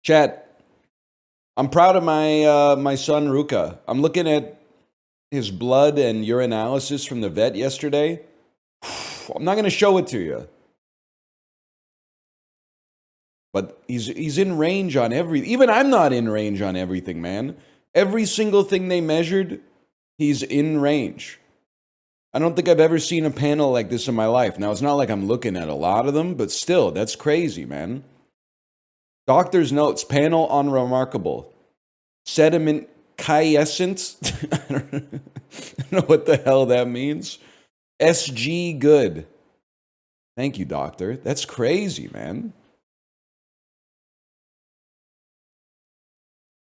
Chat, I'm proud of my son Ruka. I'm looking at his blood and urinalysis from the vet yesterday. I'm not going to show it to you. But he's in range on even I'm not in range on everything, man. Every single thing they measured, he's in range. I don't think I've ever seen a panel like this in my life. Now, it's not like I'm looking at a lot of them, but still, that's crazy, man. Doctor's notes, panel on remarkable. Sediment quiescent. I don't know what the hell that means. SG good. Thank you, doctor. That's crazy, man.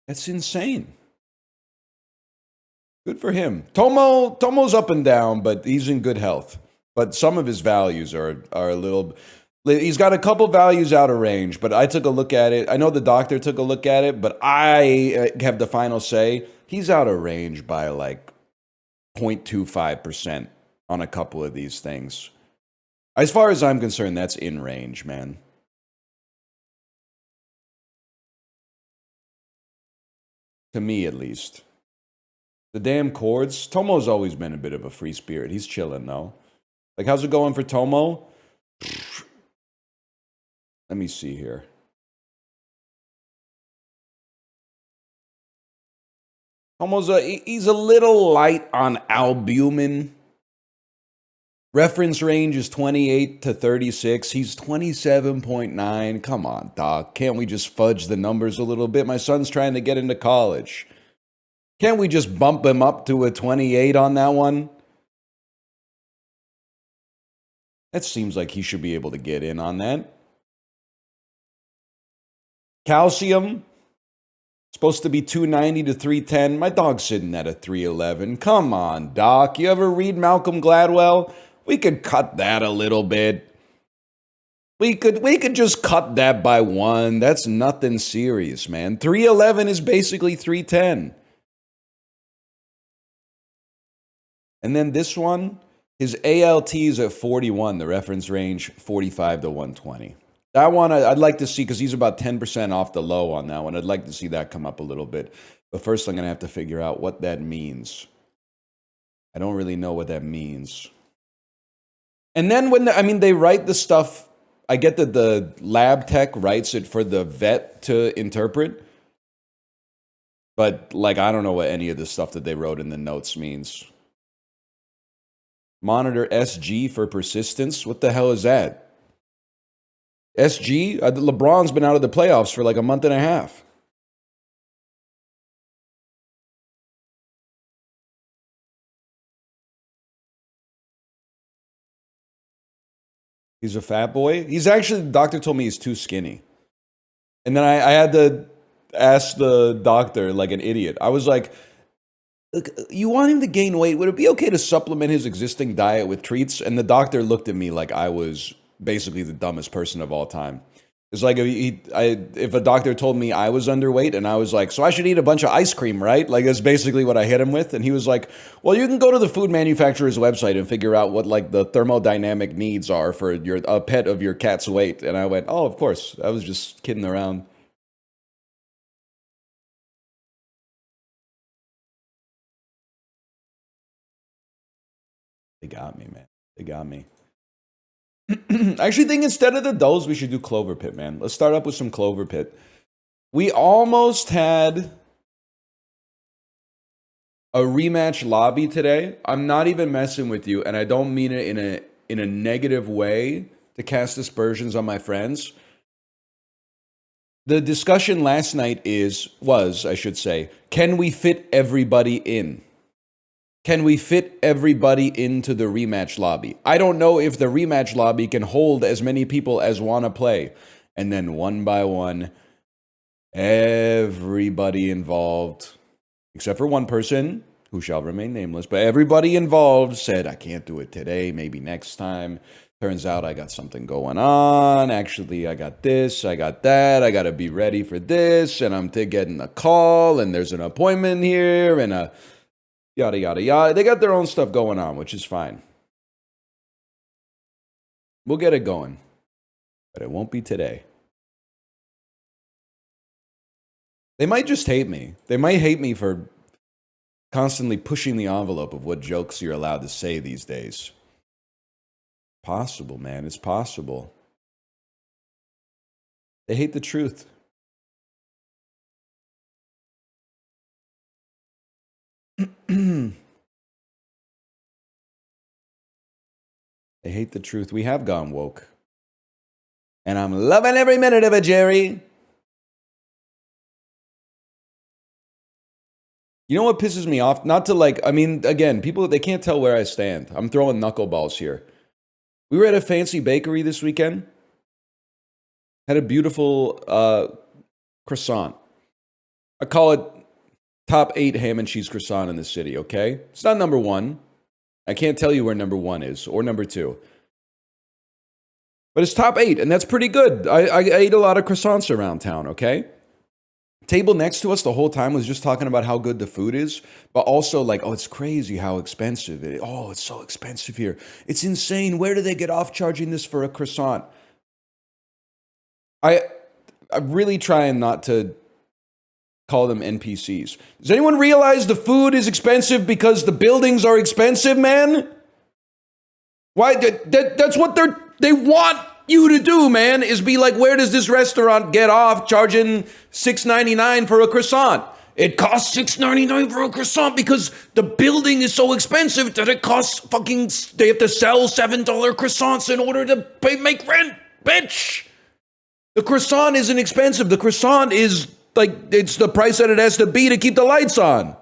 That's insane. Good for him. Tomo's up and down, but he's in good health. But some of his values are a little... He's got a couple values out of range, but I took a look at it. I know the doctor took a look at it, but I have the final say. He's out of range by like 0.25% on a couple of these things. As far as I'm concerned, that's in range, man. To me, at least. The damn chords. Tomo's always been a bit of a free spirit. He's chilling, though. Like, how's it going for Tomo? Let me see here. He's a little light on albumin. Reference range is 28 to 36. He's 27.9. Come on, doc. Can't we just fudge the numbers a little bit? My son's trying to get into college. Can't we just bump him up to a 28 on that one? That seems like he should be able to get in on that. Calcium, supposed to be 290 to 310. My dog's sitting at a 311. Come on, doc. You ever read Malcolm Gladwell? We could cut that a little bit. We could just cut that by 1. That's nothing serious, man. 311 is basically 310. And then this one, his ALT is at 41, the reference range 45 to 120. That one I'd like to see, because he's about 10% off the low on that one. I'd like to see that come up a little bit. But first I'm going to have to figure out what that means. I don't really know what that means. And then when they write the stuff, I get that the lab tech writes it for the vet to interpret. But like, I don't know what any of the stuff that they wrote in the notes means. Monitor SG for persistence. What the hell is that? SG? LeBron's been out of the playoffs for like a month and a half. He's a fat boy. He's actually, the doctor told me he's too skinny. And then I had to ask the doctor like an idiot. I was like, look, you want him to gain weight? Would it be okay to supplement his existing diet with treats? And the doctor looked at me like I was basically the dumbest person of all time. It's like if a doctor told me I was underweight and I was like, so I should eat a bunch of ice cream, right? Like, that's basically what I hit him with. And he was like, well, you can go to the food manufacturer's website and figure out what like the thermodynamic needs are for a pet of your cat's weight. And I went, oh, of course. I was just kidding around. They got me, man. They got me. I actually think instead of the dolls, we should do Cloverpit, man. Let's start up with some Cloverpit. We almost had a rematch lobby today. I'm not even messing with you, and I don't mean it in a negative way to cast aspersions on my friends. The discussion last night was, I should say, can we fit everybody in? Can we fit everybody into the rematch lobby? I don't know if the rematch lobby can hold as many people as want to play. And then one by one, everybody involved, except for one person who shall remain nameless, but everybody involved said, I can't do it today, maybe next time. Turns out I got something going on. Actually, I got this, I got that. I got to be ready for this. And I'm getting a call, and there's an appointment here, and a... yada, yada, yada. They got their own stuff going on, which is fine. We'll get it going. But it won't be today. They might just hate me. They might hate me for constantly pushing the envelope of what jokes you're allowed to say these days. Possible, man. It's possible. They hate the truth. They hate the truth. We have gone woke. And I'm loving every minute of it, Jerry. You know what pisses me off? Not to like, I mean, again, people, they can't tell where I stand. I'm throwing knuckleballs here. We were at a fancy bakery this weekend. Had a beautiful croissant. I call it top 8 ham and cheese croissant in the city, okay? It's not number 1. I can't tell you where number 1 is or number 2. But it's top 8, and that's pretty good. I ate a lot of croissants around town, okay? Table next to us the whole time was just talking about how good the food is, but also like, oh, it's crazy how expensive it is. Oh, it's so expensive here. It's insane. Where do they get off charging this for a croissant? I'm really trying not to call them NPCs. Does anyone realize the food is expensive because the buildings are expensive, man? Why? That's what they want you to do, man, is be like, where does this restaurant get off charging $6.99 for a croissant? It costs $6.99 for a croissant because the building is so expensive that it costs fucking, they have to sell $7 croissants in order to make rent, bitch. The croissant isn't expensive. The croissant is like, it's the price that it has to be to keep the lights on.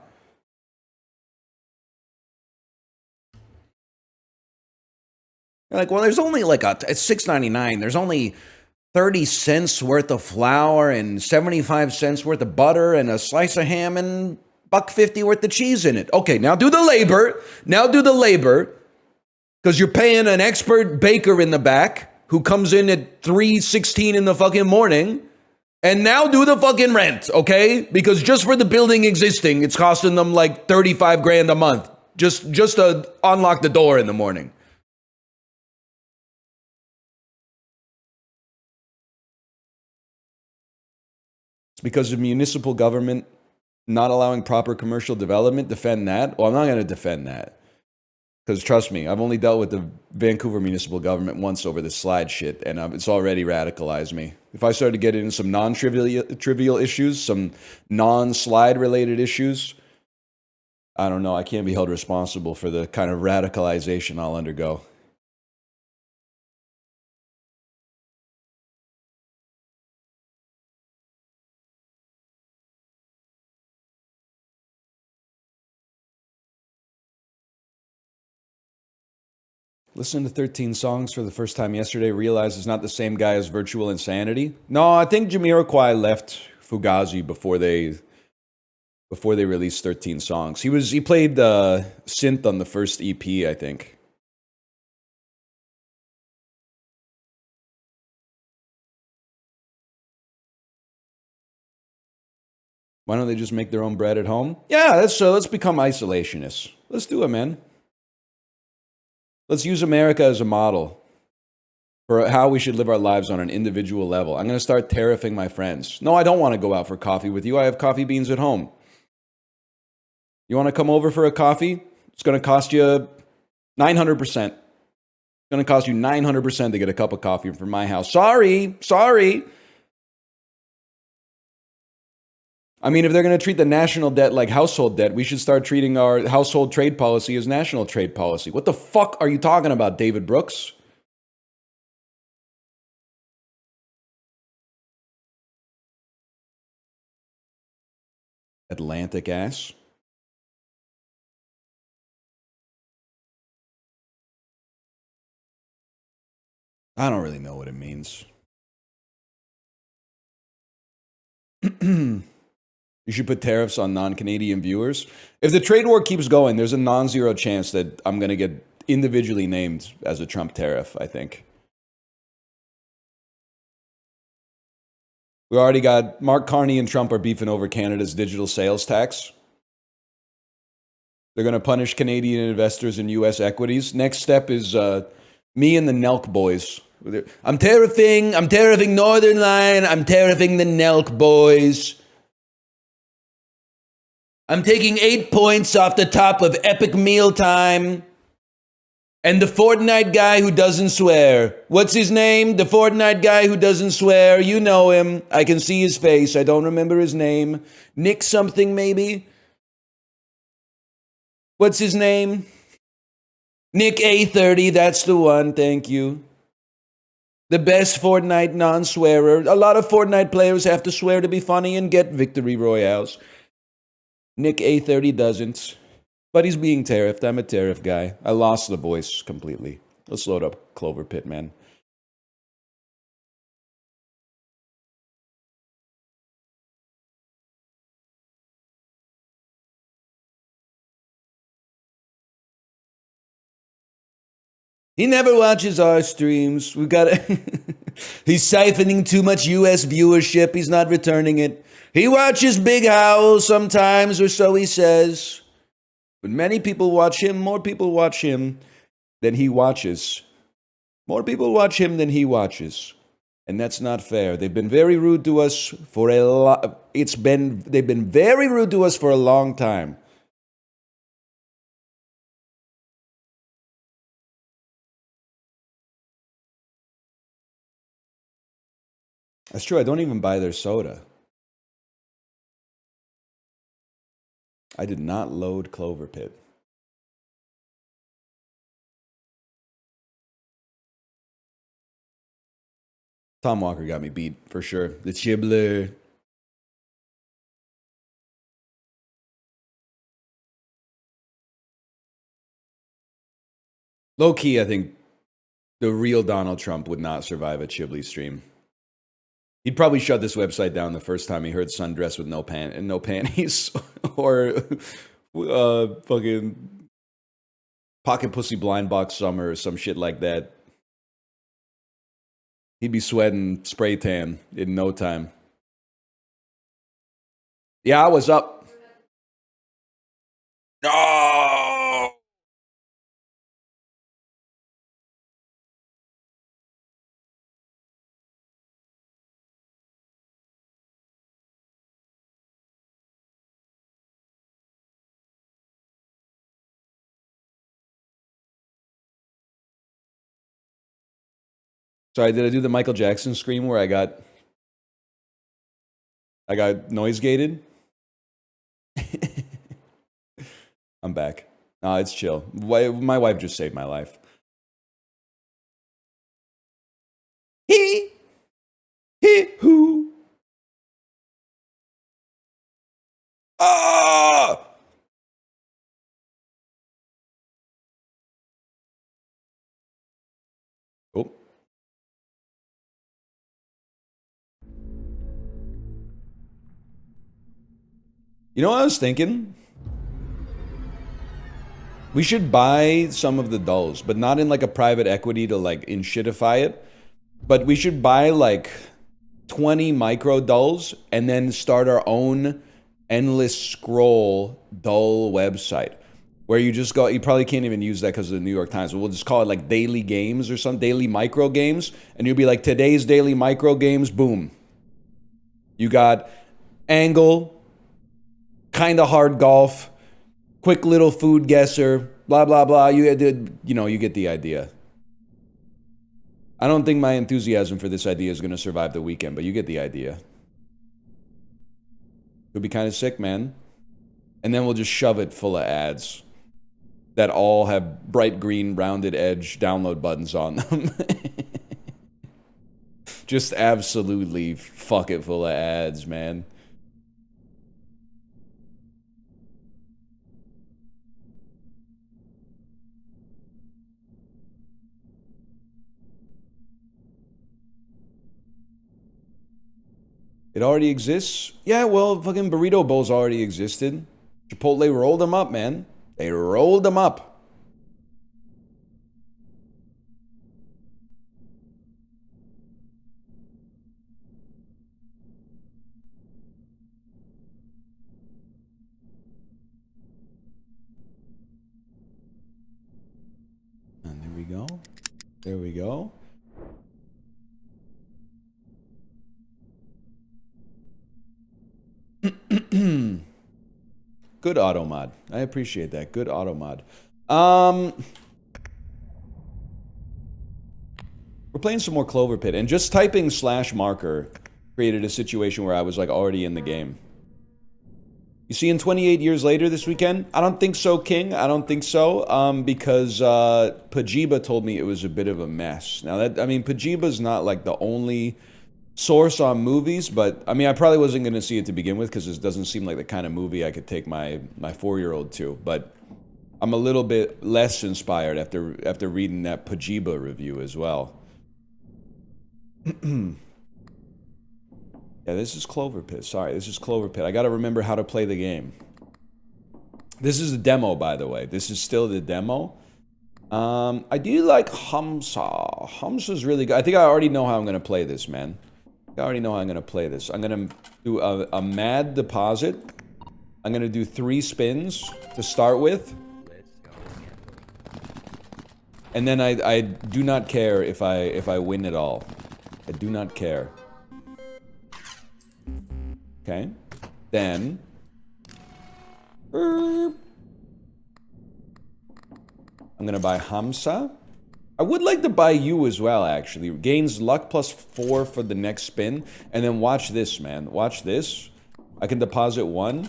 You're like, well, there's only like it's $6.99. There's only 30 cents worth of flour and 75 cents worth of butter and a slice of ham and $1.50 worth of cheese in it. Okay, now do the labor. Because you're paying an expert baker in the back who comes in at 3:16 in the fucking morning. And now do the fucking rent, okay? Because just for the building existing, it's costing them like 35 grand a month. Just to unlock the door in the morning. It's because of municipal government not allowing proper commercial development. Defend that? Well, I'm not going to defend that. Because trust me, I've only dealt with the Vancouver municipal government once over this slide shit, and it's already radicalized me. If I started to get into some non-trivial issues, some non-slide related issues, I don't know, I can't be held responsible for the kind of radicalization I'll undergo. Listen to 13 songs for the first time yesterday. Realized it's not the same guy as Virtual Insanity. No, I think Jamiroquai left Fugazi before they released 13 songs. He played synth on the first EP, I think. Why don't they just make their own bread at home? Yeah, let's become isolationists. Let's do it, man. Let's use America as a model for how we should live our lives on an individual level. I'm going to start tariffing my friends. No, I don't want to go out for coffee with you. I have coffee beans at home. You want to come over for a coffee? It's going to cost you 900%. It's going to cost you 900% to get a cup of coffee from my house. Sorry. I mean, if they're going to treat the national debt like household debt, we should start treating our household trade policy as national trade policy. What the fuck are you talking about, David Brooks? Atlantic ass. I don't really know what it means. You should put tariffs on non-Canadian viewers. If the trade war keeps going, there's a non-zero chance that I'm going to get individually named as a Trump tariff, I think. We already got Mark Carney and Trump are beefing over Canada's digital sales tax. They're going to punish Canadian investors in U.S. equities. Next step is me and the Nelk boys. I'm tariffing Northern Line. I'm tariffing the Nelk boys. I'm taking 8 points off the top of Epic Mealtime. And the Fortnite guy who doesn't swear. What's his name? The Fortnite guy who doesn't swear. You know him. I can see his face. I don't remember his name. Nick something, maybe? What's his name? Nick A30. That's the one. Thank you. The best Fortnite non-swearer. A lot of Fortnite players have to swear to be funny and get victory royales. Nick A30 doesn't. But he's being tariffed. I'm a tariff guy. I lost the voice completely. Let's load up Cloverpit, man. He never watches our streams. We got He's siphoning too much US viewership. He's not returning it. He watches Big Howl sometimes, or so he says. But many people watch him. More people watch him than he watches. More people watch him than he watches. And that's not fair. They've been very rude to us for a lot. They've been very rude to us for a long time. That's true. I don't even buy their soda. I did not load Cloverpit. Tom Walker got me beat for sure. The Chibler. Low key, I think the real Donald Trump would not survive a Chiblee stream. He'd probably shut this website down the first time he heard sundress with no panties or fucking pocket pussy blind box summer or some shit like that. He'd be sweating spray tan in no time. Yeah, I was up. No. Sorry, did I do the Michael Jackson scream where I got noise gated? I'm back. No, it's chill. My wife just saved my life. He who. Ah! Oh. You know what I was thinking? We should buy some of the dolls, but not in like a private equity to like inshitify it. But we should buy like 20 micro dolls and then start our own endless scroll doll website where you just go. You probably can't even use that because of the New York Times, but we'll just call it like daily games or some daily micro games. And you'll be like, today's daily micro games, boom. You got angle, kind of hard golf, quick little food guesser, blah, blah, blah. You get the idea. I don't think my enthusiasm for this idea is going to survive the weekend, but you get the idea. It'll be kind of sick, man. And then we'll just shove it full of ads that all have bright green rounded edge download buttons on them. Just absolutely fuck it full of ads, man. It already exists? Yeah, well, fucking burrito bowls already existed. Chipotle rolled them up, man. They rolled them up. And there we go. There we go. Good Good auto mod. I appreciate that. Good auto mod. We're playing some more Cloverpit, and just typing /marker created a situation where I was like already in the game. You see in 28 years later this weekend? I don't think so, King. I don't think so, because Pajiba told me it was a bit of a mess. Now, that, I mean, Pajiba's not like the only source on movies, but I mean, I probably wasn't going to see it to begin with because it doesn't seem like the kind of movie I could take my 4-year-old to. But I'm a little bit less inspired after reading that Pajiba review as well. Yeah, this is Cloverpit. Sorry, this is Cloverpit. I gotta remember how to play the game. This is the demo, by the way. This is still the demo. I do like Hamsa. Hamsa's really good. I think I already know how I'm gonna play this, man. I already know how I'm gonna play this. I'm gonna do a mad deposit. I'm gonna do 3 spins to start with. And then I do not care if I win it all. I do not care. Okay. Then I'm gonna buy Hamsa. I would like to buy you as well, actually. Gains luck +4 for the next spin. And then watch this, man. Watch this. I can deposit 1.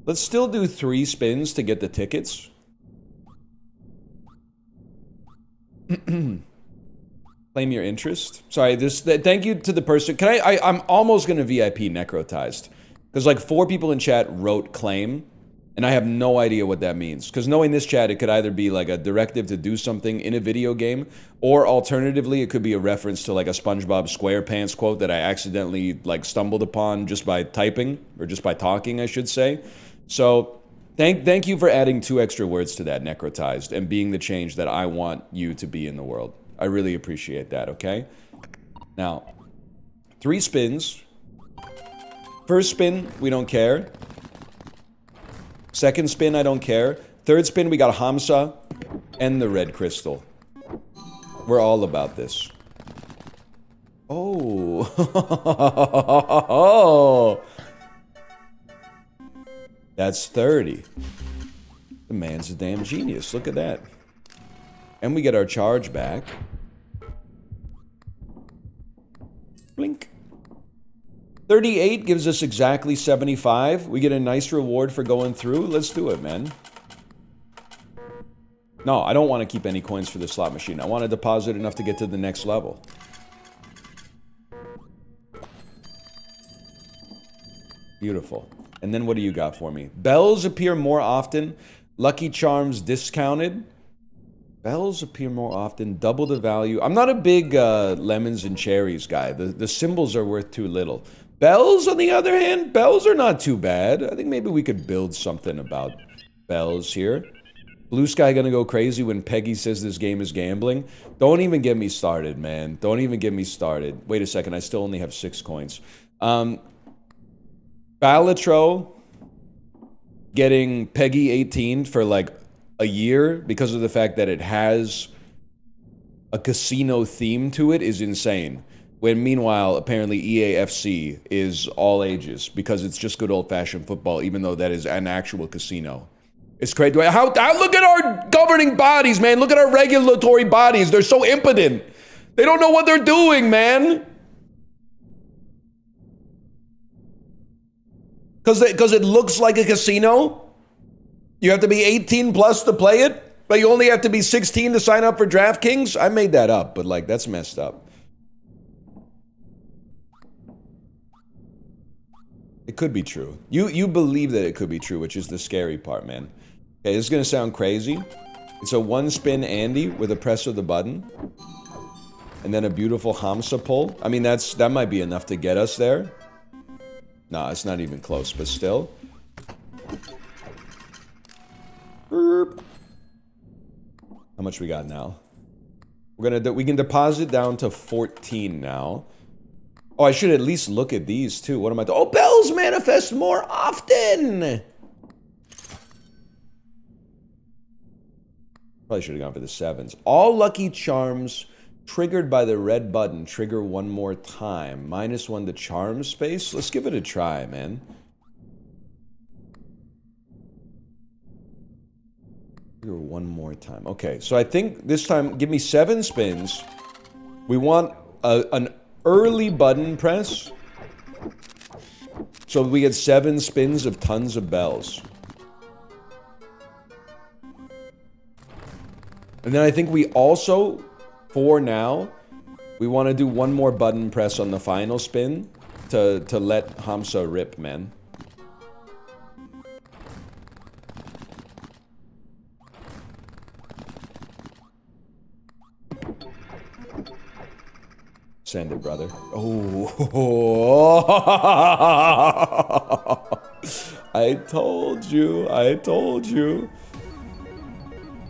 Let's still do 3 spins to get the tickets. Claim your interest. Sorry, thank you to the person. Can I'm almost gonna VIP necrotized. Because like 4 people in chat wrote claim. And I have no idea what that means. Because knowing this chat, it could either be like a directive to do something in a video game, or alternatively, it could be a reference to like a SpongeBob SquarePants quote that I accidentally like stumbled upon just by typing, or just by talking, I should say. So, thank you for adding 2 extra words to that, necrotized, and being the change that I want you to be in the world. I really appreciate that, okay? Now, 3 spins. First spin, we don't care. Second spin, I don't care. Third spin, we got Hamsa and the red crystal. We're all about this. Oh. That's 30. The man's a damn genius. Look at that. And we get our charge back. Blink. 38 gives us exactly 75. We get a nice reward for going through. Let's do it, man. No, I don't want to keep any coins for the slot machine. I want to deposit enough to get to the next level. Beautiful. And then what do you got for me? Bells appear more often. Lucky Charms discounted. Bells appear more often. Double the value. I'm not a big lemons and cherries guy. The symbols are worth too little. Bells, on the other hand, bells are not too bad. I think maybe we could build something about bells here. Blue Sky gonna go crazy when Peggy says this game is gambling. Don't even get me started, man. Don't even get me started. Wait a second, I still only have 6 coins. Balatro getting Peggy 18 for like a year because of the fact that it has a casino theme to it is insane. When meanwhile, apparently EAFC is all ages because it's just good old-fashioned football, even though that is an actual casino. It's crazy. How look at our governing bodies, man. Look at our regulatory bodies. They're so impotent. They don't know what they're doing, man. Because it looks like a casino. You have to be 18 plus to play it, but you only have to be 16 to sign up for DraftKings. I made that up, but like that's messed up. It could be true. You believe that it could be true, which is the scary part, man. Okay, this is gonna sound crazy. It's a 1-spin Andy with a press of the button. And then a beautiful Hamsa pull. I mean, that might be enough to get us there. Nah, it's not even close, but still. Burp. How much we got now? We can deposit down to 14 now. Oh, I should at least look at these too. What am I doing? Oh, bells manifest more often! Probably should have gone for the 7s. All Lucky Charms Triggered by the red button. Trigger one more time. -1 to charm space. Let's give it a try, man. Trigger one more time. Okay, so I think this time, give me 7 spins. We want an early button press. So we get 7 spins of tons of bells. And then I think we also, for now, we want to do one more button press on the final spin to let Hamsa rip, man. Send it, brother. Oh. I told you. I told you.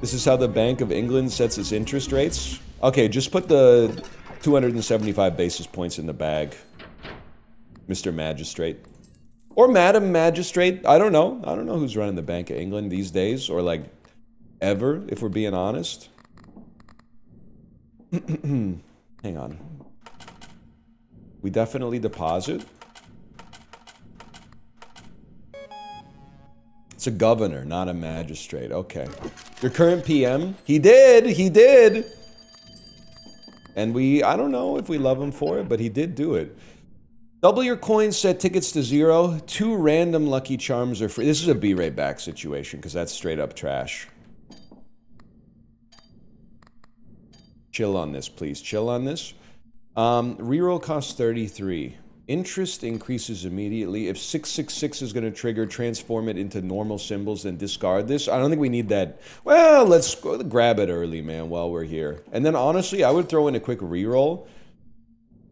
This is how the Bank of England sets its interest rates. Okay, just put the 275 basis points in the bag, Mr. Magistrate. Or Madam Magistrate. I don't know. I don't know who's running the Bank of England these days, or like ever, if we're being honest. Hang on. We definitely deposit. It's a governor, not a magistrate. Okay. Your current PM? He did! He did! And I don't know if we love him for it, but he did do it. Double your coins, set tickets to 0. 2 random lucky charms are free. This is a be right back situation, because that's straight up trash. Chill on this, please. Chill on this. Reroll costs 33. Interest increases immediately. If 666 is going to trigger, transform it into normal symbols, then discard this. I don't think we need that. Well, let's go grab it early, man, while we're here. And then, honestly, I would throw in a quick reroll.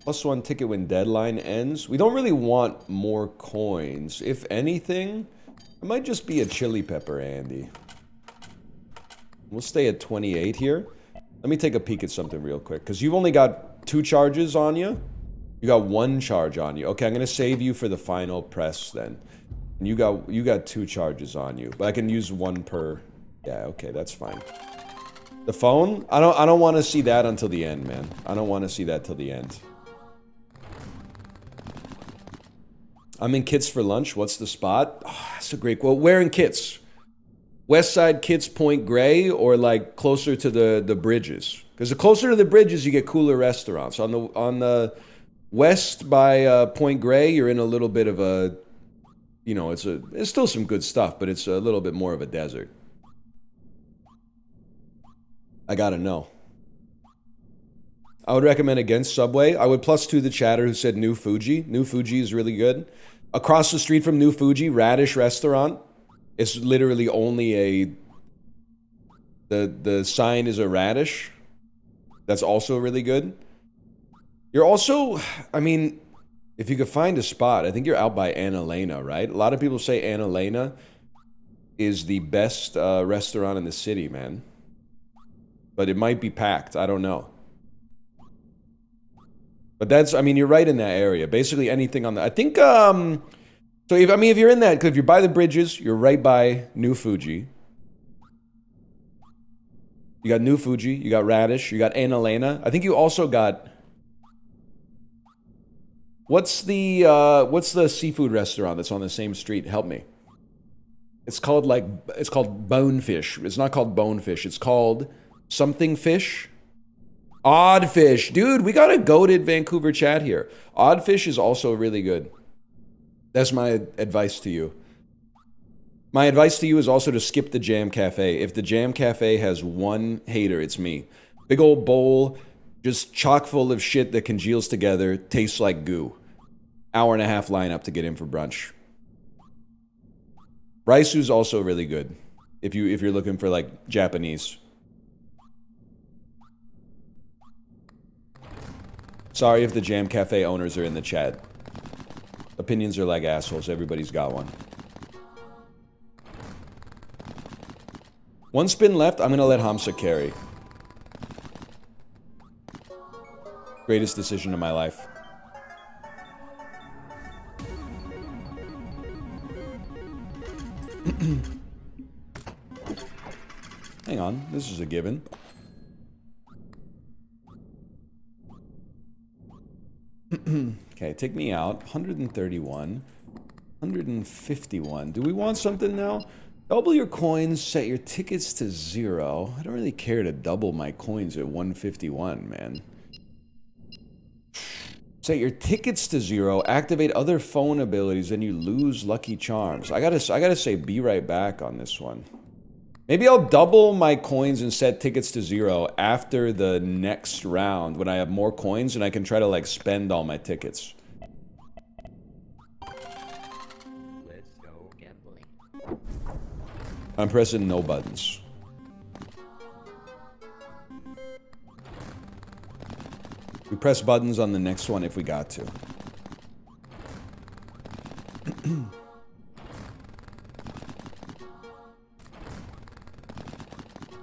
+1 ticket when deadline ends. We don't really want more coins. If anything, it might just be a chili pepper, Andy. We'll stay at 28 here. Let me take a peek at something real quick, because you've only got 2 charges on you. You got 1 charge on you. Okay, I'm gonna save you for the final press then. And you got 2 charges on you, but I can use 1 per. Yeah, okay, that's fine. The phone? I don't want to see that until the end, man. I don't want to see that till the end. I'm in Kits for lunch. What's the spot? Oh, that's a great quote. Where in Kits? West Side, Kits, Point Grey, or like closer to the bridges? Because the closer to the bridges, you get cooler restaurants. On the west by Point Grey, you're in a little bit of a, you know, it's still some good stuff, but it's a little bit more of a desert. I gotta know. I would recommend against Subway. I would +2 the chatter who said New Fuji. New Fuji is really good. Across the street from New Fuji, Radish Restaurant. It's literally only the sign is a radish. That's also really good. You're also, I mean, if you could find a spot, I think you're out by Anna Lena, right? A lot of people say Anna Lena is the best restaurant in the city, man. But it might be packed. I don't know. But that's, I mean, you're right in that area. Basically anything on the, I think, so if you're in that, if you're by the bridges, you're right by New Fuji. You got New Fuji, you got Radish, you got Anna Lena. I think you also got, what's the seafood restaurant that's on the same street? Help me. It's called Bonefish. It's not called Bonefish. It's called something fish. Oddfish. Dude, we got a goated Vancouver chat here. Oddfish is also really good. That's my advice to you. My advice to you is also to skip the Jam Cafe. If the Jam Cafe has one hater, it's me. Big old bowl, just chock full of shit that congeals together, tastes like goo. Hour-and-a-half lineup to get in for brunch. Raisu's also really good. If you're looking for like Japanese. Sorry if the Jam Cafe owners are in the chat. Opinions are like assholes. Everybody's got one. 1 spin left. I'm going to let Hamsa carry. Greatest decision of my life. Hang on. This is a given. Okay, take me out. 131. 151. Do we want something now? Double your coins, set your tickets to 0. I don't really care to double my coins at 151, man. Set your tickets to 0, activate other phone abilities, then you lose lucky charms. I gotta say be right back on this one. Maybe I'll double my coins and set tickets to 0 after the next round when I have more coins and I can try to like spend all my tickets. Let's go gambling. I'm pressing no buttons. We press buttons on the next one if we got to.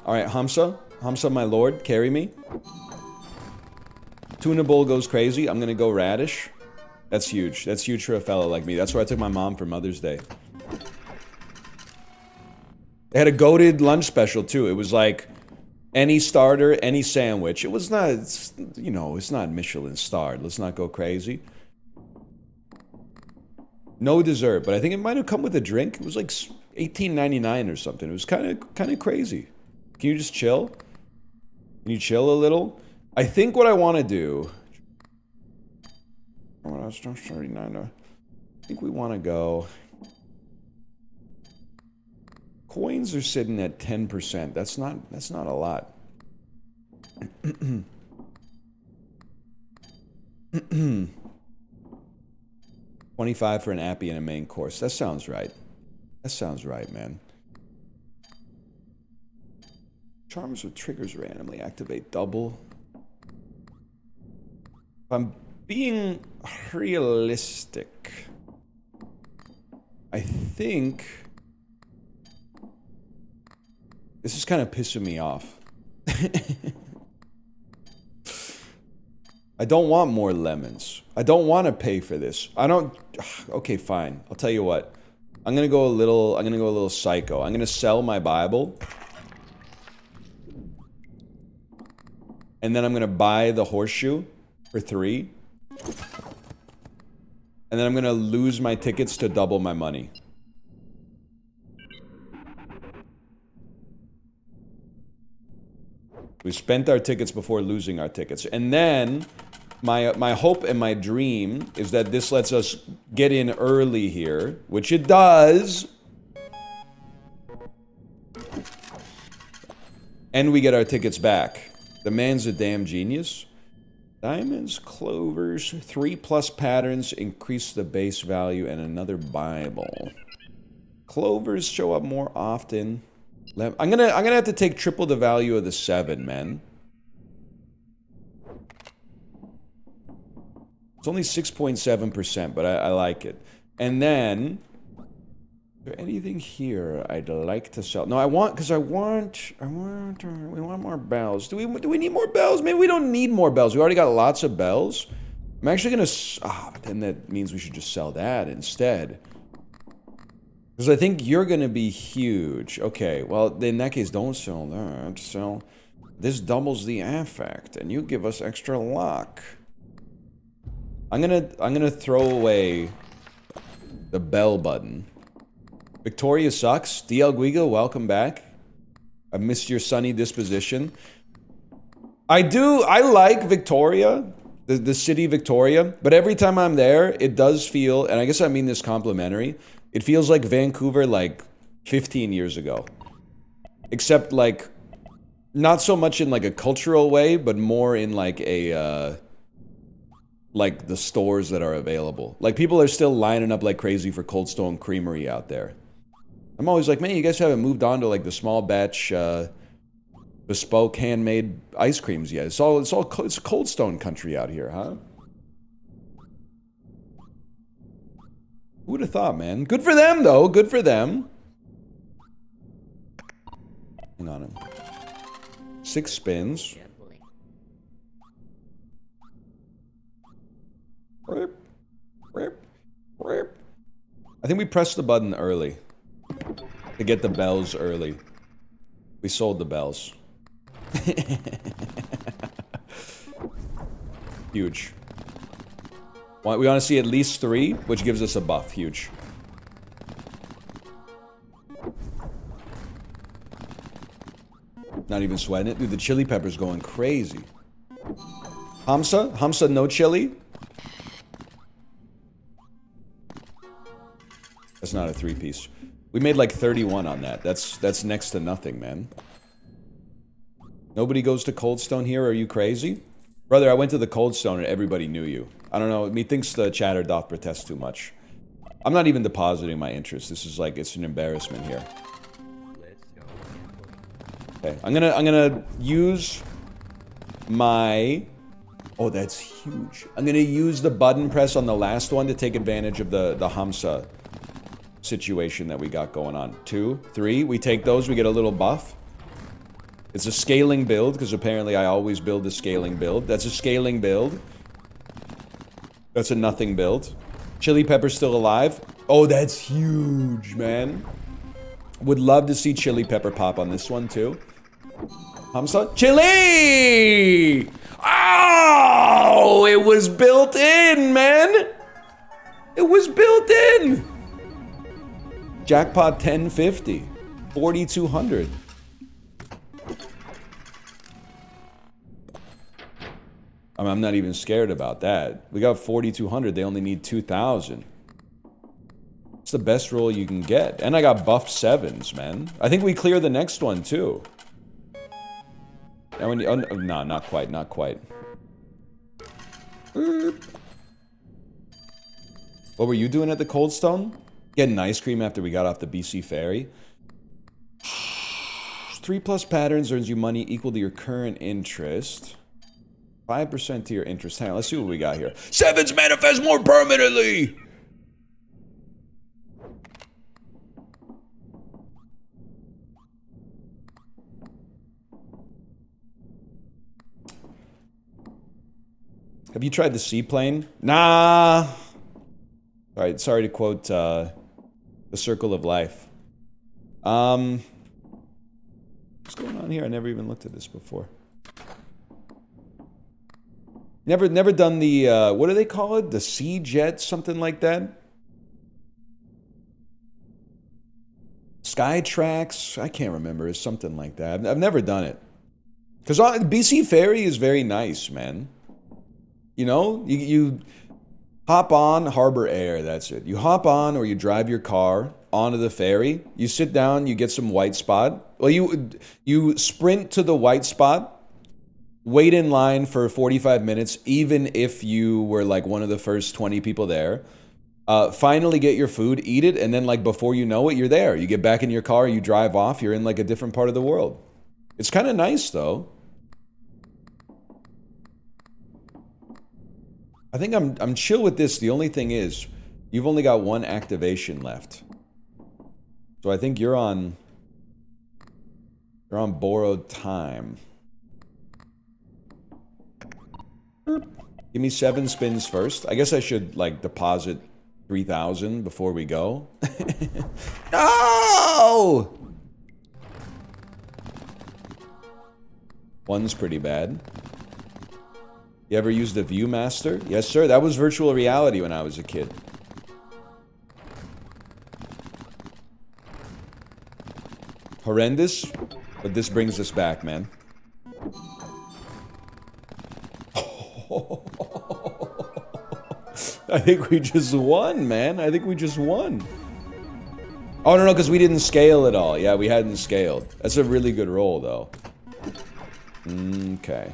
Alright, Hamsa. Hamsa, my lord, carry me. Tuna Bowl goes crazy. I'm gonna go Radish. That's huge. That's huge for a fella like me. That's where I took my mom for Mother's Day. They had a goated lunch special, too. It was like any starter, any sandwich. It was not, it's, you know, it's not Michelin starred. Let's not go crazy. No dessert, but I think it might have come with a drink. It was like $18.99 or something. It was kind of crazy. Can you just chill? Can you chill a little? I think what I want to do... I think we want to go... Coins are sitting at 10%. That's not a lot. 25 for an appy and a main course. That sounds right. That sounds right, man. Charms with triggers randomly activate double. If I'm being realistic, I think this is kind of pissing me off. I don't want more lemons. I don't want to pay for this. I don't... Okay, fine. I'll tell you what. I'm gonna go a little psycho. I'm gonna sell my Bible. And then I'm gonna buy the horseshoe for 3. And then I'm gonna lose my tickets to double my money. We spent our tickets before losing our tickets. And then, my hope and my dream is that this lets us get in early here, which it does. And we get our tickets back. The man's a damn genius. Diamonds, clovers, 3+ patterns, increase the base value, and another Bible. Clovers show up more often. I'm gonna have to take triple the value of the 7, man. It's only 6.7%, but I like it. And then, is there anything here I'd like to sell? No, we want more bells. Do we need more bells? Maybe we don't need more bells. We already got lots of bells. I'm actually gonna, but then that means we should just sell that instead. Because I think you're gonna be huge. Okay, well, in that case, don't sell that. Sell, this doubles the affect, and you give us extra luck. I'm gonna throw away the bell button. Victoria sucks. DL Guigo, welcome back. I missed your sunny disposition. I like Victoria, the city Victoria, but every time I'm there, it does feel, and I guess I mean this complimentary, it feels like Vancouver like 15 years ago. Except like, not so much in like a cultural way, but more in like a, like the stores that are available. Like people are still lining up like crazy for Cold Stone Creamery out there. I'm always like, man, you guys haven't moved on to like the small batch, bespoke handmade ice creams yet. It's Cold Stone country out here, huh? Who would have thought, man? Good for them, though. Good for them. Hang on. 6 spins. I think we pressed the button early. To get the bells early. We sold the bells. Huge. We want to see at least 3, which gives us a buff. Huge. Not even sweating it. Dude, the chili pepper's going crazy. Hamsa? Hamsa no chili? That's not a 3-piece. We made like 31 on that. That's next to nothing, man. Nobody goes to Cold Stone here? Are you crazy? Brother, I went to the Cold Stone and everybody knew you. I don't know. Methinks the chatter doth protest too much. I'm not even depositing my interest. This is like, it's an embarrassment here. Okay, I'm gonna use my... Oh, that's huge. I'm gonna use the button press on the last one to take advantage of the Hamsa situation that we got going on. 2, 3, we take those, we get a little buff. It's a scaling build, because apparently I always build a scaling build. That's a scaling build. That's a nothing build. Chili pepper's still alive. Oh, that's huge, man. Would love to see chili pepper pop on this one, too. Hamsa? Chili! Oh, it was built in, man! It was built in! Jackpot 1050. 4,200. I mean, I'm not even scared about that. We got 4,200. They only need 2,000. It's the best roll you can get. And I got buff 7s, man. I think we clear the next one, too. Oh, no, not quite, not quite. What were you doing at the Cold Stone? Getting ice cream after we got off the BC ferry. 3+ patterns earns you money equal to your current interest. 5% to your interest. Hang on, let's see what we got here. 7s manifest more permanently! Have you tried the seaplane? Nah! Alright, sorry to quote, The Circle of Life. What's going on here? I never even looked at this before. Never done the, what do they call it? The Sea Jet, something like that? Sky Tracks? I can't remember. It's something like that. I've never done it. Because BC Ferry is very nice, man. You know? You hop on Harbor Air, that's it. You hop on or you drive your car onto the ferry. You sit down, you get some white spot. Well, you sprint to the white spot. Wait in line for 45 minutes, even if you were like one of the first 20 people there. Finally get your food, eat it, and then like before you know it, you're there. You get back in your car, you drive off, you're in like a different part of the world. It's kind of nice though. I think I'm chill with this. The only thing is, you've only got 1 activation left. So I think you're on borrowed time. Give me 7 spins first. I guess I should, like, deposit 3,000 before we go. No! 1's pretty bad. You ever used the Viewmaster? Yes, sir. That was virtual reality when I was a kid. Horrendous, but this brings us back, man. I think we just won, man. I think we just won. Oh, no, because we didn't scale at all. Yeah, we hadn't scaled. That's a really good roll, though. Okay.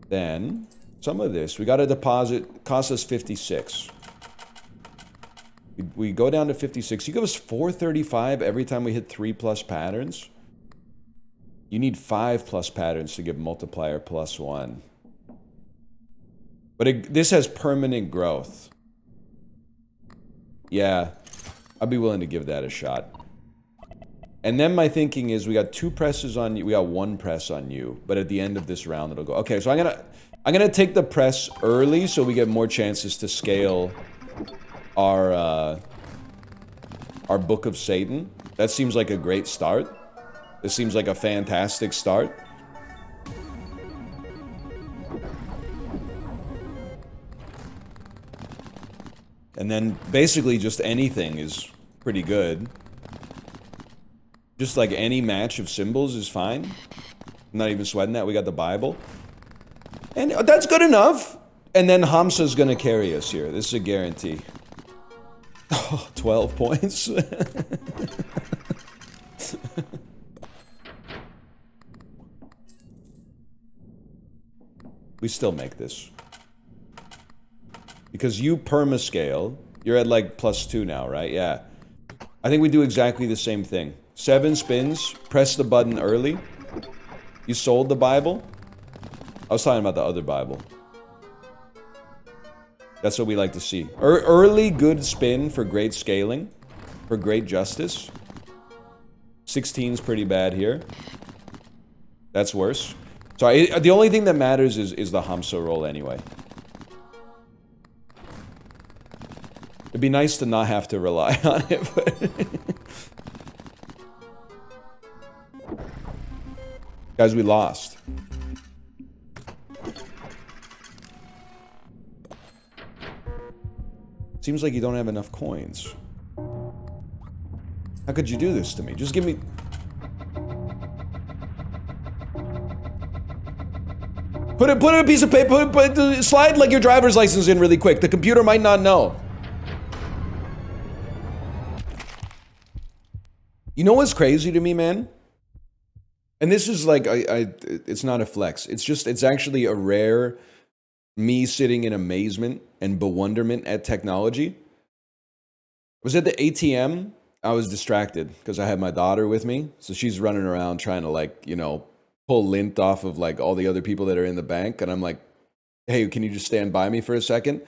Then, some of this. We got a deposit. Cost us 56. We go down to 56. You give us 435 every time we hit 3+ patterns? You need 5+ patterns to give multiplier +1. But this has permanent growth. Yeah, I'd be willing to give that a shot. And then my thinking is we got 2 presses on you. We got 1 press on you. But at the end of this round, it'll go. Okay, so I'm gonna take the press early so we get more chances to scale our Book of Satan. That seems like a great start. This seems like a fantastic start. And then basically just anything is pretty good. Just like any match of symbols is fine. I'm not even sweating that. We got the Bible. And that's good enough. And then Hamsa's gonna carry us here. This is a guarantee. Oh, 12 points. We still make this. Because you permascale, you're at like +2 now, right? Yeah. I think we do exactly the same thing. 7 spins, press the button early. You sold the Bible? I was talking about the other Bible. That's what we like to see. Early good spin for great scaling. For great justice. 16's pretty bad here. That's worse. So the only thing that matters is the Hamsa roll anyway. It'd be nice to not have to rely on it, but... Guys, we lost. Seems like you don't have enough coins. How could you do this to me? Just give me... Put a piece of paper, slide like your driver's license in really quick. The computer might not know. You know what's crazy to me, man? And this is like, it's not a flex. It's actually a rare me sitting in amazement and bewilderment at technology. I was at the ATM. I was distracted because I had my daughter with me. So she's running around trying to, like, you know, pull lint off of like all the other people that are in the bank. And I'm like, hey, can you just stand by me for a second?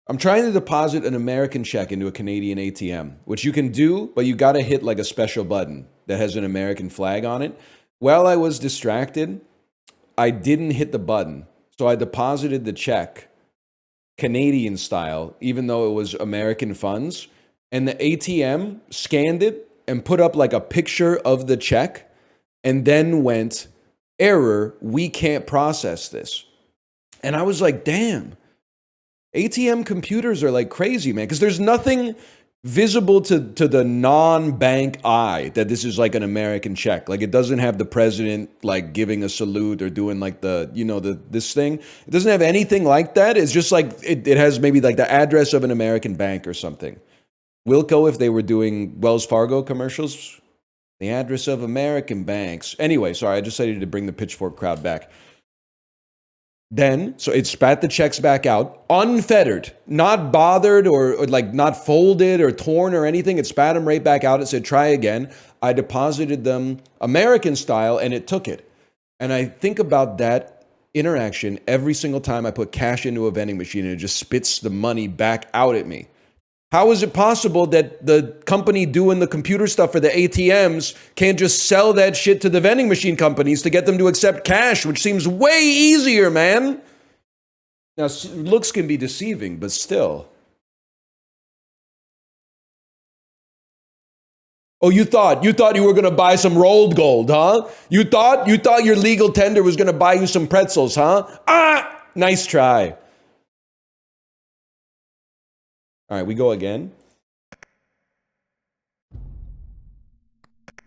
I'm trying to deposit an American check into a Canadian ATM, which you can do, but you got to hit like a special button that has an American flag on it. While I was distracted, I didn't hit the button. So I deposited the check Canadian style, even though it was American funds. And the ATM scanned it and put up like a picture of the check and then went, error, we can't process this. And I was like, damn, ATM computers are like crazy, man. Because there's nothing visible to the non-bank eye that this is like an American check. Like it doesn't have the president like giving a salute or doing like the, you know, this thing. It doesn't have anything like that. It's just like, it has maybe like the address of an American bank or something. Wilco, if they were doing Wells Fargo commercials, the address of American banks. Anyway, sorry, I just decided to bring the pitchfork crowd back. Then, so it spat the checks back out, unfettered, not bothered or like not folded or torn or anything. It spat them right back out. It said, try again. I deposited them American style and it took it. And I think about that interaction every single time I put cash into a vending machine and it just spits the money back out at me. How is it possible that the company doing the computer stuff for the ATMs can't just sell that shit to the vending machine companies to get them to accept cash, which seems way easier, man? Now, looks can be deceiving, but still. Oh, you thought you were going to buy some rolled gold, huh? You thought your legal tender was going to buy you some pretzels, huh? Ah, nice try. All right, we go again.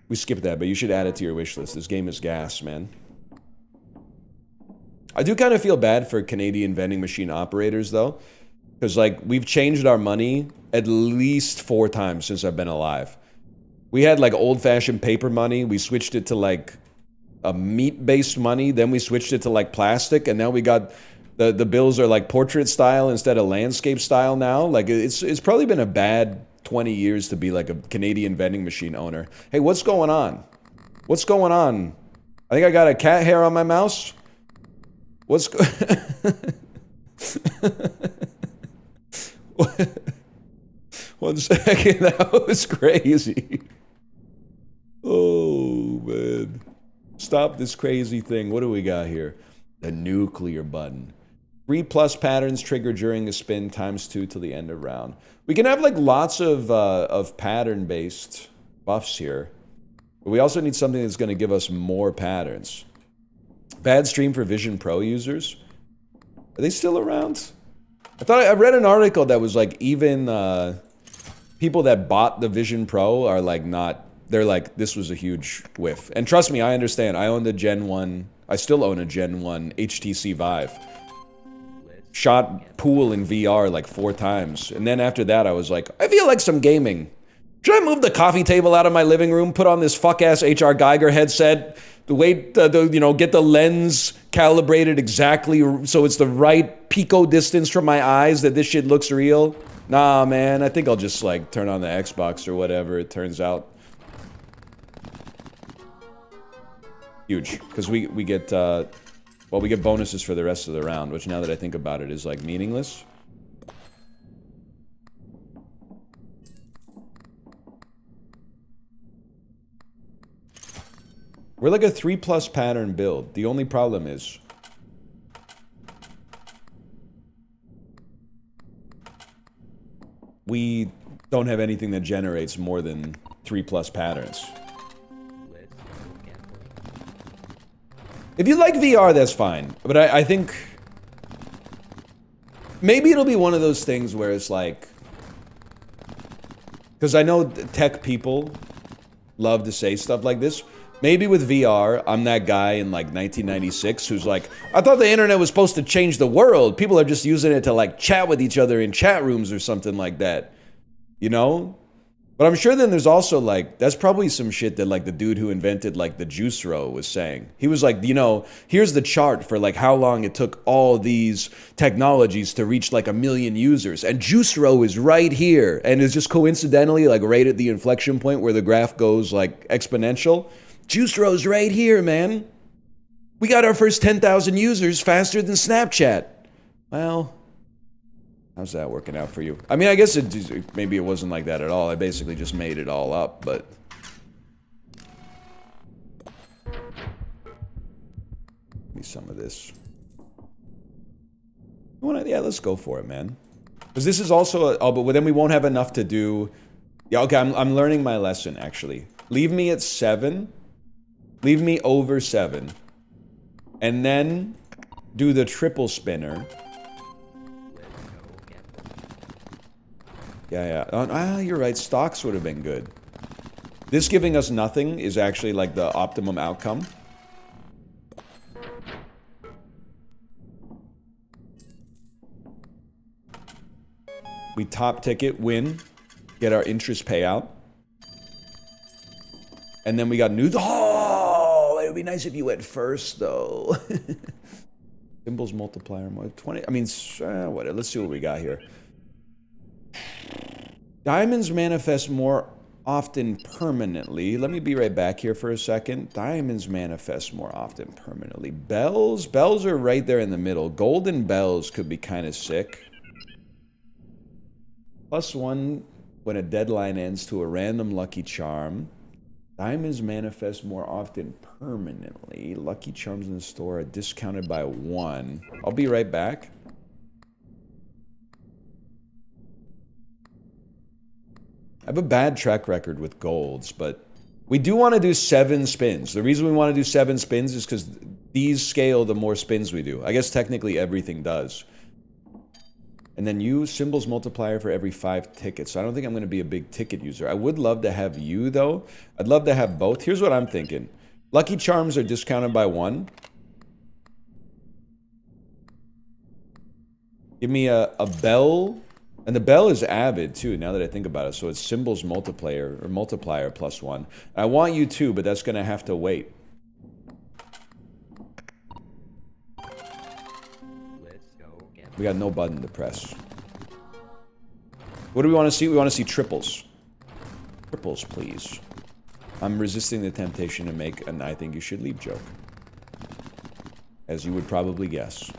We skipped that, but you should add it to your wish list. This game is gas, man. I do kind of feel bad for Canadian vending machine operators, though. Because, like, we've changed our money at least 4 times since I've been alive. We had, like, old-fashioned paper money. We switched it to, like, a meat-based money. Then we switched it to, like, plastic. And now we got... The bills are like portrait style instead of landscape style now. Like it's probably been a bad 20 years to be like a Canadian vending machine owner. Hey, what's going on? What's going on? I think I got a cat hair on my mouse. What's One second, that was crazy. Oh man. Stop this crazy thing. What do we got here? The nuclear button. 3+ patterns triggered during a spin ×2 till the end of round. We can have like lots of pattern-based buffs here. But we also need something that's going to give us more patterns. Bad stream for Vision Pro users. Are they still around? I read an article that was like even people that bought the Vision Pro are like not. They're like, this was a huge whiff. And trust me, I understand. I own the Gen 1. I still own a Gen 1 HTC Vive. Shot pool in VR like 4 times. And then after that, I was like, I feel like some gaming. Should I move the coffee table out of my living room, put on this fuck-ass HR Geiger headset, you know, get the lens calibrated exactly so it's the right pico distance from my eyes that this shit looks real? Nah, man, I think I'll just, like, turn on the Xbox or whatever it turns out. Huge, because we get, well, we get bonuses for the rest of the round, which now that I think about it is, like, meaningless. We're like a 3+ pattern build. The only problem is we don't have anything that generates more than 3+ patterns. If you like VR, that's fine. But I think maybe it'll be one of those things where it's like, because I know tech people love to say stuff like this. Maybe with VR, I'm that guy in like 1996 who's like, I thought the internet was supposed to change the world. People are just using it to like chat with each other in chat rooms or something like that. You know? But I'm sure then there's also like, that's probably some shit that like the dude who invented like the juice row was saying. He was like, you know, here's the chart for like how long it took all these technologies to reach like 1 million users. And juice row is right here. And it's just coincidentally like right at the inflection point where the graph goes like exponential. Juice row's right here, man. We got our first 10,000 users faster than Snapchat. Well, how's that working out for you? I mean, I guess maybe it wasn't like that at all. I basically just made it all up, but... Give me some of this. Yeah, let's go for it, man. Because this is also... Oh, but then we won't have enough to do... Yeah, okay, I'm learning my lesson, actually. Leave me at 7... Leave me over 7. And then do the triple spinner. Yeah. You're right. Stocks would have been good. This giving us nothing is actually like the optimum outcome. We top ticket, win, get our interest payout. And then we got new... Oh, it would be nice if you went first, though. Symbols multiplier, 20... I mean, whatever. Let's see what we got here. Diamonds manifest more often permanently. Let me be right back here for a second. Diamonds manifest more often permanently. Bells? Bells are right there in the middle. Golden bells could be kind of sick. +1 when a deadline ends to a random lucky charm. Diamonds manifest more often permanently. Lucky charms in the store are discounted by 1. I'll be right back. I have a bad track record with golds, but we do want to do 7 spins. The reason we want to do 7 spins is because these scale the more spins we do. I guess technically everything does. And then use symbols multiplier for every 5 tickets. So I don't think I'm going to be a big ticket user. I would love to have you, though. I'd love to have both. Here's what I'm thinking. Lucky charms are discounted by 1. Give me a bell. And the bell is avid, too, now that I think about it. So it's symbols multiplier, or multiplier +1. And I want you, too, but that's going to have to wait. We got no button to press. What do we want to see? We want to see triples. Triples, please. I'm resisting the temptation to make an I think you should leave joke. As you would probably guess.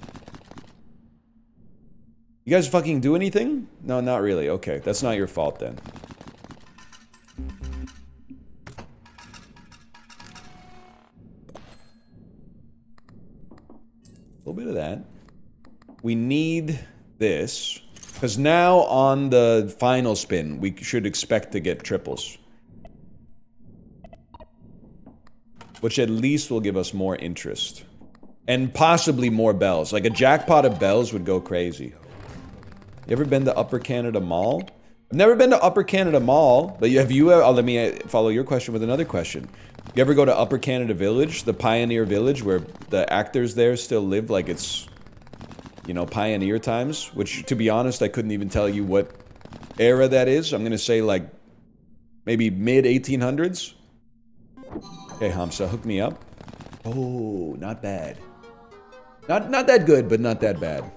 You guys fucking do anything? No, not really. Okay, that's not your fault then. A little bit of that. We need this, because now on the final spin, we should expect to get triples. Which at least will give us more interest. And possibly more bells. Like a jackpot of bells would go crazy. You ever been to Upper Canada Mall? I've never been to Upper Canada Mall, but have you? Let me follow your question with another question. You ever go to Upper Canada Village, the Pioneer Village, where the actors there still live like it's, you know, pioneer times? Which, to be honest, I couldn't even tell you what era that is. I'm gonna say like maybe mid 1800s. Okay, Hamza, hook me up. Oh, not bad. Not that good, but not that bad.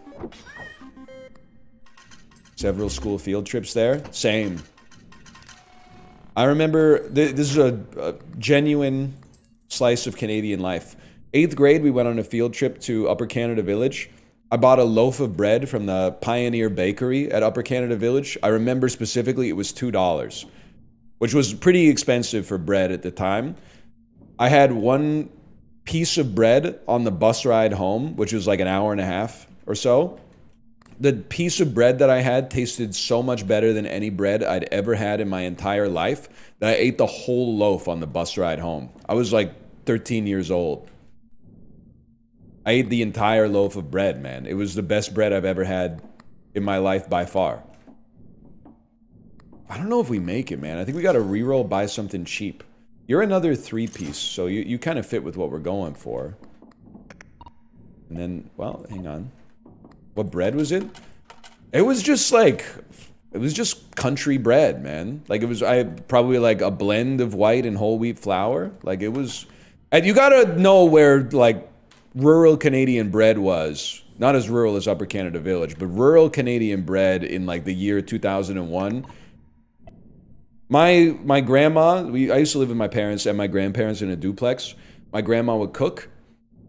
Several school field trips there. Same. I remember, this is a genuine slice of Canadian life. 8th grade, we went on a field trip to Upper Canada Village. I bought a loaf of bread from the Pioneer Bakery at Upper Canada Village. I remember specifically it was $2, which was pretty expensive for bread at the time. I had one piece of bread on the bus ride home, which was like an hour and a half or so. The piece of bread that I had tasted so much better than any bread I'd ever had in my entire life that I ate the whole loaf on the bus ride home. I was like 13 years old. I ate the entire loaf of bread, man. It was the best bread I've ever had in my life by far. I don't know if we make it, man. I think we gotta reroll, buy something cheap. You're another 3-piece, so you kind of fit with what we're going for. And then, well, hang on. What bread was it? It was just like, it was just country bread, man. Like it was, probably like a blend of white and whole wheat flour. Like it was, and you gotta know where like rural Canadian bread was. Not as rural as Upper Canada Village, but rural Canadian bread in like the year 2001. My grandma, I used to live with my parents and my grandparents in a duplex. My grandma would cook.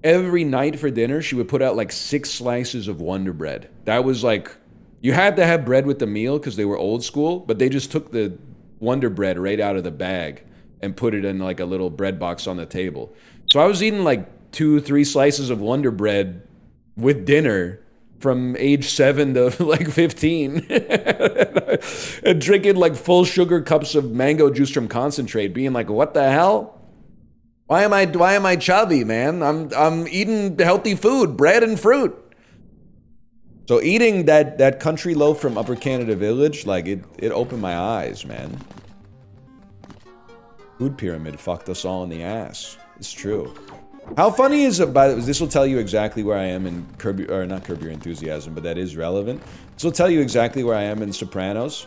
Every night for dinner, she would put out like 6 slices of Wonder Bread. That was like, you had to have bread with the meal because they were old school, but they just took the Wonder Bread right out of the bag and put it in like a little bread box on the table. So I was eating like 2-3 slices of Wonder Bread with dinner from age 7 to like 15 and drinking like full sugar cups of mango juice from concentrate, being like, what the hell? Why am I chubby, man? I'm eating healthy food, bread and fruit. So eating that country loaf from Upper Canada Village, like it opened my eyes, man. Food pyramid fucked us all in the ass. It's true. How funny is it, this will tell you exactly where I am in Curb Your Enthusiasm, but that is relevant. This will tell you exactly where I am in Sopranos.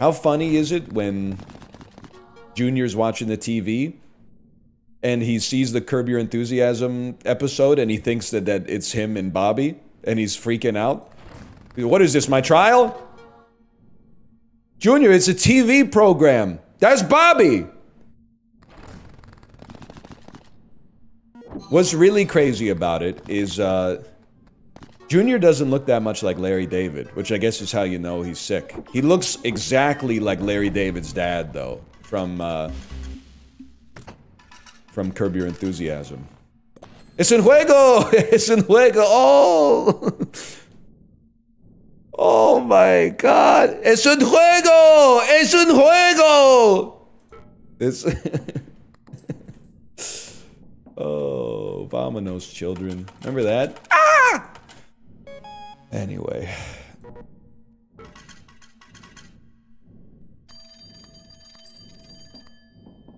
How funny is it when Junior's watching the TV and he sees the Curb Your Enthusiasm episode and he thinks that it's him and Bobby and he's freaking out? What is this, my trial? Junior, it's a TV program. That's Bobby. What's really crazy about it is Junior doesn't look that much like Larry David, which I guess is how you know he's sick. He looks exactly like Larry David's dad, though, from Curb Your Enthusiasm. Es un juego! Es un juego! Oh! Oh my god! Es un juego! Es un juego! It's... Oh, vamonos, children. Remember that? Ah! Anyway.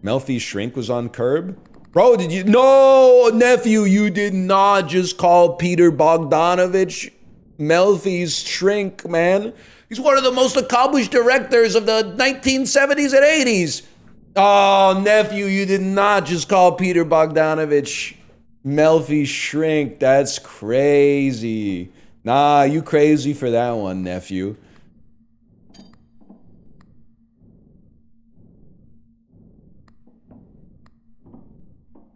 Melfi's shrink was on Curb? Bro, did you... No, nephew, you did not just call Peter Bogdanovich Melfi's shrink, man. He's one of the most accomplished directors of the 1970s and 80s. Oh, nephew, you did not just call Peter Bogdanovich Melfi's shrink. That's crazy. Nah, you crazy for that one, nephew.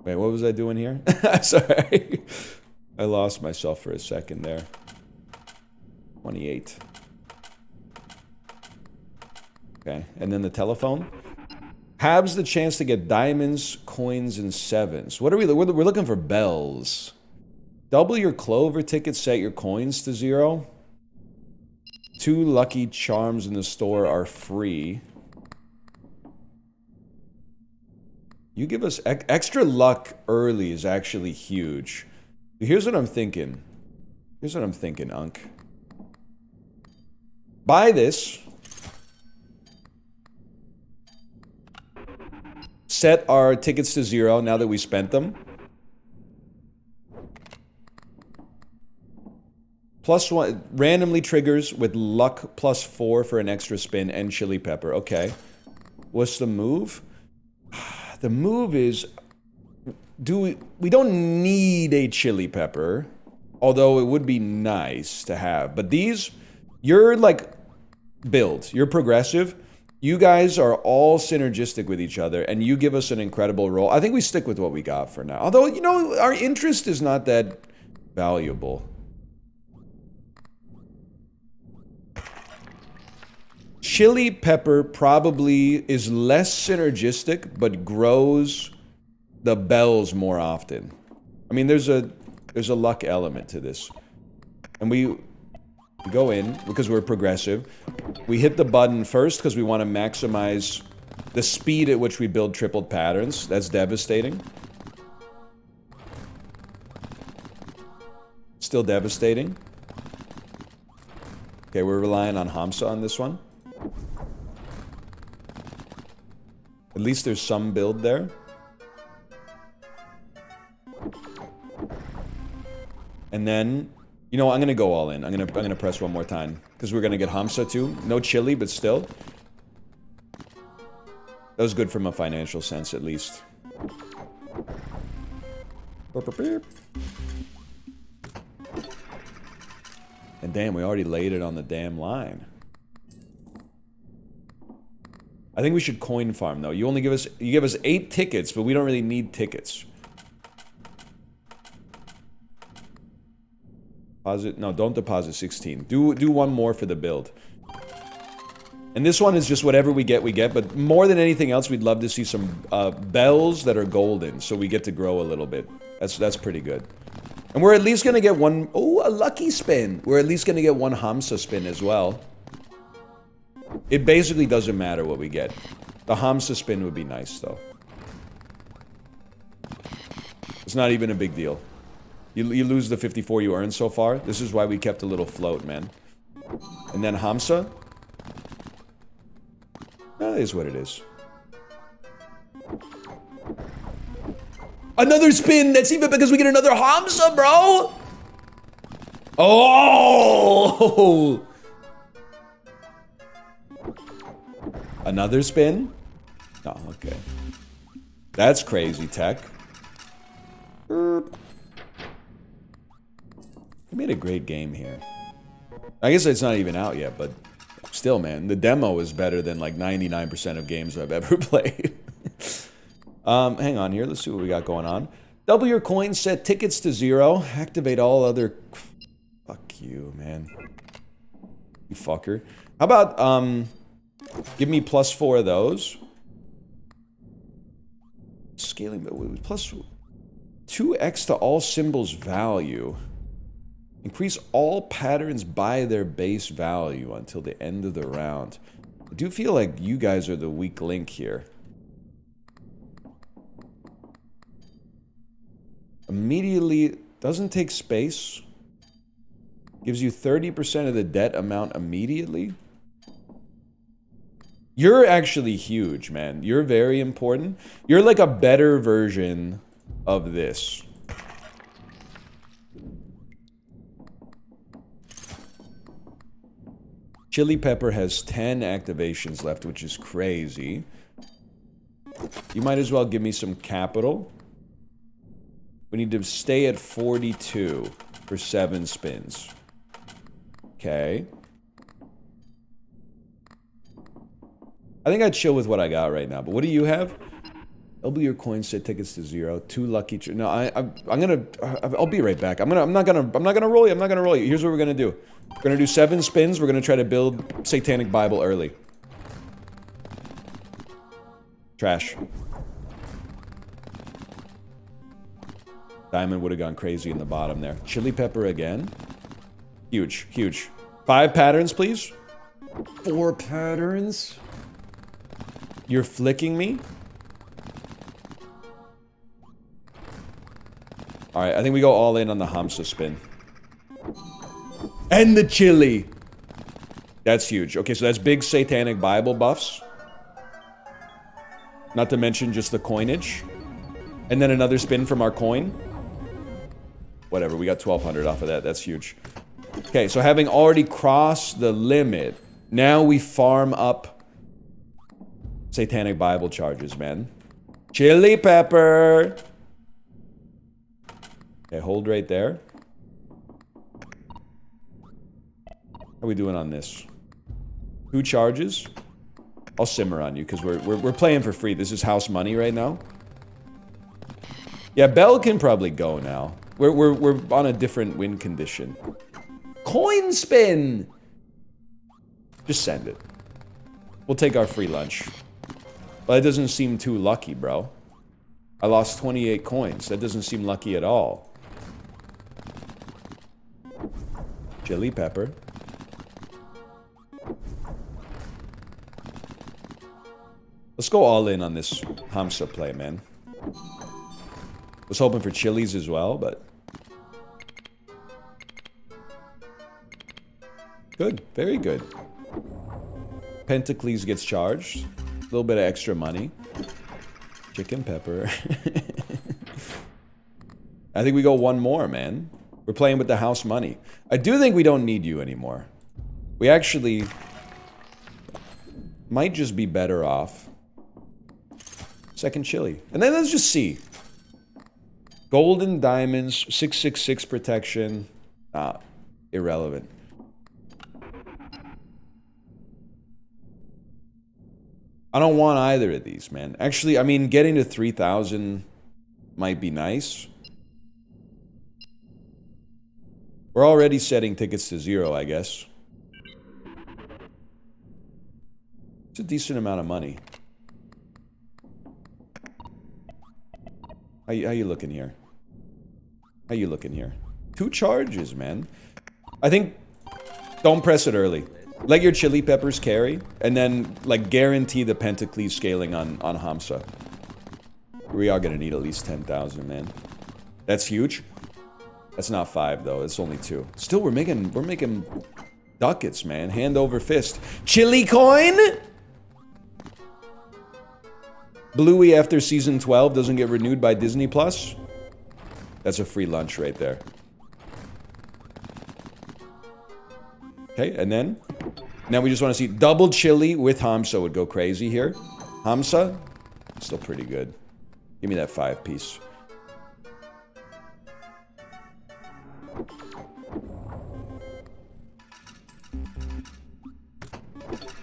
Wait, what was I doing here? Sorry. I lost myself for a second there. 28. Okay, and then the telephone. Habs the chance to get diamonds, coins, and 7s. What are we? We're looking for bells. Double your Clover ticket, set your coins to 0. 2 lucky charms in the store are free. You give us extra luck early is actually huge. Here's what I'm thinking. Here's what I'm thinking, Unk. Buy this. Set our tickets to 0 now that we spent them. +1 randomly triggers with luck +4 for an extra spin and chili pepper. Okay. What's the move? The move is we don't need a chili pepper, although it would be nice to have. But these, you're like build, you're progressive. You guys are all synergistic with each other, and you give us an incredible roll. I think we stick with what we got for now. Although, you know, our interest is not that valuable. Chili pepper probably is less synergistic, but grows the bells more often. I mean, there's a luck element to this. And we go in, because we're progressive. We hit the button first, because we want to maximize the speed at which we build tripled patterns. That's devastating. Still devastating. Okay, we're relying on Hamsa on this one. At least there's some build there. And then, you know, I'm gonna go all in. I'm gonna press one more time because we're gonna get Hamsa too. No chili, but still, that was good from a financial sense, at least. And damn, we already laid it on the damn line. I think we should coin farm though. You give us 8 tickets, but we don't really need tickets. Deposit, no, don't deposit 16. Do one more for the build. And this one is just whatever we get, but more than anything else, we'd love to see some bells that are golden, so we get to grow a little bit. That's pretty good. And we're at least gonna get one, oh, a lucky spin. We're at least gonna get one Hamsa spin as well. It basically doesn't matter what we get. The Hamsa spin would be nice, though. It's not even a big deal. You lose the 54 you earned so far. This is why we kept a little float, man. And then Hamsa. That is what it is. Another spin! That's even because we get another Hamsa, bro! Oh! Another spin? Oh, okay. That's crazy, tech. We made a great game here. I guess it's not even out yet, but still, man, the demo is better than like 99% of games I've ever played. Hang on here. Let's see what we got going on. Double your coins, set tickets to 0. Activate all other... Fuck you, man. You fucker. How about, give me +4 of those. Scaling, plus 2x to all symbols value. Increase all patterns by their base value until the end of the round. I do feel like you guys are the weak link here. Immediately, doesn't take space. Gives you 30% of the debt amount immediately. You're actually huge, man. You're very important. You're like a better version of this. Chili Pepper has 10 activations left, which is crazy. You might as well give me some capital. We need to stay at 42 for 7 spins. Okay. I think I'd chill with what I got right now, but what do you have? Double your coins, set tickets to 0. 2 lucky. No, I'll be right back. I'm not gonna roll you. I'm not gonna roll you. Here's what we're gonna do. We're gonna do 7 spins. We're gonna try to build Satanic Bible early. Trash. Diamond would have gone crazy in the bottom there. Chili Pepper again. Huge, huge. 5 patterns, please. 4 patterns. You're flicking me? Alright, I think we go all in on the Hamsa spin. And the chili! That's huge. Okay, so that's big Satanic Bible buffs. Not to mention just the coinage. And then another spin from our coin. Whatever, we got 1,200 off of that. That's huge. Okay, so having already crossed the limit, now we farm up Satanic Bible charges, man. Chili pepper! Okay, hold right there. How are we doing on this? 2 charges? I'll simmer on you, because we're playing for free. This is house money right now. Yeah, Bell can probably go now. We're on a different win condition. Coin spin! Just send it. We'll take our free lunch. But it doesn't seem too lucky, bro. I lost 28 coins. That doesn't seem lucky at all. Chili pepper. Let's go all in on this Hamsa play, man. Was hoping for chilies as well, but... Good. Very good. Pentacles gets charged. A little bit of extra money. Chicken pepper. I think we go one more, man. We're playing with the house money. I do think we don't need you anymore. We actually... might just be better off. Second chili. And then let's just see. Golden diamonds, 666 protection. Irrelevant. I don't want either of these, man. Actually, I mean, getting to 3,000 might be nice. We're already setting tickets to 0, I guess. It's a decent amount of money. How you looking here? How you looking here? 2 charges, man. I think don't press it early. Let your chili peppers carry, and then like guarantee the Pentacles scaling on Hamsa. We are gonna need at least 10,000, man. That's huge. That's not 5 though. It's only 2. Still, we're making ducats, man. Hand over fist. Chili coin. Bluey after season 12 doesn't get renewed by Disney Plus. That's a free lunch right there. Okay, and then now we just want to see double chili with Hamsa would go crazy here. Hamsa, still pretty good. Give me that 5-piece.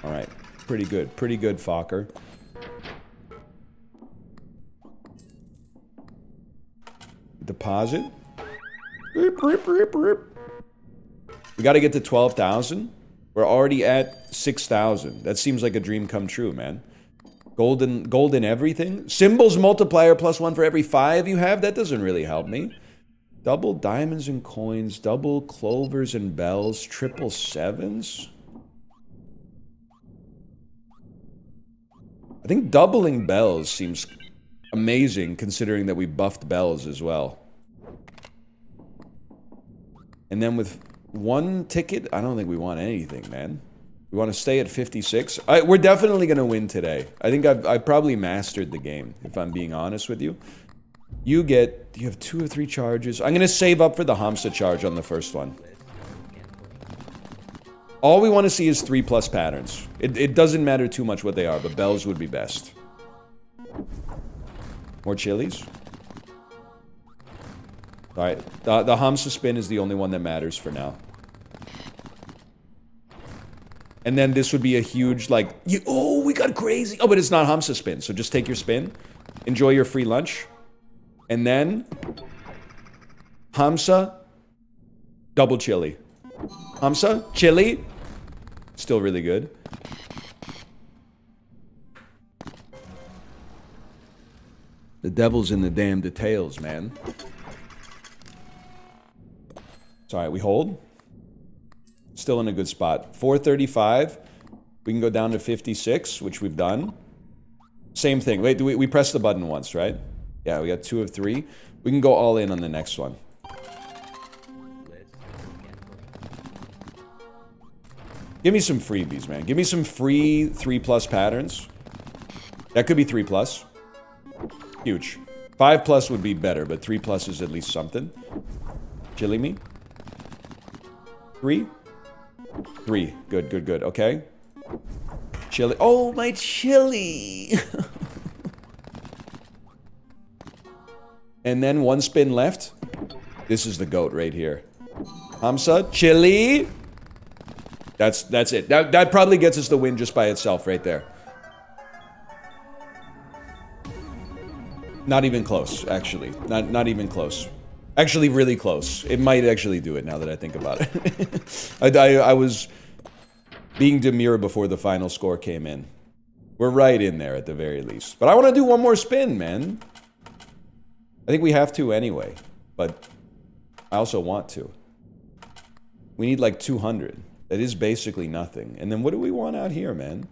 All right, pretty good, Fokker. Deposit. Rip, rip, rip, rip. We got to get to 12,000. We're already at 6,000. That seems like a dream come true, man. Golden everything. Symbols multiplier +1 for every 5 you have. That doesn't really help me. Double diamonds and coins. Double clovers and bells. Triple sevens. I think doubling bells seems amazing considering that we buffed bells as well. And then with 1 ticket, I don't think we want anything, man. We want to stay at 56. We're definitely going to win today. I think I probably mastered the game, if I'm being honest with you. You have 2 or 3 charges. I'm going to save up for the Hamsa charge on the first one. All we want to see is 3+ patterns. It doesn't matter too much what they are, but bells would be best. More chilies. Alright, the Hamsa spin is the only one that matters for now. And then this would be a huge, like, oh, we got crazy. Oh, but it's not Hamsa spin, so just take your spin. Enjoy your free lunch. And then Hamsa, double chili. Hamsa, chili. Still really good. The devil's in the damn details, man. It's alright, we hold. Still in a good spot. 435. We can go down to 56, which we've done. Same thing. Wait, we pressed the button once, right? Yeah, we got 2 of 3. We can go all in on the next one. Give me some freebies, man. Give me some free 3+ patterns. That could be 3+. Huge. 5+ would be better, but 3+ is at least something. Chili me. 3? 3. Good, good, good. Okay. Chili. Oh, my chili! And then 1 spin left. This is the GOAT right here. Hamza, chili. That's it. That probably gets us the win just by itself right there. Not even close, actually. Not even close. Actually, really close. It might actually do it now that I think about it. I was being demure before the final score came in. We're right in there at the very least. But I want to do one more spin, man. I think we have to anyway. But I also want to. We need like 200. That is basically nothing. And then what do we want out here, man?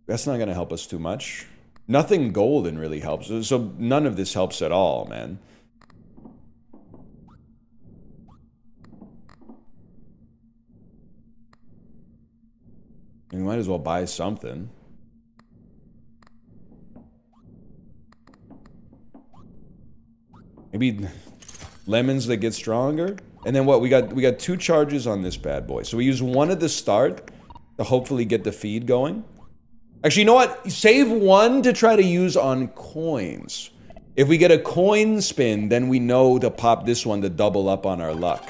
That's not going to help us too much. Nothing golden really helps. So none of this helps at all, man. We might as well buy something. Maybe lemons that get stronger. And then what? We got 2 charges on this bad boy. So we use 1 at the start to hopefully get the feed going. Actually, you know what? Save 1 to try to use on coins. If we get a coin spin, then we know to pop this one to double up on our luck.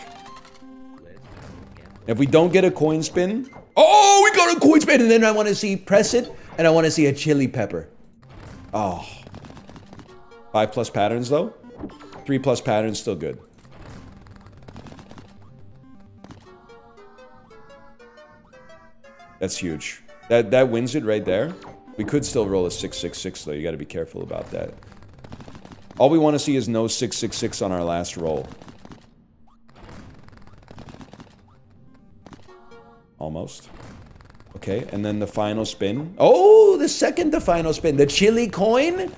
If we don't get a coin spin... Oh, we got a coin spin! And then I want to see... Press it, and I want to see a chili pepper. Oh. 5+ patterns, though? 3+ patterns, still good. That's huge. That wins it right there. We could still roll a 666 though. You got to be careful about that. All we want to see is no 666 on our last roll. Almost. Okay, and then the final spin. Oh, the second to final spin. The chili coin?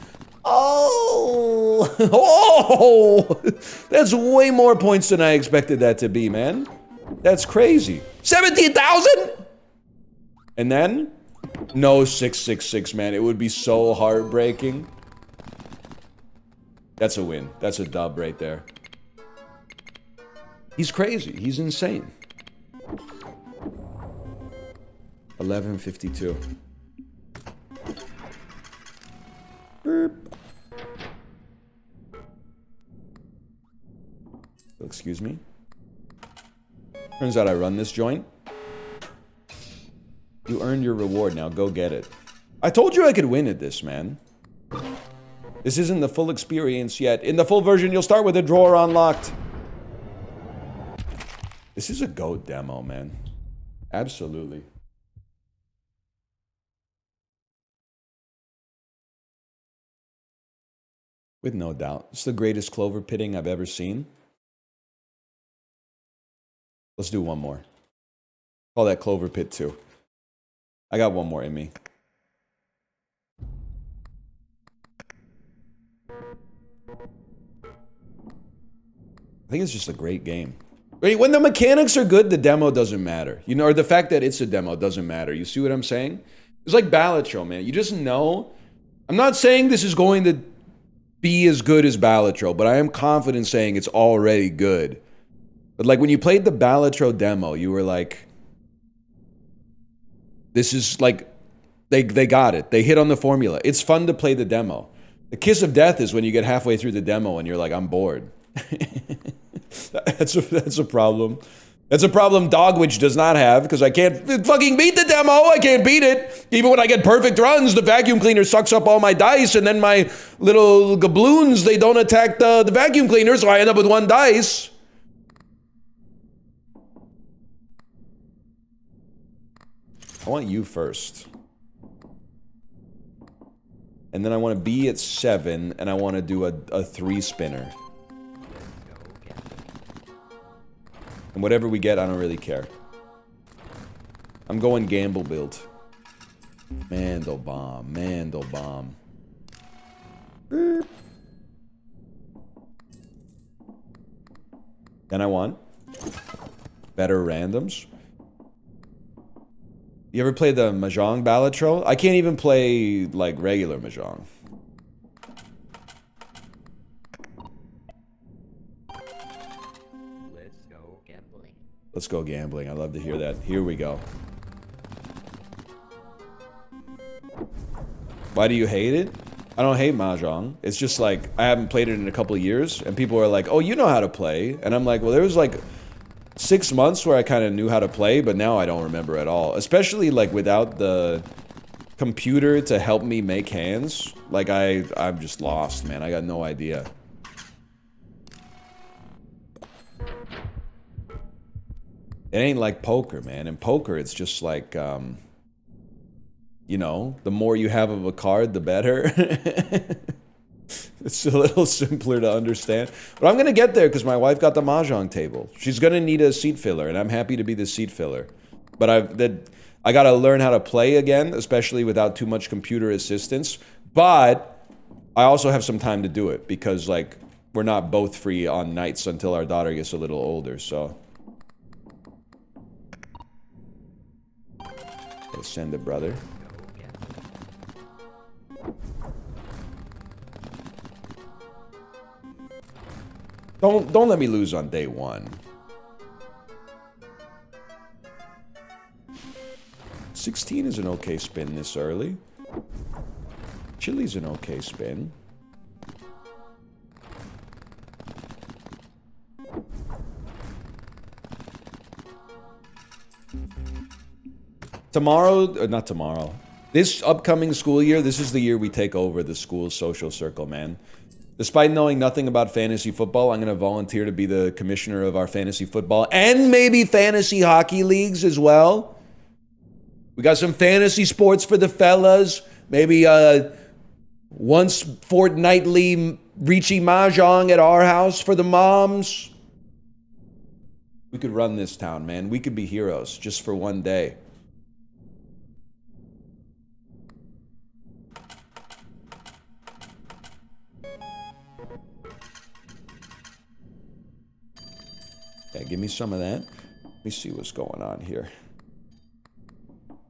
Oh! Oh! That's way more points than I expected that to be, man. That's crazy. 17,000? And then, no 666, man. It would be so heartbreaking. That's a win. That's a dub right there. He's crazy. He's insane. 1152. Burp. Excuse me. Turns out I run this joint. You earned your reward, now go get it. I told you I could win at this, man. This isn't the full experience yet. In the full version, you'll start with a drawer unlocked. This is a GOAT demo, man. Absolutely. With no doubt. It's the greatest Cloverpitting I've ever seen. Let's do one more. Call that Cloverpit 2. I got one more in me. I think it's just a great game. When the mechanics are good, the demo doesn't matter. You know, or the fact that it's a demo doesn't matter. You see what I'm saying? It's like Balatro, man. You just know. I'm not saying this is going to be as good as Balatro, but I am confident saying it's already good. But like when you played the Balatro demo, you were like, this is like, they got it. They hit on the formula. It's fun to play the demo. The kiss of death is when you get halfway through the demo and you're like, I'm bored. That's a problem. That's a problem Dogwitch does not have, because I can't fucking beat the demo. I can't beat it. Even when I get perfect runs, the vacuum cleaner sucks up all my dice, and then my little gabloons, they don't attack the vacuum cleaner, so I end up with 1 dice. I want you first. And then I want to be at 7, and I want to do a 3-spinner. And whatever we get, I don't really care. I'm going gamble build. Bandle bomb. Bandle bomb. Then I want better randoms. You ever play the Mahjong Balatro? I can't even play, like, regular Mahjong. Let's go gambling. Let's go gambling. I love to hear that. Here we go. Why do you hate it? I don't hate Mahjong. It's just like, I haven't played it in a couple of years, and people are like, oh, you know how to play. And I'm like, well, there was like 6 months where I kind of knew how to play, but now I don't remember at all. Especially like without the computer to help me make hands. Like I'm just lost, man. I got no idea. It ain't like poker, man. In poker, it's just like, you know, the more you have of a card, the better. It's a little simpler to understand. But I'm going to get there because my wife got the Mahjong table. She's going to need a seat filler, and I'm happy to be the seat filler. But I got to learn how to play again, especially without too much computer assistance. But I also have some time to do it because, like, we're not both free on nights until our daughter gets a little older, so... Gotta send it, brother. Don't let me lose on day one. 16 is an okay spin this early. Chili's an okay spin. Tomorrow, not tomorrow. This upcoming school year, this is the year we take over the school's social circle, man. Despite knowing nothing about fantasy football, I'm going to volunteer to be the commissioner of our fantasy football and maybe fantasy hockey leagues as well. We got some fantasy sports for the fellas. Maybe once fortnightly Richie Mahjong at our house for the moms. We could run this town, man. We could be heroes just for one day. Yeah, give me some of that. Let me see what's going on here.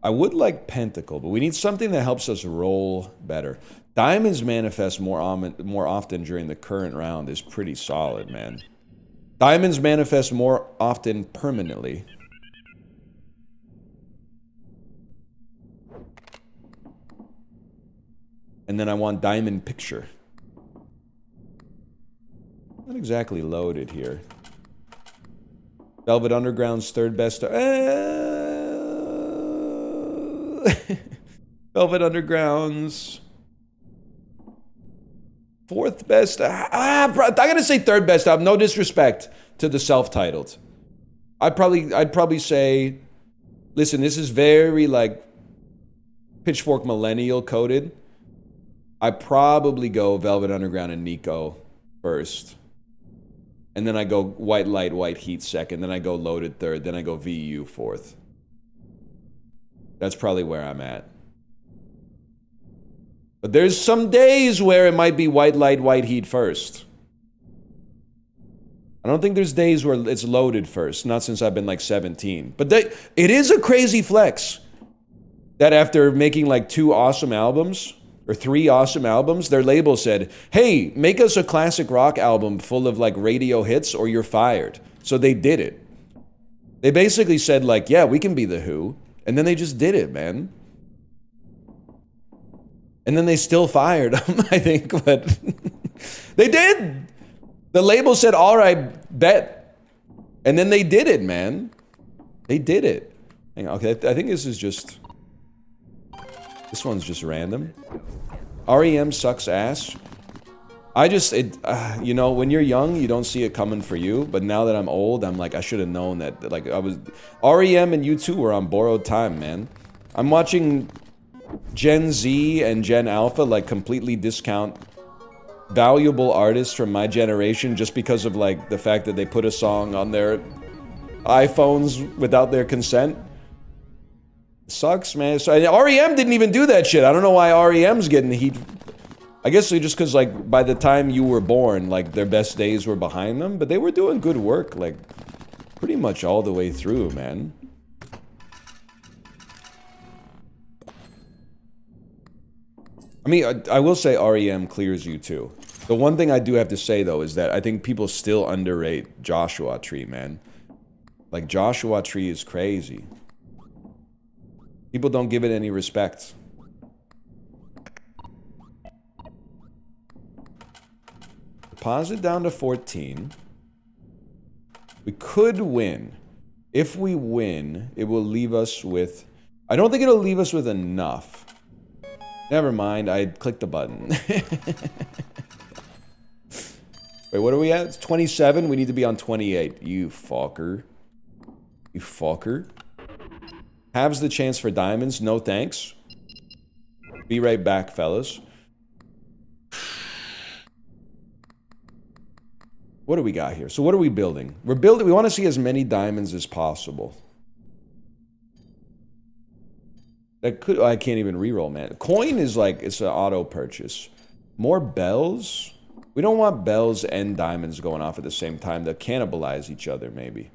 I would like Pentacle, but we need something that helps us roll better. Diamonds manifest more often during the current round is pretty solid, man. Diamonds manifest more often permanently. And then I want Diamond Picture. Not exactly loaded here. Velvet Underground's third best. Velvet Underground's fourth best. I'm gonna say third best album. No disrespect to the self-titled. I'd probably say, listen, this is very like Pitchfork Millennial coded. I probably go Velvet Underground and Nico first. And then I go White Light, White Heat second. Then I go Loaded third. Then I go VU fourth. That's probably where I'm at. But there's some days where it might be White Light, White Heat first. I don't think there's days where it's Loaded first. Not since I've been like 17. But it is a crazy flex that after making like 2 awesome albums... or 3 awesome albums, their label said, hey, make us a classic rock album full of like radio hits or you're fired. So they did it. They basically said like, yeah, we can be The Who. And then they just did it, man. And then they still fired them, I think, but they did. The label said, all right, bet. And then they did it, man. They did it. Hang on, okay, I think this is just... This one's just random. REM sucks ass. You know, when you're young, you don't see it coming for you. But now that I'm old, I'm like, I should have known that. Like, REM and U2 were on borrowed time, man. I'm watching Gen Z and Gen Alpha, like, completely discount valuable artists from my generation just because of, like, the fact that they put a song on their iPhones without their consent. Sucks, man. So REM didn't even do that shit. I don't know why REM's getting heat. I guess just because, like, by the time you were born, like, their best days were behind them. But they were doing good work, like, pretty much all the way through, man. I mean, I will say REM clears you too. The one thing I do have to say though is that I think people still underrate Joshua Tree, man. Like, Joshua Tree is crazy. People don't give it any respect. Deposit down to 14. We could win. If we win, it will leave us with... I don't think it'll leave us with enough. Never mind, I clicked the button. Wait, what are we at? It's 27? We need to be on 28. You fucker. You fucker. Halves the chance for diamonds. No thanks. Be right back, fellas. What do we got here? So what are we building? We want to see as many diamonds as possible. That could... Oh, I can't even reroll, man. Coin is like... It's an auto purchase. More bells? We don't want bells and diamonds going off at the same time. They'll cannibalize each other, maybe.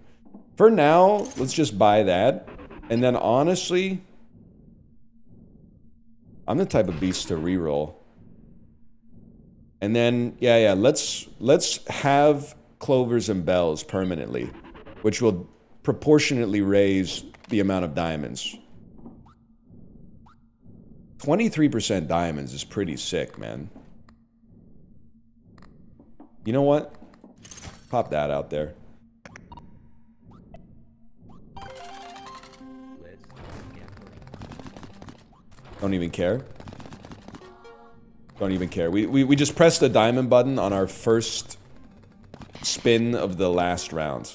For now, let's just buy that. And then, honestly... I'm the type of beast to reroll. And then, yeah, let's have clovers and bells permanently, which will proportionately raise the amount of diamonds. 23% diamonds is pretty sick, man. You know what? Pop that out there. Don't even care. Don't even care. We just pressed the diamond button on our first spin of the last round.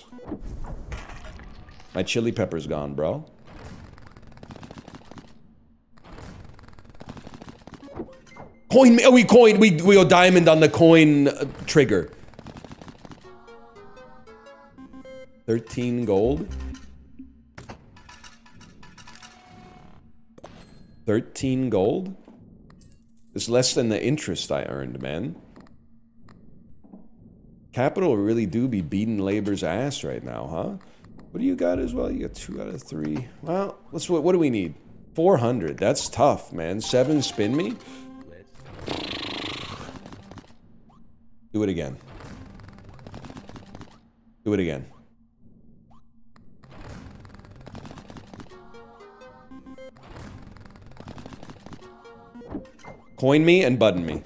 My chili pepper's gone, bro. Coin me. Oh, we coined. We go diamond on the coin trigger. 13 gold. 13 gold? It's less than the interest I earned, man. Capital really do be beating labor's ass right now, huh? What do you got as well? You got 2 out of 3. Well, what do we need? 400. That's tough, man. 7 spin me? Do it again. Do it again. Coin me and button me.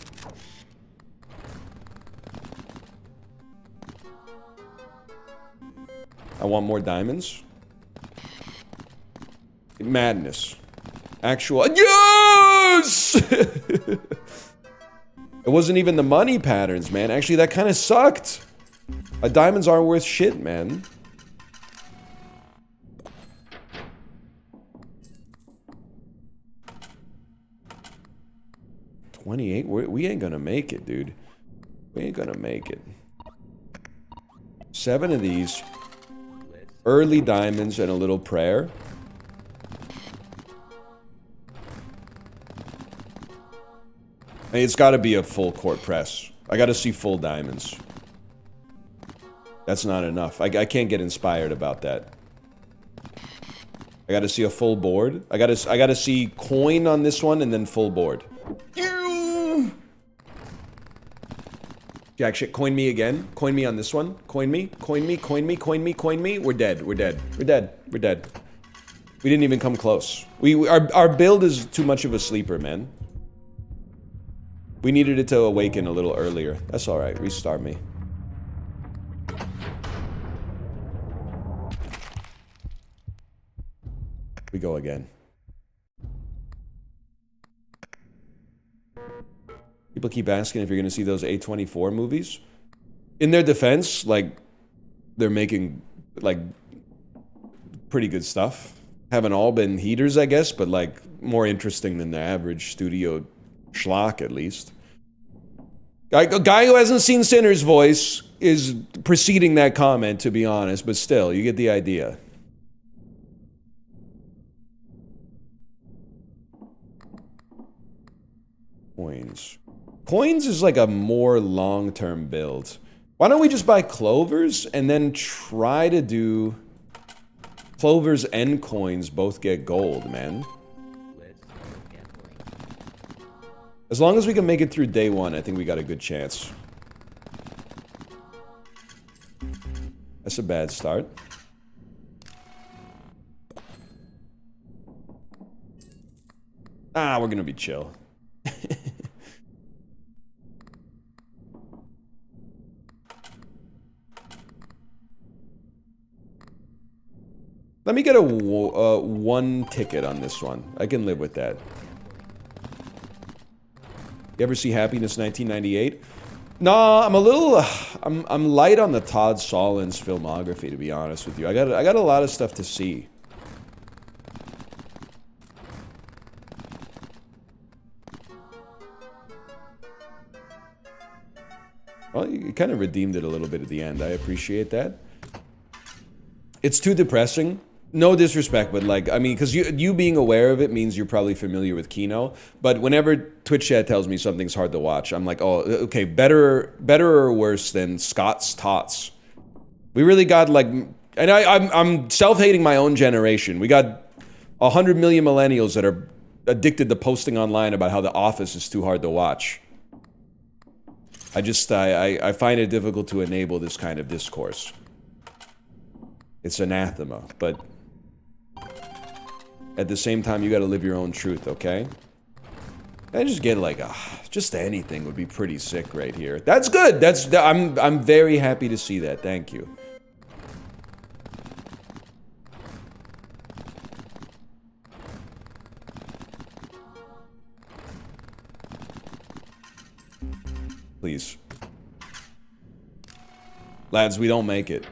I want more diamonds. Madness. Actual... Yes! It wasn't even the money patterns, man. Actually, that kind of sucked. Diamonds aren't worth shit, man. $28? We ain't gonna make it, dude. We ain't gonna make it. 7 of these. Early diamonds and a little prayer. Hey, it's gotta be a full court press. I gotta see full diamonds. That's not enough. I can't get inspired about that. I gotta see a full board. I gotta see coin on this one and then full board. Jack shit, coin me again. Coin me on this one. Coin me, coin me, coin me, coin me, coin me. We're dead, we're dead, we're dead, we're dead. We didn't even come close. Our build is too much of a sleeper, man. We needed it to awaken a little earlier. That's alright, restart me. We go again. People keep asking if you're going to see those A24 movies. In their defense, like, they're making, like, pretty good stuff. Haven't all been heaters, I guess, but, like, more interesting than the average studio schlock, at least. A guy who hasn't seen Sinner's Voice is preceding that comment, to be honest, but still, you get the idea. Coins. Coins is like a more long-term build. Why don't we just buy clovers and then try to do clovers and coins both get gold, man? As long as we can make it through day one, I think we got a good chance. That's a bad start. Ah, we're gonna be chill. Let me get a one ticket on this one. I can live with that. You ever see Happiness 1998? No, I'm a little... I'm light on the Todd Solondz filmography, to be honest with you. I got a lot of stuff to see. Well, you kind of redeemed it a little bit at the end. I appreciate that. It's too depressing. No disrespect, but like, I mean, because you being aware of it means you're probably familiar with Kino. But whenever Twitch chat tells me something's hard to watch, I'm like, oh, okay, better or worse than Scott's Tots. We really got like, and I'm self-hating my own generation. We got 100 million millennials that are addicted to posting online about how The Office is too hard to watch. I find it difficult to enable this kind of discourse. It's anathema, but at the same time, you gotta live your own truth, okay? I just get like, just anything would be pretty sick right here. That's good. I'm very happy to see that. Thank you. Please. Lads, we don't make it.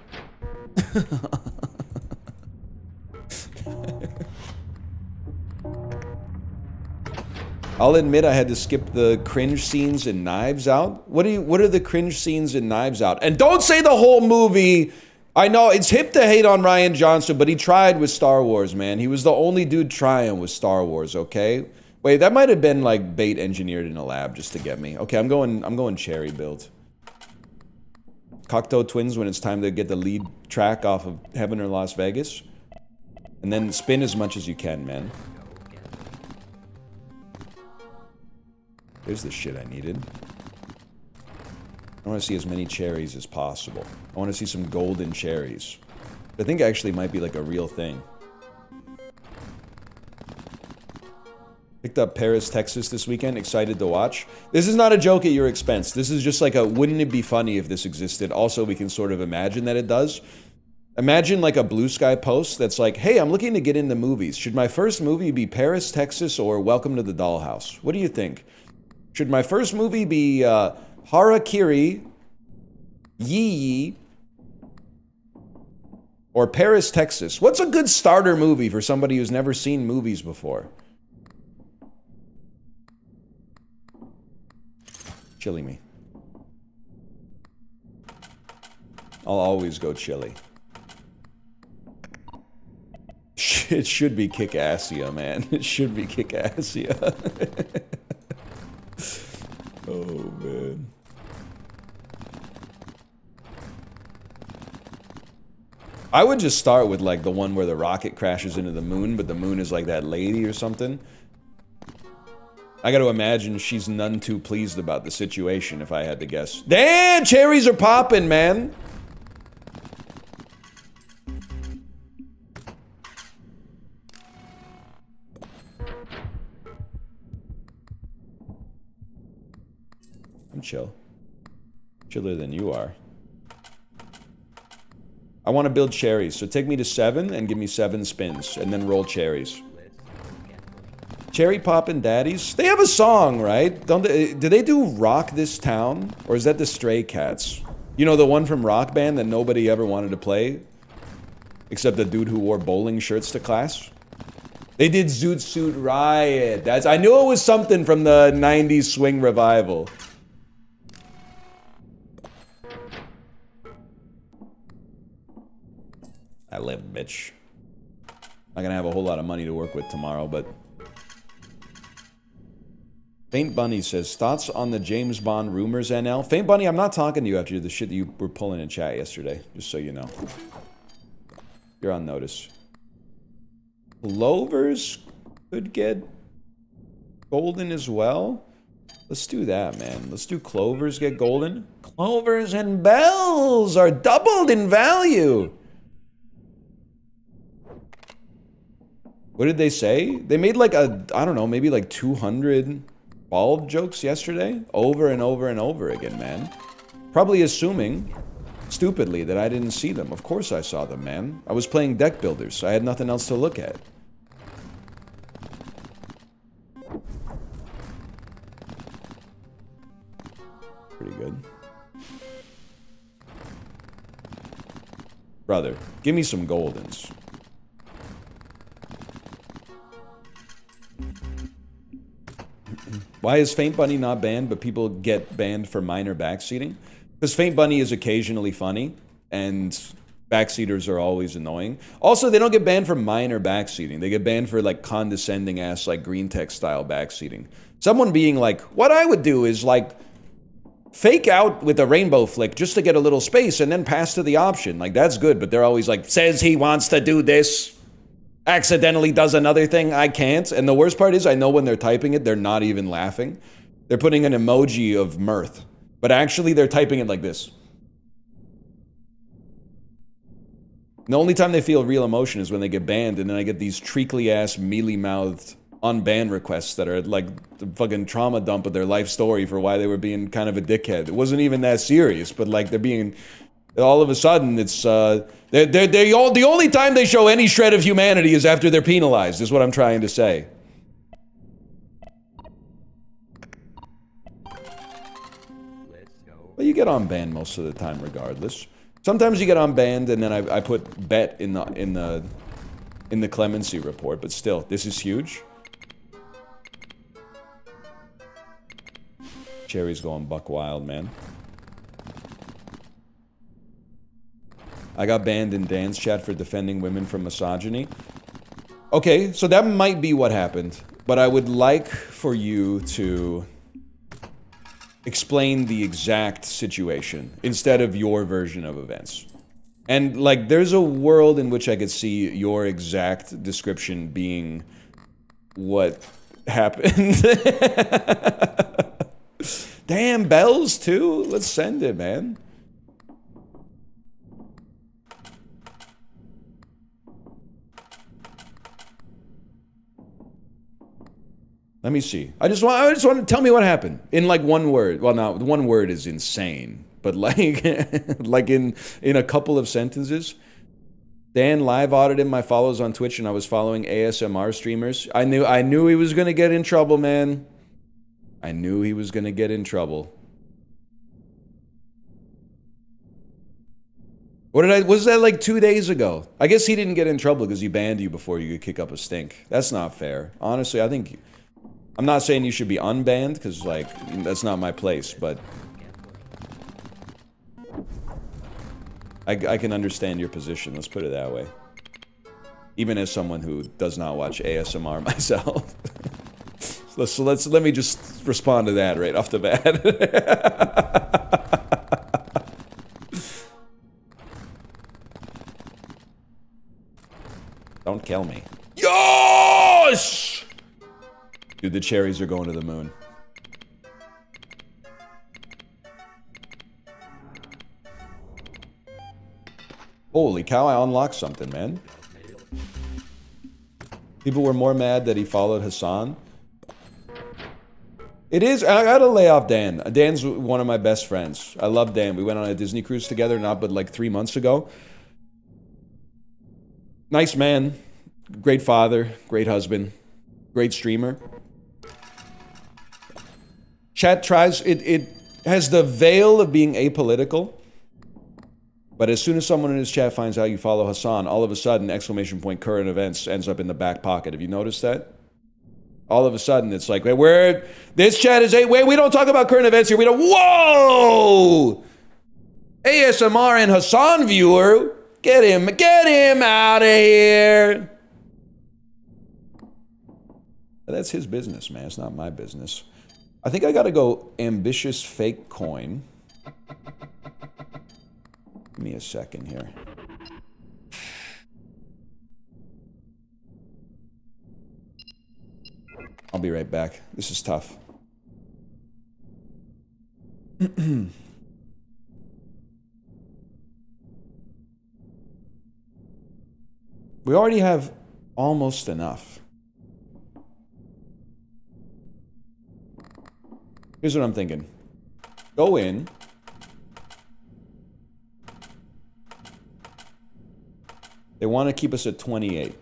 I'll admit I had to skip the cringe scenes in Knives Out. What are the cringe scenes in Knives Out? And don't say the whole movie. I know it's hip to hate on Rian Johnson, but he tried with Star Wars, man. He was the only dude trying with Star Wars, okay? Wait, that might have been like bait engineered in a lab just to get me. Okay, I'm going cherry build. Cocteau Twins when it's time to get the lead track off of Heaven or Las Vegas. And then spin as much as you can, man. There's the shit I needed. I want to see as many cherries as possible. I want to see some golden cherries. I think actually might be like a real thing. Picked up Paris, Texas this weekend. Excited to watch. This is not a joke at your expense. This is just like a, wouldn't it be funny if this existed? Also, we can sort of imagine that it does. Imagine like a Blue Sky post that's like, hey, I'm looking to get into movies. Should my first movie be Paris, Texas, or Welcome to the Dollhouse? What do you think? Should my first movie be Harakiri, Yee Yee, or Paris, Texas? What's a good starter movie for somebody who's never seen movies before? Chili me. I'll always go chili. It should be Kick-Assia, man. It should be Kick-Assia. Oh, man. I would just start with, like, the one where the rocket crashes into the moon, but the moon is, like, that lady or something. I gotta imagine she's none too pleased about the situation, if I had to guess. Damn! Cherries are popping, man! I'm chill. Chiller than you are. I want to build cherries, so take me to 7 and give me 7 spins, and then roll cherries. Cherry Poppin' Daddies? They have a song, right? Don't they? Do they do Rock This Town? Or is that the Stray Cats? You know, the one from Rock Band that nobody ever wanted to play? Except the dude who wore bowling shirts to class? They did Zoot Suit Riot. I knew it was something from the 90s swing revival. I live, bitch. Not gonna have a whole lot of money to work with tomorrow, but... Faint Bunny says, thoughts on the James Bond rumors, NL? Faint Bunny, I'm not talking to you after the shit that you were pulling in chat yesterday, just so you know. You're on notice. Clovers could get golden as well. Let's do that, man. Let's do clovers get golden. Clovers and bells are doubled in value. What did they say? They made like a, I don't know, maybe like 200 bald jokes yesterday. Over and over and over again, man. Probably assuming, stupidly, that I didn't see them. Of course I saw them, man. I was playing deck builders, so I had nothing else to look at. Pretty good. Brother, give me some goldens. Why is Faint Bunny not banned, but people get banned for minor backseating? Because Faint Bunny is occasionally funny, and backseaters are always annoying. Also, they don't get banned for minor backseating. They get banned for, like, condescending-ass, like, green tech-style backseating. Someone being like, what I would do is, like, fake out with a rainbow flick just to get a little space and then pass to the option. Like, that's good, but they're always like, says he wants to do this, accidentally does another thing, I can't. And the worst part is, I know when they're typing it, they're not even laughing. They're putting an emoji of mirth, but actually they're typing it like this. And the only time they feel real emotion is when they get banned, and then I get these treacly-ass, mealy-mouthed unban requests that are like the fucking trauma dump of their life story for why they were being kind of a dickhead. It wasn't even that serious, but like they're being, all of a sudden it's, the only time they show any shred of humanity is after they're penalized, is what I'm trying to say. Well, you get unbanned most of the time regardless. Sometimes you get unbanned and then I put bet in the clemency report, but still, this is huge. Cherry's going buck wild, man. I got banned in Dan's chat for defending women from misogyny. Okay, so that might be what happened, but I would like for you to explain the exact situation instead of your version of events. And, like, there's a world in which I could see your exact description being what happened. Damn, bells, too? Let's send it, man. Let me see. I just want to tell me what happened in like one word. Well, now one word is insane, but like like in a couple of sentences. Dan live audited my follows on Twitch, and I was following ASMR streamers. I knew he was gonna get in trouble, man. I knew he was gonna get in trouble. Was that like 2 days ago? I guess he didn't get in trouble because he banned you before you could kick up a stink. That's not fair. Honestly, I think. I'm not saying you should be unbanned, because, like, that's not my place, but I can understand your position, let's put it that way. Even as someone who does not watch ASMR myself. So let me just respond to that right off the bat. Don't kill me. Yes! Dude, the cherries are going to the moon. Holy cow, I unlocked something, man. People were more mad that he followed Hassan. It is, I gotta lay off Dan. Dan's one of my best friends. I love Dan. We went on a Disney cruise together, not but like 3 months ago. Nice man. Great father. Great husband. Great streamer. Chat tries, it has the veil of being apolitical, but as soon as someone in his chat finds out you follow Hassan, all of a sudden, exclamation point, current events ends up in the back pocket. Have you noticed that? All of a sudden, it's like, where this chat is, wait, we don't talk about current events here. We don't, whoa! ASMR and Hassan viewer, get him out of here. That's his business, man. It's not my business. I think I gotta go ambitious fake coin. Give me a second here. I'll be right back. This is tough. We already have almost enough. Here's what I'm thinking. Go in. They want to keep us at 28.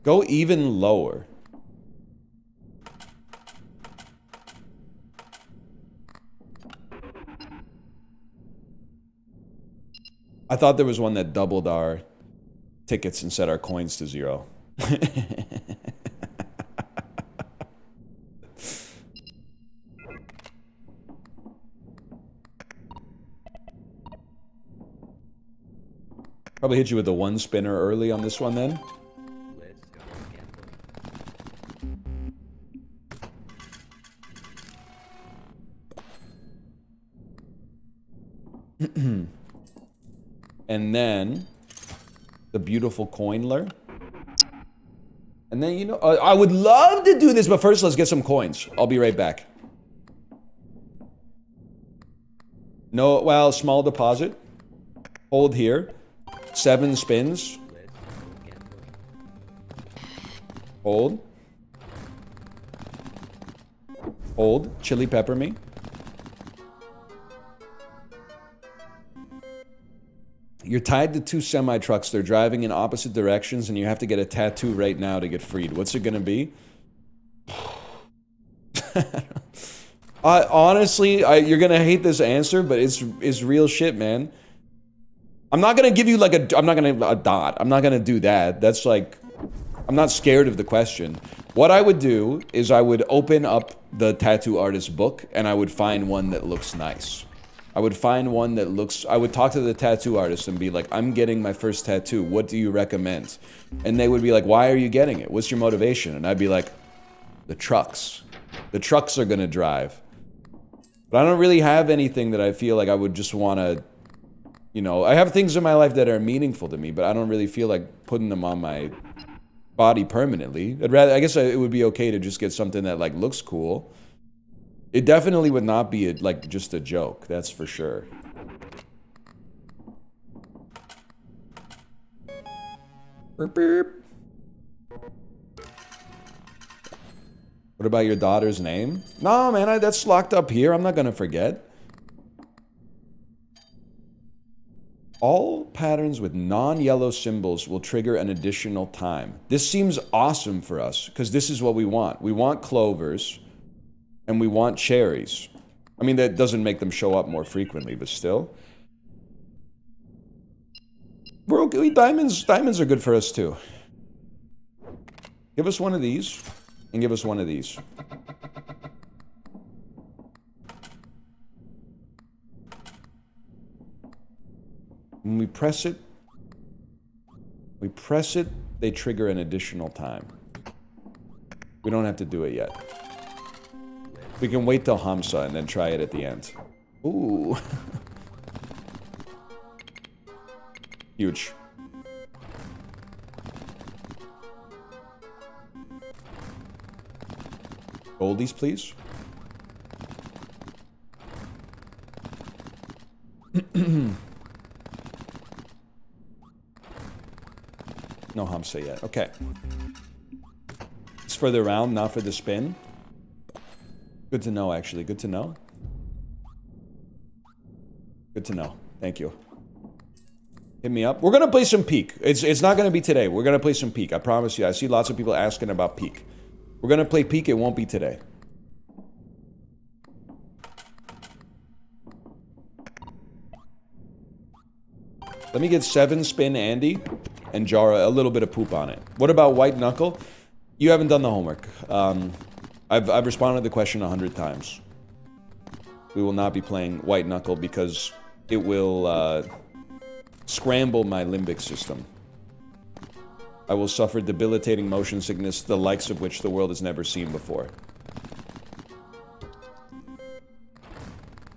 Go even lower. I thought there was one that doubled our tickets and set our coins to 0. Probably hit you with the 1 spinner early on this one then. Let's go gambling. And then the beautiful coin lure. And then, you know, I would love to do this, but first let's get some coins. I'll be right back. No, well, small deposit. Hold here. 7 spins. Let's go gambling. Hold. Hold. Chili pepper me. You're tied to 2 semi-trucks. They're driving in opposite directions, and you have to get a tattoo right now to get freed. What's it gonna be? Honestly, you're gonna hate this answer, but it's real shit, man. I'm not gonna give you like a dot. I'm not gonna do that. That's like, I'm not scared of the question. What I would do is I would open up the tattoo artist book, and I would find one that looks nice. I would find one that looks... I would talk to the tattoo artist and be like, I'm getting my first tattoo. What do you recommend? And they would be like, why are you getting it? What's your motivation? And I'd be like, the trucks. The trucks are gonna drive. But I don't really have anything that I feel like I would just want to... You know, I have things in my life that are meaningful to me, but I don't really feel like putting them on my body permanently. I'd rather... I guess it would be okay to just get something that, like, looks cool. It definitely would not be, like, just a joke. That's for sure. Burp, burp. What about your daughter's name? No, man, that's locked up here. I'm not gonna forget. All patterns with non-yellow symbols will trigger an additional time. This seems awesome for us, because this is what we want. We want clovers. And we want cherries. I mean, that doesn't make them show up more frequently, but still. We're okay. Diamonds are good for us, too. Give us one of these, and give us one of these. When we press it, they trigger an additional time. We don't have to do it yet. We can wait till Hamza and then try it at the end. Ooh. Huge. Goldies, please. No Hamza yet. Okay. It's for the round, not for the spin. Good to know, actually. Good to know. Good to know. Thank you. Hit me up. We're gonna play some Peak. It's not gonna be today. We're gonna play some Peak. I promise you. I see lots of people asking about Peak. We're gonna play Peak. It won't be today. Let me get 7 spin Andy and jar a little bit of poop on it. What about White Knuckle? You haven't done the homework. I've responded to the question 100 times. We will not be playing White Knuckle because it will scramble my limbic system. I will suffer debilitating motion sickness, the likes of which the world has never seen before.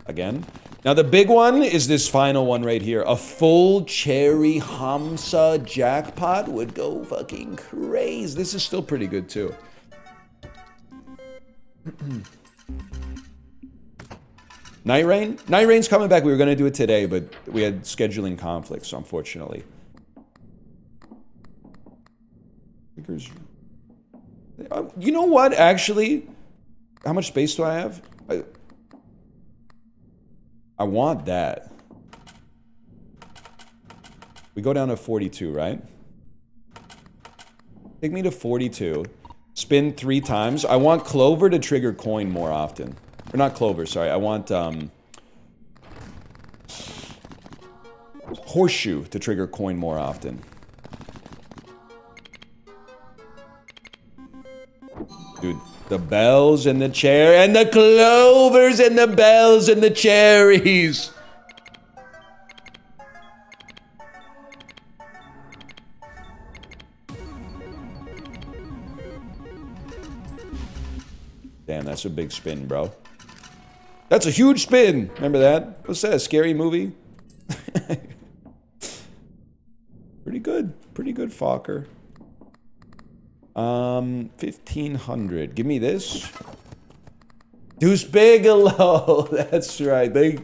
Again? Now the big one is this final one right here. A full cherry Hamsa jackpot would go fucking crazy. This is still pretty good too. Night Rain? Night Rain's coming back. We were gonna do it today, but we had scheduling conflicts, unfortunately. You know what, actually? How much space do I have? I want that. We go down to 42, right? Take me to 42. Spin 3 times. I want Clover to trigger coin more often. Or not Clover, sorry. I want Horseshoe to trigger coin more often. Dude, the bells and the chair and the clovers and the bells and the cherries. Damn, that's a big spin, bro. That's a huge spin. Remember that? What's that, a scary movie? Pretty good. Pretty good, Fokker. 1500. Give me this. Deuce Bigelow. That's right. They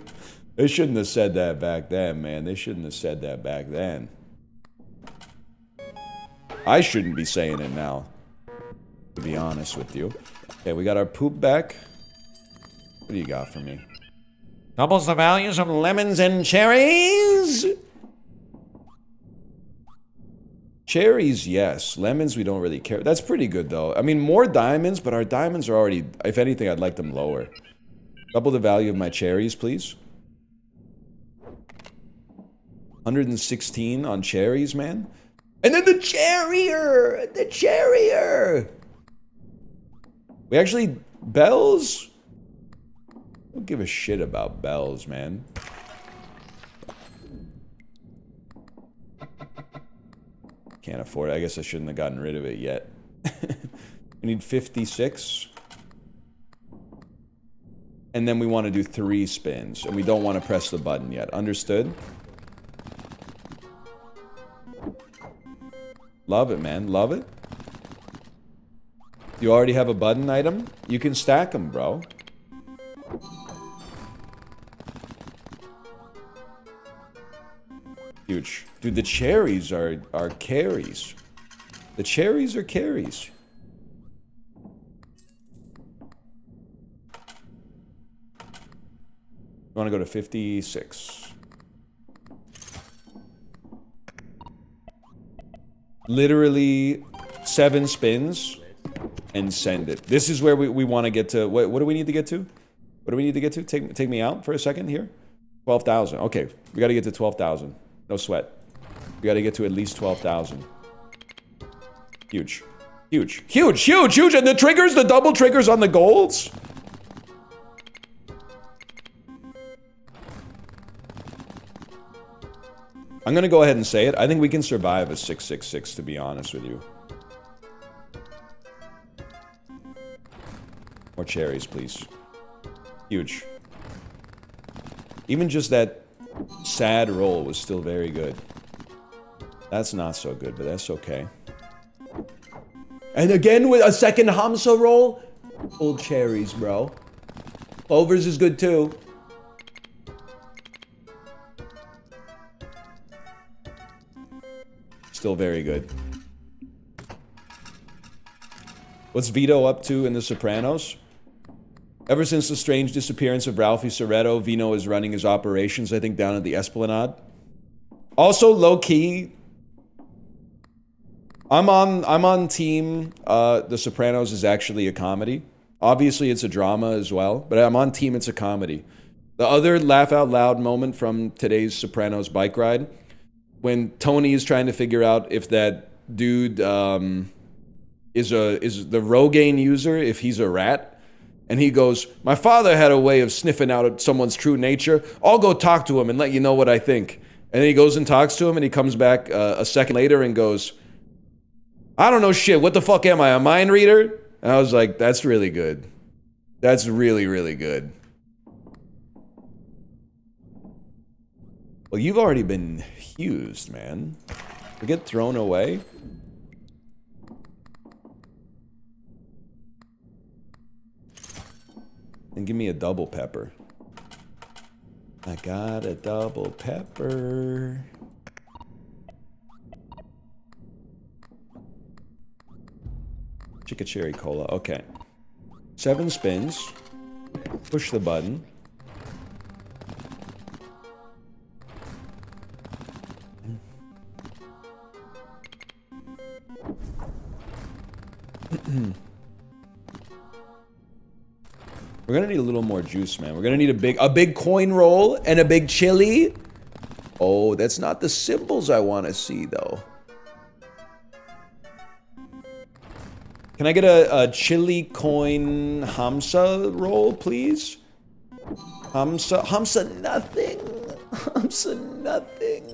shouldn't have said that back then, man. They shouldn't have said that back then. I shouldn't be saying it now, to be honest with you. Okay, we got our poop back. What do you got for me? Doubles the values of lemons and cherries. Cherries, yes. Lemons, we don't really care. That's pretty good, though. I mean, more diamonds, but our diamonds are already... If anything, I'd like them lower. Double the value of my cherries, please. 116 on cherries, man. And then the cherrier! The cherrier! We actually... Bells? I don't give a shit about bells, man. Can't afford it. I guess I shouldn't have gotten rid of it yet. We need 56. And then we want to do 3 spins. And we don't want to press the button yet. Understood? Love it, man. Love it. You already have a button item? You can stack them, bro. Huge. Dude, the cherries are carries. The cherries are carries. You want to go to 56. Literally 7 spins and send it. This is where we want to get to. What do we need to get to? What do we need to get to? Take me out for a second here. 12,000. Okay, we got to get to 12,000. No sweat. We got to get to at least 12,000. Huge. Huge. Huge, huge, huge. And the triggers, the double triggers on the golds. I'm going to go ahead and say it. I think we can survive a 666, to be honest with you. More cherries, please. Huge. Even just that sad roll was still very good. That's not so good, but that's okay. And again with a second Hamsa roll? Full cherries, bro. Clovers is good too. Still very good. What's Vito up to in The Sopranos? Ever since the strange disappearance of Ralphie Soretto, Vino is running his operations, I think, down at the Esplanade. Also, low-key, I'm on team, The Sopranos is actually a comedy. Obviously, it's a drama as well, but I'm on team it's a comedy. The other laugh-out-loud moment from today's Sopranos bike ride, when Tony is trying to figure out if that dude is the Rogaine user, if he's a rat. And he goes, my father had a way of sniffing out someone's true nature. I'll go talk to him and let you know what I think. And then he goes and talks to him and he comes back a second later and goes, I don't know shit. What the fuck am I, a mind reader? And I was like, that's really good. That's really, really good. Well, you've already been used, man. We get thrown away. And give me a double pepper. I got a double pepper. Chicken cherry cola. Okay. 7 spins. Push the button. We're gonna need a little more juice, man. We're gonna need a big coin roll and a big chili. Oh, that's not the symbols I want to see, though. Can I get a chili coin Hamsa roll, please? Hamsa nothing. Hamsa nothing.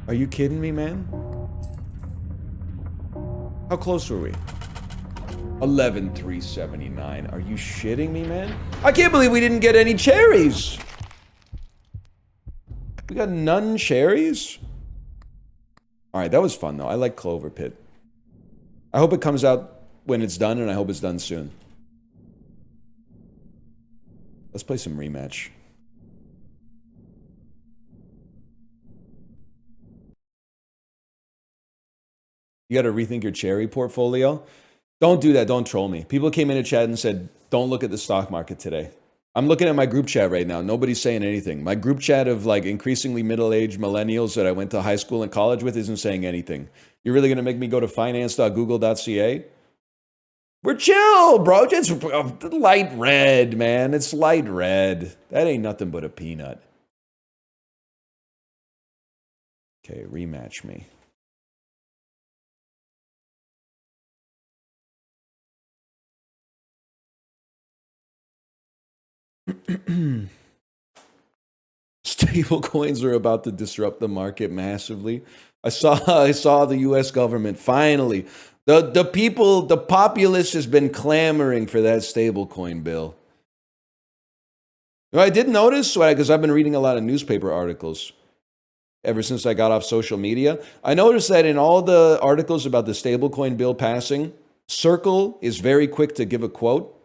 Are you kidding me, man? How close were we? 11,379. Are you shitting me, man? I can't believe we didn't get any cherries. We got none cherries? Alright, that was fun, though. I like Cloverpit. I hope it comes out when it's done, and I hope it's done soon. Let's play some rematch. You gotta rethink your cherry portfolio. Don't do that. Don't troll me. People came into chat and said, don't look at the stock market today. I'm looking at my group chat right now. Nobody's saying anything. My group chat of like increasingly middle-aged millennials that I went to high school and college with isn't saying anything. You're really gonna make me go to finance.google.ca? We're chill, bro. It's light red, man. It's light red. That ain't nothing but a peanut. Okay, rematch me. Stable coins are about to disrupt the market massively. I saw the US government finally. The people, the populace has been clamoring for that stable coin bill. I did notice, because I've been reading a lot of newspaper articles ever since I got off social media. I noticed that in all the articles about the stablecoin bill passing, Circle is very quick to give a quote,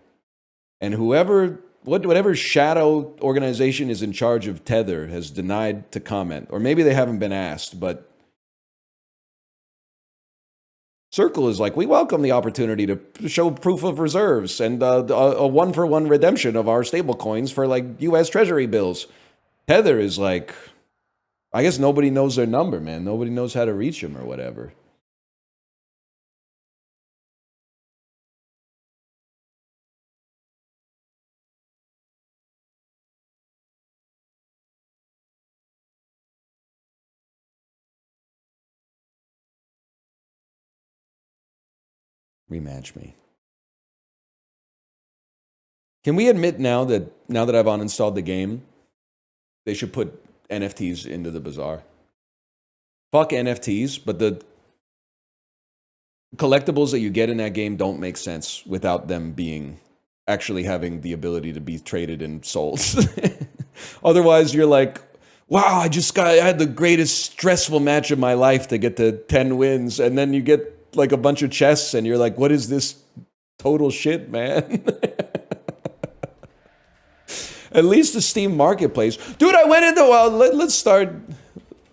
and whatever shadow organization is in charge of Tether has denied to comment, or maybe they haven't been asked, but Circle is like, we welcome the opportunity to show proof of reserves and a one-for-one redemption of our stable coins for like US Treasury bills. Tether is like, I guess nobody knows their number, man. Nobody knows how to reach them or whatever. Rematch me. Can we admit now that I've uninstalled the game, they should put NFTs into the bazaar? Fuck NFTs, but the collectibles that you get in that game don't make sense without them actually having the ability to be traded and sold. Otherwise, you're like, wow, I had the greatest stressful match of my life to get to 10 wins, and then you get like a bunch of chests, and you're like, what is this total shit, man? At least the Steam Marketplace. Dude, I went into, let's start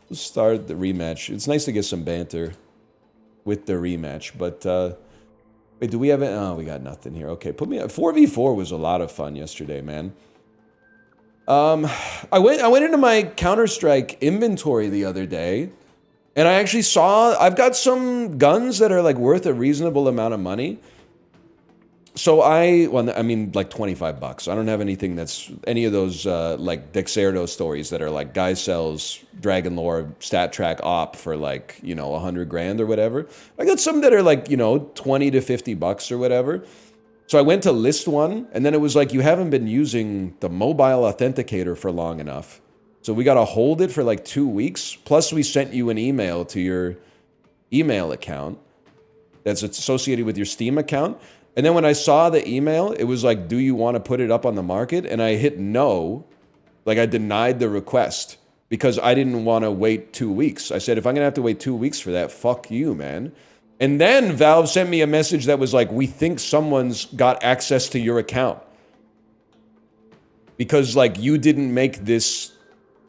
the rematch. It's nice to get some banter with the rematch, but, wait, do we have it? Oh, we got nothing here. Okay, 4v4 was a lot of fun yesterday, man. I went into my Counter-Strike inventory the other day, and I actually I've got some guns that are like worth a reasonable amount of money. So I mean like $25. I don't have anything that's any of those like Dexerto stories that are like guy sells Dragon Lore stat track op for like, you know, 100 grand or whatever. I got some that are like, you know, 20 to 50 bucks or whatever. So I went to list one, and then it was like, you haven't been using the mobile authenticator for long enough. So we got to hold it for like 2 weeks. Plus we sent you an email to your email account that's associated with your Steam account. And then when I saw the email, it was like, do you want to put it up on the market? And I hit no. Like I denied the request because I didn't want to wait 2 weeks. I said, if I'm going to have to wait 2 weeks for that, fuck you, man. And then Valve sent me a message that was like, we think someone's got access to your account. Because like you didn't make this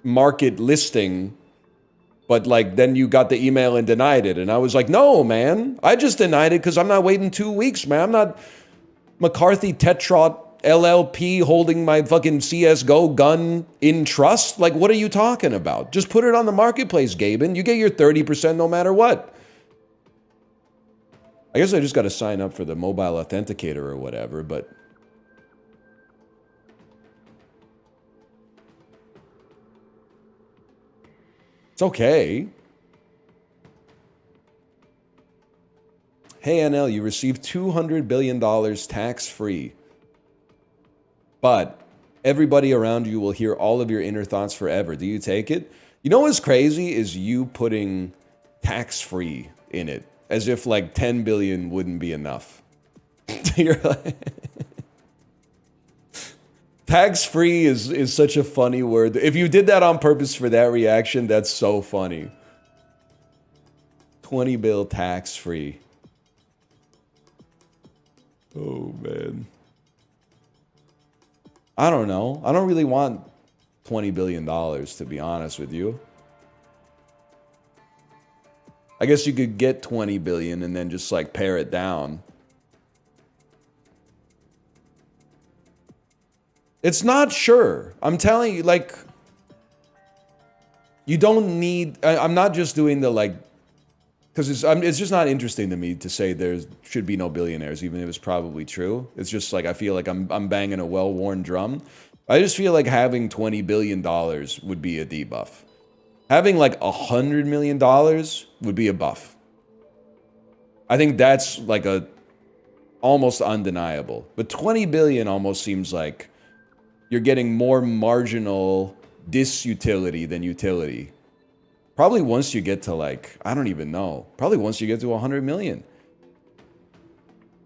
market listing, but like then you got the email and denied it. And I was like, no, man, I just denied it because I'm not waiting 2 weeks, man. I'm not McCarthy Tetrot LLP holding my fucking CSGO gun in trust. Like, what are you talking about? Just put it on the marketplace, Gaben. You get your 30% no matter what. I guess I just got to sign up for the mobile authenticator or whatever, but it's okay. Hey, NL, you received $200 billion tax-free. But everybody around you will hear all of your inner thoughts forever. Do you take it? You know what's crazy is you putting tax-free in it. As if like 10 billion wouldn't be enough. You're like... Tax-free is such a funny word. If you did that on purpose for that reaction, that's so funny. 20 bill tax-free. Oh, man. I don't know. I don't really want $20 billion, to be honest with you. I guess you could get 20 billion and then just like pare it down. It's not sure. I'm telling you, like, you don't need, I'm not just doing the like, because it's just not interesting to me to say there should be no billionaires, even if it's probably true. It's just like, I feel like I'm banging a well-worn drum. I just feel like having $20 billion would be a debuff. Having like $100 million would be a buff. I think that's like a almost undeniable. But 20 billion almost seems like you're getting more marginal disutility than utility. Probably once you get to like, I don't even know. Probably once you get to 100 million.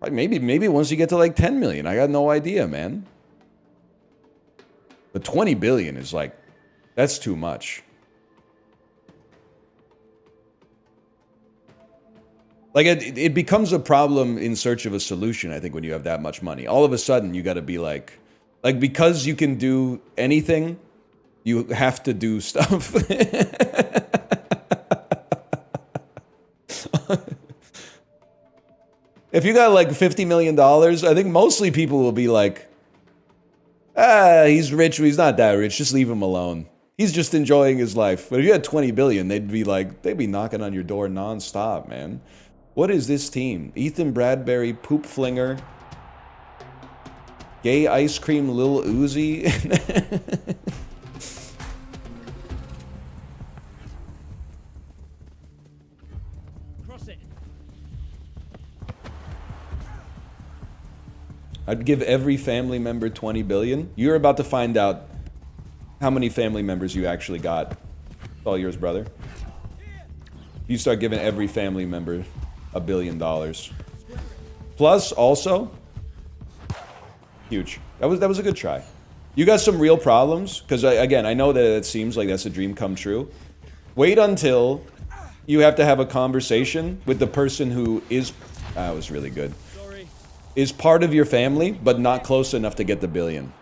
Like maybe once you get to like 10 million. I got no idea, man. But 20 billion is like, that's too much. Like, it becomes a problem in search of a solution, I think, when you have that much money. All of a sudden, you got to be like, because you can do anything, you have to do stuff. If you got, like, $50 million, I think mostly people will be like, he's rich, he's not that rich, just leave him alone. He's just enjoying his life. But if you had 20 billion, they'd be knocking on your door nonstop, man. What is this team? Ethan Bradbury, Poop Flinger, Gay Ice Cream Lil Uzi. Cross it. I'd give every family member 20 billion. You're about to find out how many family members you actually got. It's all yours, brother. You start giving every family member $1 billion. Plus, also, huge. That was a good try. You got some real problems, because again, I know that it seems like that's a dream come true. Wait until you have to have a conversation with the person who is, that was really good, is part of your family, but not close enough to get the billion.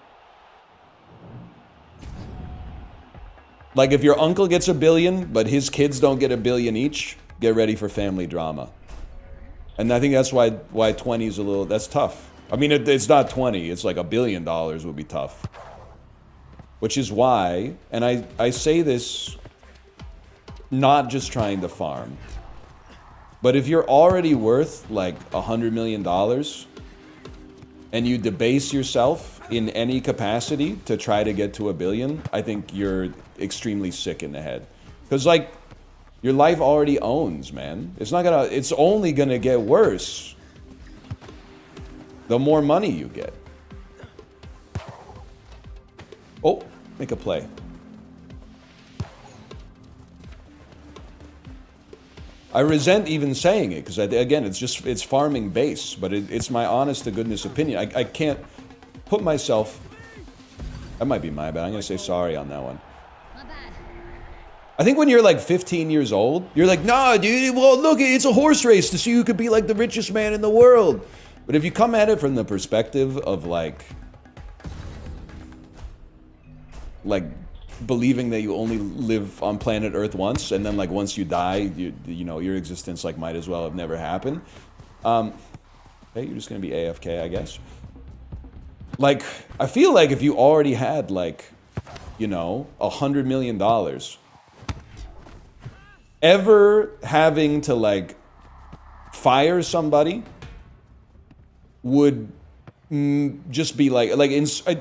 Like if your uncle gets $1 billion, but his kids don't get $1 billion each, get ready for family drama. And I think that's why 20 is a little, that's tough. I mean, it's not 20, it's like $1 billion would be tough. Which is why, and I say this not just trying to farm, but if you're already worth like $100 million and you debase yourself in any capacity to try to get to $1 billion, I think you're extremely sick in the head. Because like, your life already owns, man. It's only gonna get worse the more money you get. Oh, make a play. I resent even saying it because, again, it's farming base, but it's my honest to goodness opinion. I can't put myself. That might be my bad. I'm gonna say sorry on that one. Not bad. I think when you're like 15 years old, you're like, nah, dude. Well, look, it's a horse race to see who could be like the richest man in the world. But if you come at it from the perspective of like believing that you only live on planet Earth once, and then like once you die, you know your existence like might as well have never happened. Hey, you're just gonna be AFK, I guess. Like, I feel like if you already had like, you know, $100 million, ever having to like fire somebody would just be like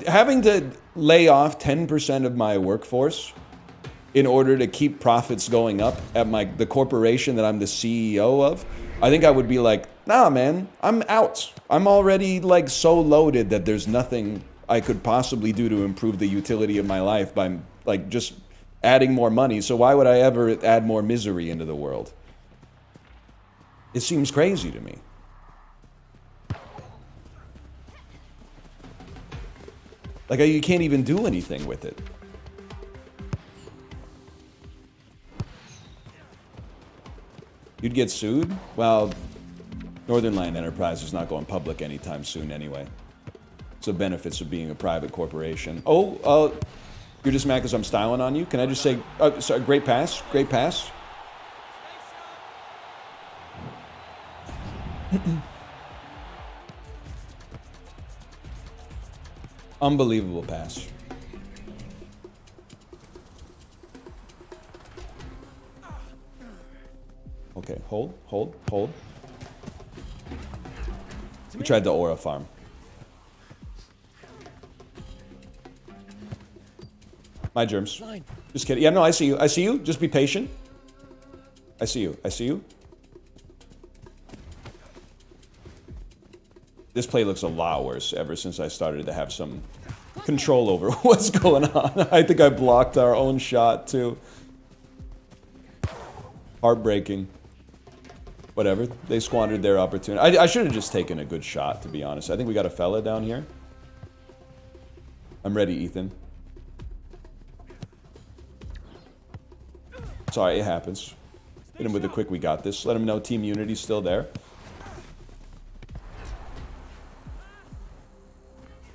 having to lay off 10% of my workforce in order to keep profits going up at the corporation that I'm the CEO of. I think I would be like, nah, man, I'm out. I'm already like so loaded that there's nothing I could possibly do to improve the utility of my life by like just adding more money. So why would I ever add more misery into the world? It seems crazy to me. Like, you can't even do anything with it. You'd get sued? Well, Northern Land Enterprise is not going public anytime soon anyway. So benefits of being a private corporation. Oh, you're just mad because I'm styling on you? Can I just say, sorry, great pass, great pass. Unbelievable pass. Okay, hold. We tried the aura farm. My germs. Just kidding. Yeah, no, I see you. Just be patient. I see you. This play looks a lot worse ever since I started to have some control over what's going on. I think I blocked our own shot, too. Heartbreaking. Whatever. They squandered their opportunity. I should have just taken a good shot, to be honest. I think we got a fella down here. I'm ready, Ethan. Sorry, it happens. Hit him with a quick, we got this. Let him know Team Unity's still there.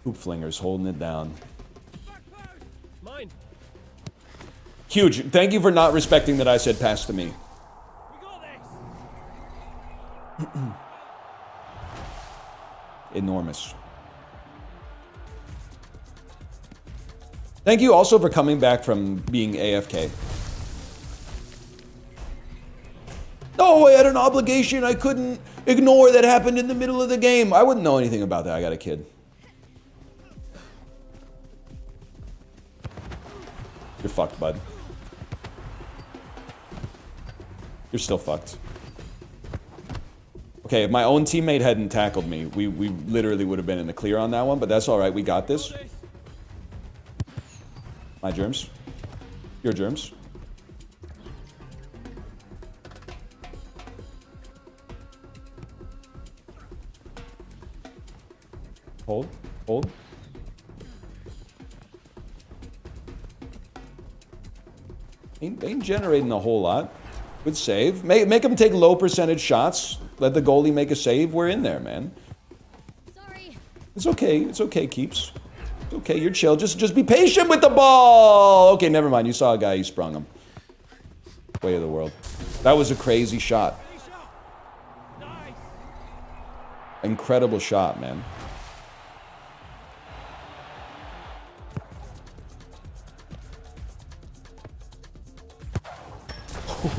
Hoop flingers holding it down. Mine. Huge. Thank you for not respecting that I said pass to me. We got this. Enormous. Thank you also for coming back from being AFK. No, I had an obligation I couldn't ignore that happened in the middle of the game. I wouldn't know anything about that. I got a kid. You're fucked, bud. You're still fucked. Okay, if my own teammate hadn't tackled me, we literally would have been in the clear on that one, but that's alright, we got this. My germs. Your germs. Hold. Ain't generating a whole lot. Good save. Make them take low percentage shots. Let the goalie make a save. We're in there, man. Sorry. It's okay, Keeps. It's okay, you're chill. Just be patient with the ball. Okay, never mind. You saw a guy, you sprung him. Way of the world. That was a crazy shot. Nice. Incredible shot, man.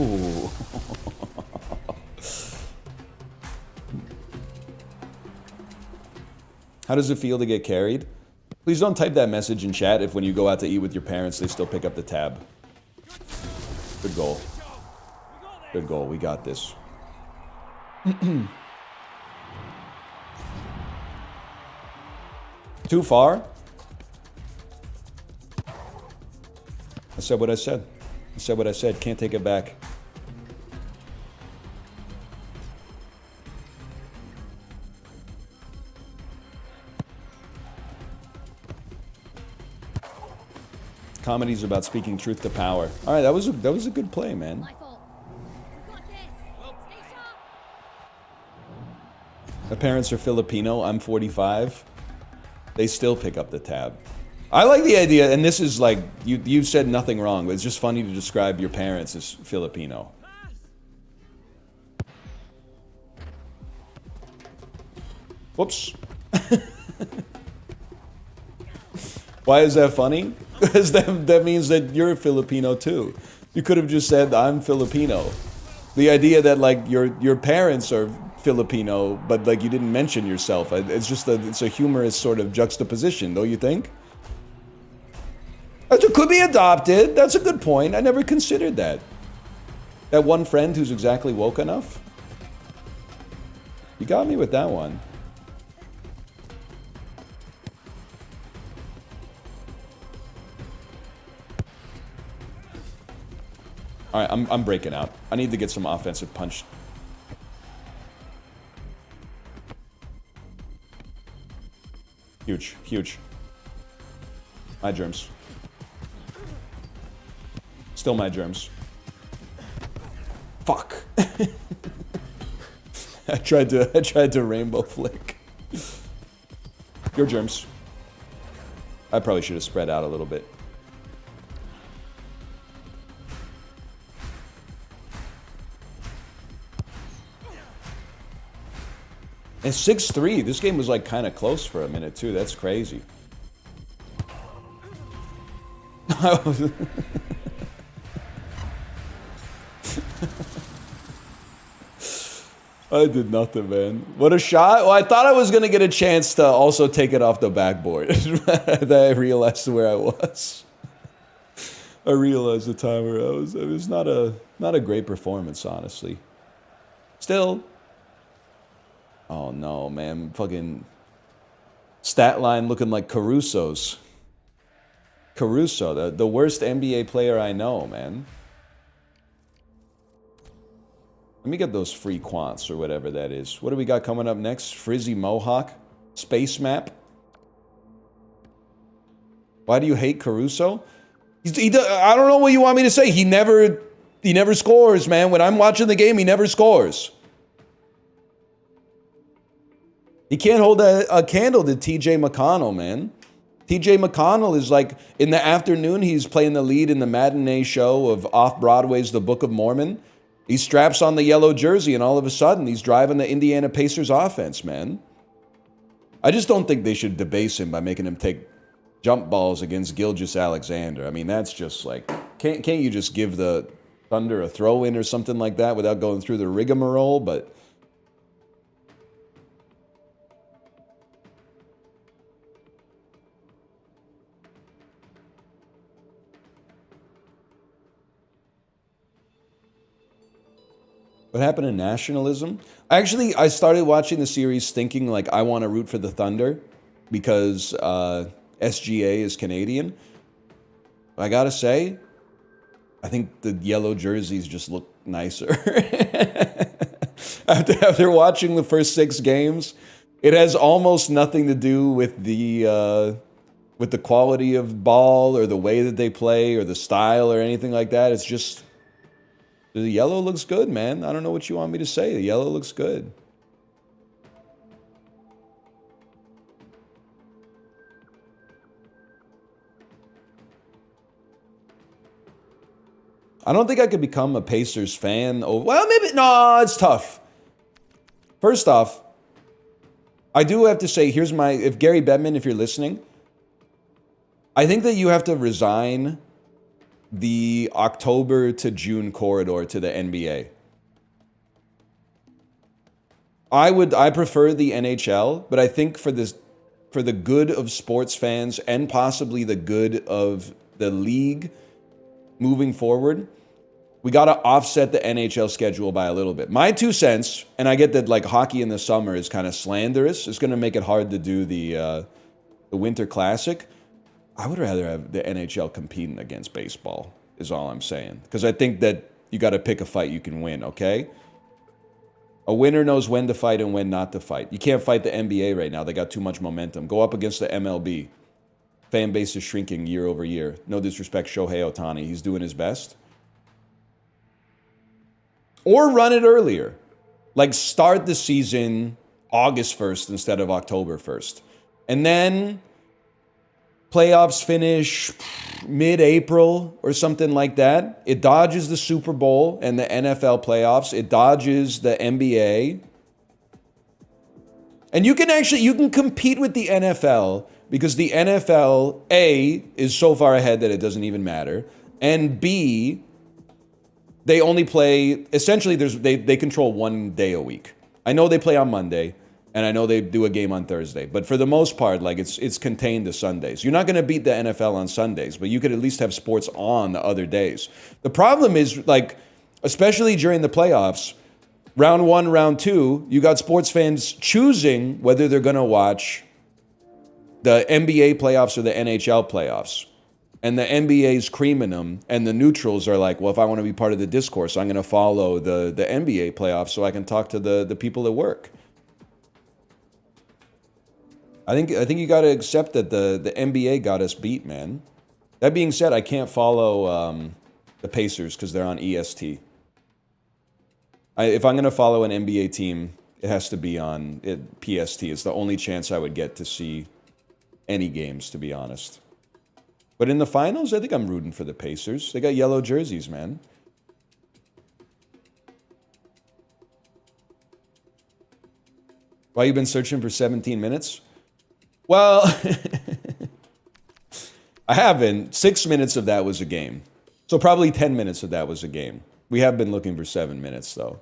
Ooh. How does it feel to get carried? Please don't type that message in chat if when you go out to eat with your parents, they still pick up the tab. Good goal. Good goal. We got this. Too far? I said what I said. I said what I said. Can't take it back. Comedy's about speaking truth to power. All right, that was a good play, man. My fault. We got this. Stay sharp. My parents are Filipino. I'm 45. They still pick up the tab. I like the idea, and this is like, you said nothing wrong, but it's just funny to describe your parents as Filipino. Whoops. Why is that funny? Because that means that you're Filipino too. You could have just said, I'm Filipino. The idea that like your parents are Filipino, but like you didn't mention yourself. It's just it's a humorous sort of juxtaposition, don't you think? It could be adopted. That's a good point. I never considered that. That one friend who's exactly woke enough. You got me with that one. All right, I'm breaking out. I need to get some offensive punch. Huge, huge. My germs. Still my germs. Fuck. I tried to rainbow flick. Your germs. I probably should have spread out a little bit. And 6-3, this game was like kind of close for a minute too. That's crazy. I did nothing, man. What a shot. Well, I thought I was going to get a chance to also take it off the backboard. Then I realized where I was. I realized the time where I was. It was not a great performance, honestly. Still. Oh no, man. Fucking stat line looking like Caruso's. Caruso, the worst NBA player I know, man. Let me get those free quants or whatever that is. What do we got coming up next? Frizzy Mohawk? Space map? Why do you hate Caruso? I don't know what you want me to say. He never scores, man. When I'm watching the game, he never scores. He can't hold a candle to TJ McConnell, man. TJ McConnell is like, in the afternoon, he's playing the lead in the matinee show of Off-Broadway's The Book of Mormon. He straps on the yellow jersey, and all of a sudden, he's driving the Indiana Pacers offense, man. I just don't think they should debase him by making him take jump balls against Gilgeous-Alexander. I mean, that's just like, can't you just give the Thunder a throw-in or something like that without going through the rigmarole? But what happened to nationalism? I started watching the series thinking like I want to root for the Thunder because SGA is Canadian. But I gotta say, I think the yellow jerseys just look nicer. After watching the first 6 games, it has almost nothing to do with the quality of ball or the way that they play or the style or anything like that. It's just the yellow looks good, man. I don't know what you want me to say. The yellow looks good. I don't think I could become a Pacers fan. Well, maybe. No, it's tough. First off, I do have to say, if Gary Bettman, if you're listening, I think that you have to resign the October to June corridor to the NBA. I prefer the NHL, but I think for the good of sports fans and possibly the good of the league moving forward, we got to offset the NHL schedule by a little bit. My 2 cents, and I get that like hockey in the summer is kind of slanderous. It's going to make it hard to do the Winter Classic. I would rather have the NHL competing against baseball, is all I'm saying. Because I think that you got to pick a fight you can win, okay? A winner knows when to fight and when not to fight. You can't fight the NBA right now. They got too much momentum. Go up against the MLB. fan base is shrinking year over year. No disrespect, Shohei Ohtani. He's doing his best. Or run it earlier. Like start the season August 1st instead of October 1st. And then playoffs finish mid-April or something like that. It dodges the Super Bowl and the NFL playoffs. It dodges the NBA. And you can compete with the NFL because the NFL, A, is so far ahead that it doesn't even matter. And B, they only play, essentially they control 1 day a week. I know they play on Monday. And I know they do a game on Thursday, but for the most part, like it's contained to Sundays. You're not going to beat the NFL on Sundays, but you could at least have sports on the other days. The problem is, like, especially during the playoffs, round 1, round 2, you got sports fans choosing whether they're going to watch the NBA playoffs or the NHL playoffs. And the NBA's creaming them, and the neutrals are like, well, if I want to be part of the discourse, I'm going to follow the NBA playoffs so I can talk to the people at work. I think you got to accept that the NBA got us beat, man. That being said, I can't follow the Pacers because they're on EST. If I'm going to follow an NBA team, it has to be on PST. It's the only chance I would get to see any games, to be honest. But in the finals, I think I'm rooting for the Pacers. They got yellow jerseys, man. Why you been searching for 17 minutes? Well, I haven't. 6 minutes of that was a game. So probably 10 minutes of that was a game. We have been looking for 7 minutes, though.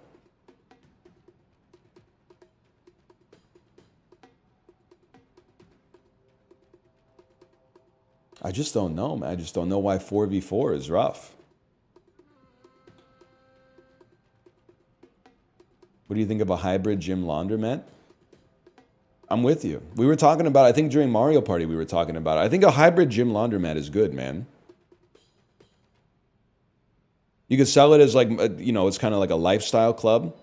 I just don't know, man. I just don't know why 4v4 is rough. What do you think of a hybrid gym laundromat? I'm with you. We were talking about, I think during Mario Party we were talking about it. I think a hybrid gym laundromat is good, man. You could sell it as like, you know, it's kind of like a lifestyle club.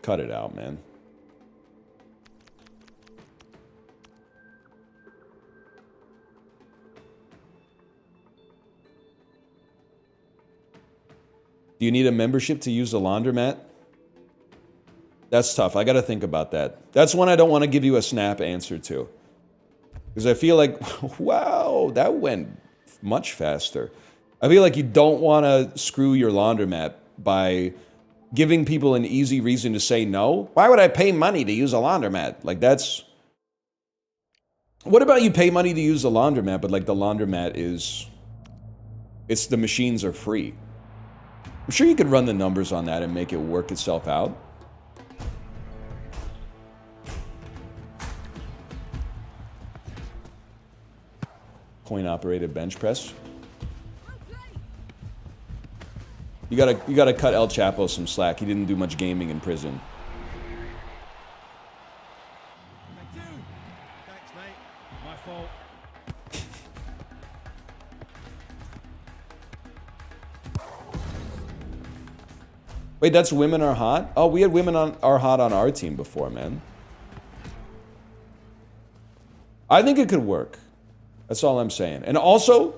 Cut it out, man. Do you need a membership to use the laundromat? That's tough. I got to think about that. That's one I don't want to give you a snap answer to. Because I feel like, wow, that went much faster. I feel like you don't want to screw your laundromat by giving people an easy reason to say no. Why would I pay money to use a laundromat? Like that's... What about you pay money to use the laundromat, but like the laundromat is... the machines are free. I'm sure you could run the numbers on that and make it work itself out. Coin-operated bench press. You gotta cut El Chapo some slack. He didn't do much gaming in prison. Thank you. Thanks, mate. My fault. Wait, that's Women Are Hot? Oh, we had Women Are Hot on our team before, man. I think it could work. That's all I'm saying. And also,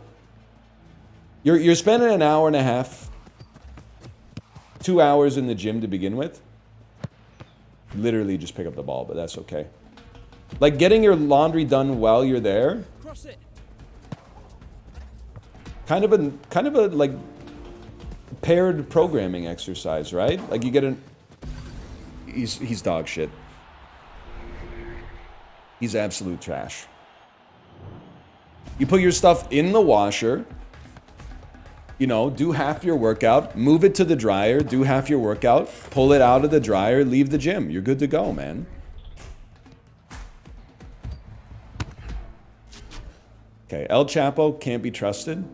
you're spending an hour and a half, 2 hours in the gym to begin with. Literally just pick up the ball, but that's okay. Like getting your laundry done while you're there. Cross it. Kind of a like paired programming exercise, right? Like you get an... He's dog shit. He's absolute trash. You put your stuff in the washer, you know, do half your workout, move it to the dryer, do half your workout, pull it out of the dryer, leave the gym. You're good to go, man. Okay, El Chapo can't be trusted.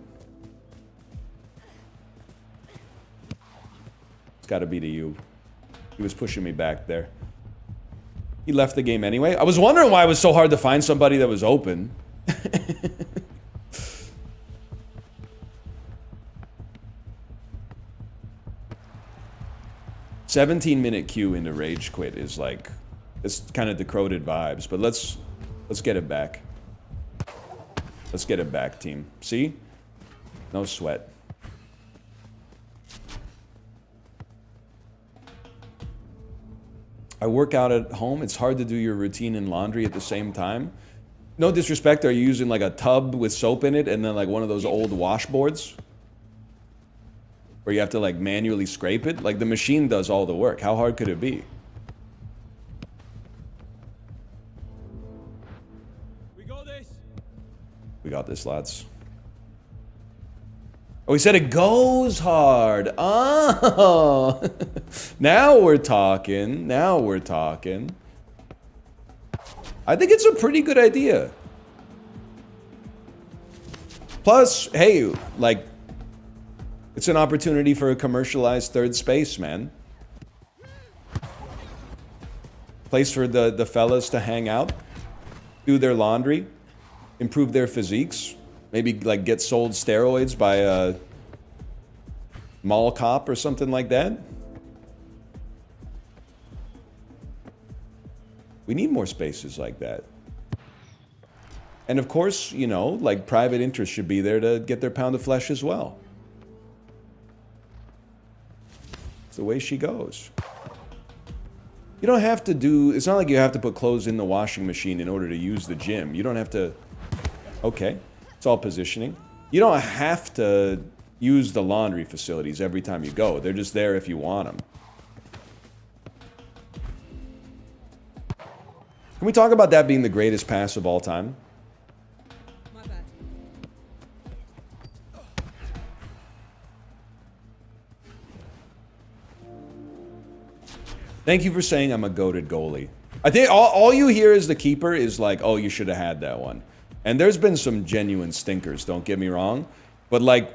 It's got to be to you. He was pushing me back there. He left the game anyway. I was wondering why it was so hard to find somebody that was open. 17-minute queue into Rage Quit is like It's kind of decroded vibes, but let's get it back. Let's get it back, team. See? No sweat. I work out at home. It's hard to do your routine and laundry at the same time. No disrespect, are you using like a tub with soap in it and then like one of those old washboards? Where you have to like manually scrape it? Like the machine does all the work. How hard could it be? We got this. We got this, lads. Oh, he said it goes hard. Oh, now we're talking. Now we're talking. I think it's a pretty good idea. Plus, hey, like, it's an opportunity for a commercialized third space, man. Place for the fellas to hang out, do their laundry, improve their physiques. Maybe like get sold steroids by a mall cop or something like that. We need more spaces like that. And of course, you know, like private interests should be there to get their pound of flesh as well. It's the way she goes. You don't have to do, it's not like you have to put clothes in the washing machine in order to use the gym. You don't have to, okay. It's all positioning. You don't have to use the laundry facilities every time you go. They're just there if you want them. Can we talk about that being the greatest pass of all time? My bad. Thank you for saying I'm a goated goalie. I think all you hear as the keeper is like, oh, you should have had that one. And there's been some genuine stinkers, don't get me wrong. But like,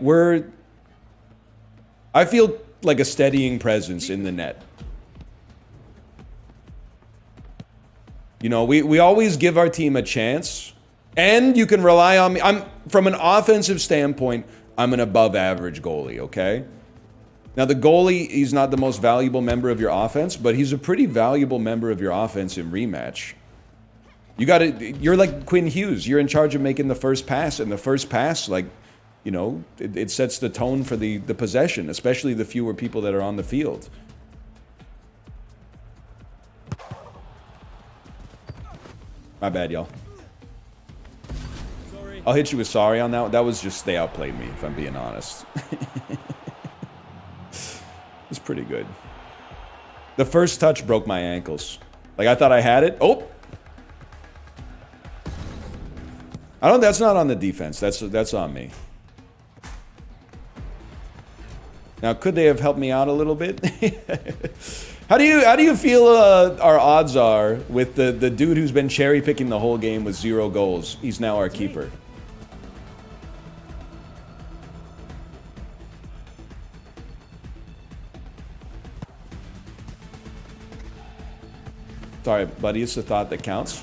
I feel like a steadying presence in the net. You know, we always give our team a chance. And you can rely on me. From an offensive standpoint, I'm an above average goalie, okay? Now the goalie, he's not the most valuable member of your offense, but he's a pretty valuable member of your offense in rematch. You're like Quinn Hughes. You're in charge of making the first pass, and the first pass, like, you know, it sets the tone for the possession, especially the fewer people that are on the field. My bad, y'all. Sorry. I'll hit you with sorry on that one. That was just they outplayed me, if I'm being honest. It's pretty good. The first touch broke my ankles. Like, I thought I had it. Oh! That's not on the defense. That's on me. Now, could they have helped me out a little bit? How do you feel our odds are with the dude who's been cherry picking the whole game with 0 goals? He's now our keeper. Sorry, buddy. It's the thought that counts.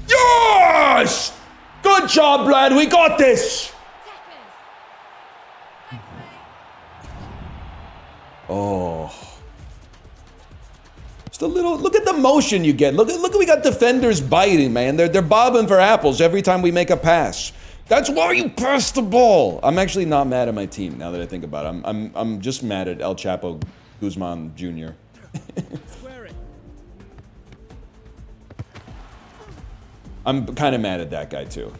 Yes! Good job, lad. We got this. Oh. Just a little. Look at the motion you get. Look, we got defenders biting, man. They're bobbing for apples every time we make a pass. That's why you pass the ball. I'm actually not mad at my team now that I think about it. I'm just mad at El Chapo Guzman Jr. Square it. I'm kind of mad at that guy too.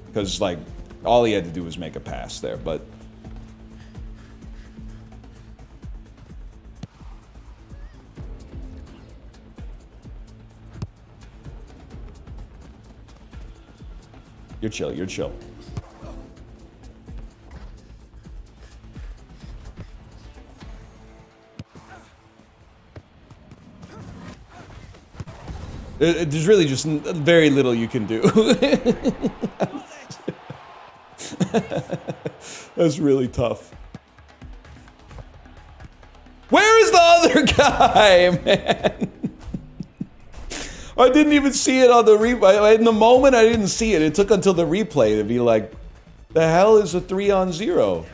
Because, like, all he had to do was make a pass there, but... You're chill, you're chill. There's really just very little you can do. That's really tough. Where is the other guy, man? I didn't even see it on the replay. In the moment, I didn't see it. It took until the replay to be like, The hell is a 3-on-0?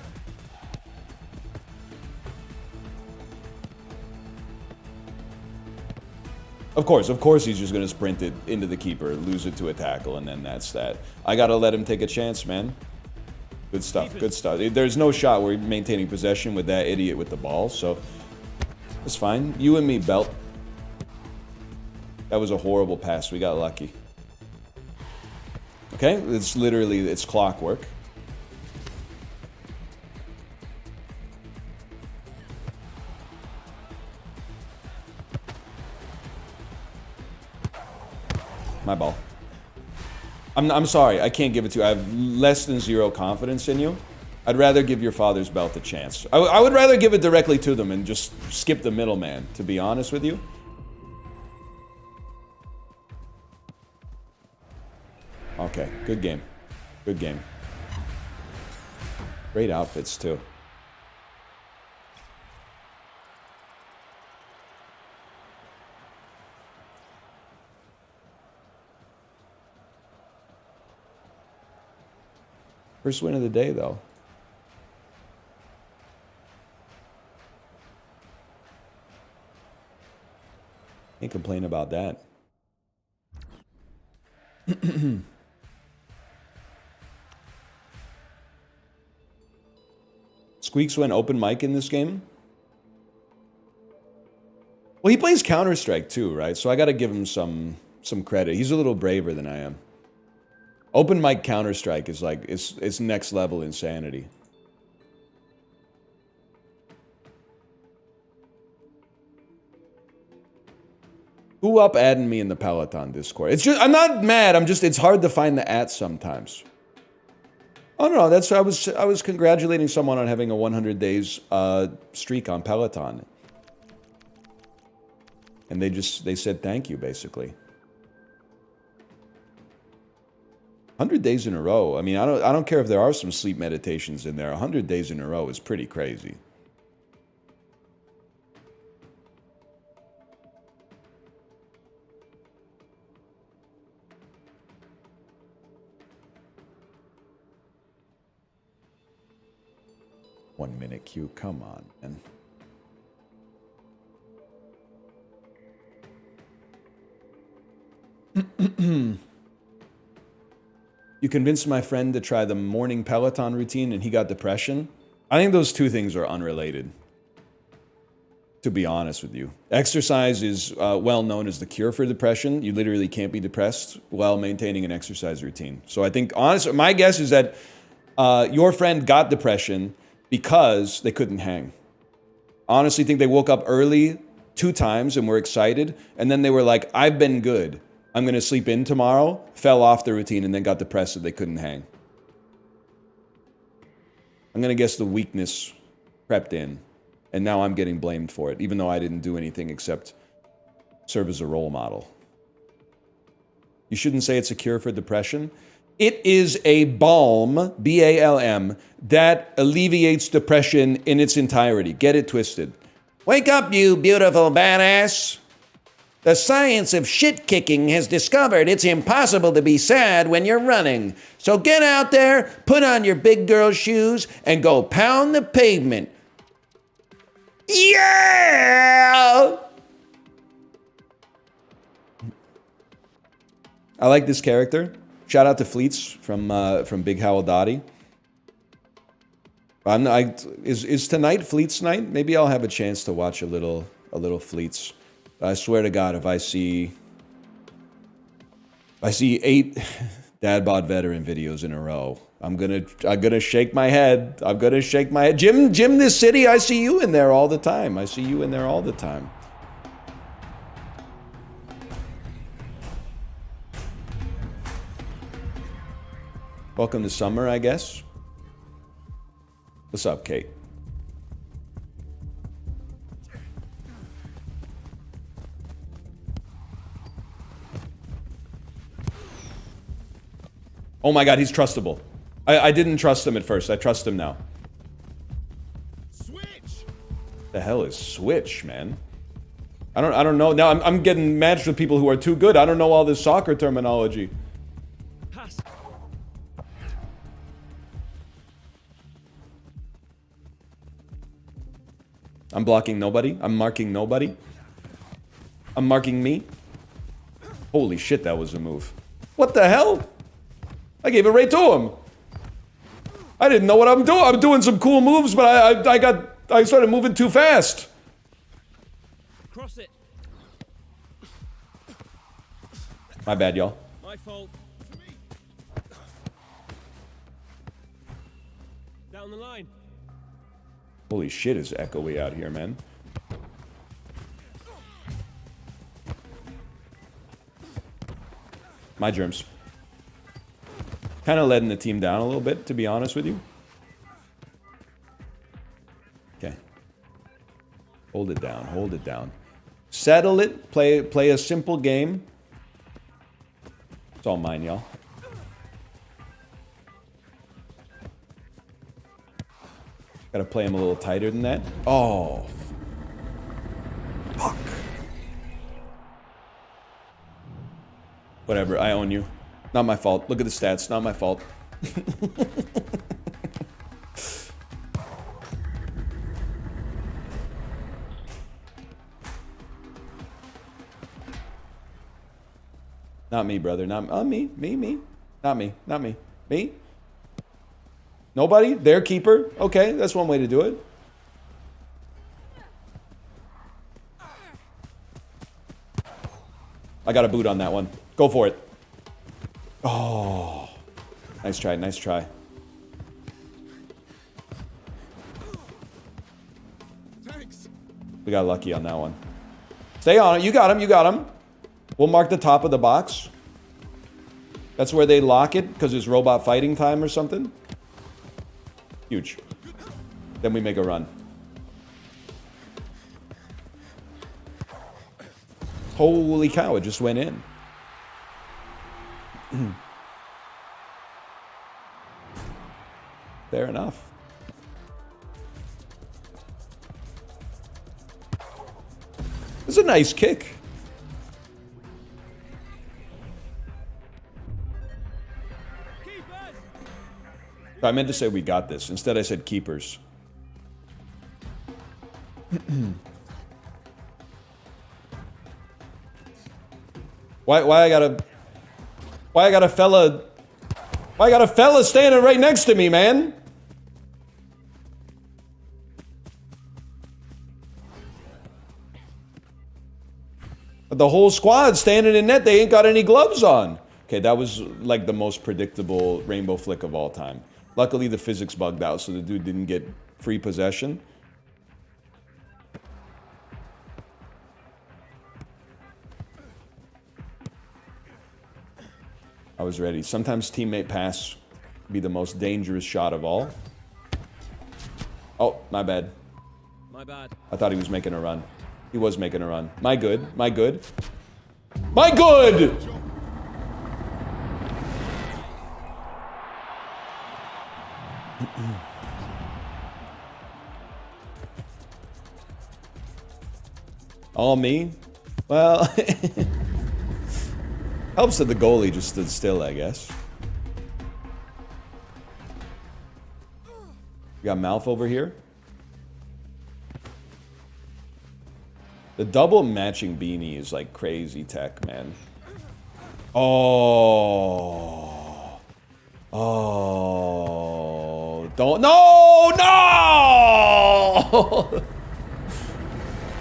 Of course he's just gonna sprint it into the keeper, lose it to a tackle, and then that's that. I gotta let him take a chance, man. Good stuff, good stuff. There's no shot we're maintaining possession with that idiot with the ball, so it's fine. You and me, Belt. That was a horrible pass. We got lucky. Okay, it's literally, it's clockwork. My ball. I'm sorry, I can't give it to you. I have less than 0 confidence in you. I'd rather give your father's belt a chance. I would rather give it directly to them and just skip the middleman, to be honest with you. Okay, good game. Good game. Great outfits, too. First win of the day, though. Can't complain about that. Squeaks went open mic in this game. Well, he plays Counter-Strike too, right? So I gotta give him some credit. He's a little braver than I am. Open mic Counter-Strike is like, it's next level insanity. Who up adding me in the Peloton Discord? It's just, I'm not mad, it's hard to find the @ sometimes. Oh no, that's, I was congratulating someone on having a 100 days streak on Peloton. And they said thank you, basically. 100 days in a row. I mean, I don't care if there are some sleep meditations in there. 100 days in a row is pretty crazy. One-minute queue. Come on, man. You convinced my friend to try the morning Peloton routine and he got depression. I think those two things are unrelated, to be honest with you. Exercise is well known as the cure for depression. You literally can't be depressed while maintaining an exercise routine. So I think, honestly, my guess is that your friend got depression because they couldn't hang. Honestly, think they woke up early 2 times and were excited, and then they were like, I've been good. I'm going to sleep in tomorrow, fell off the routine, and then got depressed that they couldn't hang. I'm going to guess the weakness crept in, and now I'm getting blamed for it, even though I didn't do anything except serve as a role model. You shouldn't say it's a cure for depression. It is a balm, B-A-L-M, that alleviates depression in its entirety. Get it twisted. Wake up, you beautiful badass. The science of shit-kicking has discovered it's impossible to be sad when you're running. So get out there, put on your big girl shoes, and go pound the pavement. Yeah! I like this character. Shout out to Fleets from Big Howaldati. Is tonight Fleets night? Maybe I'll have a chance to watch a little Fleets. I swear to God, if I see 8 dad bod veteran videos in a row, I'm gonna shake my head. I'm gonna shake my head. Jim this city, I see you in there all the time. I see you in there all the time. Welcome to summer, I guess. What's up, Kate? Oh my God, he's trustable. I didn't trust him at first. I trust him now. Switch. The hell is switch, man? I don't know. Now I'm getting matched with people who are too good. I don't know all this soccer terminology. Pass. I'm blocking nobody. I'm marking nobody. I'm marking me. Holy shit, that was a move. What the hell? I gave it right to him. I didn't know what I'm doing. I'm doing some cool moves, but I started moving too fast. Cross it. My bad, y'all. My fault. Down the line. Holy shit, is echoey out here, man. My germs. Kind of letting the team down a little bit, to be honest with you. Okay. Hold it down, hold it down. Settle it, play a simple game. It's all mine, y'all. Gotta play him a little tighter than that. Oh. Fuck. Whatever, I own you. Not my fault. Look at the stats, not my fault. Not me, brother. Not me. Me. Not me. Not me. Me? Nobody? Their keeper? Okay, that's one way to do it. I got a boot on that one. Go for it. Oh. Nice try, nice try. Thanks. We got lucky on that one. Stay on it. You got him, you got him. We'll mark the top of the box. That's where they lock it, because it's robot fighting time or something. Huge. Then we make a run. Holy cow, it just went in. Fair enough. It's a nice kick. I meant to say we got this. Instead I said keepers. Why I got a fella standing right next to me, man? The whole squad standing in net, they ain't got any gloves on. Okay, that was like the most predictable rainbow flick of all time. Luckily, the physics bugged out, so the dude didn't get free possession. I was ready. Sometimes teammate pass be the most dangerous shot of all. Oh, my bad. My bad. I thought he was making a run. He was making a run. My good. My good. My good! All me? Well, helps that the goalie just stood still, I guess. We got Malf over here. The double matching beanie is like crazy tech, man. Oh. Oh. Don't. No! No!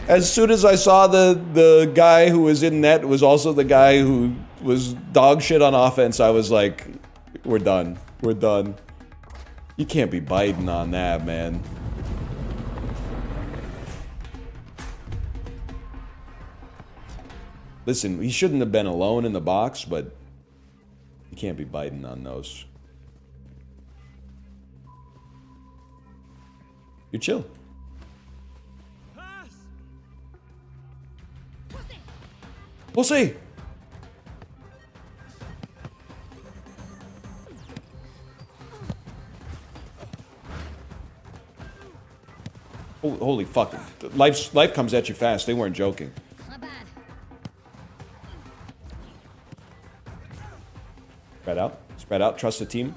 As soon as I saw the guy who was in net was also the guy who was dog shit on offense, I was like, we're done. We're done. You can't be biting on that, man. Listen, he shouldn't have been alone in the box, but you can't be biting on those. You're chill. Pass. We'll see. Holy fuck. Life comes at you fast. They weren't joking. My bad. Spread out. Spread out. Trust the team.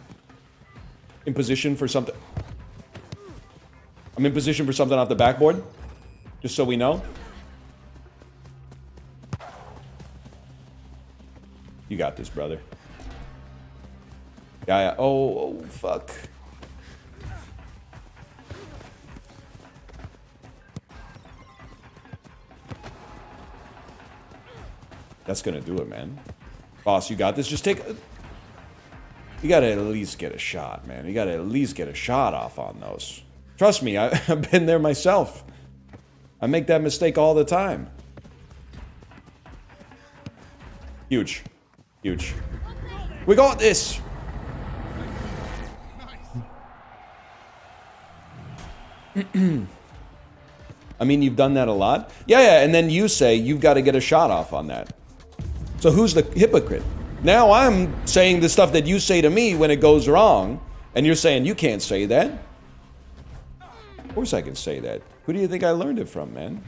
In position for something. I'm in position for something off the backboard. Just so we know. You got this, brother. Yeah. Oh, fuck. That's gonna do it, man. Boss, you got this. Just take... You gotta at least get a shot, man. You gotta at least get a shot off on those. Trust me, I've been there myself. I make that mistake all the time. Huge. Huge. We got this! I mean, you've done that a lot. Yeah, and then you say you've got to get a shot off on that. So who's the hypocrite? Now I'm saying the stuff that you say to me when it goes wrong, and you're saying you can't say that. Of course I can say that. Who do you think I learned it from, man?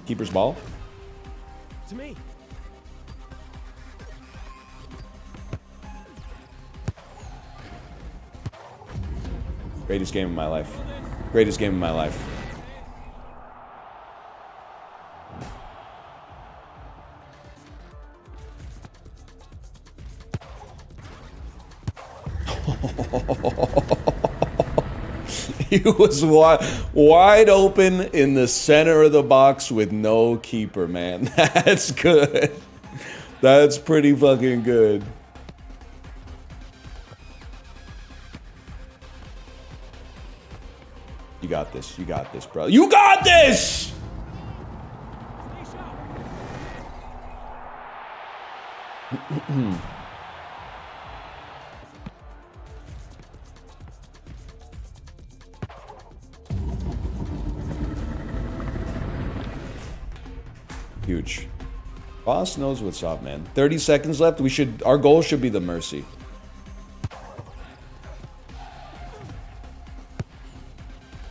Keeper's ball? To me. Greatest game of my life. Greatest game of my life. He was wide open in the center of the box with no keeper, man. That's good. That's pretty fucking good. You got this. You got this, bro. You got this! Huge. Boss knows what's up, man. 30 seconds left. Our goal should be the mercy.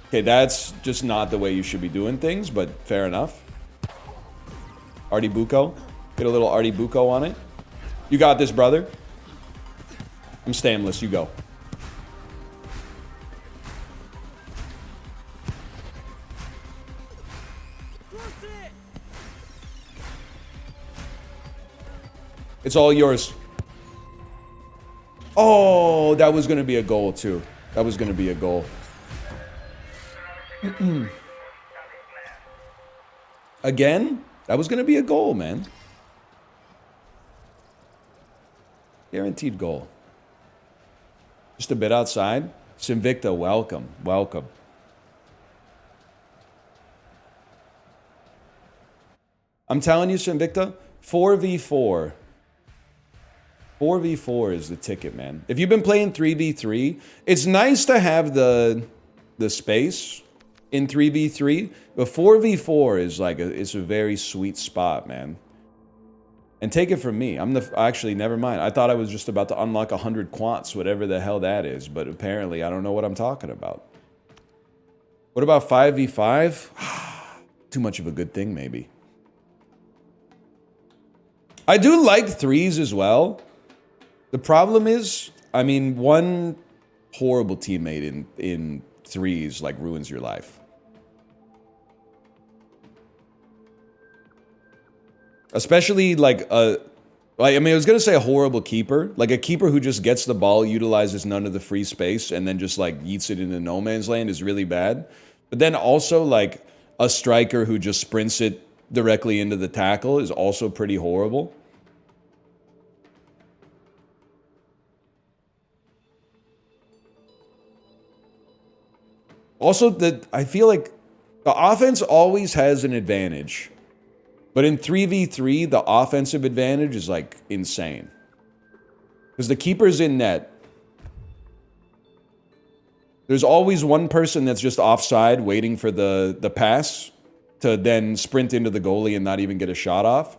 Okay, that's just not the way you should be doing things, but fair enough. Artie Bucco. Get a little Artie Bucco on it. You got this, brother. I'm stamless. You go. It's all yours. Oh, that was going to be a goal, too. That was going to be a goal. Again? That was going to be a goal, man. Guaranteed goal. Just a bit outside. Sinvicta, welcome. Welcome. I'm telling you, Sinvicta, 4v4. 4v4 is the ticket, man. If you've been playing 3v3, it's nice to have the space in 3v3, but 4v4 is like it's a very sweet spot, man. And take it from me, actually, never mind. I thought I was just about to unlock 100 quants, whatever the hell that is, but apparently I don't know what I'm talking about. What about 5v5? Too much of a good thing, maybe. I do like threes as well. The problem is, I mean, one horrible teammate in threes like ruins your life. Especially like I was gonna say a horrible keeper, like a keeper who just gets the ball, utilizes none of the free space, and then just like yeets it into no man's land is really bad. But then also like a striker who just sprints it directly into the tackle is also pretty horrible. Also, I feel like the offense always has an advantage. But in 3v3, the offensive advantage is, like, insane. Because the keeper's in net. There's always one person that's just offside waiting for the pass to then sprint into the goalie and not even get a shot off.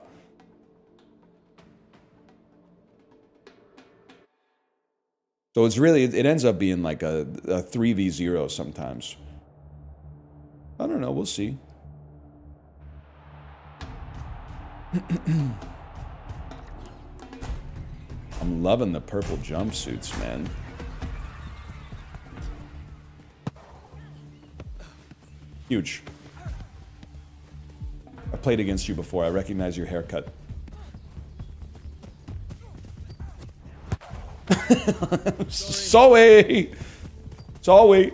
So it's really, it ends up being like a 3v0 sometimes. I don't know, we'll see. I'm loving the purple jumpsuits, man. Huge. played against you before. I recognize your haircut. Sorry. Sorry.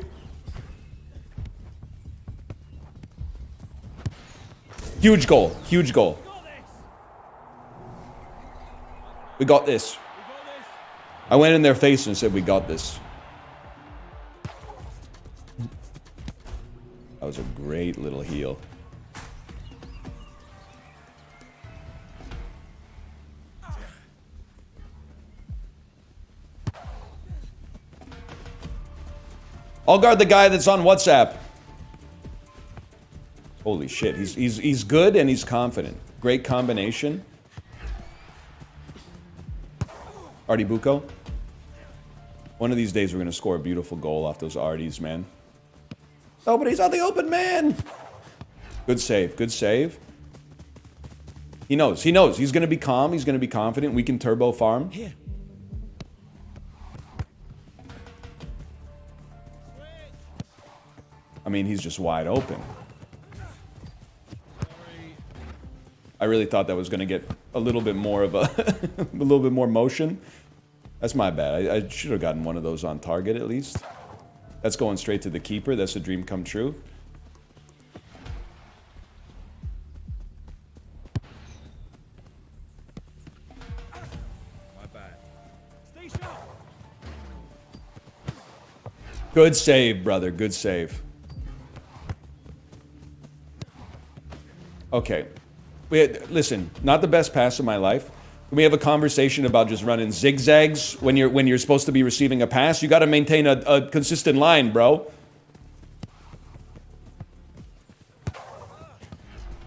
Huge goal. Huge goal. We got this. I went in their face and said, we got this. That was a great little heal. I'll guard the guy that's on WhatsApp. Holy shit, he's good and he's confident. Great combination. Artibuco. One of these days we're gonna score a beautiful goal off those Arties, man. Oh, but he's on the open man. Good save, good save. He knows. He's gonna be calm, he's gonna be confident. We can turbo farm. Here. I mean, he's just wide open. I really thought that was going to get a little bit more of a a little bit more motion. That's my bad. I should have gotten one of those on target at least. That's going straight to the keeper. That's a dream come true. My bad. Stay sharp. Good save, brother. Good save. Okay. Listen, not the best pass of my life. Can we have a conversation about just running zigzags when you're supposed to be receiving a pass? You got to maintain a consistent line, bro.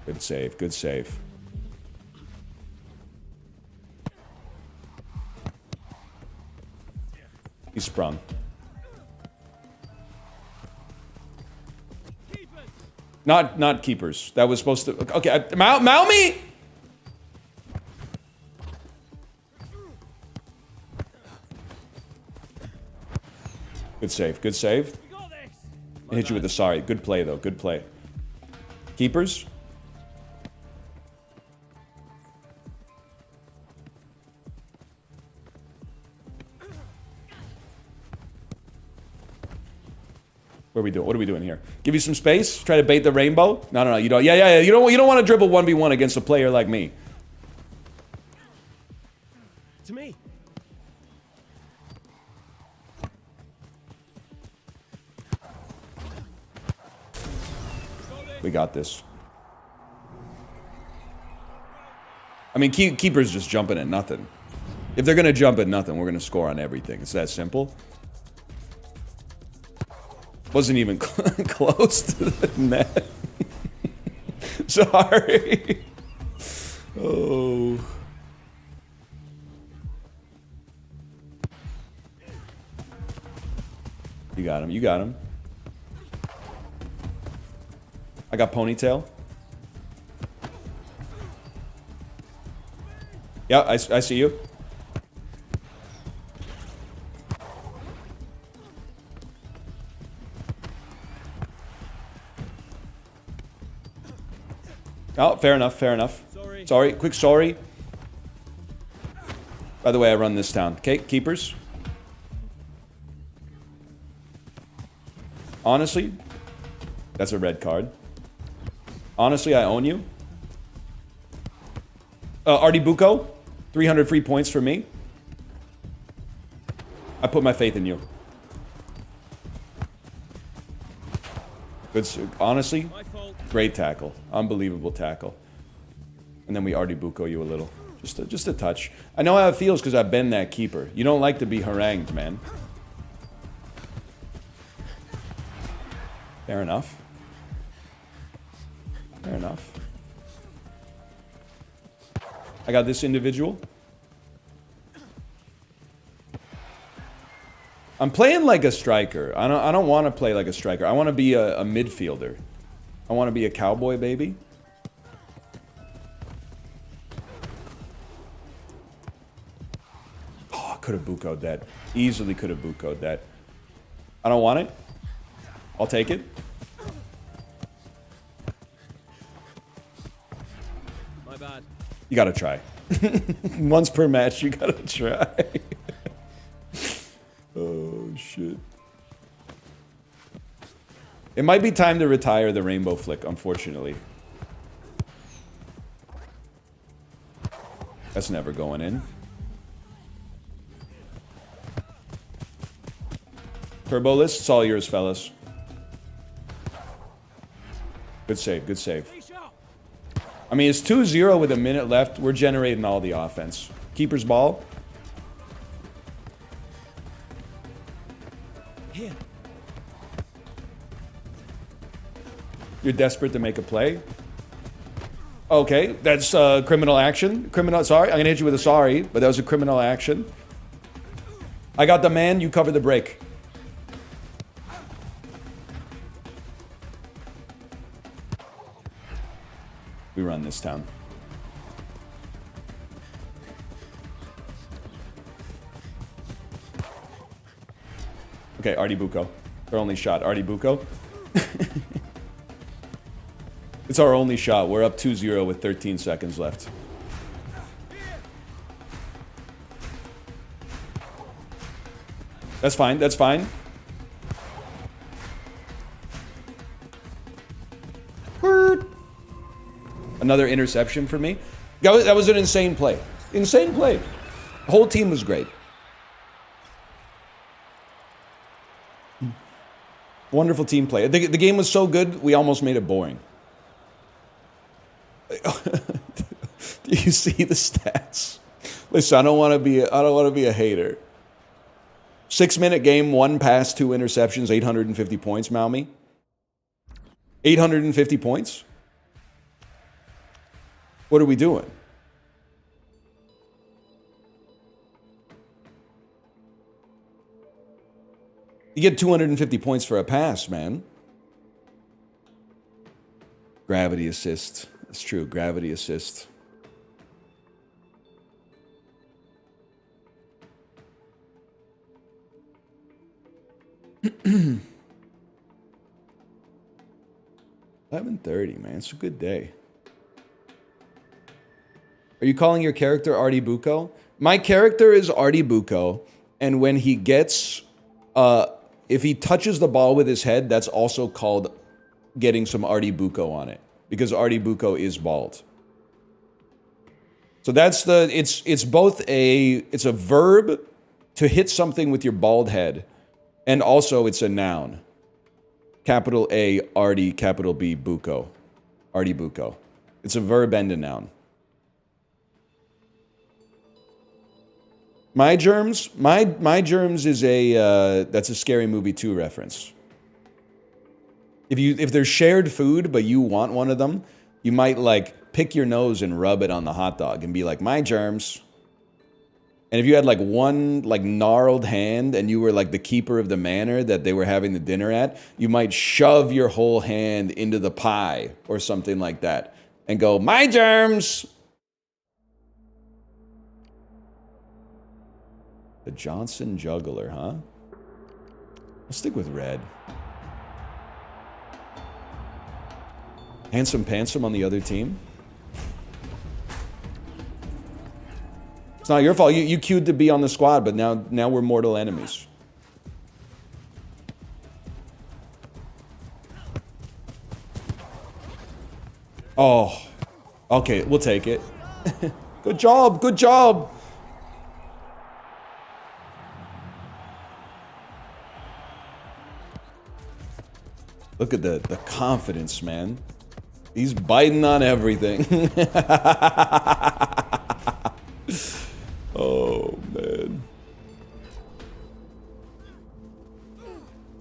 Good save. Good save. He sprung. Not keepers. That was supposed to... Okay, mount me! Good save, good save. I hit you with the sorry. Good play, though. Good play. Keepers? What are we doing? What are we doing here? Give you some space? Try to bait the rainbow? No. You don't. Yeah. You don't want to dribble 1v1 against a player like me. To me. We got this. I mean, keeper's just jumping at nothing. If they're gonna jump at nothing, we're gonna score on everything. It's that simple. Wasn't even close to the net. Sorry. Oh. You got him. You got him. I got ponytail. Yeah, I see you. Oh, fair enough, fair enough. Sorry, quick sorry. By the way, I run this town. Okay, keepers. Honestly, that's a red card. Honestly, I own you. Artibuco, 300 free points for me. I put my faith in you. Good, honestly, great tackle. Unbelievable tackle. And then we Artibuco you a little. Just a touch. I know how it feels because I've been that keeper. You don't like to be harangued, man. Fair enough. Fair enough. I got this individual. I'm playing like a striker. I don't want to play like a striker. I want to be a midfielder. I want to be a cowboy, baby. Oh, could have bucoed that. Easily could have bucoed that. I don't want it. I'll take it. My bad. You gotta try. Once per match, you gotta try. Oh, shit. It might be time to retire the rainbow flick, unfortunately. That's never going in. Turbo list, it's all yours, fellas. Good save, good save. I mean, it's 2-0 with a minute left. We're generating all the offense. Keeper's ball. Here. You're desperate to make a play. Okay, that's criminal action. Sorry, I'm gonna hit you with a sorry, but that was a criminal action. I got the man, you cover the break. We run this town. Okay, Artie Bucco. Our only shot, Artie Bucco. It's our only shot. We're up 2-0 with 13 seconds left. That's fine, that's fine. Another interception for me. That was an insane play. Insane play. The whole team was great. Wonderful team play. The game was so good, we almost made it boring. Do you see the stats? Listen, I don't want to be a hater. 6-minute game, 1 pass, 2 interceptions, 850 points, Malmy. 850 points? What are we doing? You get 250 points for a pass, man. Gravity assist. That's true, gravity assist. $11:30, man. It's a good day. Are you calling your character Artie Bucco? My character is Artie Bucco, and when he gets, if he touches the ball with his head, that's also called getting some Artie Bucco on it, because Artie Bucco is bald. So that's it's both it's a verb to hit something with your bald head, and also it's a noun. Capital A, Artie, capital B, Bucco. Artie Bucco. It's a verb and a noun. My Germs is that's a Scary Movie 2 reference. If there's shared food but you want one of them, you might like pick your nose and rub it on the hot dog and be like, my germs. And if you had like one like gnarled hand and you were like the keeper of the manor that they were having the dinner at, you might shove your whole hand into the pie or something like that and go, my germs. The Johnson Juggler, huh? I'll stick with red. Handsome Pantsome on the other team. It's not your fault. You queued to be on the squad, but now we're mortal enemies. Oh. Okay, we'll take it. Good job, good job. Look at the confidence, man. He's biting on everything. Oh, man.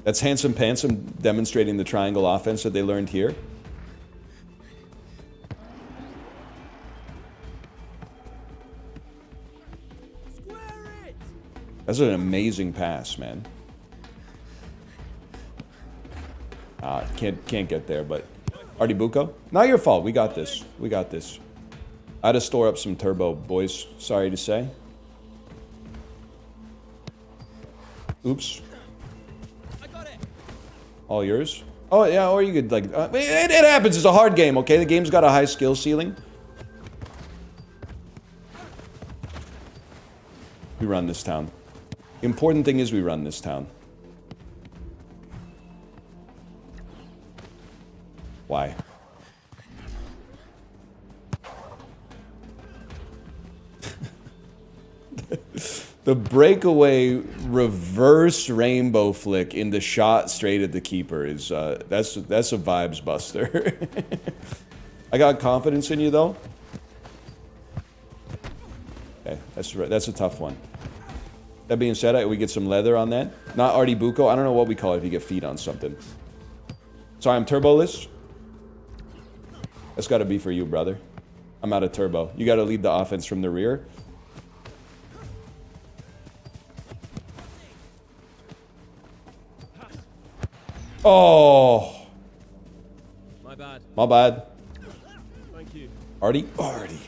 That's Handsome Pantsome demonstrating the triangle offense that they learned here. That's an amazing pass, man. Can't get there, but Artie Bucco? Not your fault. We got this. We got this. I had to store up some turbo, boys. Sorry to say. Oops. I got it. All yours? Oh, yeah, or you could, like... it happens. It's a hard game, okay? The game's got a high skill ceiling. We run this town. The important thing is we run this town. Why? The breakaway reverse rainbow flick in the shot straight at the keeper is that's a vibes buster. I got confidence in you though. Okay, that's a tough one. That being said, we get some leather on that. Not Artie Bucco. I don't know what we call it if you get feet on something. Sorry, I'm turboless. That's got to be for you, brother. I'm out of turbo. You got to lead the offense from the rear. Oh. My bad. My bad. Thank you. Artie? Artie.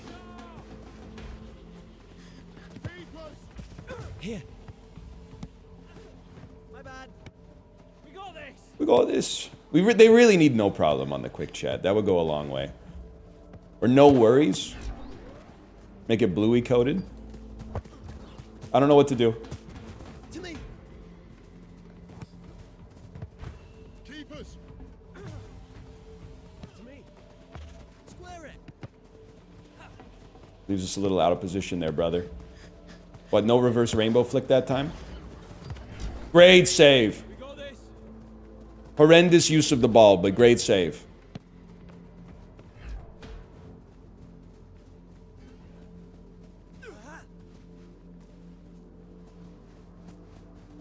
Here. My bad. We got this. We got this. They really need no problem on the quick chat. That would go a long way. Or no worries. Make it bluey coated. I don't know what to do. To me. Keepers. To me. Square it. Leaves us a little out of position there, brother. What, no reverse rainbow flick that time? Great save. We got this. Horrendous use of the ball, but great save.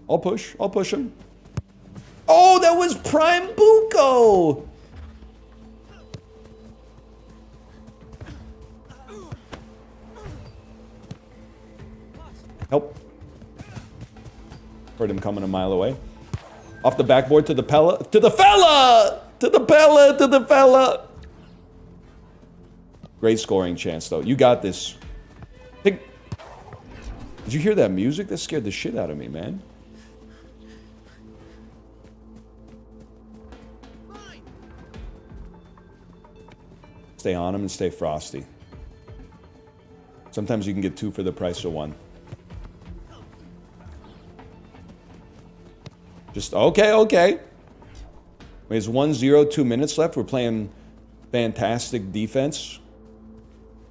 I'll push. I'll push him. Oh, that was prime Bucco! Help. Heard him coming a mile away. Off the backboard to the Pella. To the fella! To the Pella! To the fella! Great scoring chance, though. You got this. Did you hear that music? That scared the shit out of me, man. Stay on him and stay frosty. Sometimes you can get two for the price of one. Just, okay. There's 1-0, 2 minutes left. We're playing fantastic defense.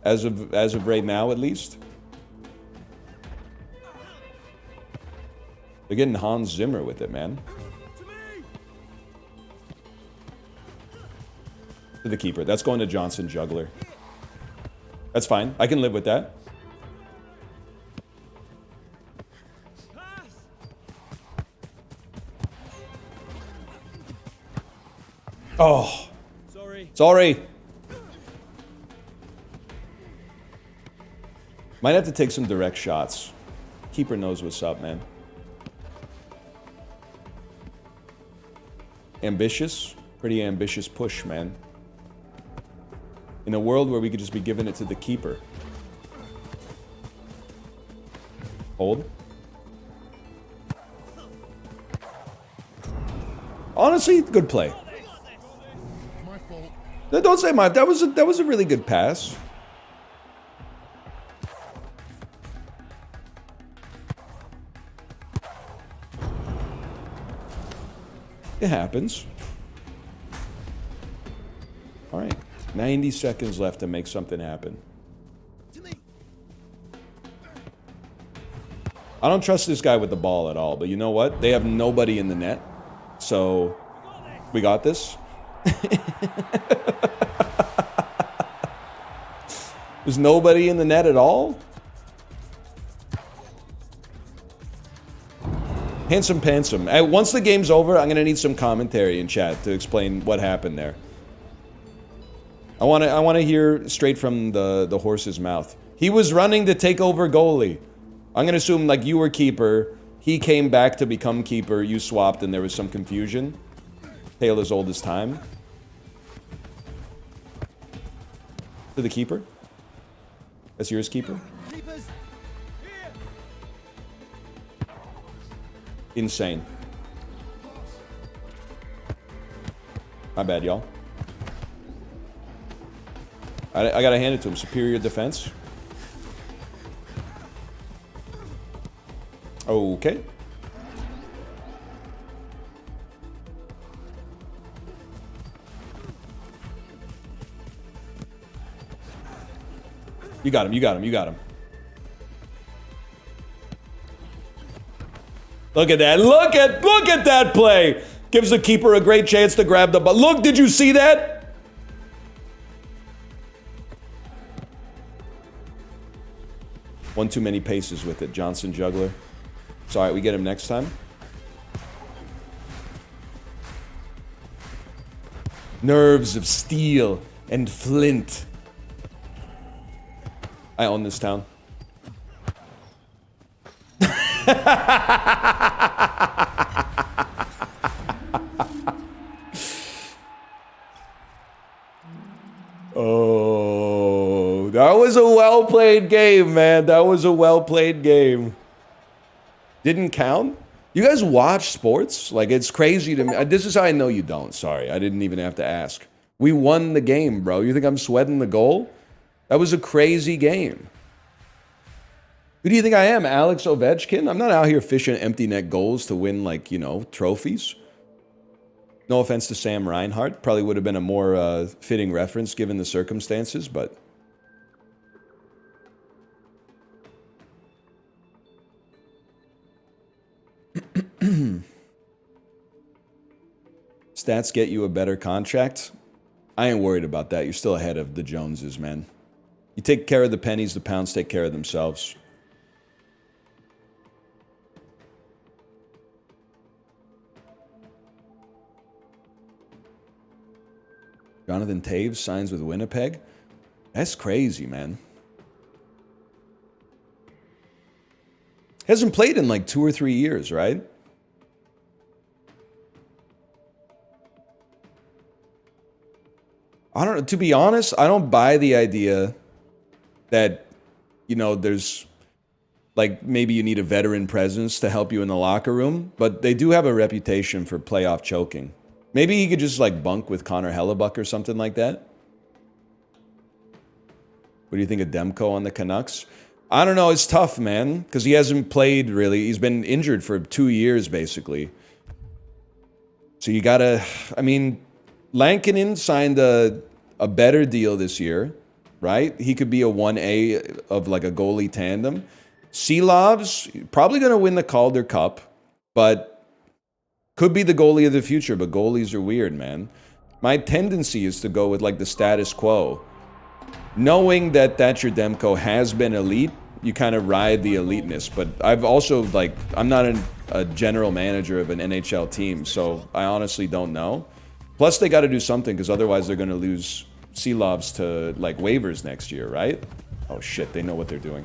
As of right now, at least. They're getting Hans Zimmer with it, man. To the keeper. That's going to Johnson Juggler. That's fine. I can live with that. Oh. Sorry. Might have to take some direct shots. Keeper knows what's up, man. Ambitious. Pretty ambitious push, man. In a world where we could just be giving it to the keeper. Hold. Honestly, good play. My fault. No, don't say my. That was a really good pass. It happens. All right. 90 seconds left to make something happen. I don't trust this guy with the ball at all, but you know what? They have nobody in the net, so we got this. There's nobody in the net at all? Handsome Pansome. Once the game's over, I'm going to need some commentary in chat to explain what happened there. I want to hear straight from the horse's mouth. He was running to take over goalie. I'm going to assume like you were keeper. He came back to become keeper. You swapped and there was some confusion. Tale as old as time. To the keeper. That's yours, keeper. Keepers. Here. Insane. My bad, y'all. I gotta hand it to him. Superior defense. Okay. You got him, you got him, you got him. Look at that. Look at that play. Gives the keeper a great chance to grab the ball. Look, did you see that? One too many paces with it, Johnson juggler. It's all right, we get him next time. Nerves of steel and flint. I own this town. Oh, that was a well-played game, man. That was a well-played game. Didn't count? You guys watch sports? Like, it's crazy to me. This is how I know you don't. Sorry, I didn't even have to ask. We won the game, bro. You think I'm sweating the goal? That was a crazy game. Who do you think I am, Alex Ovechkin? I'm not out here fishing empty net goals to win, like, you know, trophies. No offense to Sam Reinhart. Probably would have been a more fitting reference given the circumstances, but... Stats get you a better contract? I ain't worried about that. You're still ahead of the Joneses, man. You take care of the pennies, the pounds take care of themselves. Jonathan Taves signs with Winnipeg? That's crazy, man. Hasn't played in like 2 or 3 years, right? I don't know. To be honest, I don't buy the idea that, you know, there's like maybe you need a veteran presence to help you in the locker room, but they do have a reputation for playoff choking. Maybe he could just like bunk with Connor Hellebuck or something like that. What do you think of Demko on the Canucks? I don't know. It's tough, man, because he hasn't played really. He's been injured for 2 years, basically. So you gotta, I mean, Lankinen signed a better deal this year, right? He could be a 1A of like a goalie tandem. Seelov's probably going to win the Calder Cup, but could be the goalie of the future, but goalies are weird, man. My tendency is to go with like the status quo. Knowing that Thatcher Demko has been elite, you kind of ride the eliteness. But I've also, like, I'm not a general manager of an NHL team, so I honestly don't know. Plus, they got to do something, because otherwise they're going to lose Seelovs to, like, waivers next year, right? Oh, shit, they know what they're doing.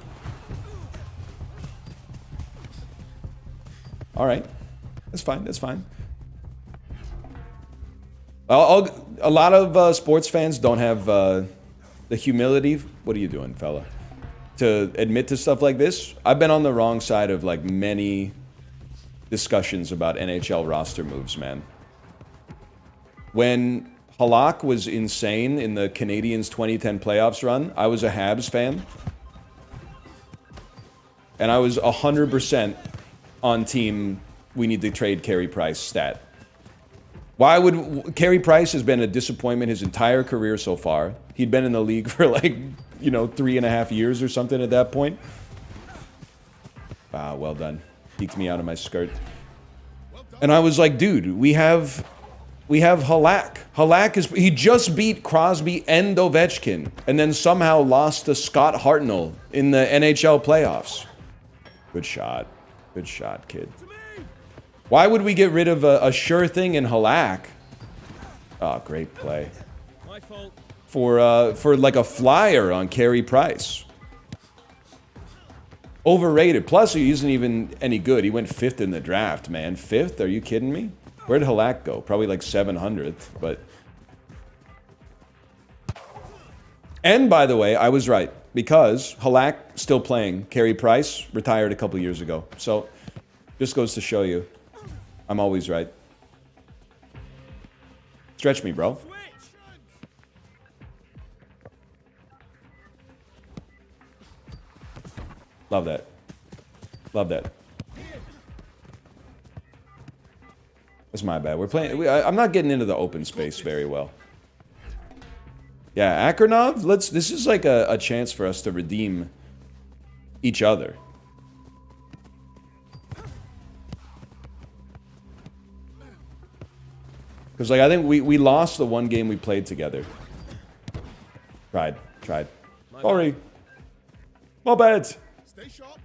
All right. That's fine, that's fine. A lot of sports fans don't have the humility. What are you doing, fella? To admit to stuff like this. I've been on the wrong side of, like, many discussions about NHL roster moves, man. When Halak was insane in the Canadiens 2010 playoffs run, I was a Habs fan. And I was 100% on team, we need to trade Carey Price stat. Why would... Carey Price has been a disappointment his entire career so far. He'd been in the league for, like, you know, 3.5 years or something at that point. Ah, well done. Peeked me out of my skirt. And I was like, dude, we have Halak. Halak is... He just beat Crosby and Ovechkin, and then somehow lost to Scott Hartnell in the NHL playoffs. Good shot. Good shot, kid. Why would we get rid of a sure thing in Halak? Oh, great play. My fault. For like a flyer on Carey Price. Overrated. Plus, he isn't even any good. He went 5th in the draft, man. 5th? Are you kidding me? Where did Halak go? Probably like 700th, but... And, by the way, I was right. Because Halak, still playing. Carey Price, retired a couple years ago. So, just goes to show you. I'm always right. Stretch me, bro. Love that. Love that. That's my bad. We're playing. I'm not getting into the open space very well. Yeah, Akronov, this is like a chance for us to redeem each other. Because, like, I think we lost the one game we played together. Tried. Sorry. My bad. Stay sharp.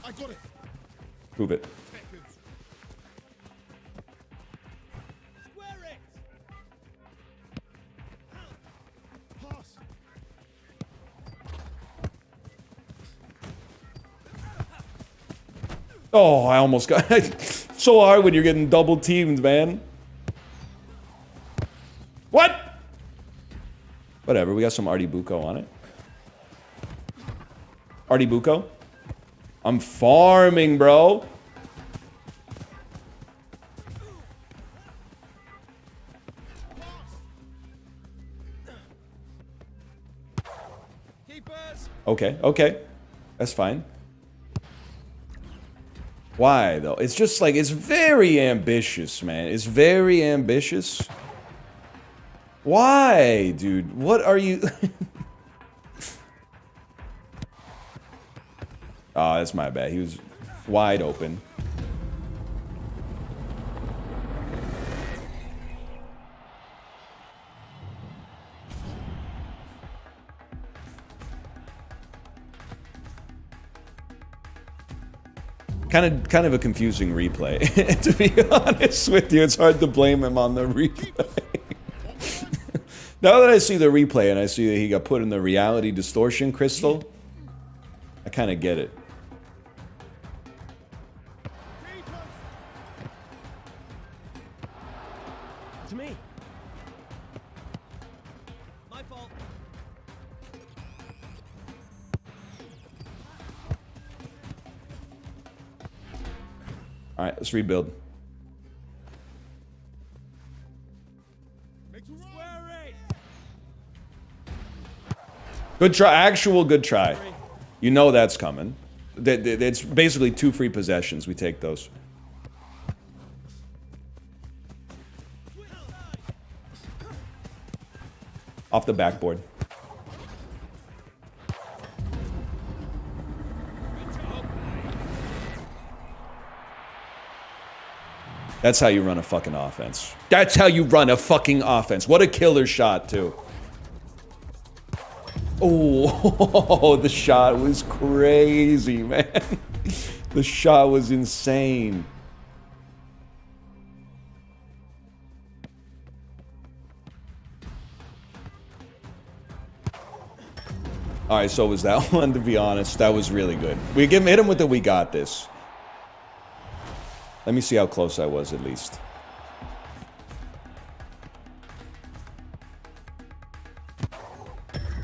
I got it. Prove it. Seconds. Square it. Pass. Oh, I almost got... so hard when you're getting double teamed, man. What? Whatever, we got some Artie Bucco on it. Artie Bucco? I'm farming, bro. Keepers. Okay. That's fine. Why, though? It's just like, it's very ambitious, man. It's very ambitious. Why, dude? What are you... Oh, that's my bad. He was wide open. Kind of a confusing replay. To be honest with you, it's hard to blame him on the replay. Now that I see the replay and I see that he got put in the reality distortion crystal, I kind of get it. To me. My fault. All right, let's rebuild. Make a run. Square it. Good try. Actual good try. You know that's coming. It's basically 2 free possessions. We take those. Off the backboard. That's how you run a fucking offense. That's how you run a fucking offense. What a killer shot, too. Oh, the shot was crazy, man. The shot was insane. All right, so was that one, to be honest. That was really good. We hit him with the "we got this." Let me see how close I was, at least.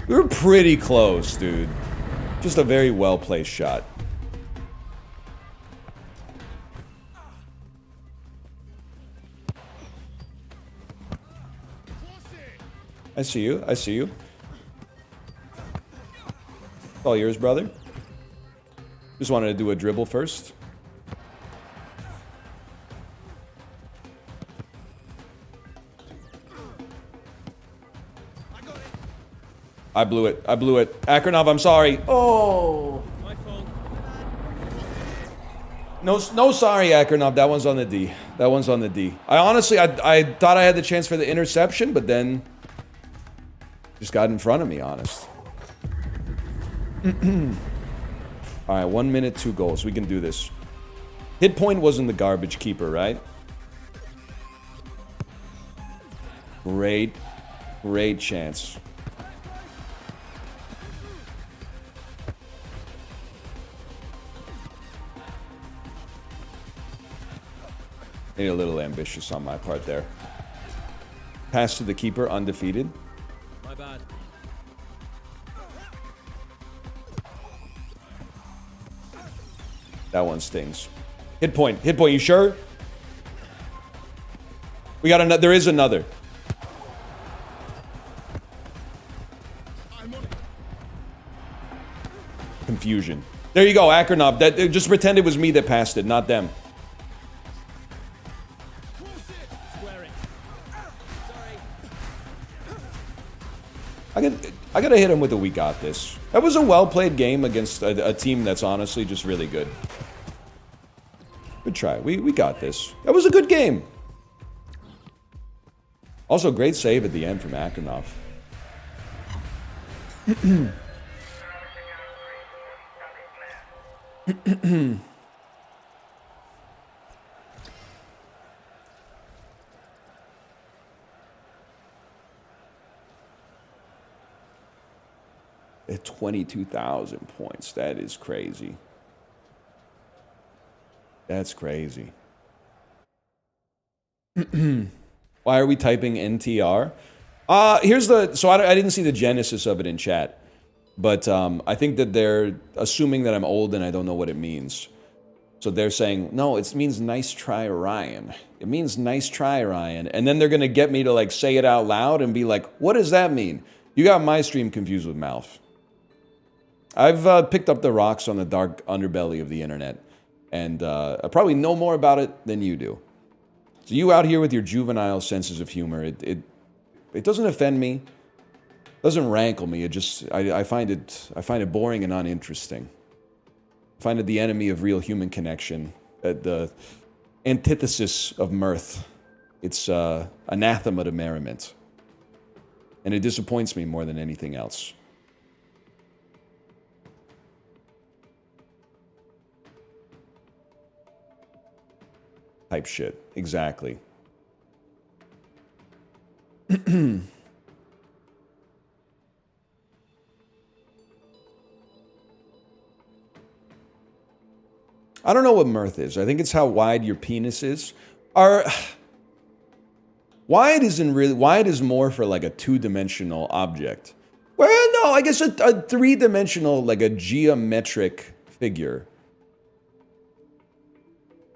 We were pretty close, dude. Just a very well-placed shot. I see you. I see you. All yours, brother. Just wanted to do a dribble first. I blew it. I blew it. Akronov, I'm sorry. Oh. My fault. No sorry, Akronov. That one's on the D. That one's on the D. I honestly, I thought I had the chance for the interception, but then just got in front of me, honest. All right, 1 minute, 2 goals. We can do this. Hit point wasn't the garbage keeper, right? Great chance. Maybe a little ambitious on my part there. Pass to the keeper, undefeated. My bad. That one stings. Hit point, you sure? We got another, there is another. I'm on it. Confusion. There you go, Akronov. Just pretend it was me that passed it, not them. I gotta hit him with a "we got this." That was a well-played game against a team that's honestly just really good. Good try. We got this. That was a good game. Also, great save at the end from Akinov. At 22,000 points. That is crazy. That's crazy. Why are we typing NTR? Here's the... So I didn't see the genesis of it in chat. But I think that they're assuming that I'm old and I don't know what it means. So they're saying, no, it means nice try, Ryan. It means nice try, Ryan. And then they're going to get me to like say it out loud and be like, what does that mean? You got my stream confused with Malf. I've picked up the rocks on the dark underbelly of the internet. And I probably know more about it than you do. So you out here with your juvenile senses of humor, it doesn't offend me. Doesn't rankle me. It just I find it boring and uninteresting. I find it the enemy of real human connection, the antithesis of mirth. It's anathema to merriment, and it disappoints me more than anything else. Type shit. Exactly. I don't know what mirth is. I think it's how wide your penis is. Wide is more for like a two-dimensional object. Well, no, I guess a three-dimensional, like a geometric figure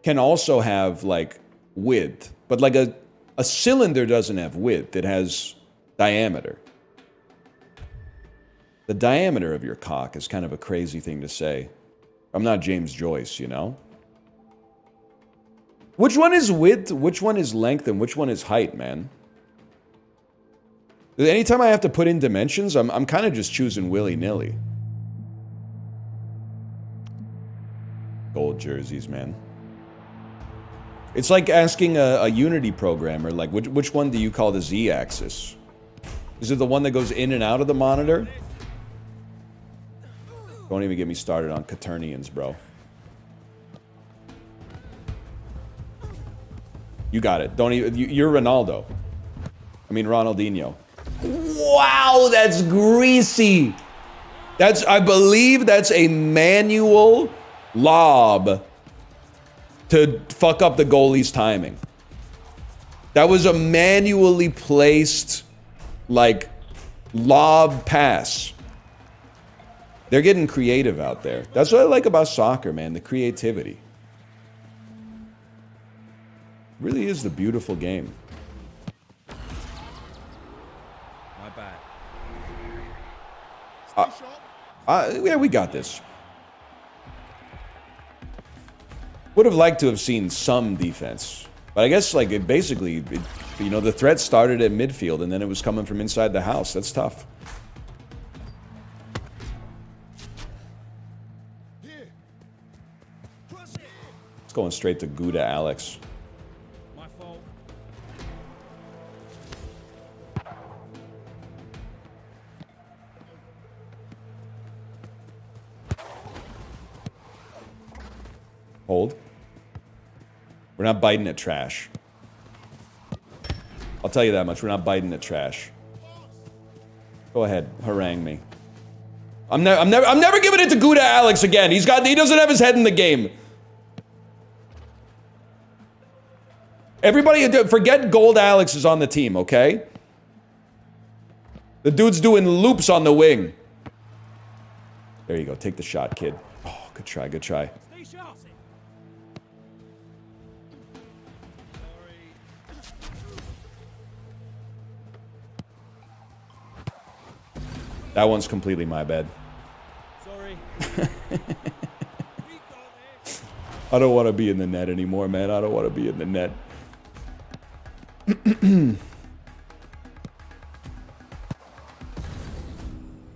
can also have like width. But like a cylinder doesn't have width. It has diameter. The diameter of your cock is kind of a crazy thing to say. I'm not James Joyce, you know? Which one is width, which one is length, and which one is height, man? Anytime I have to put in dimensions, I'm kind of just choosing willy-nilly. Gold jerseys, man. It's like asking a Unity programmer, like, which one do you call the Z-axis? Is it the one that goes in and out of the monitor? Don't even get me started on Quaternions, bro. You got it. Don't even... You're Ronaldo. I mean, Ronaldinho. Wow, that's greasy. I believe that's a manual lob to fuck up the goalie's timing. That was a manually placed, like, lob pass. They're getting creative out there. That's what I like about soccer, man, the creativity. It really is the beautiful game. My bad. Yeah, we got this. Would have liked to have seen some defense. But I guess, like, you know, the threat started at midfield and then it was coming from inside the house. That's tough. It's going straight to Gouda Alex. My fault. Hold. We're not biting at trash. I'll tell you that much. We're not biting at trash. Go ahead, harangue me. I'm never giving it to Gouda Alex again. He doesn't have his head in the game. Everybody, forget Gold Alex is on the team, okay? The dude's doing loops on the wing. There you go. Take the shot, kid. Oh, good try, good try. Stay sharp. That one's completely my bad. Sorry. I don't want to be in the net anymore, man. I don't want to be in the net.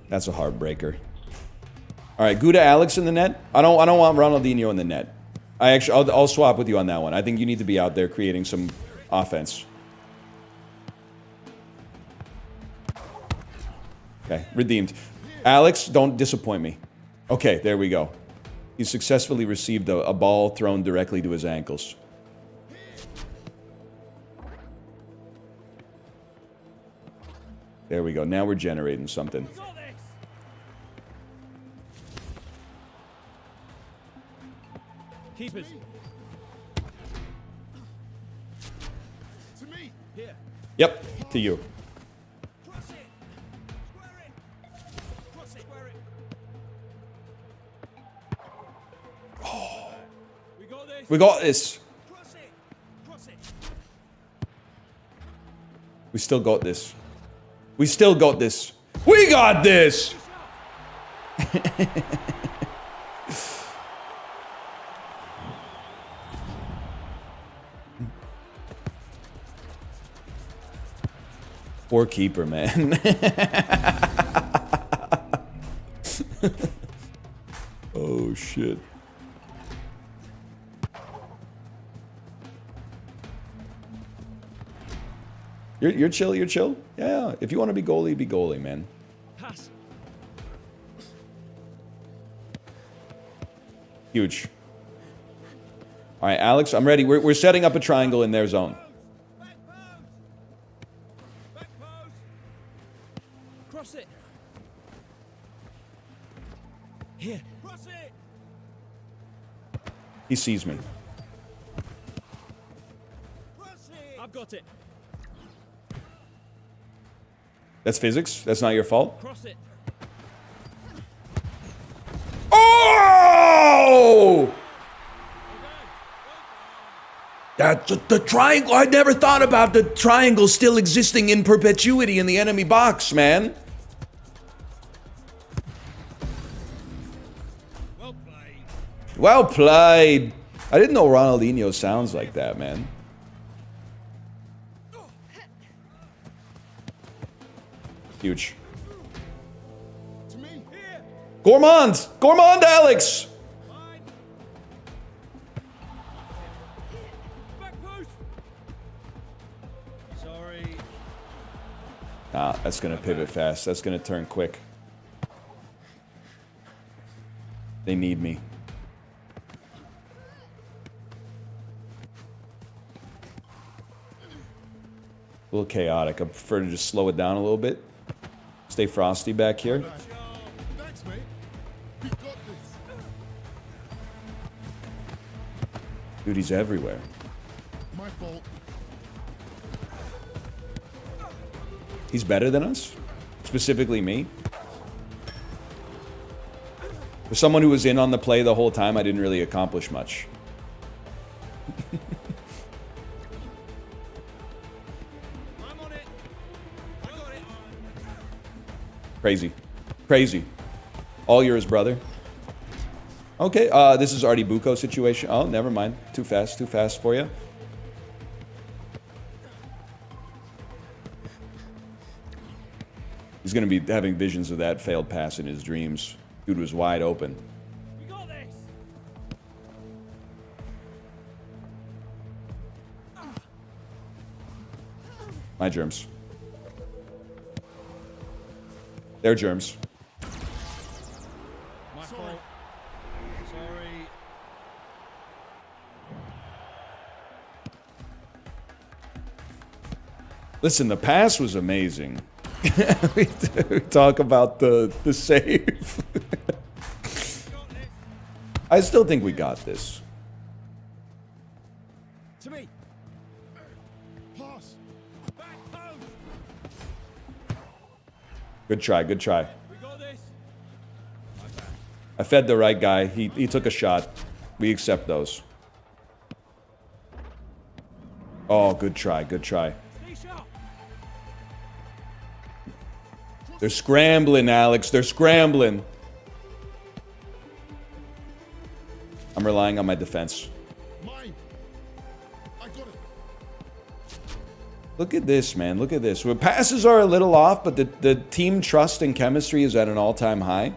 That's a heartbreaker. All right, Gouda Alex in the net. I don't want Ronaldinho in the net. I'll swap with you on that one. I think you need to be out there creating some offense. Okay, redeemed. Alex, don't disappoint me. Okay, there we go. He successfully received a ball thrown directly to his ankles. There we go. Now we're generating something. Keepers. To me. Here. Yep, to you. Cross it. Square it. Cross it. Square it. We got this. We got this. Cross it. Cross it. We still got this. We still got this. We got this! Poor keeper, man. Oh, shit. You're chill, you're chill? Yeah, if you want to be goalie, man. Pass. Huge. All right, Alex, I'm ready. We're setting up a triangle in their zone. Back post. Back post. Cross it. Here. Cross it. He sees me. Cross it. I've got it. That's physics. That's not your fault. Cross it. Oh! That's the triangle. I never thought about the triangle still existing in perpetuity in the enemy box, man. Well played. Well played. I didn't know Ronaldinho sounds like that, man. Huge. To me. Here. Gourmand! Gourmand, Alex! Mine. Back post. Sorry. Nah, that's gonna pivot fast. That's gonna turn quick. They need me. A little chaotic. I prefer to just slow it down a little bit. Stay frosty back here. Thanks, mate. We got this. Dude, he's everywhere. My fault. He's better than us? Specifically me? For someone who was in on the play the whole time, I didn't really accomplish much. I'm on it. I got it. Crazy. Crazy. All yours, brother. Okay, this is Artie Bucco situation. Oh, never mind. Too fast for you. He's gonna be having visions of that failed pass in his dreams. Dude was wide open. We got this. My germs. Their germs. My fault. Sorry. Listen, the pass was amazing. we talk about the save. I still think we got this. To me. Pass. Back post. Good try, good try. We got this. I fed the right guy. He took a shot. We accept those. Oh, good try, good try. Stay sharp. They're scrambling, Alex. They're scrambling. I'm relying on my defense. Mine. I got it. Look at this, man. Look at this. Well, passes are a little off, but the team trust and chemistry is at an all-time high.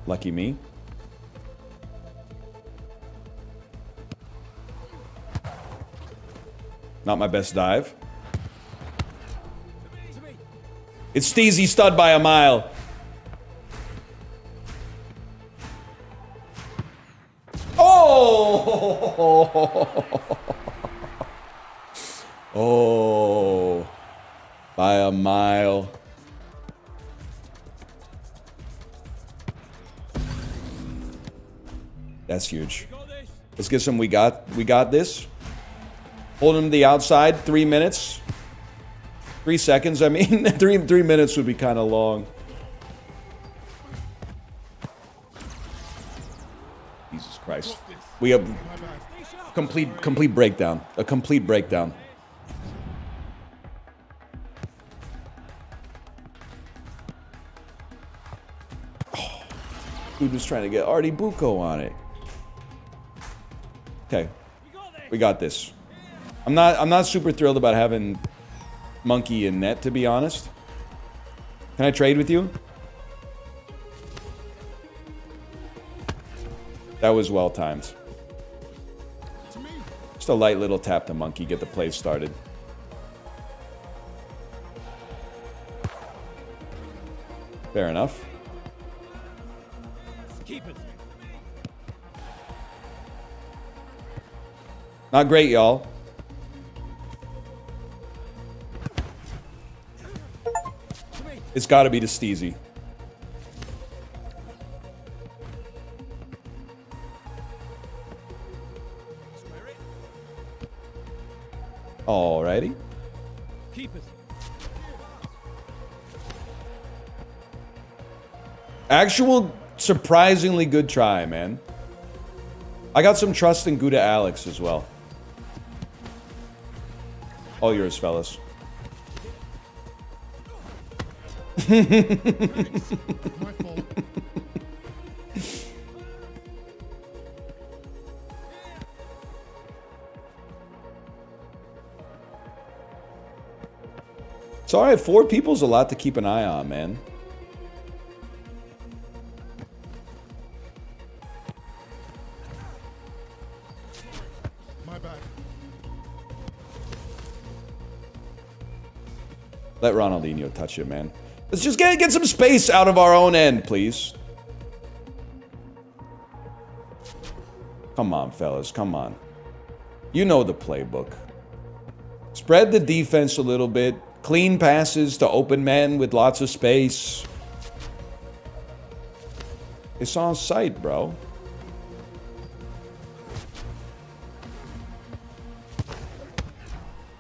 Lucky me. Not my best dive. It's Steezy Stud by a mile. Oh! Oh. By a mile. That's huge. Let's get some we got this. Hold him to the outside, 3 minutes. 3 seconds, I mean. 3 minutes would be kind of long. Jesus Christ. We have complete breakdown. A complete breakdown. Oh, dude was trying to get Artie Bucco on it. Okay. We got this. I'm not super thrilled about having Monkey in net, to be honest. Can I trade with you? That was well timed. Just a light little tap to Monkey, get the play started. Fair enough. Not great, y'all. It's got to be the Steezy. Alrighty. Actual surprisingly good try, man. I got some trust in Gouda Alex as well. All yours, fellas. My fault. It's alright, 4 people's a lot to keep an eye on, man. My bad. Let Ronaldinho touch it, man. Let's just get some space out of our own end, please. Come on, fellas, come on. You know the playbook. Spread the defense a little bit. Clean passes to open men with lots of space. It's on sight, bro.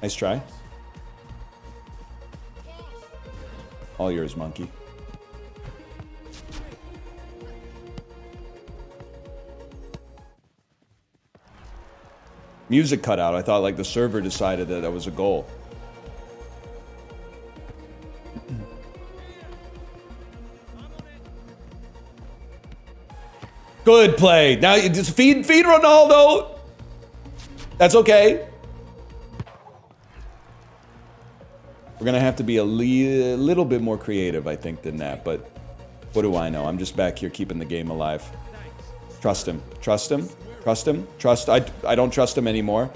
Nice try. All yours, Monkey. Music cut out. I thought like the server decided that that was a goal. Good play. Now you just feed Ronaldo. That's okay. We're gonna have to be a little bit more creative, I think, than that. But what do I know? I'm just back here keeping the game alive. Trust him. Trust him. Trust him. Trust. I don't trust him anymore.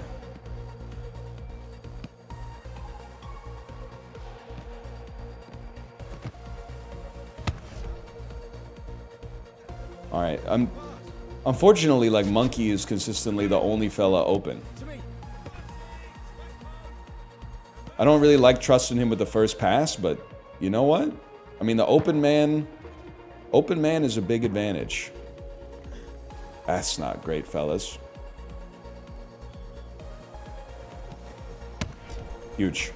All right. Unfortunately, like, Monkey is consistently the only fella open. I don't really like trusting him with the first pass, but you know what? I mean, the open man is a big advantage. That's not great, fellas. Huge.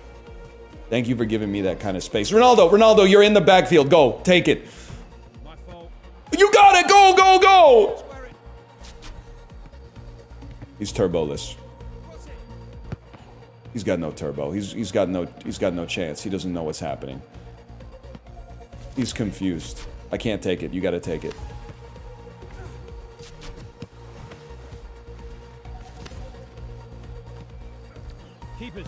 Thank you for giving me that kind of space. Ronaldo, you're in the backfield. Go, take it. My fault. You got it. Go, go, go. He's turboless. He's got no turbo. He's got no chance. He doesn't know what's happening. He's confused. I can't take it. You gotta take it. Keep it.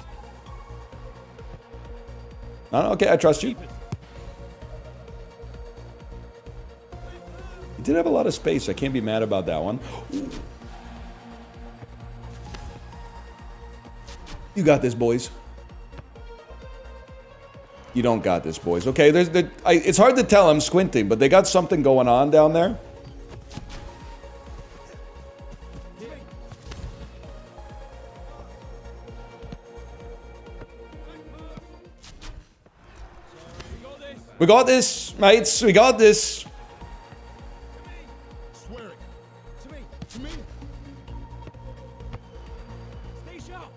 No, okay, I trust you. Keep it. He did have a lot of space. I can't be mad about that one. You got this, boys. You don't got this, boys. Okay, it's hard to tell. I'm squinting, but they got something going on down there. We got this, mates. We got this. Swear it. To me. To me. Stay sharp.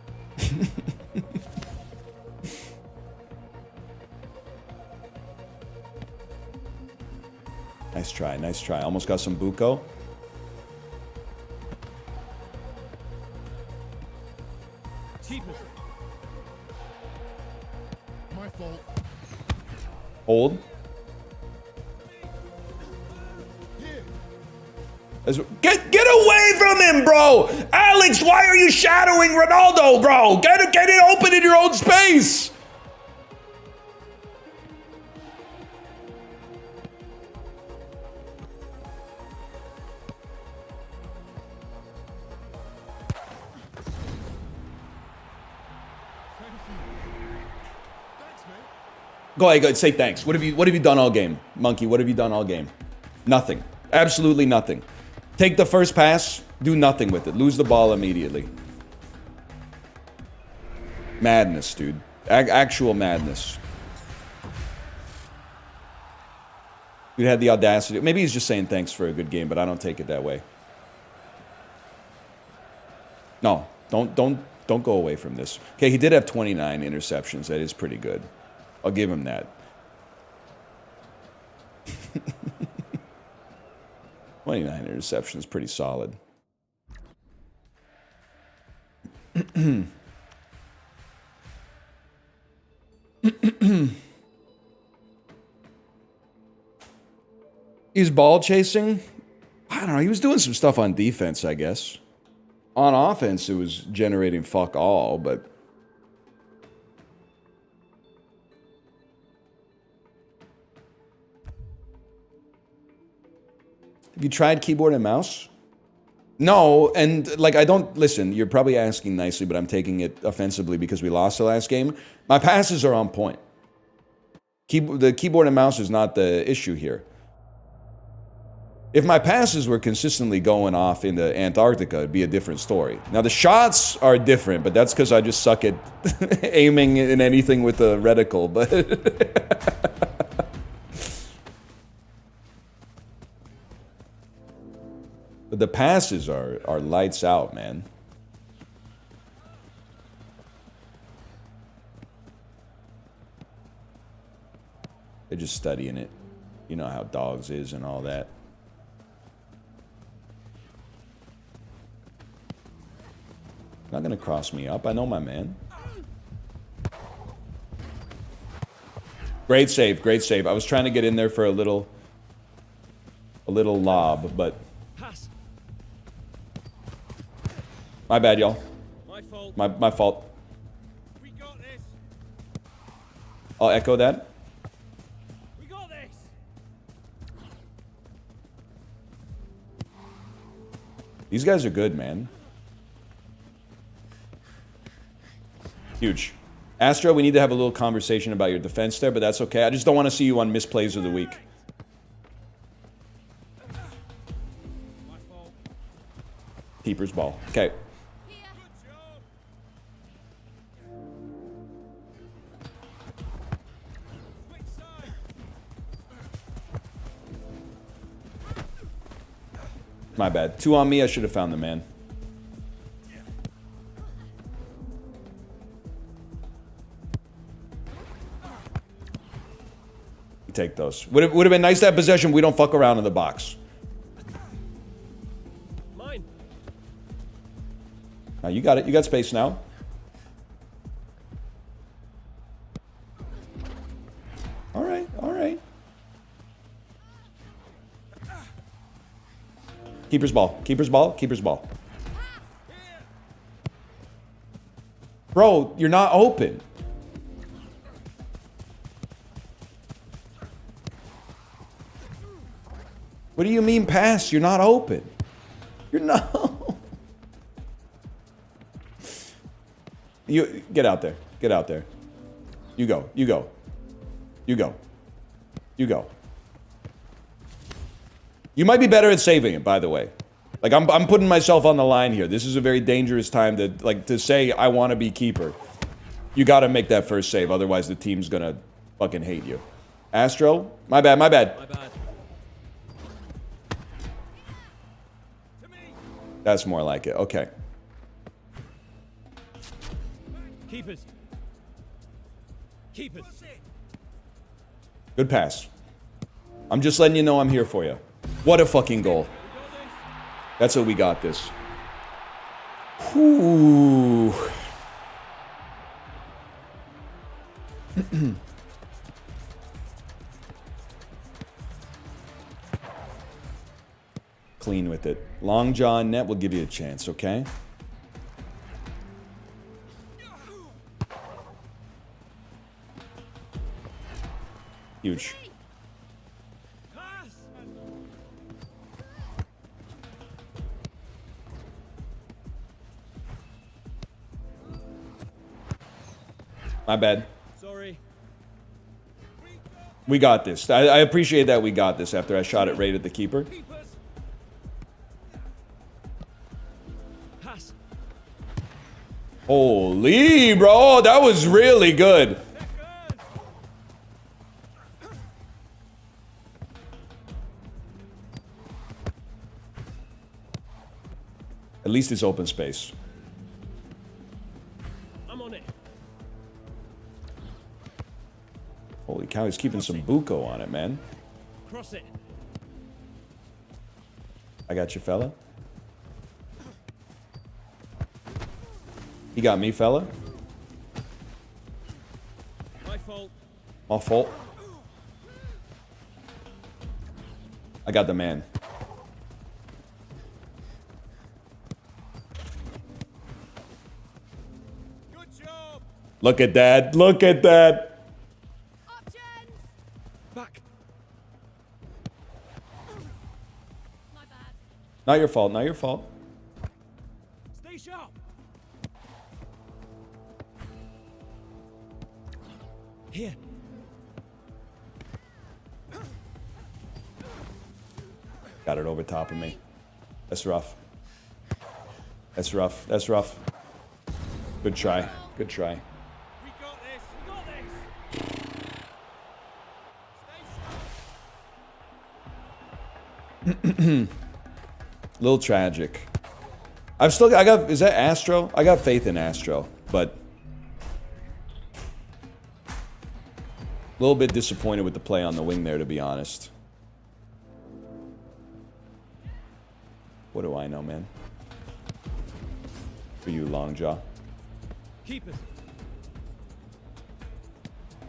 Nice try, nice try. Almost got some buko. Keep it. My fault. Hold. Here. Get away from him, bro! Alex, why are you shadowing Ronaldo, bro? Get it open in your own space! Thanks, man. Go ahead, say thanks. What have you done all game? Monkey, what have you done all game? Nothing. Absolutely nothing. Take the first pass, do nothing with it. Lose the ball immediately. Madness, dude. Actual madness. Dude had the audacity. Maybe he's just saying thanks for a good game, but I don't take it that way. No, don't go away from this. Okay, he did have 29 interceptions. That is pretty good. I'll give him that. 29 interceptions, pretty solid. He's ball chasing. I don't know. He was doing some stuff on defense, I guess. On offense, it was generating fuck all, but... Have you tried keyboard and mouse? No, and like I don't... Listen, you're probably asking nicely, but I'm taking it offensively because we lost the last game. My passes are on point. The keyboard and mouse is not the issue here. If my passes were consistently going off into Antarctica, it'd be a different story. Now, the shots are different, but that's because I just suck at aiming in anything with a reticle, but... But the passes are lights out, man. They're just studying it. You know how dogs is and all that. Not gonna cross me up. I know my man. Great save, great save. I was trying to get in there for a little lob, but Pass. my bad, y'all. My fault. My fault. We got this. I'll echo that. We got this. These guys are good, man. Huge. Astro, we need to have a little conversation about your defense there, but that's okay. I just don't want to see you on misplays of the week. My fault. Keeper's ball. Okay. Good job. Switch side. My bad. 2 on me. I should have found the man. You take those. Would have been nice to have possession. We don't fuck around in the box. Mine. Now you got it. You got space now. All right. All right. Keeper's ball. Keeper's ball. Keeper's ball. Bro, you're not open. What do you mean pass? You're not open. You're not. You get out there. Get out there. You go. You go. You go. You go. You might be better at saving it, by the way. Like I'm putting myself on the line here. This is a very dangerous time to say I want to be keeper. You got to make that first save, otherwise the team's gonna fucking hate you. Astro, my bad, my bad. My bad. That's more like it. Okay. Keepers. Keepers. Good pass. I'm just letting you know I'm here for you. What a fucking goal. That's what we got this. Whew. Clean with it. Long jaw and net will give you a chance, okay? Huge. My bad. Sorry. We got this. I appreciate that we got this after I shot it right at the keeper. Pass. Holy, bro. That was really good. At least it's open space. I'm on it. Holy cow, he's keeping some buco on it, man. Cross it. I got you, fella. He got me, fella. My fault. My fault. I got the man. Good job. Look at that. Look at that. Options. Back. My bad. Not your fault. Not your fault. Stay sharp. Here. Got it over top of me. That's rough. That's rough. That's rough. Good try. Good try. We got this. We got this. Stay sharp. Little tragic. I got, is that Astro? I got faith in Astro, but a little bit disappointed with the play on the wing there, to be honest. What do I know, man? For you, Longjaw. Keepers.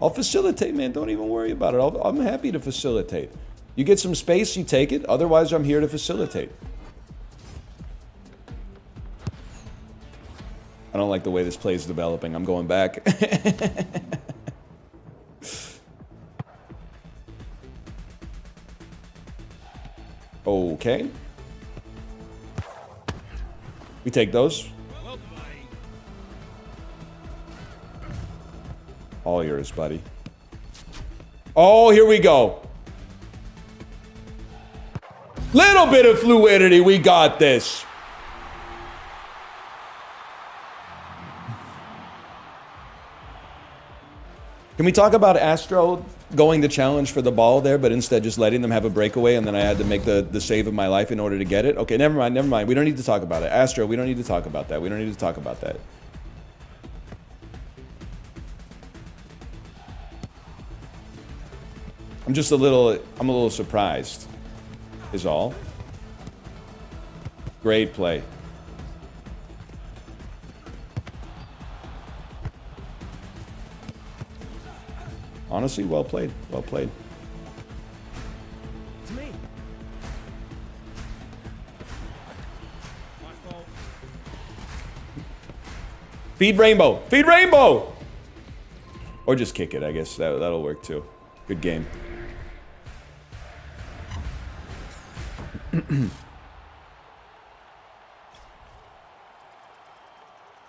I'll facilitate, man. Don't even worry about it. I'm happy to facilitate. You get some space, you take it. Otherwise, I'm here to facilitate. I don't like the way this play is developing. I'm going back. Okay. We take those. Well played. All yours, buddy. Oh, here we go. Little bit of fluidity. We got this. Can we talk about Astro going the challenge for the ball there, but instead just letting them have a breakaway, and then I had to make the save of my life in order to get it? Okay, never mind, never mind. We don't need to talk about it. Astro, we don't need to talk about that. We don't need to talk about that. I'm a little surprised, is all. Great play. Honestly, well played. Well played. To me. Feed Rainbow. Feed Rainbow! Or just kick it, I guess. That'll work too. Good game.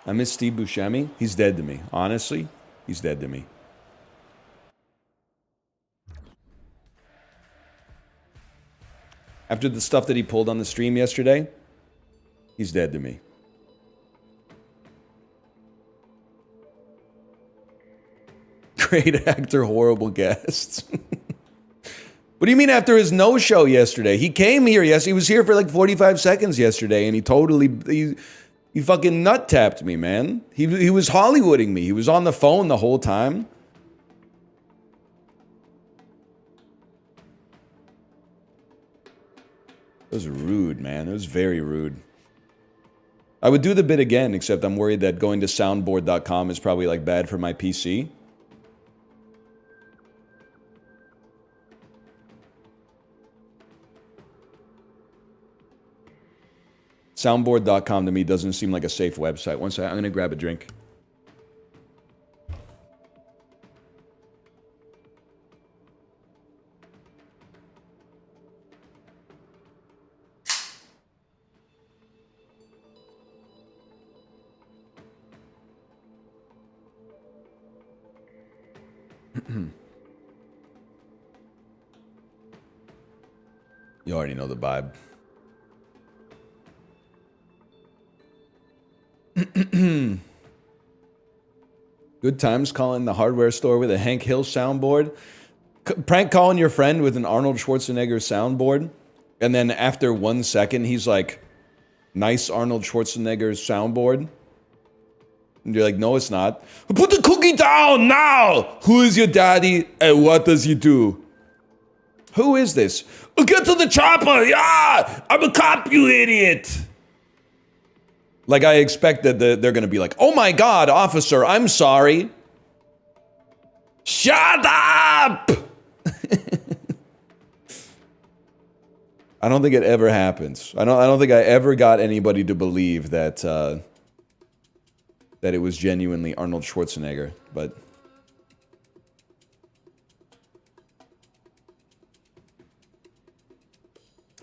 I miss Steve Buscemi. He's dead to me. Honestly, he's dead to me. After the stuff that he pulled on the stream yesterday, he's dead to me. Great actor, horrible guest. What do you mean after his no-show yesterday? He came here, yes, he was here for like 45 seconds yesterday, and he fucking nut-tapped me, man. He was Hollywooding me. He was on the phone the whole time. It was rude, man. It was very rude. I would do the bit again, except I'm worried that going to soundboard.com is probably like bad for my PC. Soundboard.com to me doesn't seem like a safe website. One second, I'm gonna grab a drink. You already know the vibe. Good times calling the hardware store with a Hank Hill soundboard. Prank calling your friend with an Arnold Schwarzenegger soundboard. And then after 1 second, he's like, nice Arnold Schwarzenegger soundboard. And you're like, no, it's not. Put the cookie down now! Who is your daddy and what does he do? Who is this? Get to the chopper! Yeah! I'm a cop, you idiot! Like, I expect that they're gonna be like, oh my god, officer, I'm sorry. Shut up! I don't think it ever happens. I don't think I ever got anybody to believe that, that it was genuinely Arnold Schwarzenegger, but...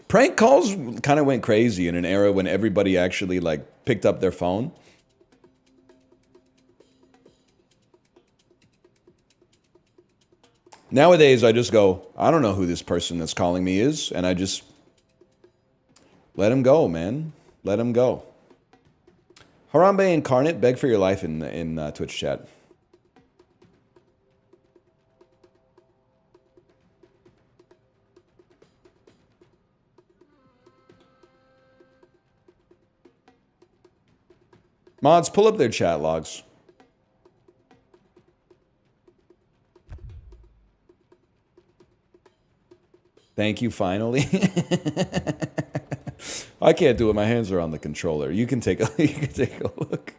Prank calls kind of went crazy in an era when everybody actually, like, picked up their phone. Nowadays, I just go, I don't know who this person that's calling me is, and I just let him go, man. Let him go. Harambe Incarnate, beg for your life in Twitch chat. Mods, pull up their chat logs. Thank you, finally. I can't do it. My hands are on the controller. You can take a look.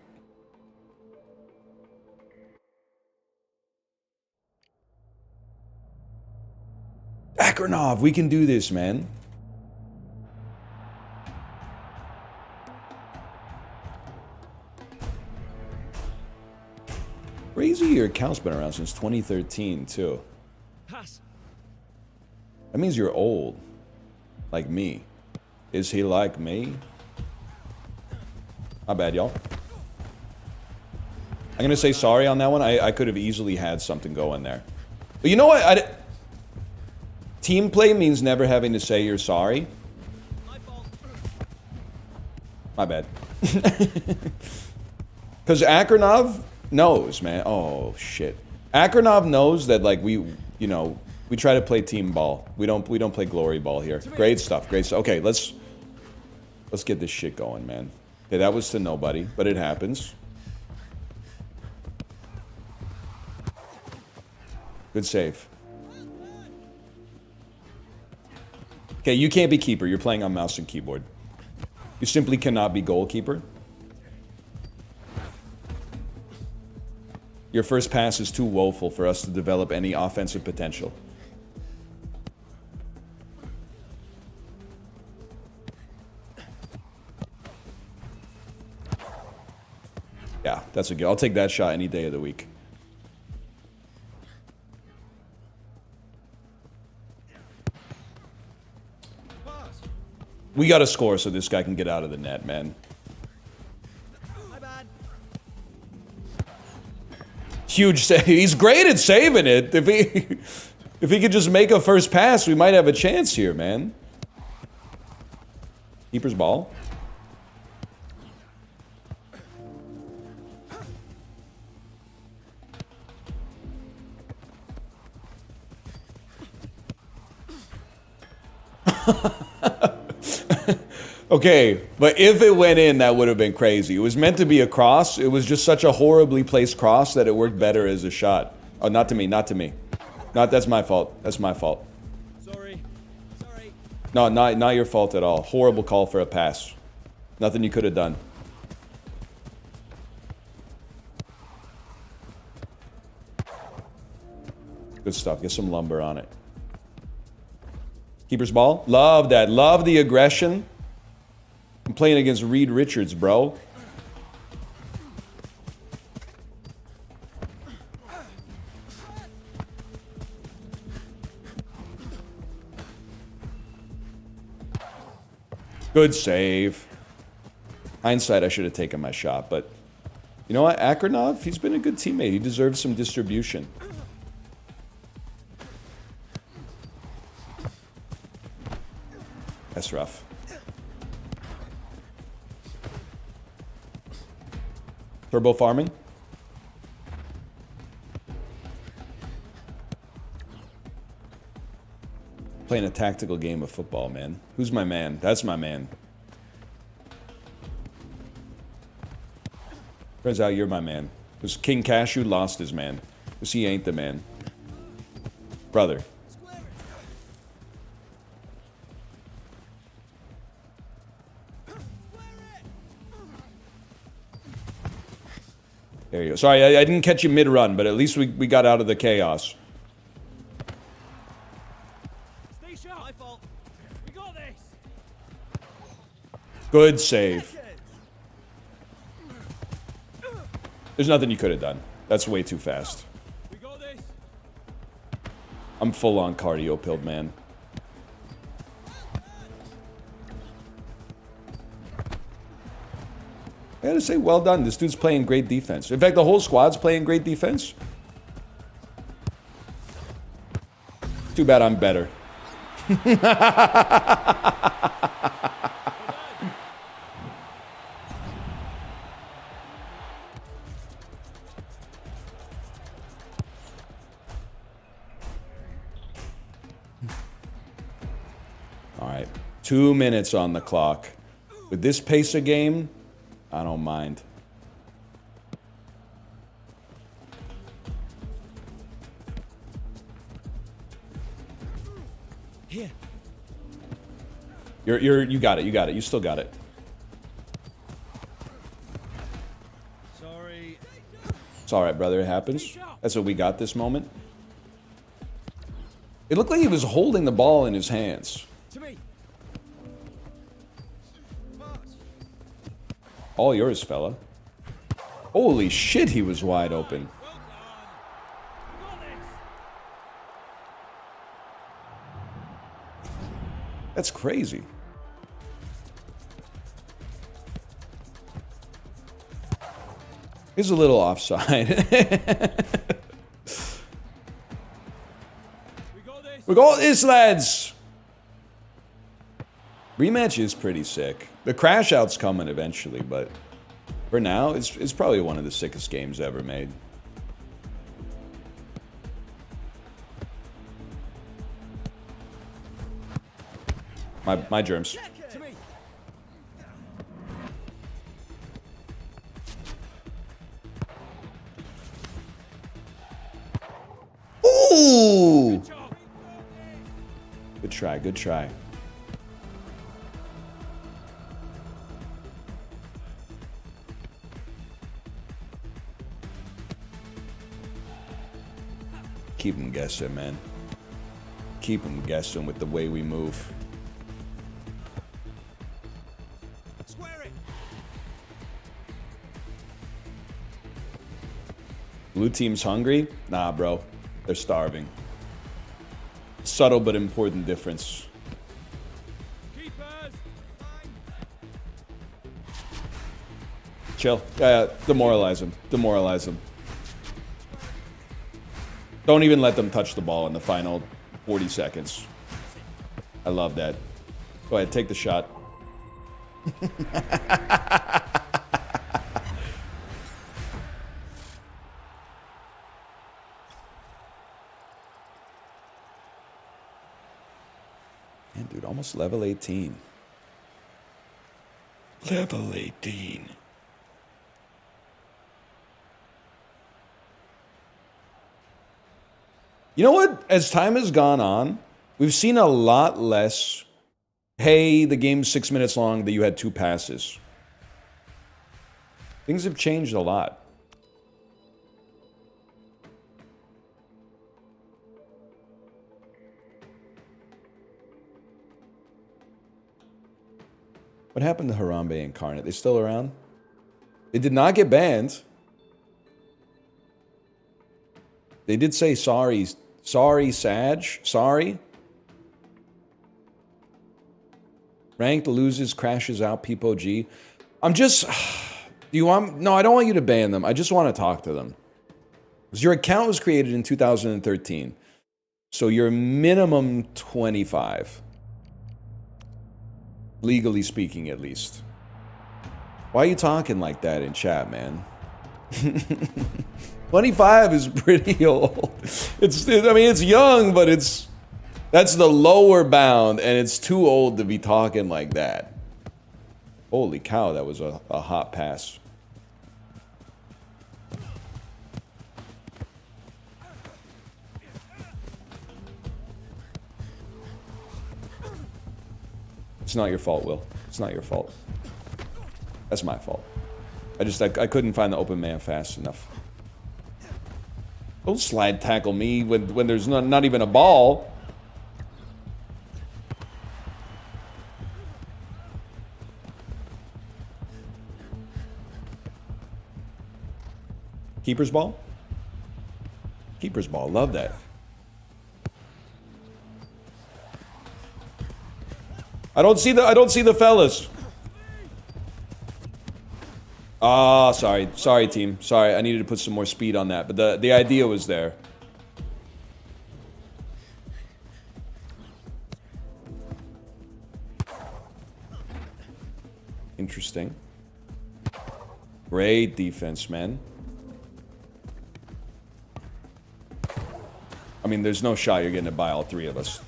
Akronov, we can do this, man. Crazy, your account's been around since 2013, too. Pass. That means you're old. Like me. Is he like me? My bad, y'all. I'm gonna say sorry on that one. I could have easily had something going there. But you know what? Team play means never having to say you're sorry. My fault. My bad. Because Akronov knows, man. Oh, shit. Akronov knows that, like, we try to play team ball. We don't play glory ball here. Great stuff, great stuff. Okay, let's get this shit going, man. Okay, that was to nobody, but it happens. Good save. Okay, you can't be keeper. You're playing on mouse and keyboard. You simply cannot be goalkeeper. Your first pass is too woeful for us to develop any offensive potential. Yeah, that's a good. I'll take that shot any day of the week. Pass. We got to score so this guy can get out of the net, man. My bad. Huge save. He's great at saving it. If he could just make a first pass, we might have a chance here, man. Keeper's ball. Okay, but if it went in, that would have been crazy. It was meant to be a cross. It was just such a horribly placed cross that it worked better as a shot. Oh, not to me, not to me. That's my fault. That's my fault. Sorry. Sorry. No, not your fault at all. Horrible call for a pass. Nothing you could have done. Good stuff. Get some lumber on it. Keeper's ball. Love that. Love the aggression. I'm playing against Reed Richards, bro. Good save. Hindsight, I should have taken my shot, but you know what? Akronov, he's been a good teammate. He deserves some distribution. That's rough. Turbo farming. Playing a tactical game of football, man. Who's my man? That's my man. Turns out you're my man. Because King Cashew lost his man. Because he ain't the man. Brother. There you go. Sorry, I didn't catch you mid-run, but at least we got out of the chaos. Stay sharp. My fault. We got this. Good save. There's nothing you could have done. That's way too fast. We got this. I'm full-on cardio pilled, man. I gotta say, well done. This dude's playing great defense. In fact, the whole squad's playing great defense. Too bad I'm better. All right, 2 minutes on the clock. With this pace of game, I don't mind. Here. You got it. You got it. You still got it. Sorry. It's all right, brother. It happens. That's what we got this moment. It looked like he was holding the ball in his hands. To me. Pass. All yours, fella. Holy shit, he was wide open. Well done. We got this. That's crazy. He's a little offside. We got this. We got this, lads. Rematch is pretty sick. The crash out's coming eventually, but for now, it's probably one of the sickest games ever made. My germs. To me. Ooh! Job. Good try, good try. Keep them guessing, man. Keep them guessing with the way we move. Square it. Blue team's hungry? Nah, bro. They're starving. Subtle but important difference. Keepers! Chill. Demoralize them. Demoralize them. Don't even let them touch the ball in the final 40 seconds. I love that. Go ahead, take the shot. Man, dude, almost level 18. Level 18. You know what? As time has gone on, we've seen a lot less, hey, the game's 6 minutes long, that you had 2 passes. Things have changed a lot. What happened to Harambe Incarnate? They still around? They did not get banned. They did say sorry. Sorry, Sag. Sorry. Ranked loses, crashes out, Peepo G. I'm just... Do you want... No, I don't want you to ban them. I just want to talk to them. Because your account was created in 2013. So you're minimum 25. Legally speaking, at least. Why are you talking like that in chat, man? 25 is pretty old. I mean, it's young, but that's the lower bound, and it's too old to be talking like that. Holy cow, that was a hot pass. It's not your fault, Will. It's not your fault. That's my fault. I couldn't find the open man fast enough. Don't slide tackle me when there's not even a ball. Keeper's ball? Keeper's ball. Love that. I don't see the fellas. Ah, sorry. Sorry, team. Sorry, I needed to put some more speed on that, but the idea was there. Interesting. Great defense, man. I mean, there's no shot you're getting it by all 3 of us.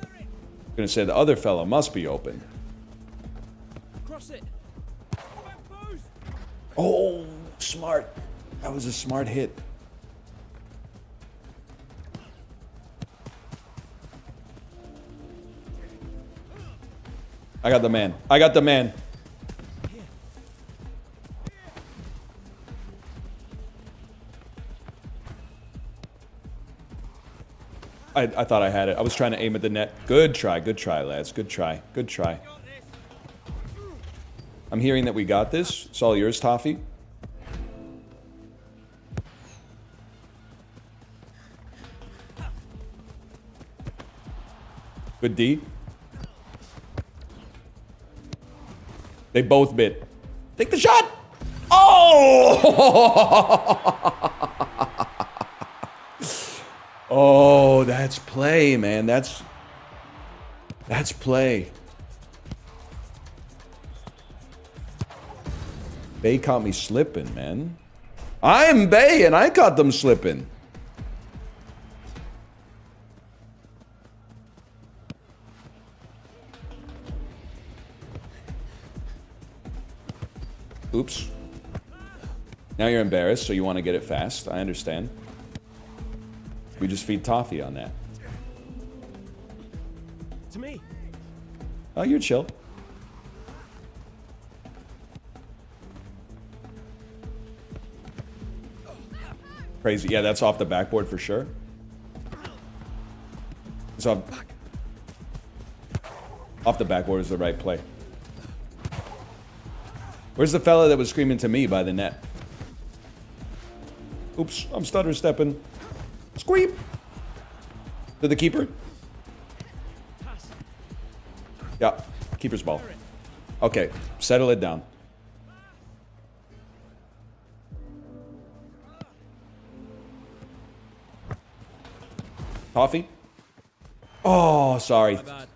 I'm gonna say the other fella must be open. Cross it! Oh, smart. That was a smart hit. I got the man. I got the man. I thought I had it. I was trying to aim at the net. Good try, lads. Good try, good try. I'm hearing that we got this. It's all yours, Toffee. Good D. They both bit. Take the shot! Oh! Oh, that's play, man. That's play. Bay caught me slipping, man. I'm Bay, and I caught them slipping. Oops. Now you're embarrassed, so you want to get it fast. I understand. We just feed Toffee on that. To me. Oh, you're chill. Crazy. Yeah, that's off the backboard for sure. It's off the backboard is the right play. Where's the fella that was screaming to me by the net? Oops, I'm stutter stepping. Squeep! To the keeper? Pass. Yeah, keeper's ball. Okay, settle it down. Toffee? Oh, sorry. My bad.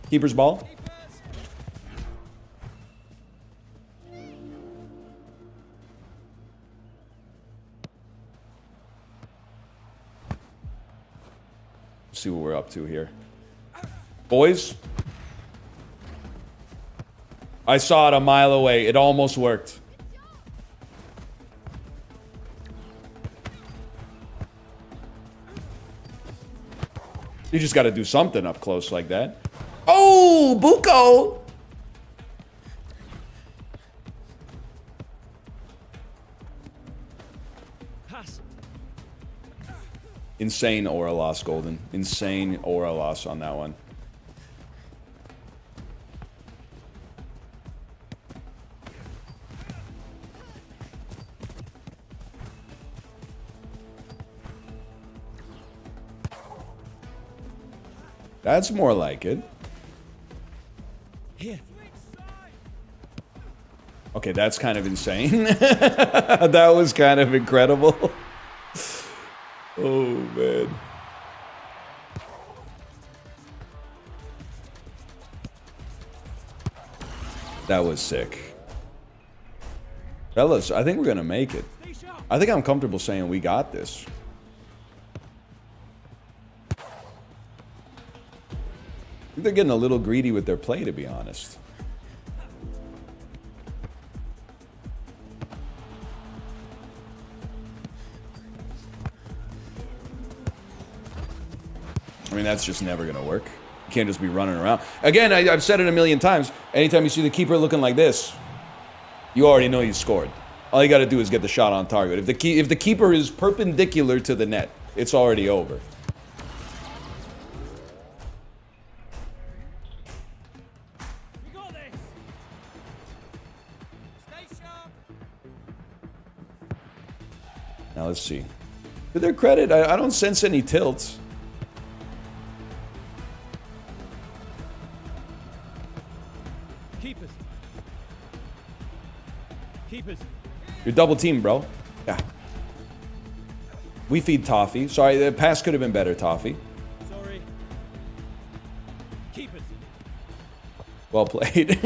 Keeper's ball? See what we're up to here. Boys? I saw it a mile away. It almost worked. You just got to do something up close like that. Oh, Buko! Pass. Insane aura loss, Golden. Insane aura loss on that one. That's more like it. Here. Okay, that's kind of insane. That was kind of incredible. Oh, man. That was sick. Fellas, I think we're going to make it. Stay sharp. I think I'm comfortable saying we got this. I think they're getting a little greedy with their play, to be honest. I mean, that's just never going to work. You can't just be running around. Again, I've said it a million times. Anytime you see the keeper looking like this, you already know you scored. All you got to do is get the shot on target. If the keeper is perpendicular to the net, it's already over. We got this. Stay sharp. Now, let's see. To their credit, I don't sense any tilts. Keepers. Keepers. You're double teamed, bro. Yeah. We feed Toffee. Sorry, the pass could have been better, Toffee. Sorry. Keepers. Well played.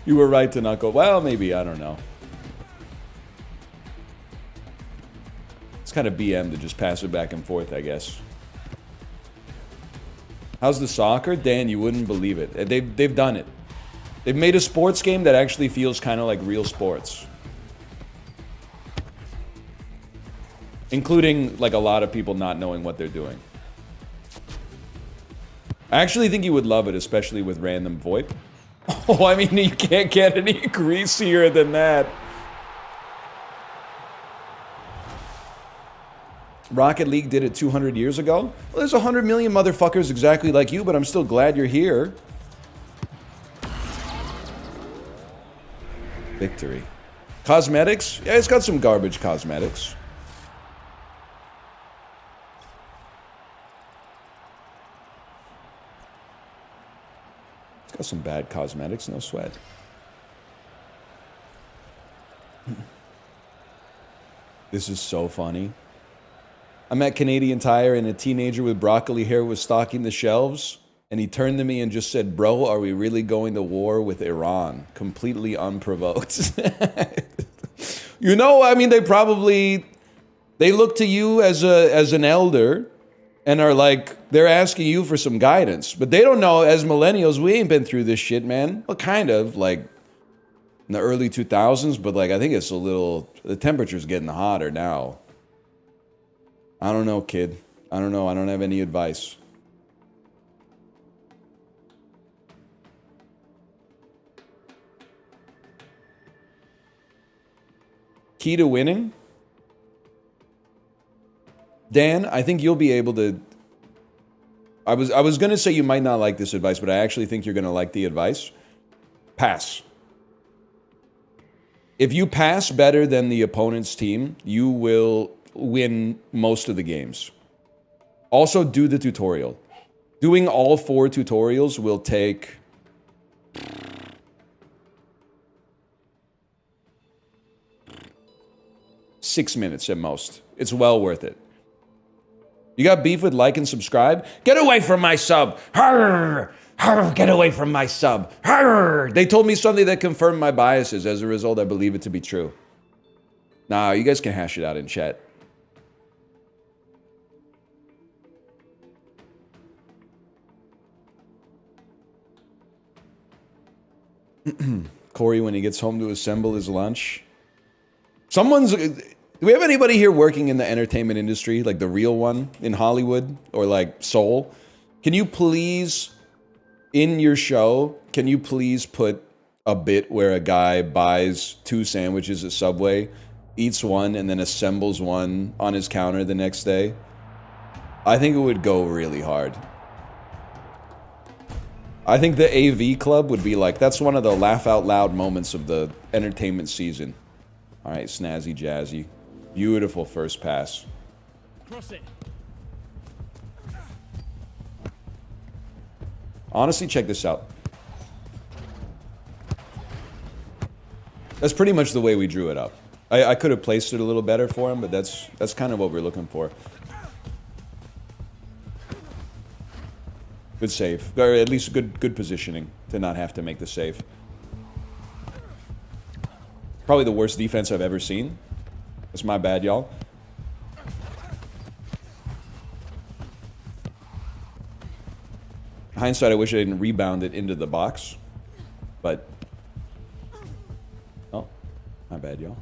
You were right to not go. Well, maybe. I don't know. It's kind of BM to just pass it back and forth, I guess. How's the soccer? Dan, you wouldn't believe it. They've done it. They've made a sports game that actually feels kind of like real sports. Including, like, a lot of people not knowing what they're doing. I actually think you would love it, especially with random VoIP. Oh, I mean, you can't get any greasier than that. Rocket League did it 200 years ago? Well, there's 100 million motherfuckers exactly like you, but I'm still glad you're here. Victory. Cosmetics? Yeah, it's got some garbage cosmetics. It's got some bad cosmetics, no sweat. This is so funny. I'm at Canadian Tire and a teenager with broccoli hair was stocking the shelves. And he turned to me and just said, "Bro, are we really going to war with Iran?" Completely unprovoked. You know, I mean, they look to you as an elder and are like, they're asking you for some guidance. But they don't know, as millennials, we ain't been through this shit, man. Well, kind of, like, in the early 2000s, but, like, I think it's the temperature's getting hotter now. I don't know, kid. I don't know. I don't have any advice. Key to winning? Dan, I think you'll be able to... I was gonna say you might not like this advice, but I actually think you're gonna like the advice. Pass. If you pass better than the opponent's team, you will win most of the games. Also, do the tutorial. Doing all 4 tutorials will take 6 minutes at most. It's well worth it. You got beef with like and subscribe? Get away from my sub! Harr! Harr! Get away from my sub! Harr! They told me something that confirmed my biases. As a result, I believe it to be true. Nah, you guys can hash it out in chat. Corey, when he gets home to assemble his lunch. Do we have anybody here working in the entertainment industry, like the real one in Hollywood or like Seoul? Can you please, in your show, can you please put a bit where a guy buys 2 sandwiches at Subway, eats one, and then assembles one on his counter the next day? I think it would go really hard. I think the AV Club would be like, that's one of the laugh out loud moments of the entertainment season. All right, snazzy jazzy. Beautiful first pass. Cross it. Honestly, check this out. That's pretty much the way we drew it up. I could have placed it a little better for him, but that's kind of what we're looking for. Good save. Or at least good positioning to not have to make the save. Probably the worst defense I've ever seen. That's my bad, y'all. Hindsight, I wish I didn't rebound it into the box. But... oh, my bad, y'all.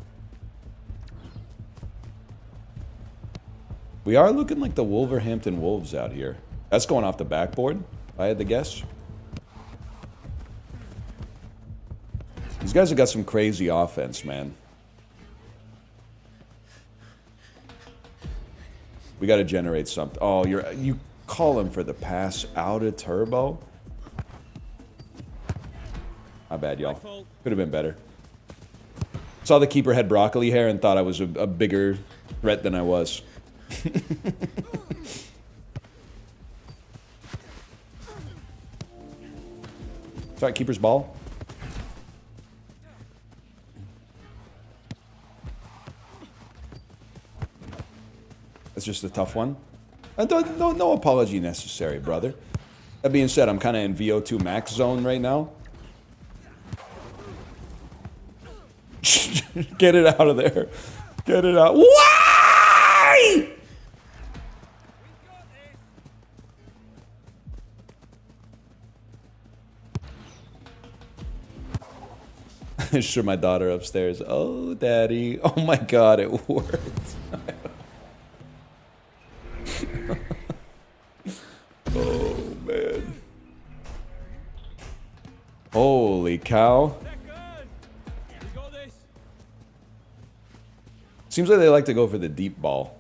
We are looking like the Wolverhampton Wolves out here. That's going off the backboard, if I had to guess. These guys have got some crazy offense, man. We got to generate something. Oh, you call him for the pass out of turbo? My bad, y'all. Could have been better. Saw the keeper had broccoli hair and thought I was a bigger threat than I was. Sorry, keeper's ball. That's just a tough one. No apology necessary, brother. That being said, I'm kind of in VO2 max zone right now. Get it out of there. Get it out. Why? Sure, my daughter upstairs. Oh, daddy. Oh my god, it worked. Oh, man. Holy cow. We got this. Seems like they like to go for the deep ball.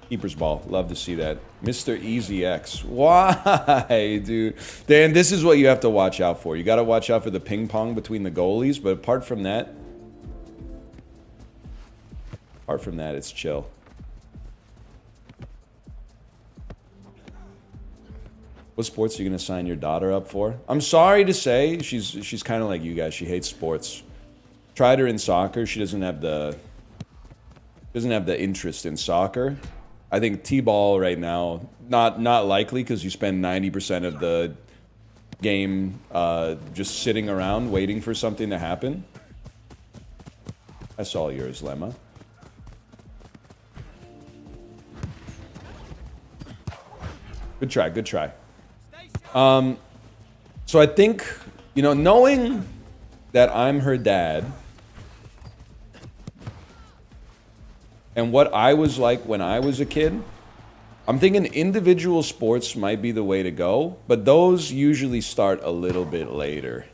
Keeper's ball. Love to see that. Mr. Easy X. Why, dude? Dan, this is what you have to watch out for. You got to watch out for the ping pong between the goalies, but apart from that, it's chill. What sports are you going to sign your daughter up for? I'm sorry to say, she's kind of like you guys. She hates sports. Tried her in soccer. She doesn't have the interest in soccer. I think T-ball right now, not likely because you spend 90% of the game just sitting around waiting for something to happen. I saw yours, Lemma. Good try, good try. So I think, you know, knowing that I'm her dad and what I was like when I was a kid, I'm thinking individual sports might be the way to go, but those usually start a little bit later.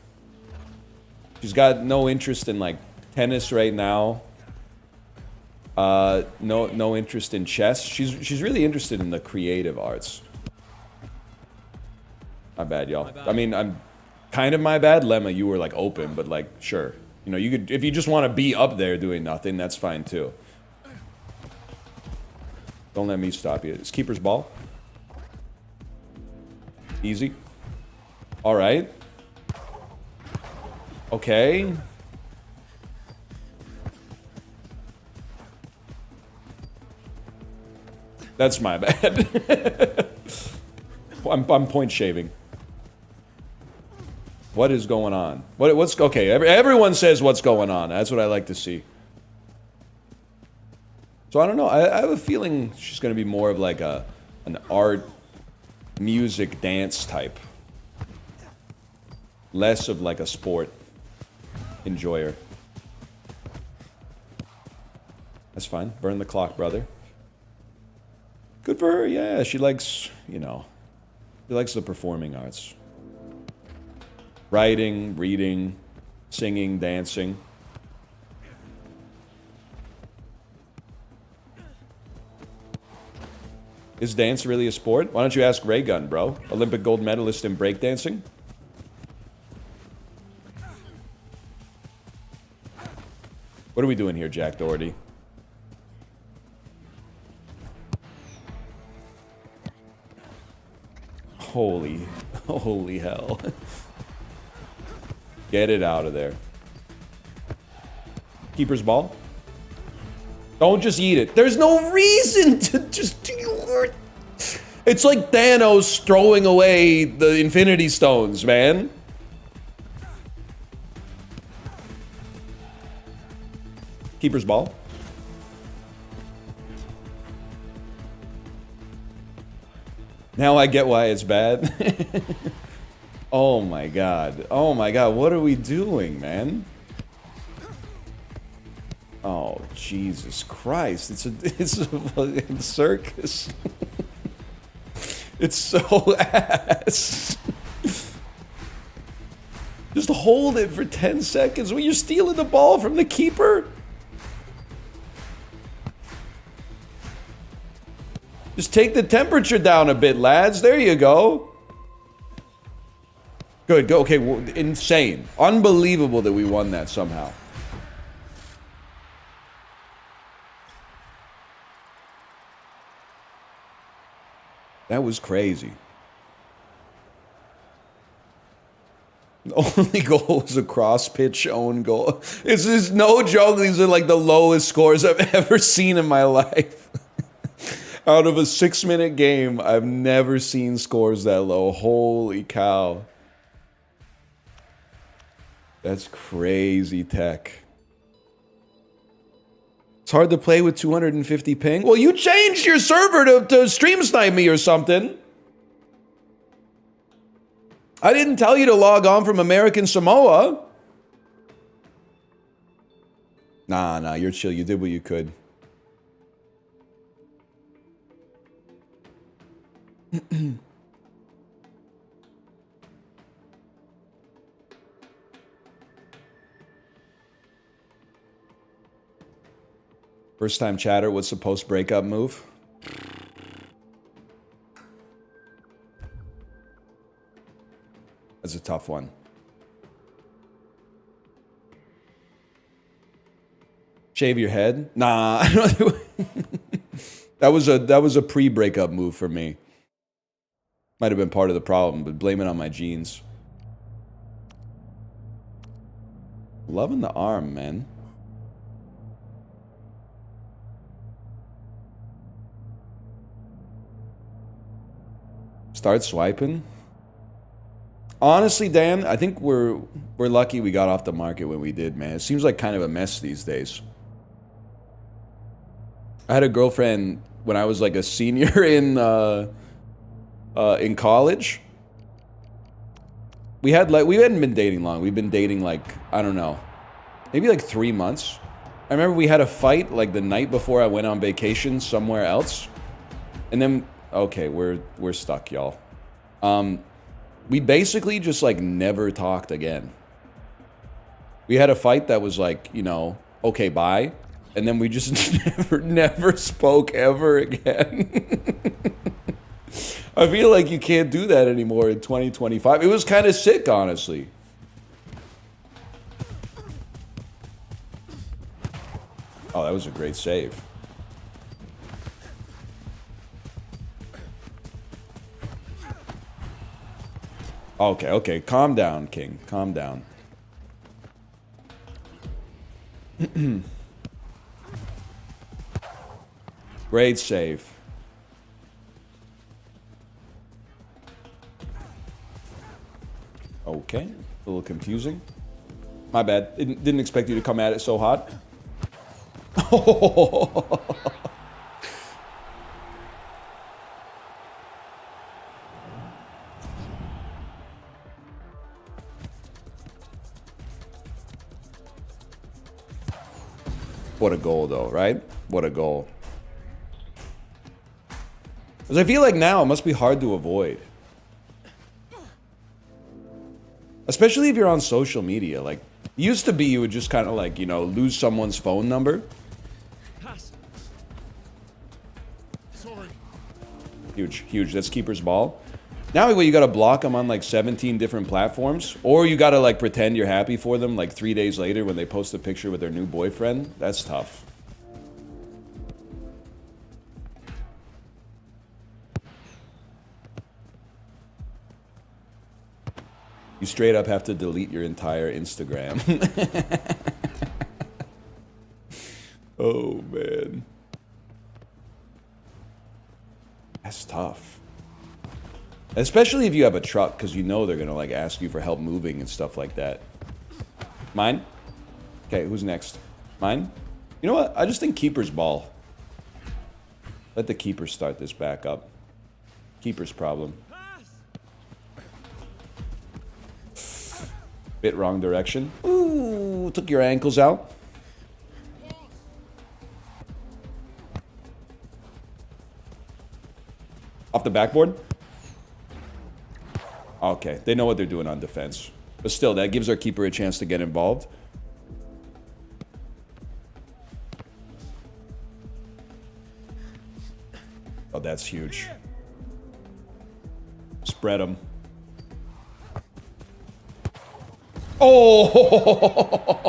She's got no interest in like tennis right now. No interest in chess. She's really interested in the creative arts. My bad, y'all. I mean, I'm kind of my bad. Lemma, you were like open, but like, sure. You know, you could, if you just want to be up there doing nothing, that's fine too. Don't let me stop you. It's keeper's ball. Easy. All right. Okay. That's my bad. I'm point shaving. What is going on? What's okay? Everyone says what's going on. That's what I like to see. So I don't know. I have a feeling she's going to be more of like an art, music, dance type. Less of like a sport enjoyer. That's fine. Burn the clock, brother. Good for her. Yeah, she likes, you know, she likes the performing arts. Writing, reading, singing, dancing. Is dance really a sport? Why don't you ask Raygun, bro? Olympic gold medalist in breakdancing? What are we doing here, Jack Doherty? Holy hell. Get it out of there. Keeper's ball. Don't just eat it. There's no reason to just do it. It's like Thanos throwing away the Infinity Stones, man. Keeper's ball. Now I get why it's bad. Oh my god. Oh my god, what are we doing, man? Oh, Jesus Christ. It's a fucking circus. It's so ass. Just hold it for 10 seconds when you're stealing the ball from the keeper. Just take the temperature down a bit, lads. There you go. Good, go. Okay, well, insane. Unbelievable that we won that somehow. That was crazy. The only goal was a cross-pitch own goal. It's just no joke. These are like the lowest scores I've ever seen in my life. Out of a 6-minute game, I've never seen scores that low. Holy cow. That's crazy tech. It's hard to play with 250 ping. Well, you changed your server to stream snipe me or something. I didn't tell you to log on from American Samoa. Nah, you're chill. You did what you could. First time chatter, what's the post breakup move? That's a tough one. Shave your head? Nah, that was a pre-breakup move for me. Might have been part of the problem, but blame it on my genes. Loving the arm, man. Start swiping. Honestly, Dan, I think we're lucky we got off the market when we did, man. It seems like kind of a mess these days. I had a girlfriend when I was like a senior in college. We hadn't been dating long. We've been dating like, I don't know, maybe like 3 months. I remember we had a fight like the night before I went on vacation somewhere else. And then, okay, we're stuck, y'all. We basically just like never talked again. We had a fight that was like, you know, okay, bye. And then we just never spoke ever again. I feel like you can't do that anymore in 2025. It was kind of sick, honestly. Oh, that was a great save. Okay, okay. Calm down, King. Calm down. Great save. Okay. A little confusing. My bad. Didn't expect you to come at it so hot. What a goal, though, right? What a goal. Because I feel like now it must be hard to avoid. Especially if you're on social media. Like, used to be you would just kind of like, you know, lose someone's phone number. Pass. Sorry. Huge, huge. That's keeper's ball. Now you gotta block them on like 17 different platforms. Or you gotta like pretend you're happy for them like 3 days later when they post a picture with their new boyfriend. That's tough. You straight up have to delete your entire Instagram. Oh, man. That's tough. Especially if you have a truck, because you know they're going to, like, ask you for help moving and stuff like that. Mine? Okay, who's next? Mine? You know what? I just think keeper's ball. Let the keeper start this back up. Keeper's problem. Bit wrong direction. Ooh, took your ankles out. Off the backboard? Okay, they know what they're doing on defense. But still, that gives our keeper a chance to get involved. Oh, that's huge. Spread them. Oh!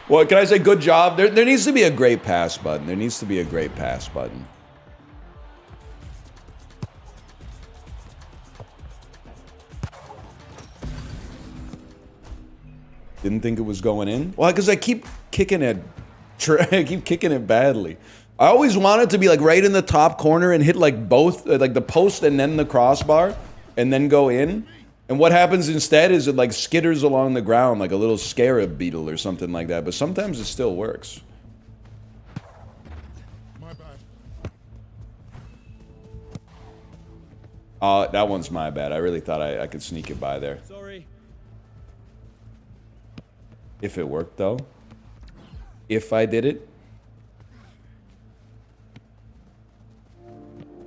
Well, can I say good job? There needs to be a great pass button. There needs to be a great pass button. Didn't think it was going in. Well, because I keep kicking it. I keep kicking it badly. I always want it to be like right in the top corner and hit like both, like the post and then the crossbar, and then go in. And what happens instead is it like skitters along the ground like a little scarab beetle or something like that. But sometimes it still works. My bad. That one's my bad. I really thought I could sneak it by there. Sorry. If it worked, though. If I did it.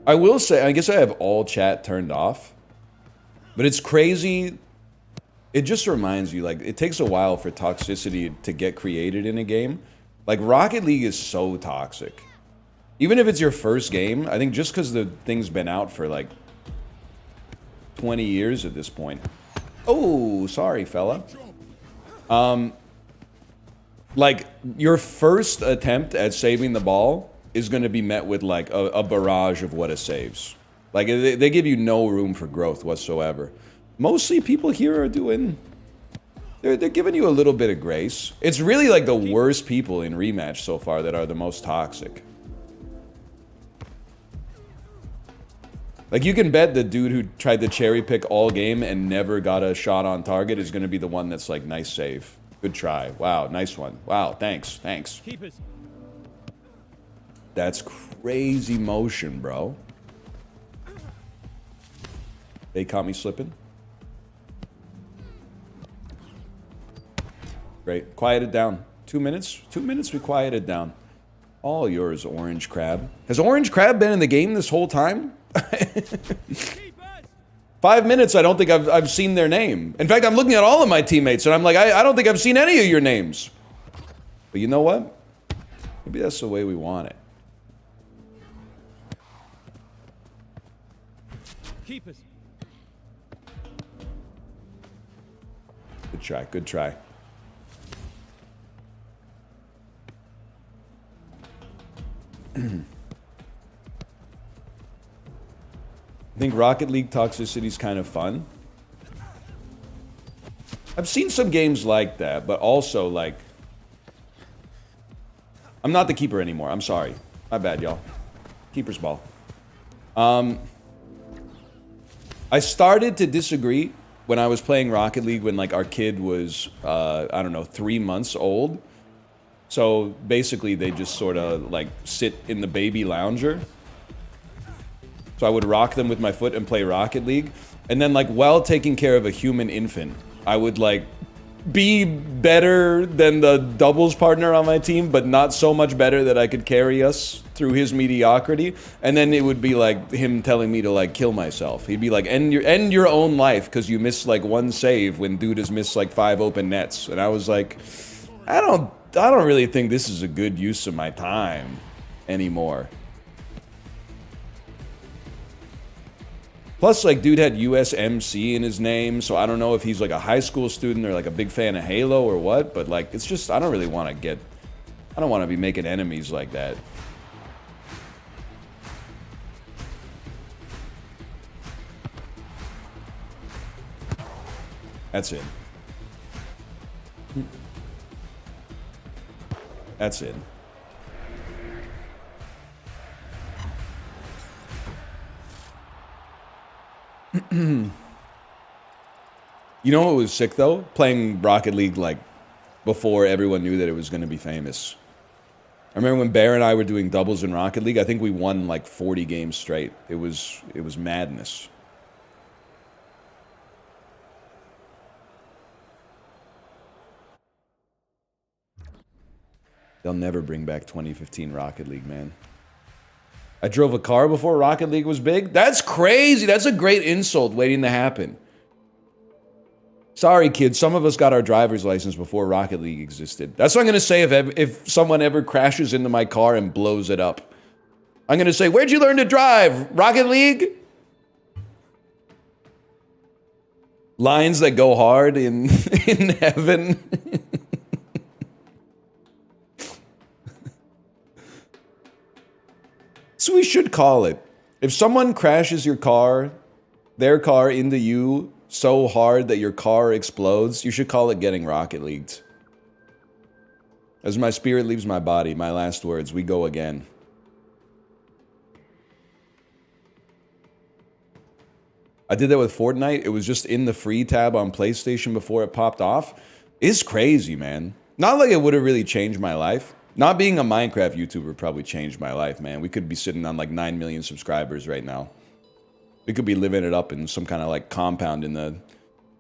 I will say, I guess I have all chat turned off. But it's crazy. It just reminds you, like, it takes a while for toxicity to get created in a game. Like, Rocket League is so toxic. Even if it's your first game, I think just because the thing's been out for, like, 20 years at this point. Oh, sorry, fella. Like, your first attempt at saving the ball is going to be met with, like, a barrage of what it saves. Like, they give you no room for growth whatsoever. Mostly people here are doing... They're giving you a little bit of grace. It's really, like, the worst people in Rematch so far that are the most toxic. Like, you can bet the dude who tried to cherry pick all game and never got a shot on target is going to be the one that's like, nice save. Good try. Wow, nice one. Wow, thanks, thanks. Keepers. That's crazy motion, bro. They caught me slipping. Great. Quiet it down. 2 minutes? 2 minutes, we quiet it down. All yours, Orange Crab. Has Orange Crab been in the game this whole time? 5 minutes, I don't think I've seen their name. In fact, I'm looking at all of my teammates, and I'm like, I don't think I've seen any of your names. But you know what? Maybe that's the way we want it. Keepers. Good try, good try. I think Rocket League toxicity is kind of fun. I've seen some games like that, but also like... I'm not the keeper anymore. I'm sorry. My bad, y'all. Keeper's ball. I started to disagree when I was playing Rocket League when like our kid was, I don't know, 3 months old. So basically they just sort of like sit in the baby lounger. So I would rock them with my foot and play Rocket League. And then like while taking care of a human infant, I would like be better than the doubles partner on my team, but not so much better that I could carry us through his mediocrity. And then it would be like him telling me to like kill myself. He'd be like, end your own life because you missed like one save when dude has missed like 5 open nets. And I was like, I don't really think this is a good use of my time anymore. Plus, like, dude had USMC in his name, so I don't know if he's, like, a high school student or, like, a big fan of Halo or what, but, like, it's just, I don't really want to get... I don't want to be making enemies like that. That's it. That's it. You know what was sick though? Playing Rocket League like before everyone knew that it was going to be famous. I remember when Bear and I were doing doubles in Rocket League, I think we won like 40 games straight. It was madness. They'll never bring back 2015 Rocket League, man. I drove a car before Rocket League was big? That's crazy. That's a great insult waiting to happen. Sorry, kids. Some of us got our driver's license before Rocket League existed. That's what I'm going to say if someone ever crashes into my car and blows it up. I'm going to say, where'd you learn to drive? Rocket League? Lines that go hard in heaven. So we should call it. If someone crashes your car, their car into you so hard that your car explodes, you should call it getting Rocket Leagued. As my spirit leaves my body, my last words, we go again. I did that with Fortnite. It was just in the free tab on PlayStation before it popped off. It's crazy, man. Not like it would have really changed my life. Not being a Minecraft YouTuber probably changed my life, man. We could be sitting on like 9 million subscribers right now. We could be living it up in some kind of like compound in the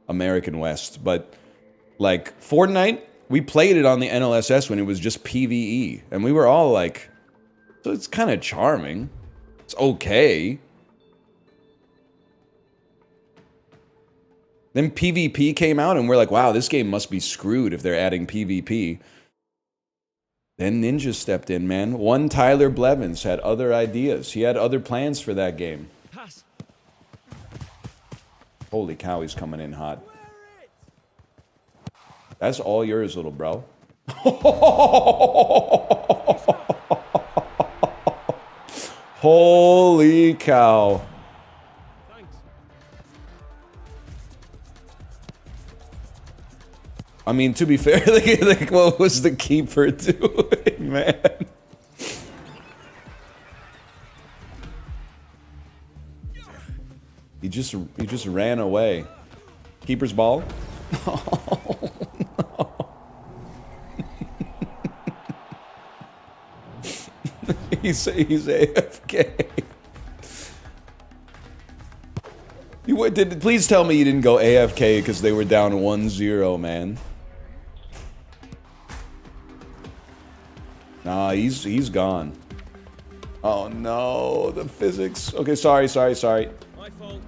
American West. But like Fortnite, we played it on the NLSS when it was just PvE. And we were all like, so it's kind of charming. It's okay. Then PvP came out and we're like, wow, this game must be screwed if they're adding PvP. Then Ninja stepped in, man. One Tyler Blevins had other ideas. He had other plans for that game. Pass. Holy cow, he's coming in hot. That's all yours, little bro. Holy cow. Thanks. I mean, to be fair, like what was the keeper doing, man? He just ran away. Keeper's ball. Oh, no. he's AFK. Please tell me you didn't go AFK because they were down 1-0, man. Nah, he's gone. Oh no, the physics. Okay, sorry. My fault.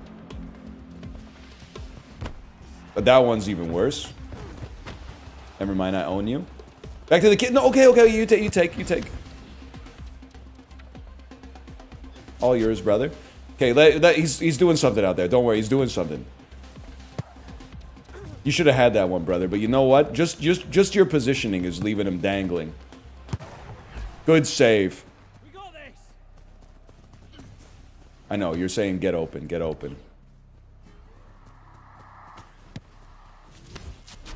But that one's even worse. Never mind, I own you. Back to the kid. No, okay, okay. You take. All yours, brother. Okay, he's doing something out there. Don't worry, he's doing something. You should have had that one, brother. But you know what? Just your positioning is leaving him dangling. Good save. We got this. I know, you're saying get open, get open.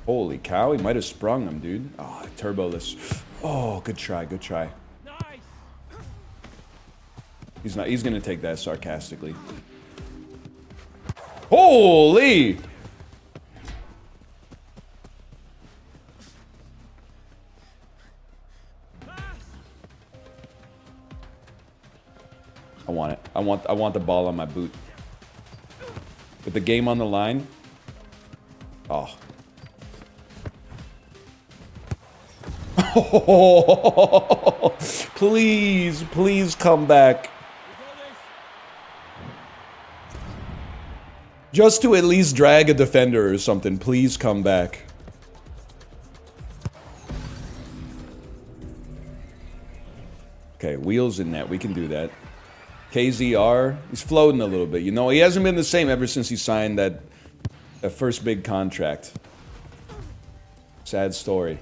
Holy cow, he might have sprung him, dude. Oh, turboless. Oh, good try, good try. Nice. He's gonna take that sarcastically. Holy! I want it. I want the ball on my boot. With the game on the line. Oh. Please, please come back. Just to at least drag a defender or something. Please come back. Okay, wheels in net. We can do that. KZR, he's floating a little bit. You know, he hasn't been the same ever since he signed that first big contract. Sad story.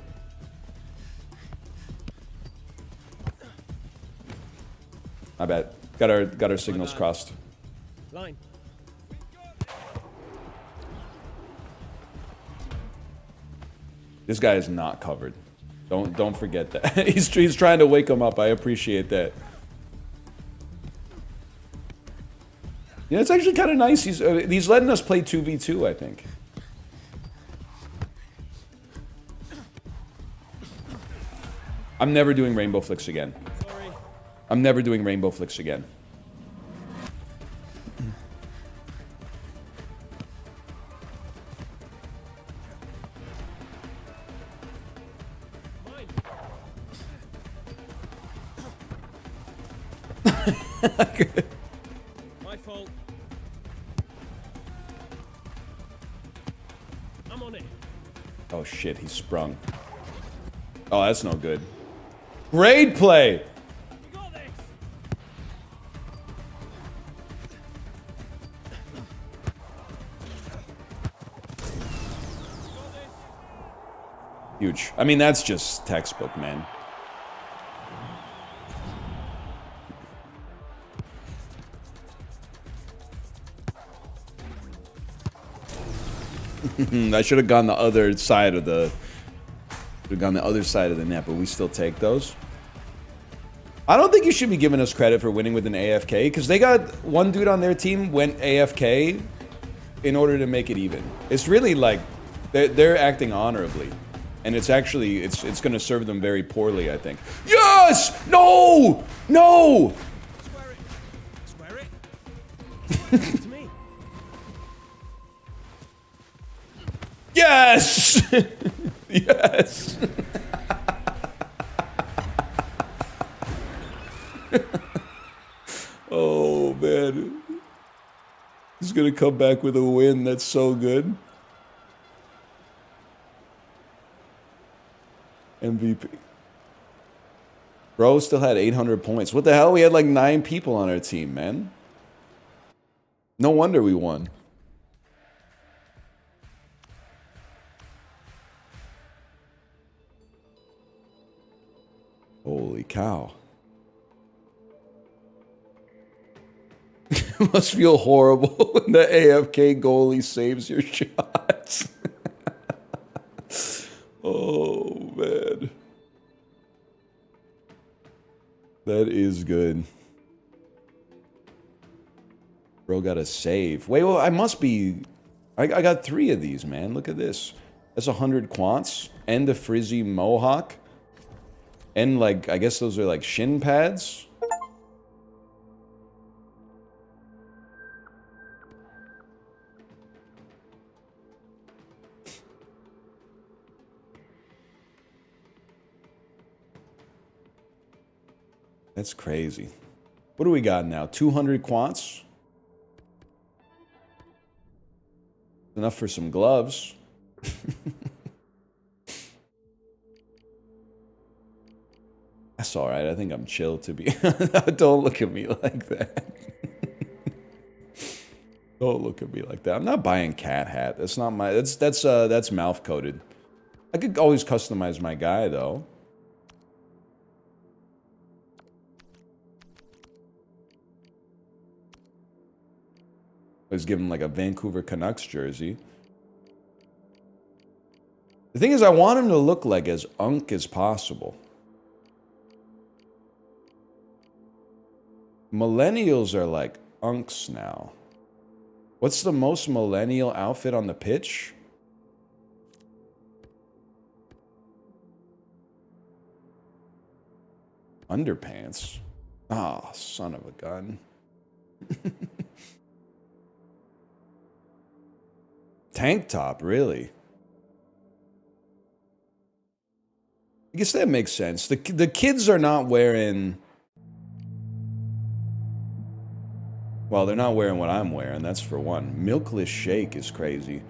I bet. Got our signals crossed. Line. This guy is not covered. Don't forget that. he's trying to wake him up. I appreciate that. Yeah, it's actually kind of nice. He's letting us play 2v2, I think. I'm never doing rainbow flicks again. Sorry. I'm never doing rainbow flicks again. My fault. I'm on it. Oh shit, he sprung. Oh, that's no good. Great play! We got this. Huge. I mean, that's just textbook, man. I should have gone the other side of the... Should have gone the other side of the net, but we still take those. I don't think you should be giving us credit for winning with an AFK, because they got one dude on their team went AFK in order to make it even. It's really like... They're acting honorably. And it's actually... It's going to serve them very poorly, I think. Yes! No! No! Square it. Square it. To me. Yes! Yes! Oh, man. He's gonna come back with a win. That's so good. MVP. Bro still had 800 points. What the hell? We had like 9 people on our team, man. No wonder we won. Holy cow. It must feel horrible when the AFK goalie saves your shots. Oh, man. That is good. Bro got a save. Wait, well, I must be... I got 3 of these, man. Look at this. That's 100 quants. And the frizzy mohawk. And, like, I guess those are, like, shin pads. That's crazy. What do we got now? 200 quants? Enough for some gloves. That's all right. I think I'm chill to be. Don't look at me like that. Don't look at me like that. I'm not buying cat hat. That's not my. That's mouth coated. I could always customize my guy though. Let's give him like a Vancouver Canucks jersey. The thing is, I want him to look like as unk as possible. Millennials are like unks now. What's the most millennial outfit on the pitch? Underpants. Ah, son of a gun. Tank top, really? I guess that makes sense. The kids are not wearing... Well, they're not wearing what I'm wearing, that's for one. Milkless shake is crazy.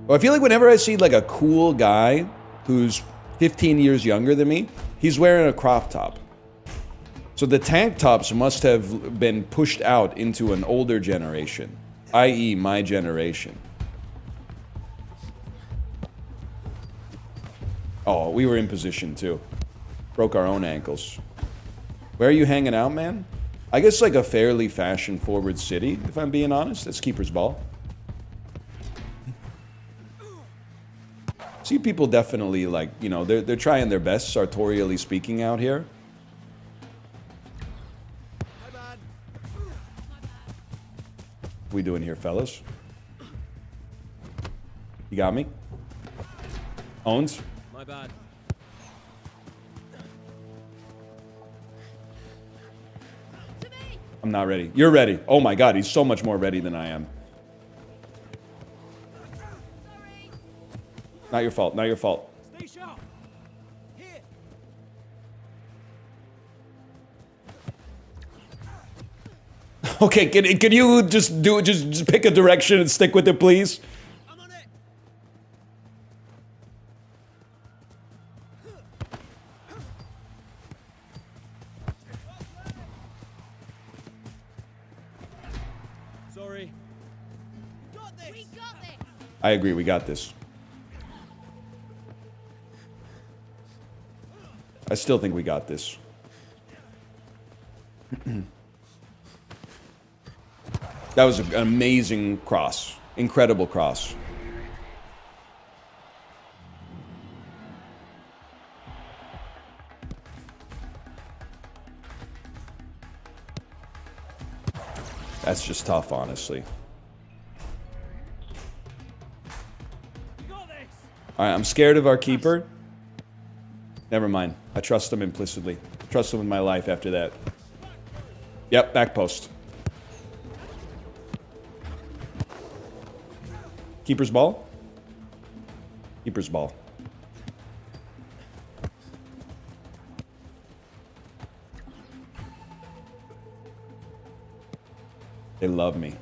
Well, I feel like whenever I see like a cool guy who's 15 years younger than me, he's wearing a crop top. So the tank tops must have been pushed out into an older generation, i.e. my generation. Oh, we were in position too. Broke our own ankles. Where are you hanging out, man? I guess like a fairly fashion-forward city, if I'm being honest. That's Keeper's Ball. See, people definitely like, you know, they're trying their best, sartorially speaking, out here. My bad. What we doing here, fellas? You got me? Owns? My bad. To me! I'm not ready. You're ready. Oh my god, he's so much more ready than I am. Sorry! Not your fault, not your fault. Stay sharp. Here. Okay, can you just do it, just pick a direction and stick with it, please? I'm on it. Sorry. Got this. We got this! I agree, we got this. I still think we got this. That was an amazing cross. Incredible cross. That's just tough, honestly. We got this. All right, I'm scared of our keeper. Never mind. I trust him implicitly. Trust him with my life after that. Yep, back post. Keeper's ball? Keeper's ball. They love me.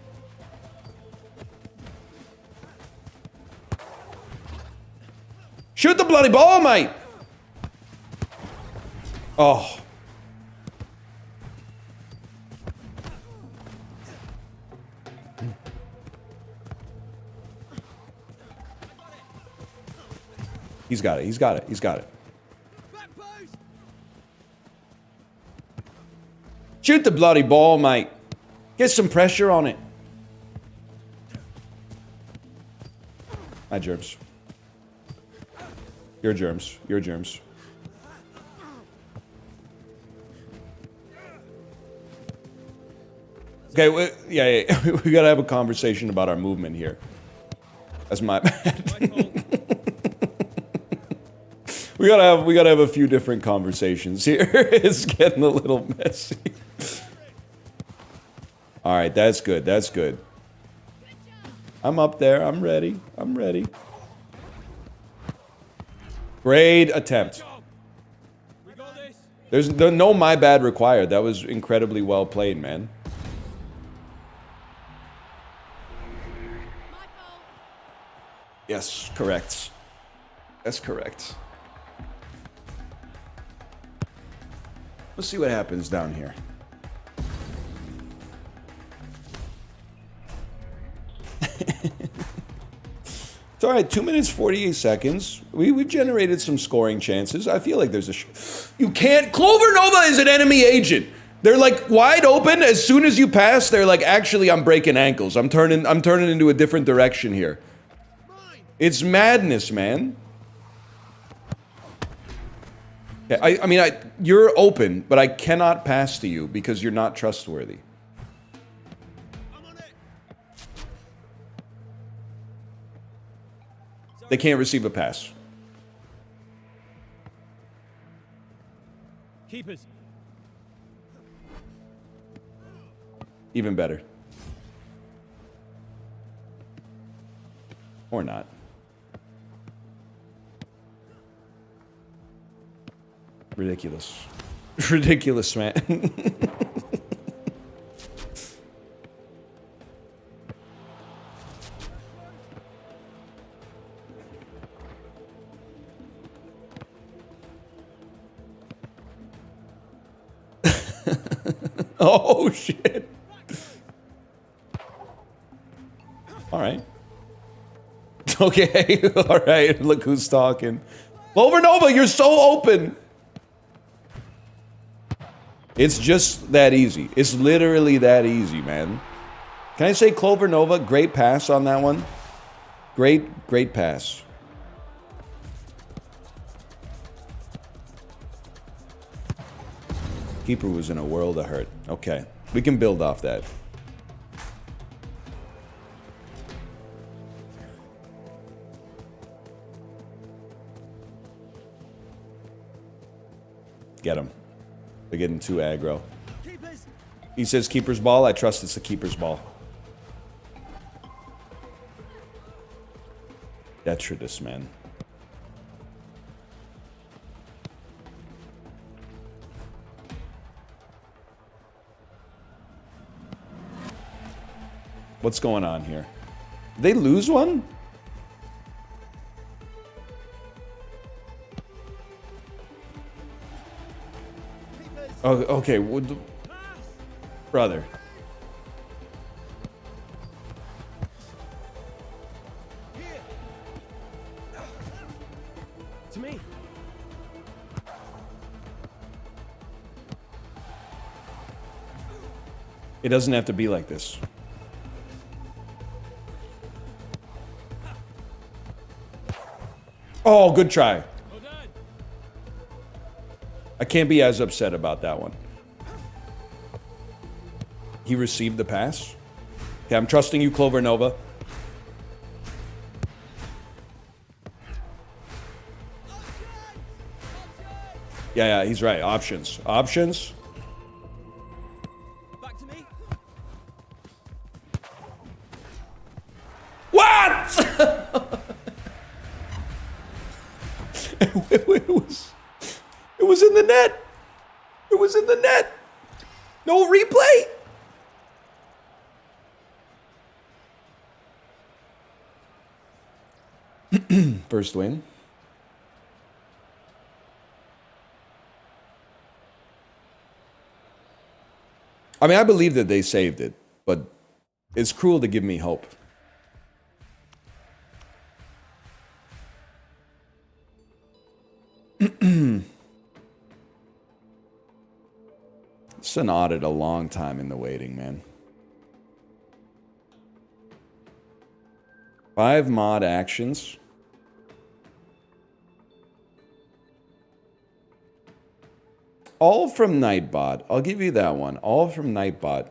Shoot the bloody ball, mate! Oh. He's got it, he's got it, he's got it. Back post. Shoot the bloody ball, mate. Get some pressure on it. My germs. Your germs. Your germs. Okay, yeah. We gotta have a conversation about our movement here. That's my bad. My fault. We gotta have a few different conversations here. It's getting a little messy. All right, that's good. That's good. I'm up there. I'm ready. I'm ready. Great attempt. We got this. There's no my bad required. That was incredibly well played, man. My fault! Yes, correct. That's correct. Let's see what happens down here. It's all right. 2 minutes 48 seconds. We've generated some scoring chances. I feel like there's a. You can't. Clover Nova is an enemy agent. They're like wide open. As soon as you pass, they're like, actually, I'm breaking ankles. I'm turning into a different direction here. It's madness, man. Okay, I mean, you're open, but I cannot pass to you because you're not trustworthy. I'm on it. They can't receive a pass. Keepers. Even better. Or not. Ridiculous. Ridiculous, man. Oh, shit. All right. Okay. All right. Look who's talking. Clover Nova, you're so open. It's just that easy. It's literally that easy, man. Can I say Clover Nova? Great pass on that one. Great pass. Keeper was in a world of hurt. Okay. We can build off that. Get him. They're getting too aggro. Keepers. He says keeper's ball. I trust it's the keeper's ball. Detritus, man. What's going on here? Did they lose one? Oh, okay. Brother. To me. It doesn't have to be like this. Oh, good try. Well done. I can't be as upset about that one. He received the pass. Okay, I'm trusting you, Clover Nova. Yeah, he's right. Options. Options. Back to me. What? It was in the net. It was in the net. No replay. First win. I mean, I believe that they saved it, but it's cruel to give me hope. It's an audit a long time in the waiting, man. 5 mod actions. All from Nightbot. I'll give you that one. All from Nightbot.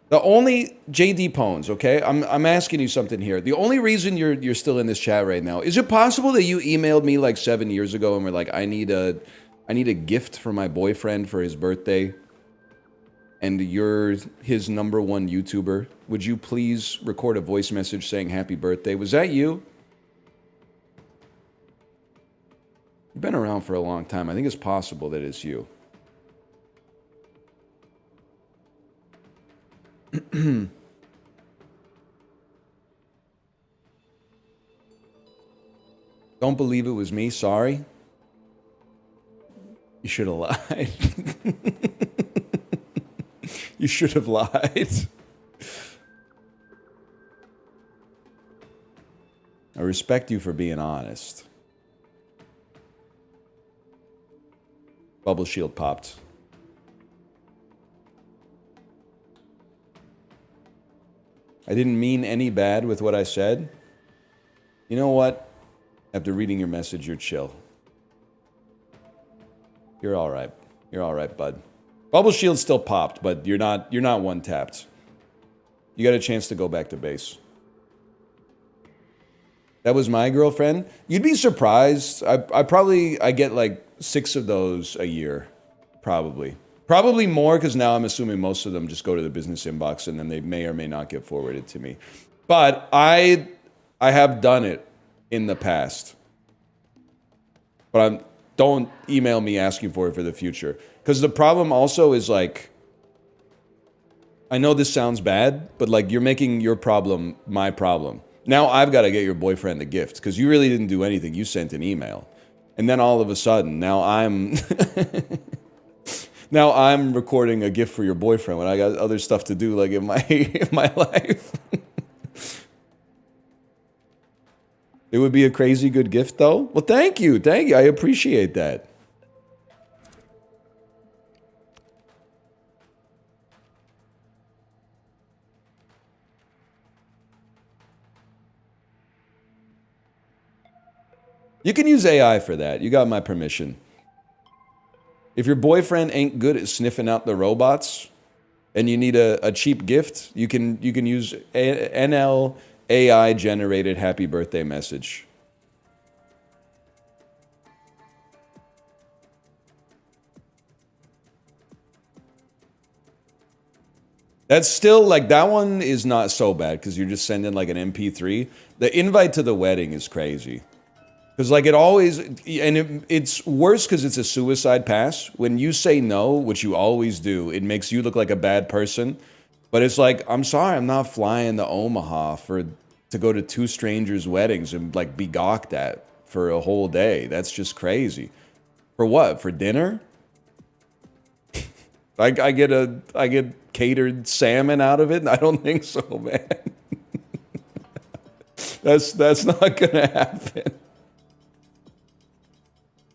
The only JD Pones, okay? I'm asking you something here. The only reason you're still in this chat right now, is it possible that you emailed me like 7 years ago and were like, I need a gift for my boyfriend for his birthday, and you're his #1 YouTuber? Would you please record a voice message saying happy birthday? Was that you? You've been around for a long time. I think it's possible that it's you. Don't believe it was me. Sorry. You should have lied. You should have lied. I respect you for being honest. Bubble shield popped. I didn't mean any bad with what I said. You know what? After reading your message, you're chill. You're all right. You're all right, bud. Bubble shield still popped, but you're not one tapped. You got a chance to go back to base. That was my girlfriend. You'd be surprised. I get like 6 of those a year, probably. Probably more, because now I'm assuming most of them just go to the business inbox and then they may or may not get forwarded to me. But I have done it in the past. But don't email me asking for it for the future. Because the problem also is like, I know this sounds bad, but like you're making your problem my problem. Now I've got to get your boyfriend a gift because you really didn't do anything. You sent an email. And then all of a sudden, now I'm now I'm recording a gift for your boyfriend when I got other stuff to do like in my life. It would be a crazy good gift though. Well, thank you. Thank you. I appreciate that. You can use AI for that. You got my permission. If your boyfriend ain't good at sniffing out the robots and you need a cheap gift, you can use NL AI generated happy birthday message. That's still like, that one is not so bad because you're just sending like an MP3. The invite to the wedding is crazy. Because like it always, and it's worse because it's a suicide pass. When you say no, which you always do, it makes you look like a bad person. But it's like, I'm sorry, I'm not flying to Omaha to go to 2 strangers' weddings and like be gawked at for a whole day. That's just crazy. For what? For dinner? I get catered salmon out of it? I don't think so, man. That's not gonna happen.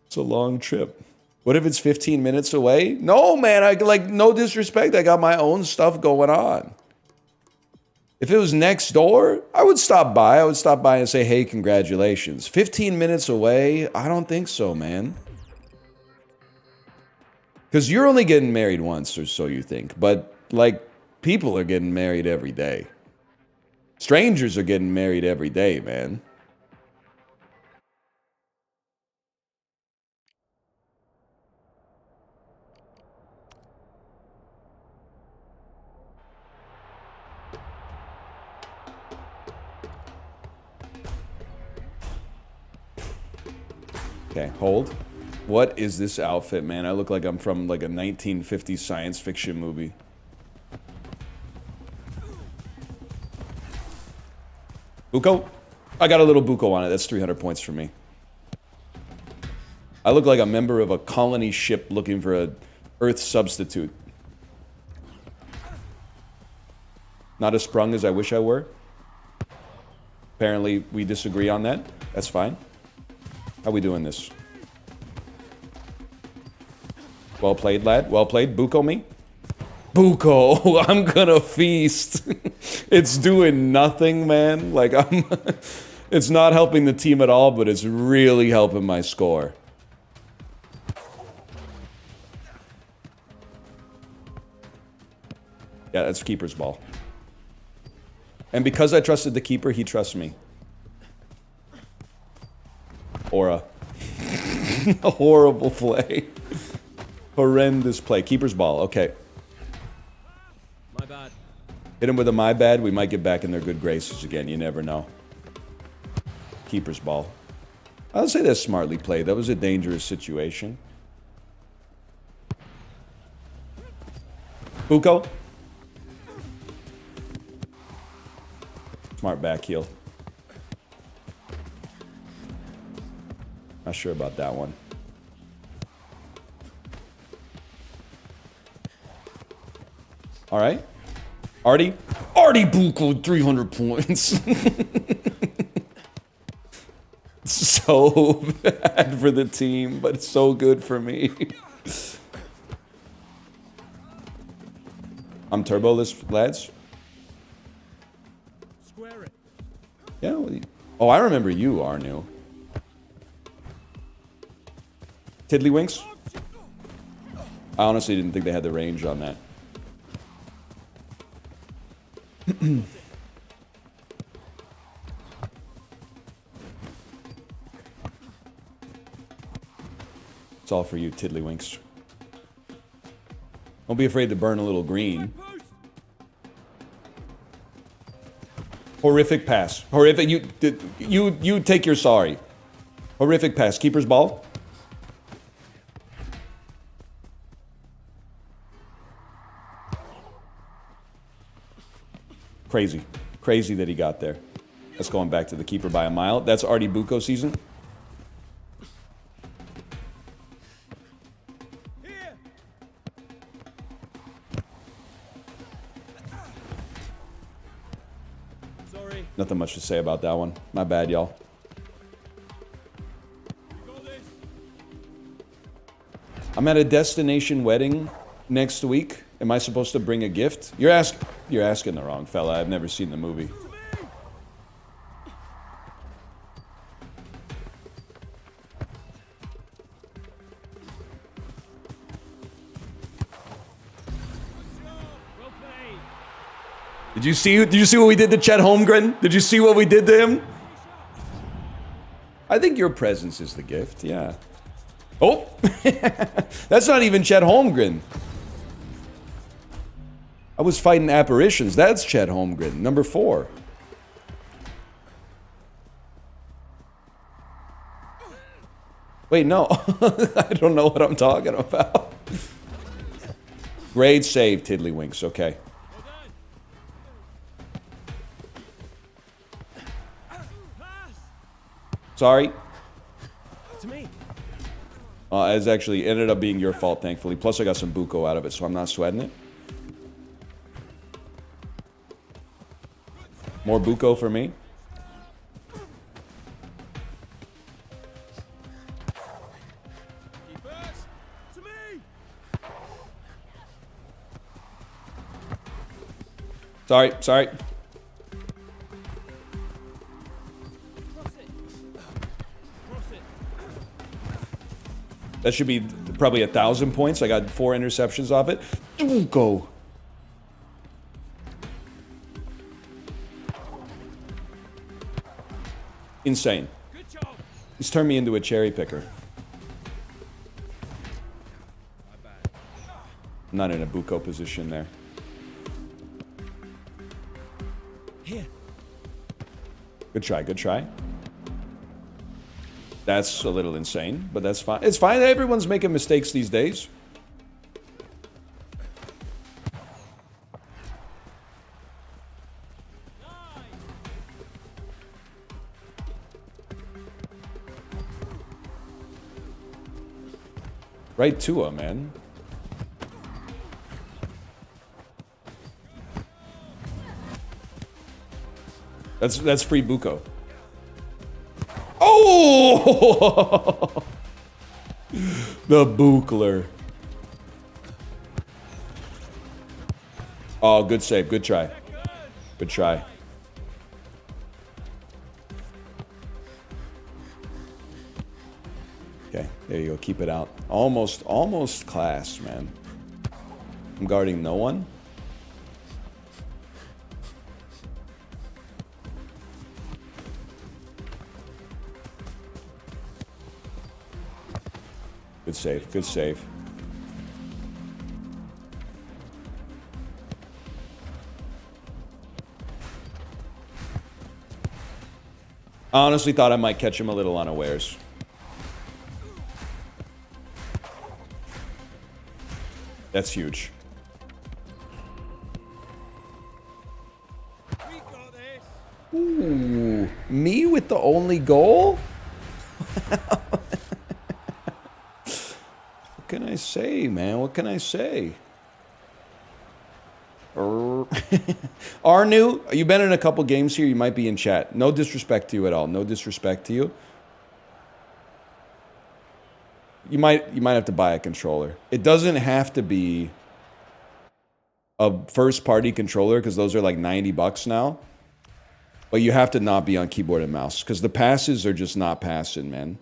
It's a long trip. What if it's 15 minutes away? No, man, no disrespect. I got my own stuff going on. If it was next door, I would stop by. I would stop by and say, hey, congratulations. 15 minutes away? I don't think so, man. Because you're only getting married once, or so you think. But, like, people are getting married every day. Strangers are getting married every day, man. Okay, hold. What is this outfit, man? I look like I'm from like a 1950s science fiction movie. Buko? I got a little Buko on it. That's 300 points for me. I look like a member of a colony ship looking for a Earth substitute. Not as sprung as I wish I were. Apparently, we disagree on that. That's fine. How we doing this? Well played, lad. Well played. Buko me. Buko, I'm gonna feast. It's doing nothing, man. Like, it's not helping the team at all, but it's really helping my score. Yeah, that's keeper's ball. And because I trusted the keeper, he trusts me. Aura. A horrible play. Horrendous play. Keeper's ball. Okay. My bad. Hit him with a my bad. We might get back in their good graces again. You never know. Keeper's ball. I'll say that's smartly played. That was a dangerous situation. Buko. Smart back heel. Not sure about that one. All right. Artie Buko, 300 points. So bad for the team, but it's so good for me. I'm turboless, lads. Square it. Yeah. Oh, I remember you, Arnu. Tiddlywinks? I honestly didn't think they had the range on that. It's all for you, Tiddlywinks. Don't be afraid to burn a little green. Post. Horrific pass. Horrific. You take your sorry. Horrific pass. Keeper's ball. Crazy. Crazy that he got there. That's going back to the keeper by a mile. That's Artie Buko season. Here. Sorry. Nothing much to say about that one. My bad, y'all. You got this. I'm at a destination wedding next week. Am I supposed to bring a gift? You're asking the wrong fella. I've never seen the movie. To me. Well played. Did you see what we did to Chet Holmgren? Did you see what we did to him? I think your presence is the gift, yeah. Oh! That's not even Chet Holmgren. I was fighting apparitions. That's Chet Holmgren, number 4. Wait, no. I don't know what I'm talking about. Great save, Tiddlywinks. Okay. Well done. Pass. Sorry. To me. It's actually ended up being your fault, thankfully. Plus, I got some buko out of it, so I'm not sweating it. More buko for me. Keepers. To me. Sorry, sorry. Cross it. Cross it. That should be probably 1,000 points. I got 4 interceptions off it. Buko. Insane. Good job. He's turned me into a cherry picker. My bad. I'm not in a buko position there. Here. Good try, good try. That's a little insane, but that's fine. It's fine. Everyone's making mistakes these days. Right to him, man. That's free buko. Oh! The Bookler. Oh, good save. Good try. Good try. Okay, there you go. Keep it out. Almost class, man. I'm guarding no one. Good save. Good save. I honestly thought I might catch him a little unawares. That's huge. We got this. Ooh, me with the only goal? What can I say, man? What can I say? Arnu, you've been in a couple games here. You might be in chat. No disrespect to you at all. No disrespect to you. You might have to buy a controller. It doesn't have to be a first-party controller because those are like $90 now. But you have to not be on keyboard and mouse because the passes are just not passing, man.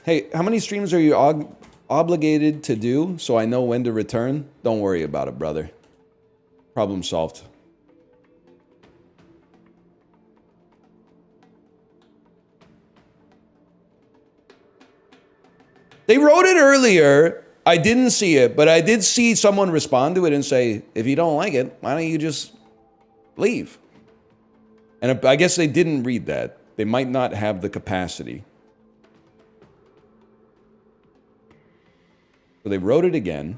Hey, how many streams are you obligated to do so I know when to return? Don't worry about it, brother. Problem solved. They wrote it earlier. I didn't see it, but I did see someone respond to it and say, if you don't like it, why don't you just leave? And I guess they didn't read that. They might not have the capacity. So they wrote it again,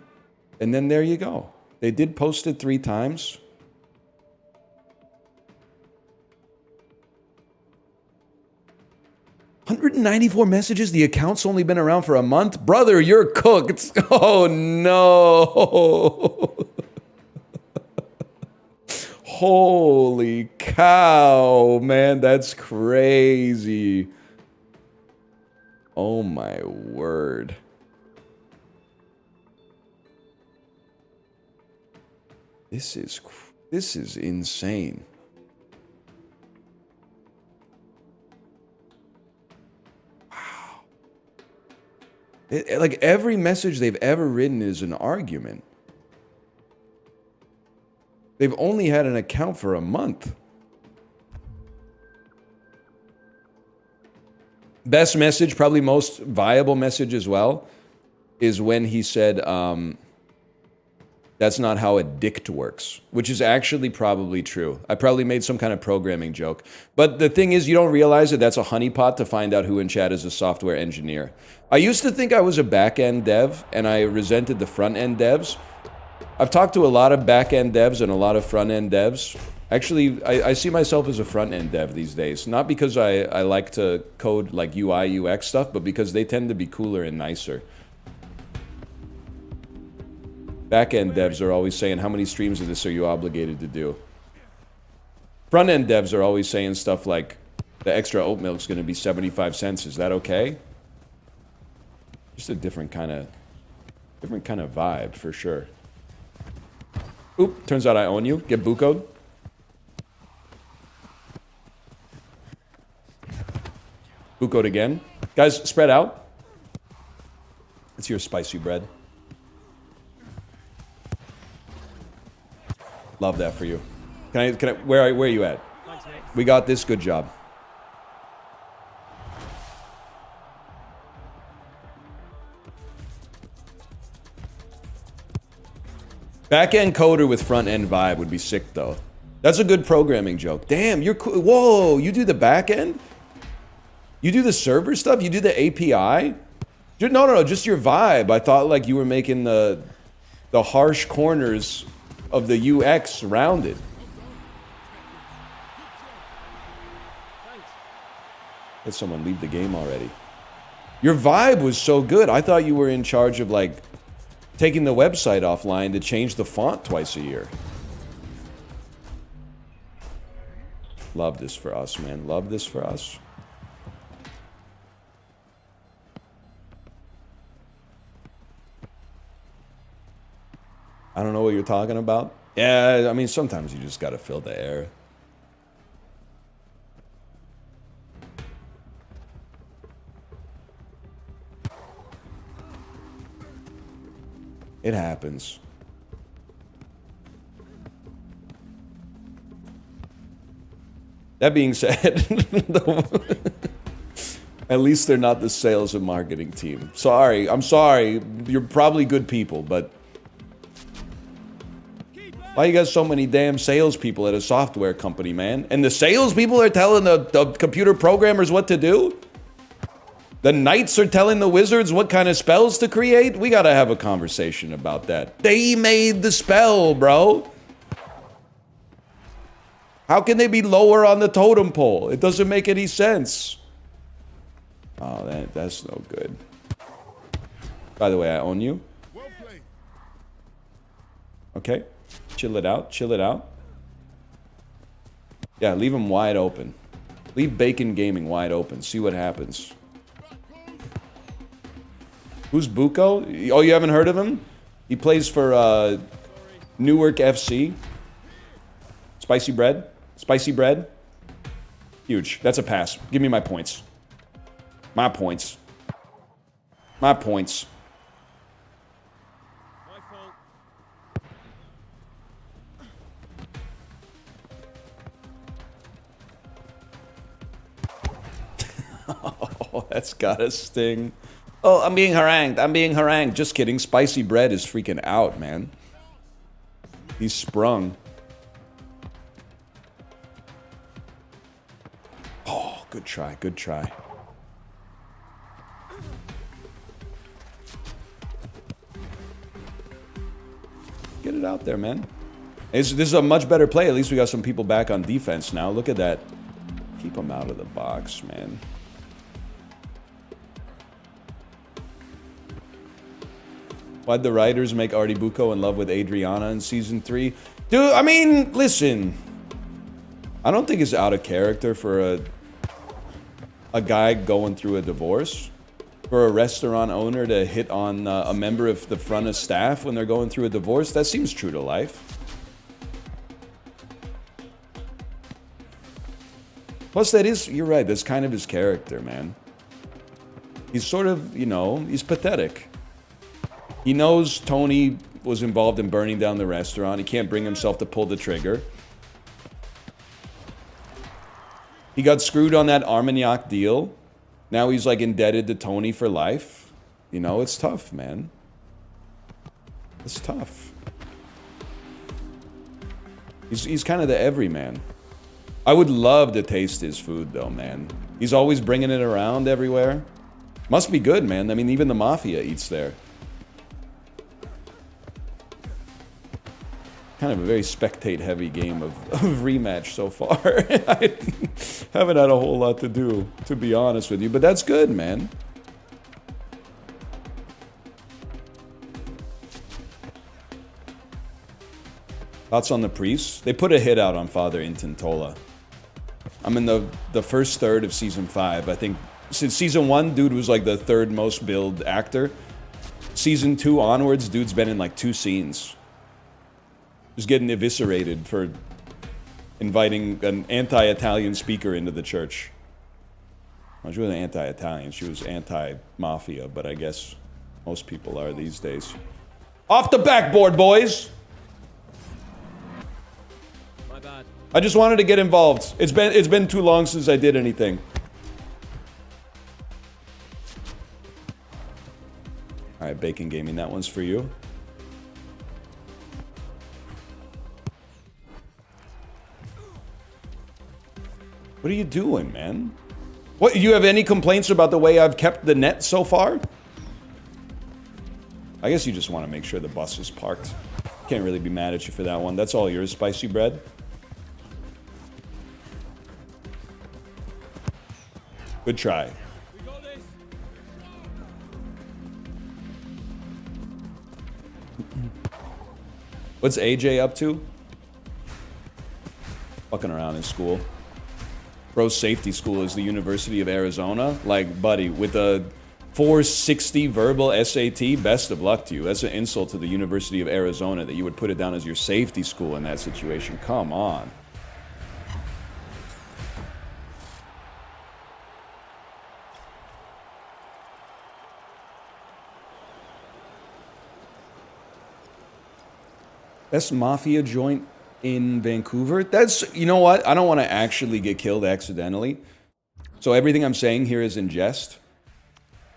and then there you go. They did post it 3 times. $194 messages. The account's only been around for a month. Brother, you're cooked. Oh, no. Holy cow, man. That's crazy. Oh, my word. This is insane. Wow. Like every message they've ever written is an argument. They've only had an account for a month. Best message, probably most viable message as well, is when he said, that's not how a dict works, which is actually probably true. I probably made some kind of programming joke. But the thing is, you don't realize that that's a honeypot to find out who in chat is a software engineer. I used to think I was a back-end dev, and I resented the front-end devs. I've talked to a lot of back-end devs and a lot of front-end devs. Actually, I see myself as a front-end dev these days. Not because I like to code like UI, UX stuff, but because they tend to be cooler and nicer. Back-end devs are always saying, how many streams of this are you obligated to do? Front-end devs are always saying stuff like, the extra oat milk's going to be 75 cents. Is that okay? Just a different kind of vibe, for sure. Oop, turns out I own you. Get bukoed. Bukoed again. Guys, spread out. It's your spicy bread. Love that for you. Can I, where are you at? Thanks, mate. We got this, good job. Back-end coder with front-end vibe would be sick, though. That's a good programming joke. Damn, you're cool. Whoa, you do the back-end? You do the server stuff? You do the API? No, just your vibe. I thought like you were making the harsh corners of the UX rounded. Let someone leave the game already. Your vibe was so good. I thought you were in charge of like taking the website offline to change the font twice a year. Love this for us, man. Love this for us. I don't know what you're talking about. Yeah, I mean, sometimes you just gotta fill the air. It happens. That being said, at least they're not the sales and marketing team. Sorry, I'm sorry. You're probably good people, but why you got so many damn salespeople at a software company, man? And the salespeople are telling the computer programmers what to do? The knights are telling the wizards what kind of spells to create? We gotta have a conversation about that. They made the spell, bro. How can they be lower on the totem pole? It doesn't make any sense. Oh, that's no good. By the way, I own you. Well played. Okay. Chill it out. Chill it out. Yeah, leave him wide open. Leave Bacon Gaming wide open. See what happens. Who's Buko? Oh, you haven't heard of him? He plays for Newark FC. Spicy bread. Spicy bread. Huge. That's a pass. Give me my points. My points. My points. My fault. Oh, that's gotta sting. Oh, I'm being harangued. I'm being harangued. Just kidding. Spicy bread is freaking out, man. He's sprung. Oh, good try. Good try. Get it out there, man. This is a much better play. At least we got some people back on defense now. Look at that. Keep them out of the box, man. Why'd the writers make Artie Bucco in love with Adriana in season 3? Dude, I mean, listen. I don't think it's out of character for a guy going through a divorce. For a restaurant owner to hit on a member of the front of staff when they're going through a divorce. That seems true to life. Plus, you're right, that's kind of his character, man. He's sort of, you know, he's pathetic. He knows Tony was involved in burning down the restaurant. He can't bring himself to pull the trigger. He got screwed on that Armagnac deal. Now he's like indebted to Tony for life. You know, it's tough, man. It's tough. He's kind of the everyman. I would love to taste his food, though, man. He's always bringing it around everywhere. Must be good, man. I mean, even the Mafia eats there. Kind of a very spectate-heavy game of rematch so far. I haven't had a whole lot to do, to be honest with you. But that's good, man. Thoughts on the priests? They put a hit out on Father Intantola. I'm in the first third of season 5. I think since season 1, dude was like the third most billed actor. Season 2 onwards, dude's been in like 2 scenes. Just getting eviscerated for inviting an anti-Italian speaker into the church. Well, she wasn't anti-Italian, she was anti-mafia, but I guess most people are these days. Off the backboard, boys! My bad. I just wanted to get involved. It's been too long since I did anything. Alright, Bacon Gaming, that one's for you. What are you doing, man? What, you have any complaints about the way I've kept the net so far? I guess you just want to make sure the bus is parked. Can't really be mad at you for that one. That's all yours, Spicy Bread. Good try. We got this. What's AJ up to? Fucking around in school. Bro's safety school is the University of Arizona. Like, buddy, with a 460 verbal SAT, best of luck to you. That's an insult to the University of Arizona that you would put it down as your safety school in that situation. Come on. Best mafia joint in Vancouver? That's, you know what? I don't want to actually get killed accidentally. So everything I'm saying here is in jest.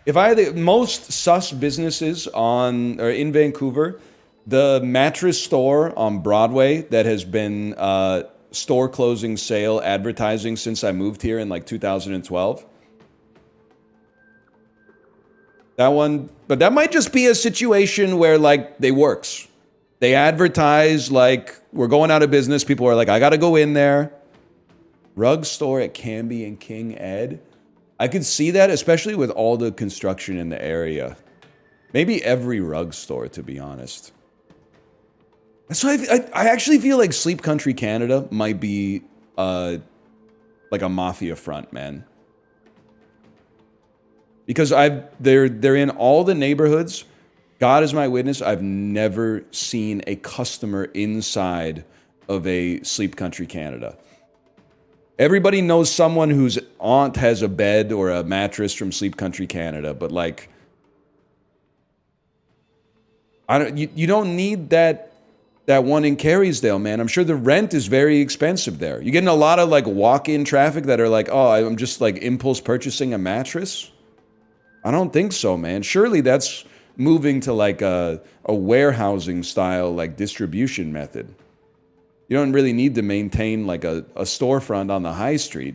If I had the most sus businesses in Vancouver, the mattress store on Broadway that has been store closing sale advertising since I moved here in like 2012. That one, but that might just be a situation where like they works. They advertise like we're going out of business. People are like, I got to go in there. Rug store at Canby and King Ed. I could see that, especially with all the construction in the area. Maybe every rug store, to be honest. So I actually feel like Sleep Country Canada might be like a mafia front, man. Because they're in all the neighborhoods. God is my witness, I've never seen a customer inside of a Sleep Country Canada. Everybody knows someone whose aunt has a bed or a mattress from Sleep Country Canada, but like, you don't need that one in Carysdale, man. I'm sure the rent is very expensive there. You're getting a lot of like walk-in traffic that are like, oh, I'm just like impulse purchasing a mattress. I don't think so, man. Surely that's moving to like a warehousing style like distribution method. You don't really need to maintain like a storefront on the high street.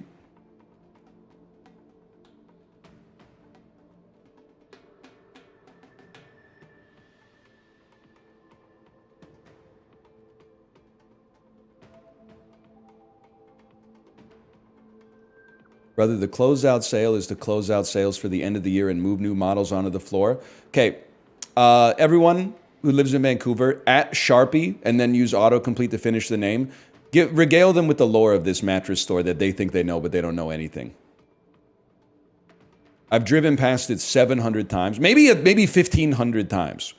Brother, the closeout sale is to close out sales for the end of the year and move new models onto the floor. Okay, everyone who lives in Vancouver, at Sharpie, and then use autocomplete to finish the name. Regale them with the lore of this mattress store that they think they know, but they don't know anything. I've driven past it 700 times, maybe 1,500 times.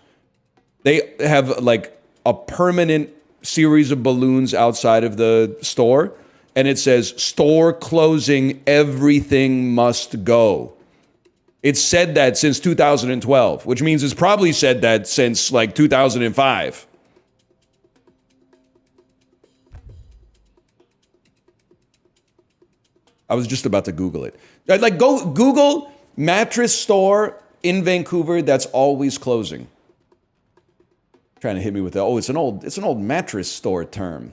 They have like a permanent series of balloons outside of the store, and it says, store closing, everything must go. It's said that since 2012, which means it's probably said that since like 2005. I was just about to Google it. Like, go Google mattress store in Vancouver that's always closing. Trying to hit me with the, oh, it's an old mattress store term.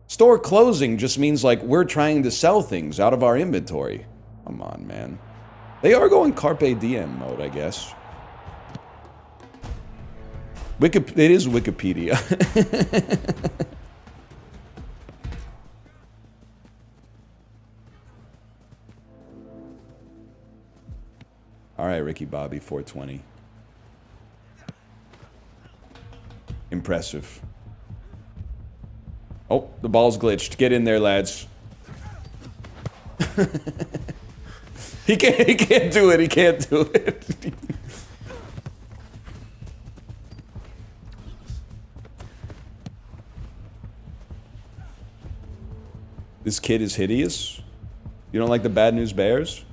Store closing just means like we're trying to sell things out of our inventory. Come on, man. They are going Carpe Diem mode, I guess. It is Wikipedia. All right, Ricky Bobby, 420. Impressive. Oh, the ball's glitched. Get in there, lads. He can't do it. He can't do it. This kid is hideous. You don't like the Bad News Bears?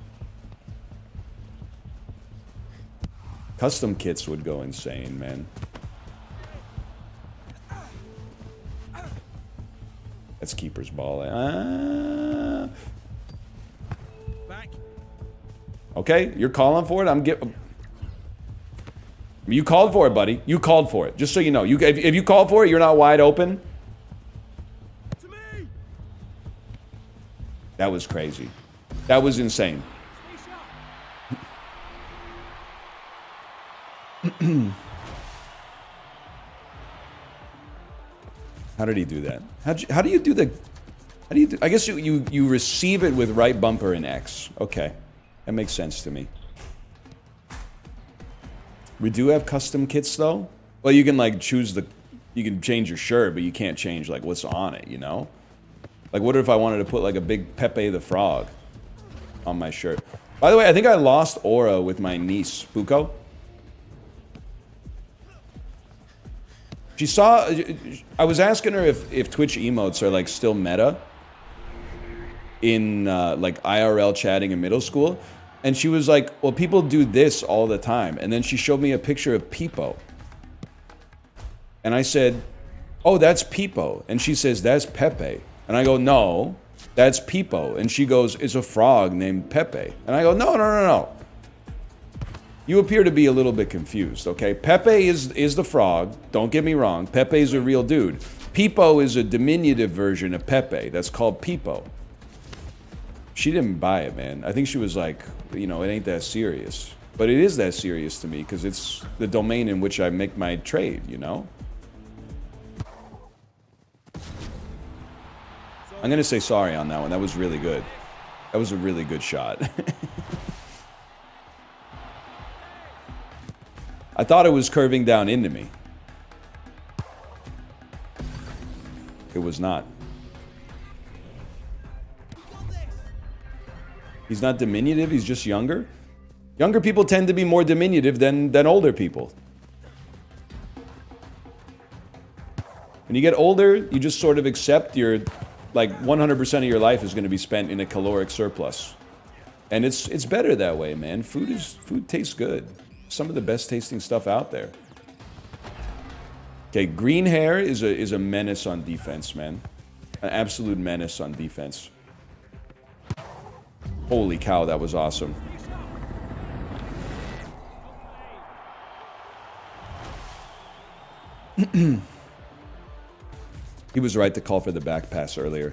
Custom kits would go insane, man. That's keeper's ball. Back. Okay, you're calling for it. You called for it, buddy. You called for it. Just so you know, if you called for it, you're not wide open. To me. That was crazy. That was insane. How did he do that? How do you do the... How do you do... I guess you receive it with right bumper and X. Okay. That makes sense to me. We do have custom kits, though. Well, you can, like, choose the... You can change your shirt, but you can't change, like, what's on it, you know? Like, what if I wanted to put, like, a big Pepe the Frog on my shirt? By the way, I think I lost aura with my niece, Fuko. She saw... I was asking her if Twitch emotes are, like, still meta in, like, IRL chatting in middle school. And she was like, well, people do this all the time. And then she showed me a picture of Peepo. And I said, oh, that's Peepo. And she says, that's Pepe. And I go, no, that's Peepo. And she goes, it's a frog named Pepe. And I go, no. You appear to be a little bit confused, okay? Pepe is the frog. Don't get me wrong. Pepe's a real dude. Peepo is a diminutive version of Pepe. That's called Peepo. She didn't buy it, man. I think she was like, you know, it ain't that serious. But it is that serious to me because it's the domain in which I make my trade, you know? So, I'm gonna say sorry on that one. That was really good. That was a really good shot. I thought it was curving down into me. It was not. He's not diminutive, he's just younger. Younger people tend to be more diminutive than older people. When you get older, you just sort of accept your, like, 100% of your life is going to be spent in a caloric surplus. And it's better that way, man. Food tastes good. Some of the best tasting stuff out there. Okay, green hair is a menace on defense, man. An absolute menace on defense. Holy cow, that was awesome. He was right to call for the back pass earlier.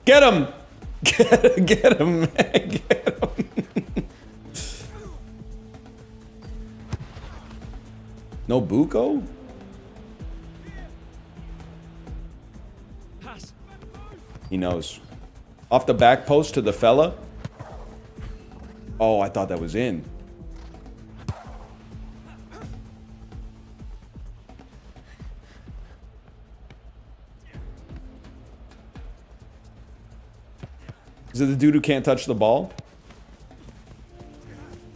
Get him! Get him, man. Get him. No Buko? Pass. He knows. Off the back post to the fella. Oh, I thought that was in. Is it the dude who can't touch the ball?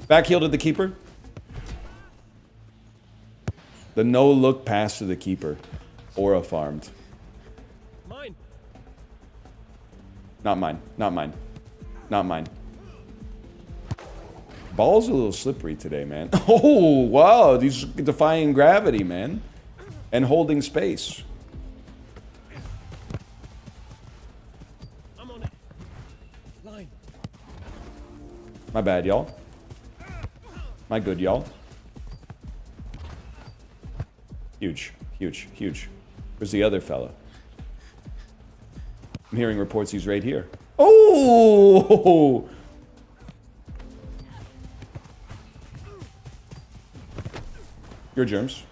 Back heel to the keeper. The no-look pass to the keeper. Aura farmed. Mine. Not mine. Not mine. Not mine. Ball's a little slippery today, man. Oh, wow. These defying gravity, man. And holding space. I'm on it. Line. My bad, y'all. My good, y'all. Huge. Huge. Huge. Where's the other fella? I'm hearing reports he's right here. Oh! Your germs.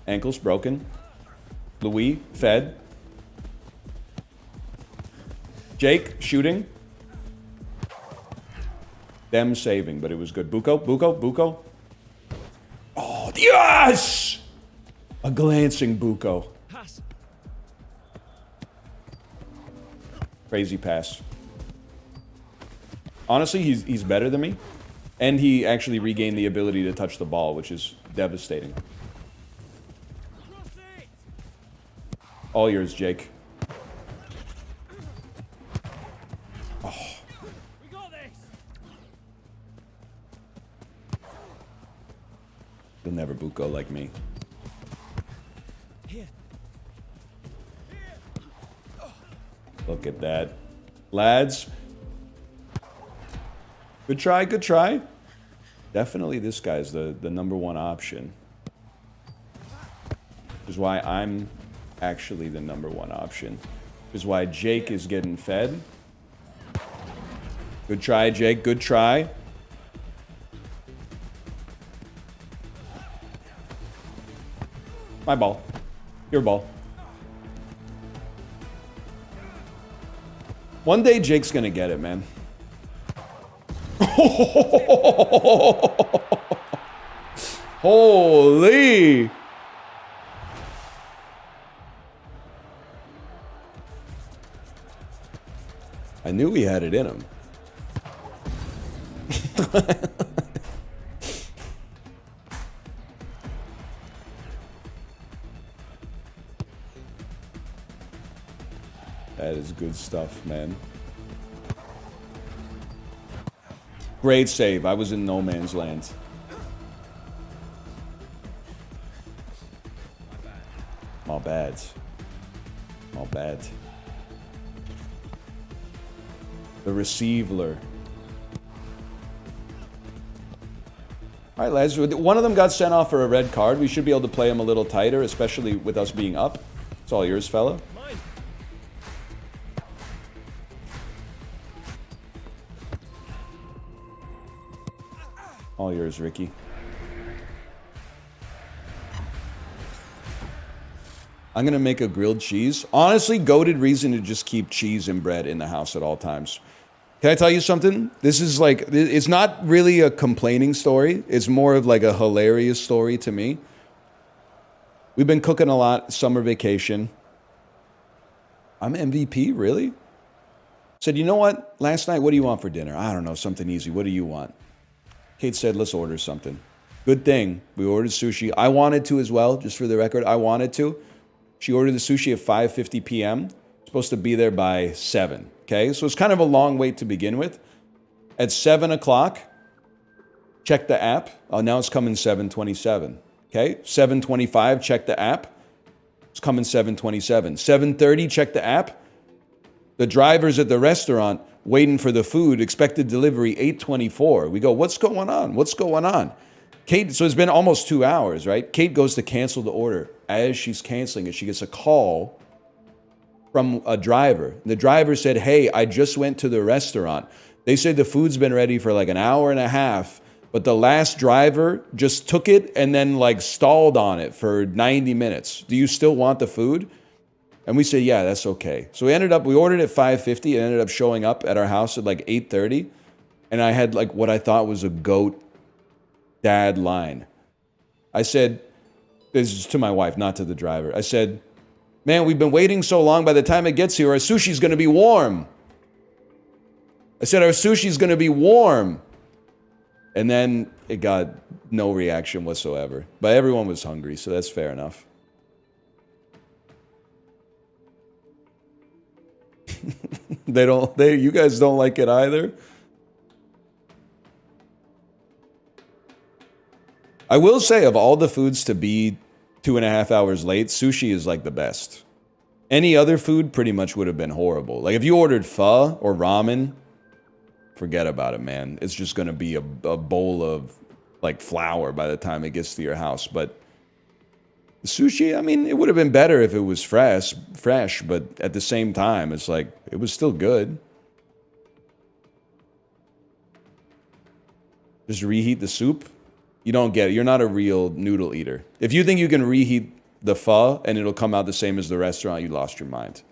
Ankles broken. Louis fed. Jake shooting. Them saving, but it was good. Buko. Oh, yes! A glancing Buko. Pass. Crazy pass. Honestly, he's better than me. And he actually regained the ability to touch the ball, which is devastating. Cross it. All yours, Jake. We got this. You'll never Buko like me. Here. Look at that. Lads. Good try, good try. Definitely this guy's the number one option. Which is why I'm actually the number one option. Which is why Jake is getting fed. Good try, Jake. Good try. My ball. Your ball. One day Jake's gonna get it, man. Holy! I knew he had it in him. That is good stuff, man. Great save. I was in no man's land. My bad. My bad. The receiver. All right, lads. One of them got sent off for a red card. We should be able to play him a little tighter, especially with us being up. It's all yours, fella. Mine. All yours, Ricky. I'm gonna make a grilled cheese. Honestly, goated reason to just keep cheese and bread in the house at all times. Can I tell you something? This is like, it's not really a complaining story. It's more of like a hilarious story to me. We've been cooking a lot, summer vacation. I'm MVP, really? Said, you know what? Last night, what do you want for dinner? I don't know, something easy. What do you want? Kate said, let's order something. Good thing. We ordered sushi. I wanted to as well, just for the record. I wanted to. She ordered the sushi at 5:50 p.m. Supposed to be there by 7. Okay, so it's kind of a long wait to begin with. At 7 o'clock, check the app. Oh, now it's coming 7:27. Okay, 7:25, check the app. It's coming 7:27. 7:30, check the app. The driver's at the restaurant waiting for the food, expected delivery 8:24. We go, what's going on? What's going on? Kate, so it's been almost 2 hours, right? Kate goes to cancel the order. As she's canceling it, she gets a call from a driver. The driver said, hey, I just went to the restaurant. They said the food's been ready for like an hour and a half, but the last driver just took it and then like stalled on it for 90 minutes. Do you still want the food? And we said, yeah, that's okay. So we ordered at 5:50 and ended up showing up at our house at like 8:30. And I had like what I thought was a goat dad line. I said, this is to my wife, not to the driver. I said, man, we've been waiting so long. By the time it gets here, our sushi's going to be warm. I said, our sushi's going to be warm. And then it got no reaction whatsoever. But everyone was hungry, so that's fair enough. You guys don't like it either? I will say, of all the foods to be 2.5 hours late, sushi is like the best. Any other food pretty much would have been horrible. Like if you ordered pho or ramen, forget about it, man. It's just going to be a bowl of like flour by the time it gets to your house. But sushi, I mean, it would have been better if it was fresh, but at the same time, it's like, it was still good. Just reheat the soup. You don't get it. You're not a real noodle eater. If you think you can reheat the pho and it'll come out the same as the restaurant, you lost your mind.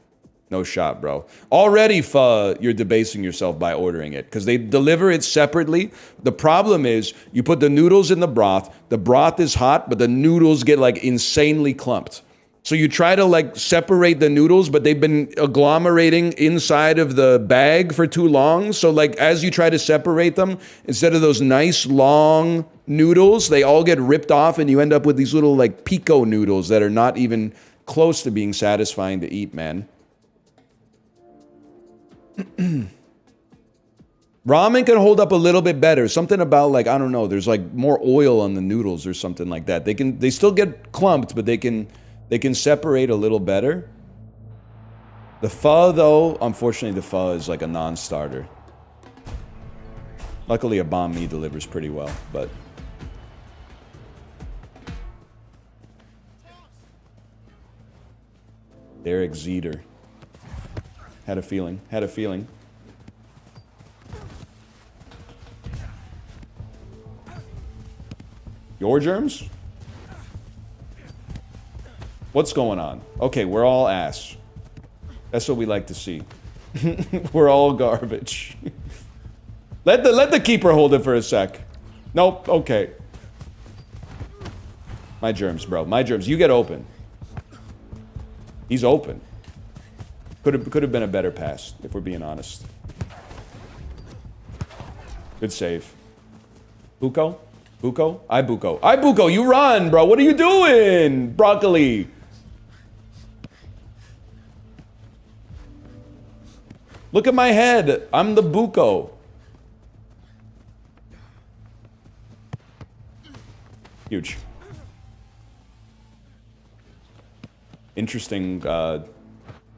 No shot, bro. Already pho, you're debasing yourself by ordering it because they deliver it separately. The problem is you put the noodles in the broth is hot, but the noodles get like insanely clumped. So you try to like separate the noodles, but they've been agglomerating inside of the bag for too long. So like as you try to separate them, instead of those nice long noodles, they all get ripped off and you end up with these little like pico noodles that are not even close to being satisfying to eat, man. Ramen can hold up a little bit better. Something about like, I don't know, there's like more oil on the noodles or something like that. They still get clumped, but they can separate a little better. The pho though, unfortunately the pho is like a non-starter. Luckily a banh mi delivers pretty well, but Derek Zeter. Had a feeling. Your germs? What's going on? Okay, we're all ass. That's what we like to see. We're all garbage. Let the keeper hold it for a sec. Nope, okay. My germs, bro. My germs. You get open. He's open. Could have been a better pass, if we're being honest. Good save. Buko? Buko? Buko, you run, bro. What are you doing? Broccoli. Look at my head. I'm the Buko. Huge. Interesting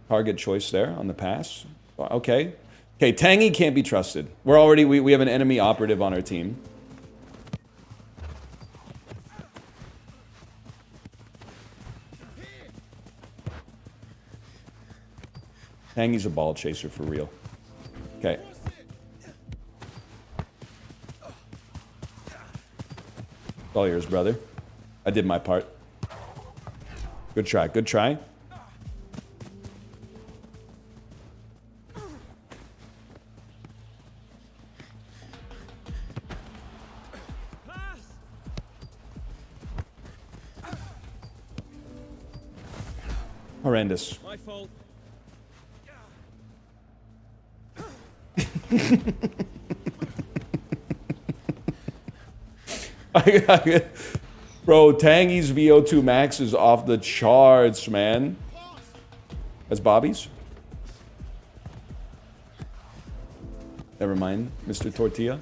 target choice there on the pass. Okay. Okay, Tangy can't be trusted. We have an enemy operative on our team. Tangy's a ball chaser for real. Okay. All yours, brother. I did my part. Good try, good try. Pass. Horrendous. My fault. Bro, Tangy's VO2 max is off the charts, man. That's Bobby's? Never mind, Mr. Tortilla.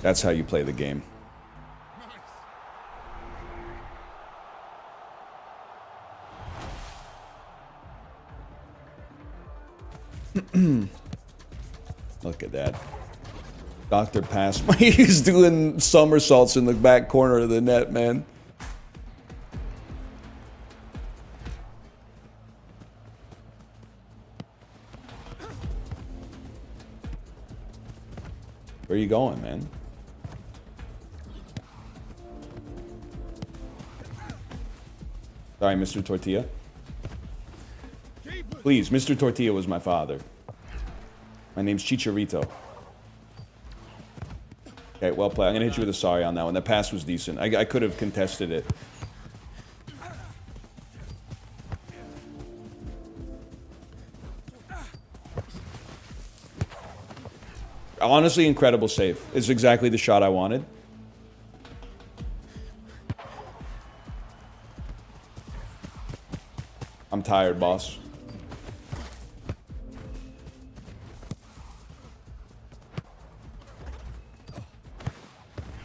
That's how you play the game. Look at that. Doctor passed. He's doing somersaults in the back corner of the net, man. Where are you going, man? Sorry, Mr. Tortilla. Please, Mr. Tortilla was my father. My name's Chicharito. Okay, well played. I'm gonna hit you with a sorry on that one. That pass was decent. I could have contested it. Honestly, incredible save. It's exactly the shot I wanted. I'm tired, boss.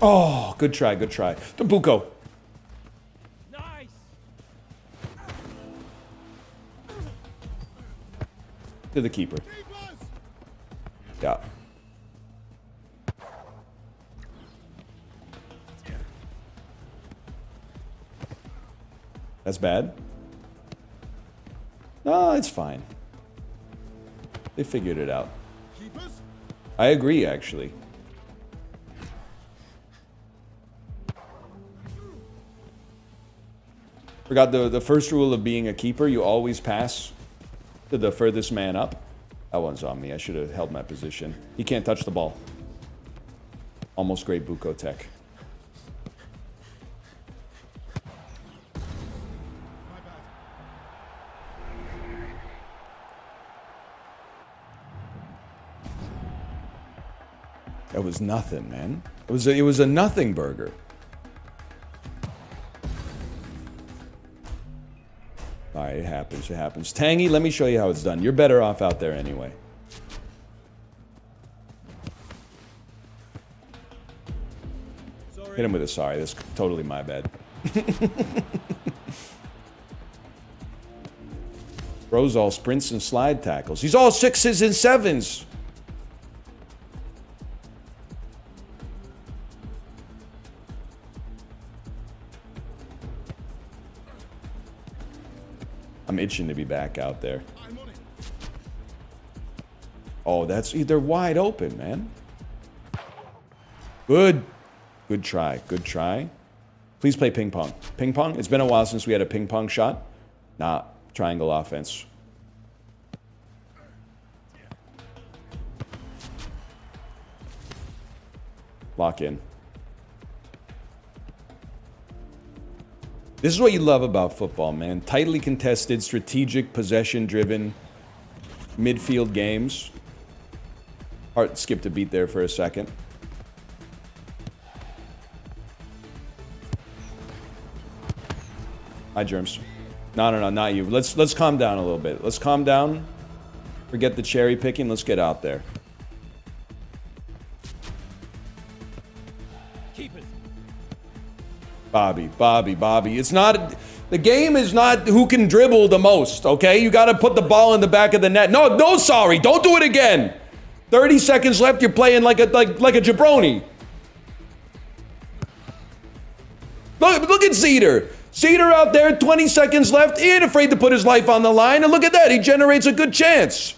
Oh, good try, good try. Tambuco. Nice. To the keeper. Yeah. That's bad? No, it's fine. They figured it out. Keepers? I agree, actually. Forgot the first rule of being a keeper, you always pass to the furthest man up. That one's on me. I should have held my position. He can't touch the ball. Almost great Buko tech. My bad. That was nothing, man. It was a nothing burger. All right, it happens, it happens. Tangy, let me show you how it's done. You're better off out there anyway. Sorry. Hit him with a sorry. That's totally my bad. Bro's all sprints and slide tackles. He's all 6s and 7s. I'm itching to be back out there. I'm on it. Oh, they're wide open, man. Good. Good try. Good try. Please play ping pong. Ping pong? It's been a while since we had a ping pong shot. Nah, triangle offense. Lock in. This is what you love about football, man. Tightly contested, strategic, possession-driven midfield games. Heart skipped a beat there for a second. Hi, Germs. No, not you. Let's calm down a little bit. Let's calm down. Forget the cherry picking. Let's get out there. Keepers. Bobby. It's not... The game is not who can dribble the most, okay? You got to put the ball in the back of the net. No, sorry. Don't do it again. 30 seconds left. You're playing like a jabroni. Look at Cedar. Cedar out there, 20 seconds left. He ain't afraid to put his life on the line. And look at that. He generates a good chance.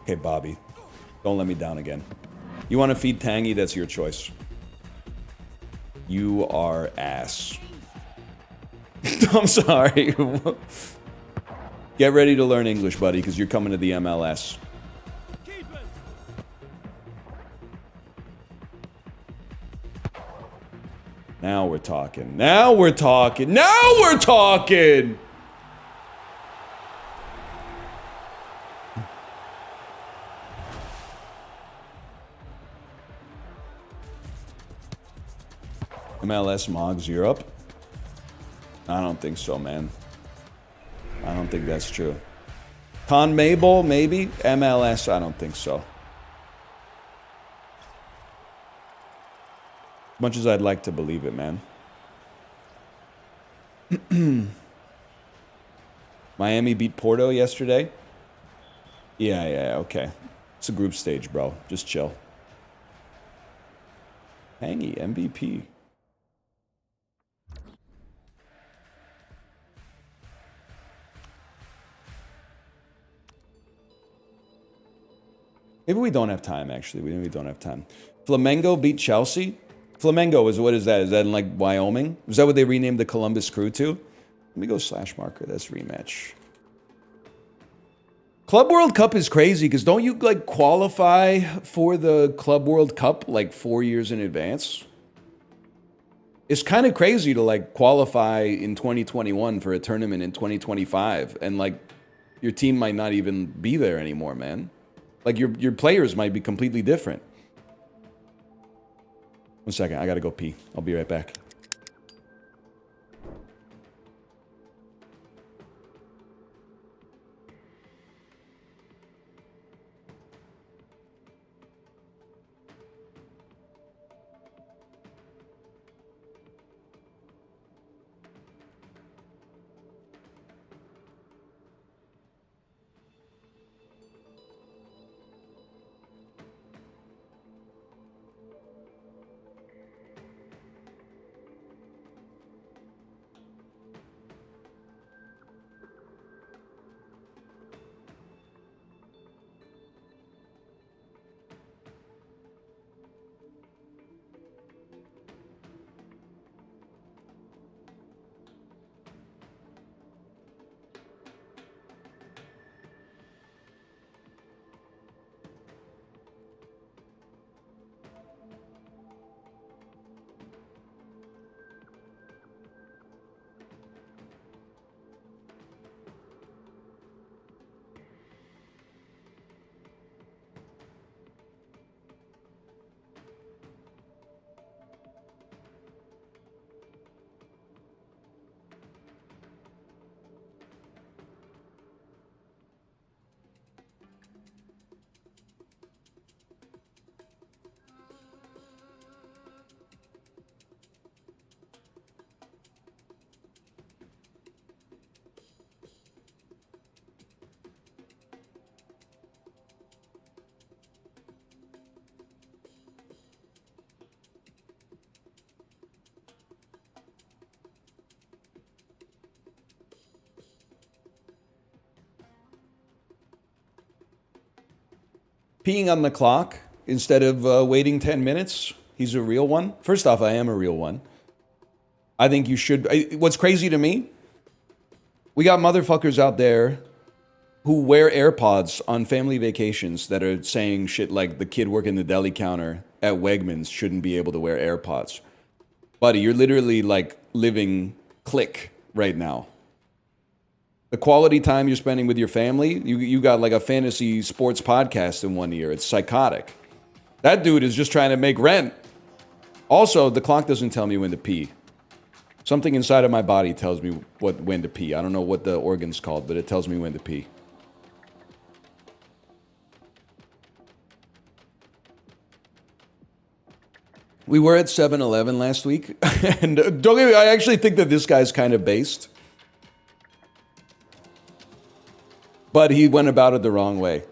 Okay, Bobby. Don't let me down again. You want to feed Tangy? That's your choice. You are ass. I'm sorry. Get ready to learn English, buddy, because you're coming to the MLS. Keepers. Now we're talking. Now we're talking. Now we're talking! MLS Mogs Europe? I don't think so, man. I don't think that's true. CONMEBOL, maybe? MLS, I don't think so. Much as I'd like to believe it, man. Miami beat Porto yesterday? Yeah, okay. It's a group stage, bro. Just chill. Hangy, MVP. Maybe we don't have time, actually. Maybe we don't have time. Flamengo beat Chelsea? Flamengo is, what is that? Is that in, like, Wyoming? Is that what they renamed the Columbus Crew to? Let me go /marker. That's rematch. Club World Cup is crazy, because don't you, like, qualify for the Club World Cup, like, 4 years in advance? It's kind of crazy to, like, qualify in 2021 for a tournament in 2025, and, like, your team might not even be there anymore, man. Like, your players might be completely different. 1 second, I gotta go pee. I'll be right back. Peeing on the clock instead of waiting 10 minutes. He's a real one. First off, I am a real one. I think you should. What's crazy to me, we got motherfuckers out there who wear AirPods on family vacations that are saying shit like the kid working the deli counter at Wegmans shouldn't be able to wear AirPods. Buddy, you're literally like living click right now. The quality time you're spending with your family, you got like a fantasy sports podcast in 1 year. It's psychotic. That dude is just trying to make rent. Also, the clock doesn't tell me when to pee. Something inside of my body tells me when to pee. I don't know what the organ's called, but it tells me when to pee. We were at 7-Eleven last week, and don't get me, I actually think that this guy's kind of based. But he went about it the wrong way.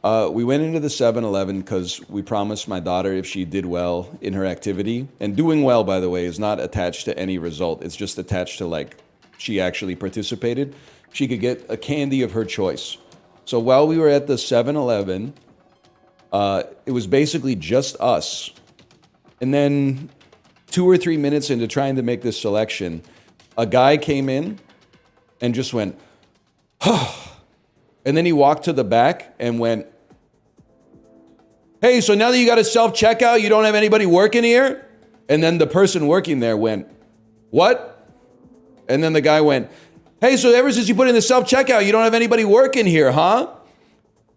We went into the 7-Eleven because we promised my daughter if she did well in her activity, and doing well, by the way, is not attached to any result. It's just attached to, like, she actually participated. She could get a candy of her choice. So while we were at the 7-Eleven, it was basically just us. And then 2 or 3 minutes into trying to make this selection, a guy came in and just went, and then he walked to the back and went, hey, so now that you got a self-checkout, you don't have anybody working here? And then the person working there went, what? And then the guy went, hey, so ever since you put in the self-checkout, you don't have anybody working here, huh?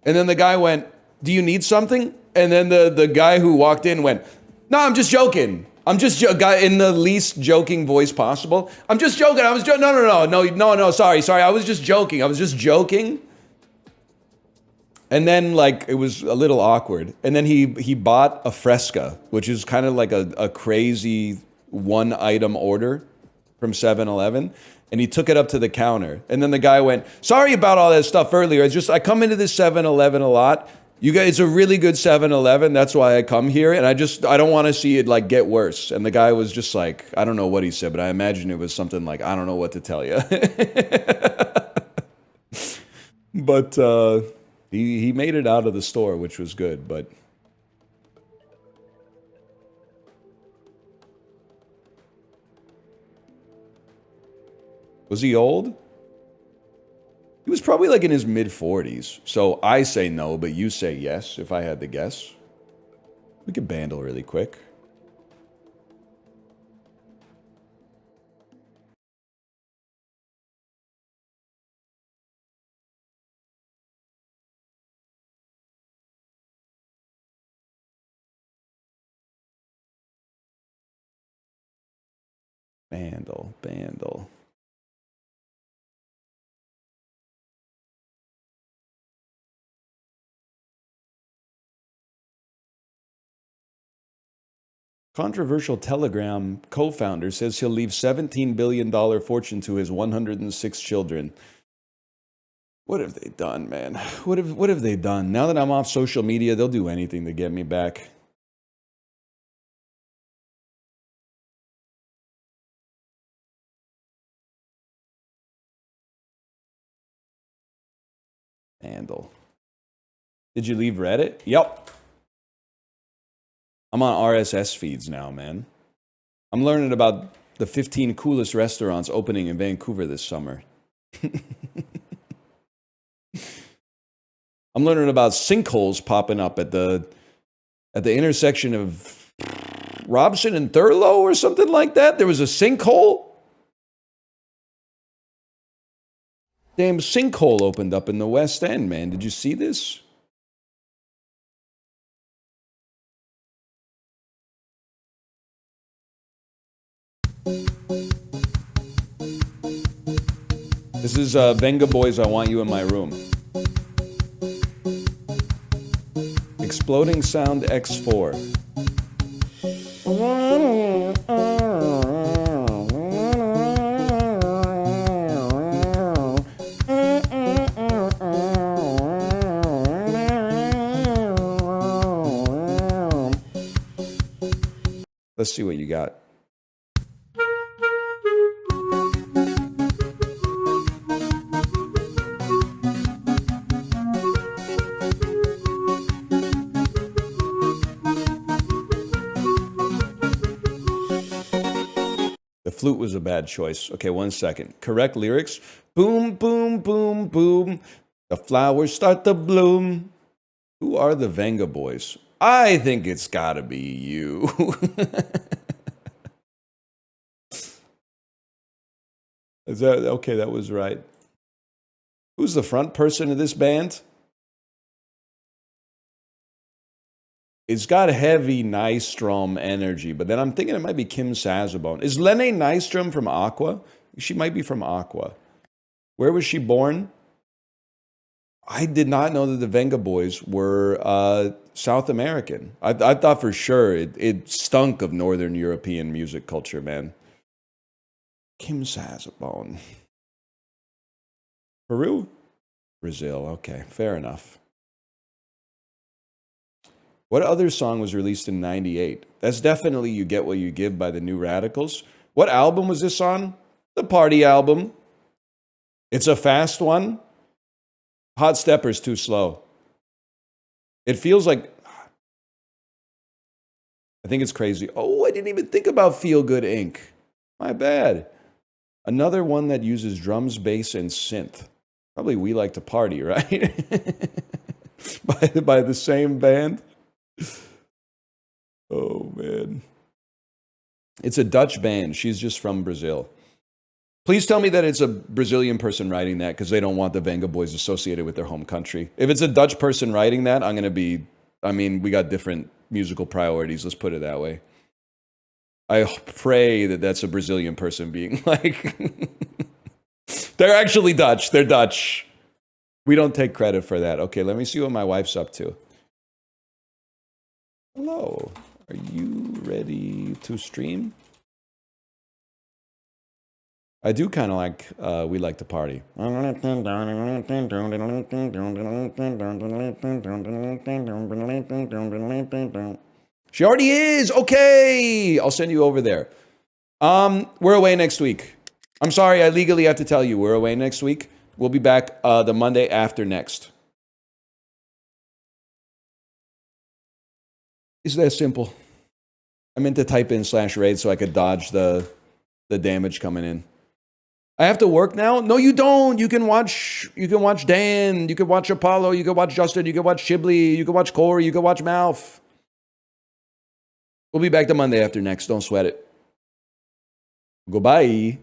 And then the guy went, do you need something? And then the guy who walked in went, no, I'm just joking. I'm just guy in the least joking voice possible. I'm just joking. I was no, sorry. I was just joking. And then, like, it was a little awkward. And then he bought a Fresca, which is kind of like a crazy one-item order from 7-Eleven. And he took it up to the counter. And then the guy went, sorry about all that stuff earlier. It's just, I come into this 7-Eleven a lot. You guys, it's a really good 7-Eleven. That's why I come here. And I don't want to see it, like, get worse. And the guy was just like, I don't know what he said, but I imagine it was something like, I don't know what to tell you. But, he made it out of the store, which was good, but... Was he old? He was probably like in his mid-40s. So I say no, but you say yes, if I had to guess. We could Bandle really quick. Bandle. Controversial Telegram co-founder says he'll leave $17 billion fortune to his 106 children. What have they done, man? What have they done? Now that I'm off social media, they'll do anything to get me back. Bandle. Did you leave Reddit? Yep. I'm on RSS feeds now, man. I'm learning about the 15 coolest restaurants opening in Vancouver this summer. I'm learning about sinkholes popping up at the intersection of Robson and Thurlow or something like that. There was a sinkhole. Damn sinkhole opened up in the West End, man. Did you see this? This is Venga Boys, I Want You in My Room. Exploding Sound X4. Let's see what you got. The flute was a bad choice. Okay, 1 second. Correct lyrics. Boom, boom, boom, boom. The flowers start to bloom. Who are the Venga Boys? I think it's gotta be you. Is that okay? That was right. Who's the front person of this band? It's got heavy Nystrom energy, but then I'm thinking it might be Kim Sazabone. Is Lene Nystrom from Aqua? She might be from Aqua. Where was she born? I did not know that the Venga Boys were South American. I thought for sure it stunk of Northern European music culture, man. Kim Sazabone. Peru? Brazil. Okay, fair enough. What other song was released in 98? That's definitely You Get What You Give by the New Radicals. What album was this on? The Party album. It's a fast one. Hot Stepper's too slow. It feels like... I think it's crazy. Oh, I didn't even think about Feel Good Inc. My bad. Another one that uses drums, bass, and synth. Probably We Like to Party, right? by the same band. Oh, man. It's a Dutch band. She's just from Brazil. Please tell me that it's a Brazilian person writing that because they don't want the Venga Boys associated with their home country. If it's a Dutch person writing that, I'm going to be... I mean, we got different musical priorities. Let's put it that way. I pray that that's a Brazilian person being like... They're actually Dutch. They're Dutch. We don't take credit for that. Okay, let me see what my wife's up to. Hello. Are you ready to stream? I do kind of like We Like to Party. She already is. Okay. I'll send you over there. We're away next week. I'm sorry, I legally have to tell you we're away next week. We'll be back the Monday after next. It's that simple. I meant to type in /raid so I could dodge the damage coming in. I have to work now? No, you don't. You can watch Dan, you can watch Apollo, you can watch Justin, you can watch Chiblee, you can watch Corey, you can watch Mouth. We'll be back the Monday after next. Don't sweat it. Goodbye.